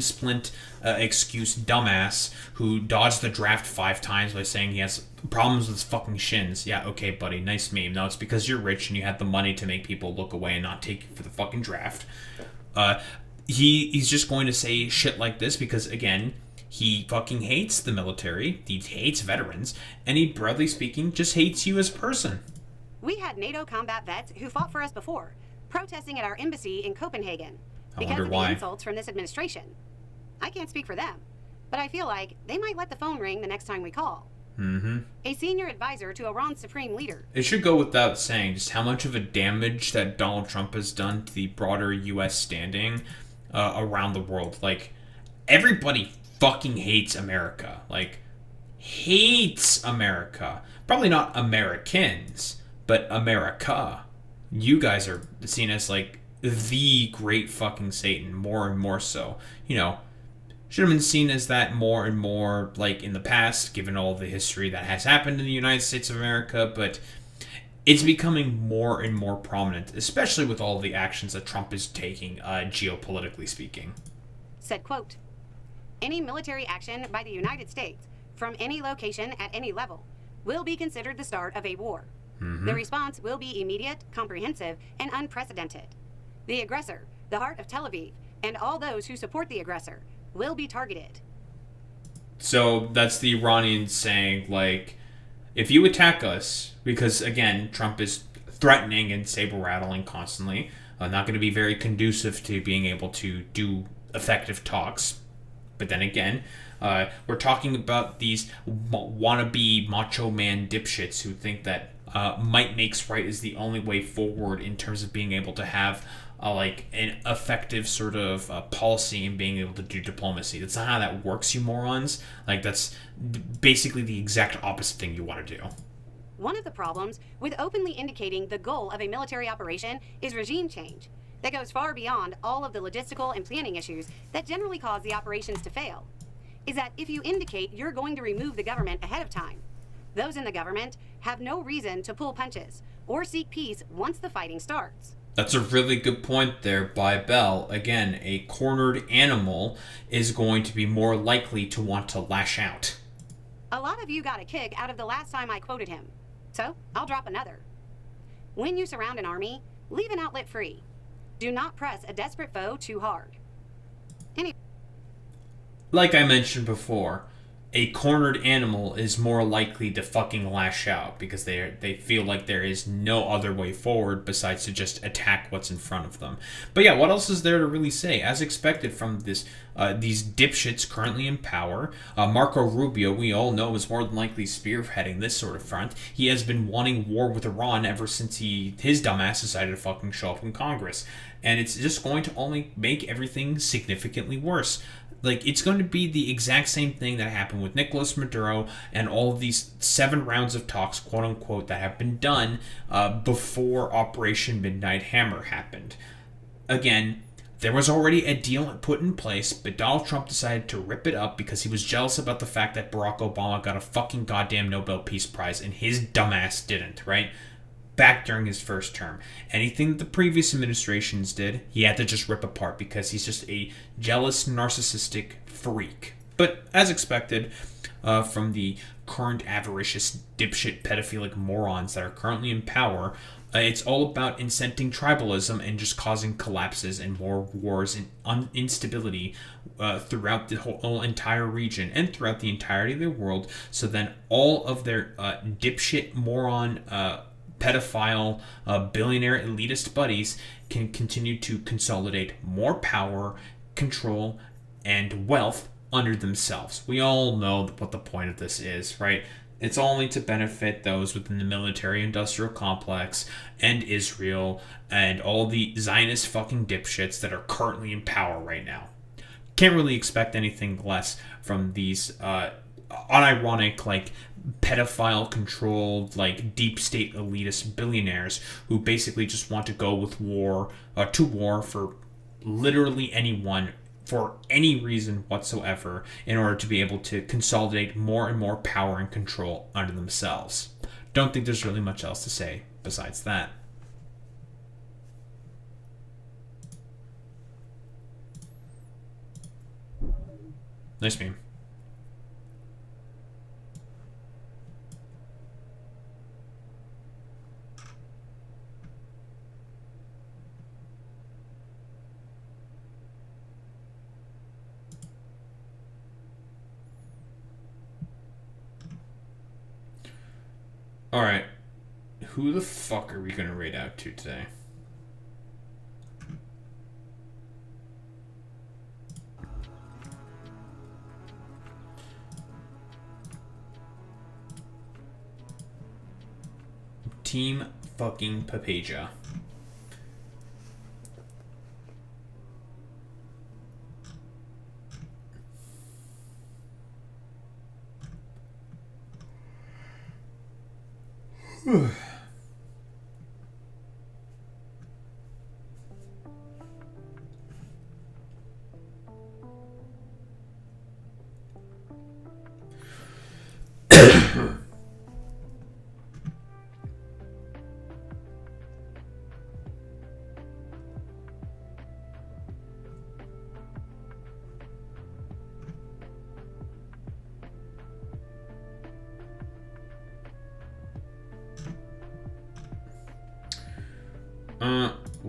splint excuse dumbass who dodged the draft 5 times by saying he has problems with his fucking shins. Yeah, okay, buddy, nice meme. No, it's because you're rich and you had the money to make people look away and not take you for the fucking draft. He's just going to say shit like this because, again, he fucking hates the military, he hates veterans, and he, broadly speaking, just hates you as a person. We had NATO combat vets who fought for us before, protesting at our embassy in Copenhagen because of the insults from this administration. I can't speak for them, but I feel like they might let the phone ring the next time we call. Mm-hmm. A senior advisor to Iran's supreme leader. It should go without saying just how much of a damage that Donald Trump has done to the broader U.S. standing around the world. Like, everybody fucking hates America. Like, hates America. Probably not Americans, but America. You guys are seen as, like, the great fucking Satan, more and more so. You know, should have been seen as that more and more, like, in the past, given all the history that has happened in the United States of America, but it's becoming more and more prominent, especially with all the actions that Trump is taking, geopolitically speaking. Said, quote, any military action by the United States from any location at any level will be considered the start of a war. The response will be immediate, comprehensive, and unprecedented. The aggressor, the heart of Tel Aviv, and all those who support the aggressor will be targeted. So that's the Iranians saying, like, if you attack us, because, again, Trump is threatening and saber-rattling constantly, not going to be very conducive to being able to do effective talks. But then again, we're talking about these wannabe macho man dipshits who think that might makes right is the only way forward in terms of being able to have like an effective sort of policy and being able to do diplomacy. That's not how that works, you morons. Like, that's basically the exact opposite thing you want to do. One of the problems with openly indicating the goal of a military operation is regime change that goes far beyond all of the logistical and planning issues that generally cause the operations to fail, is that if you indicate you're going to remove the government ahead of time, those in the government have no reason to pull punches or seek peace once the fighting starts. That's a really good point there by Bell. Again, a cornered animal is going to be more likely to want to lash out. A lot of you got a kick out of the last time I quoted him, so I'll drop another. When you surround an army, leave an outlet free. Do not press a desperate foe too hard. Like I mentioned before, a cornered animal is more likely to fucking lash out because they feel like there is no other way forward besides to just attack what's in front of them. But yeah, what else is there to really say? As expected from these dipshits currently in power, Marco Rubio, we all know, is more than likely spearheading this sort of front. He has been wanting war with Iran ever since his dumbass decided to fucking show up in Congress. And it's just going to only make everything significantly worse. Like, it's going to be the exact same thing that happened with Nicolas Maduro and all of these 7 rounds of talks, quote-unquote, that have been done before Operation Midnight Hammer happened. Again, there was already a deal put in place, but Donald Trump decided to rip it up because he was jealous about the fact that Barack Obama got a fucking goddamn Nobel Peace Prize and his dumbass didn't, right? Back during his first term. Anything that the previous administrations did, he had to just rip apart because he's just a jealous, narcissistic freak. But as expected, from the current avaricious, dipshit, pedophilic morons that are currently in power, it's all about incenting tribalism and just causing collapses and more wars and instability throughout the whole entire region and throughout the entirety of the world. So then all of their dipshit, moron, pedophile, billionaire elitist buddies can continue to consolidate more power, control, and wealth under themselves. We all know what the point of this is, right? It's only to benefit those within the military-industrial complex and Israel and all the Zionist fucking dipshits that are currently in power right now. Can't really expect anything less from these unironic, like, pedophile-controlled, like, deep state elitist billionaires who basically just want to go with to war for literally anyone for any reason whatsoever in order to be able to consolidate more and more power and control under themselves. Don't think there's really much else to say besides that. Nice meme. Alright, who the fuck are we gonna raid out to today? Team fucking Papaja.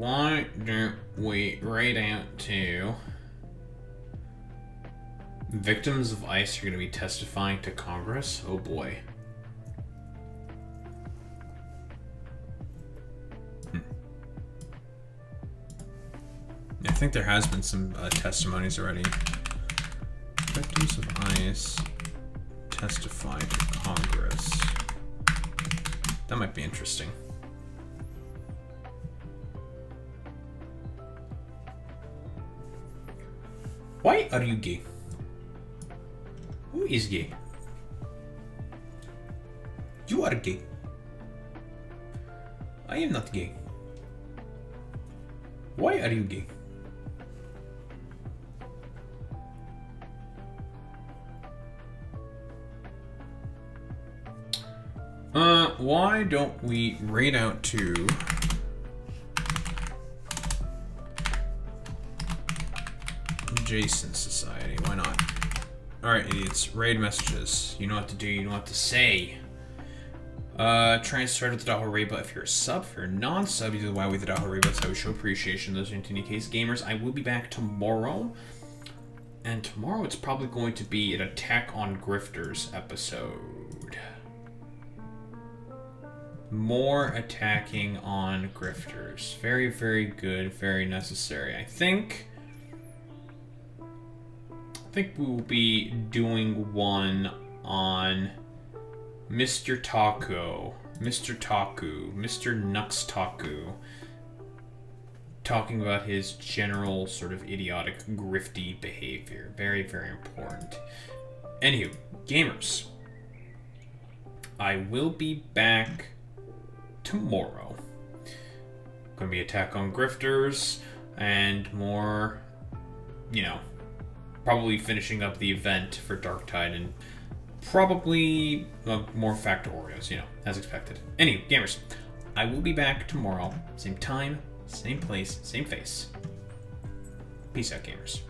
why don't we write out to victims of ICE are going to be testifying to Congress? Oh boy. I think there has been some testimonies already. Victims of ICE testify to Congress. That might be interesting. Why are you gay? Who is gay? You are gay. I am not gay. Why are you gay? Why don't we raid out to Jason Society? Why not? Alright, idiots. Raid messages. You know what to do, you know what to say. Try and start with the Daho raid, but if you're a sub, if you're a non-sub, you do the WoW with the Daho raid, that's how we show appreciation. Those are in any case. Gamers, I will be back tomorrow. And tomorrow it's probably going to be an Attack on Grifters episode. More attacking on grifters. Very, very good, very necessary. I think we will be doing one on Mr. Taco, Mr. Nux Taku, talking about his general sort of idiotic, grifty behavior. Very, very important. Anywho, gamers, I will be back tomorrow. Gonna be Attack on Grifters and more, you know, probably finishing up the event for Darktide and probably more Factorios, you know, as expected. Anyway, gamers, I will be back tomorrow. Same time, same place, same face. Peace out, gamers.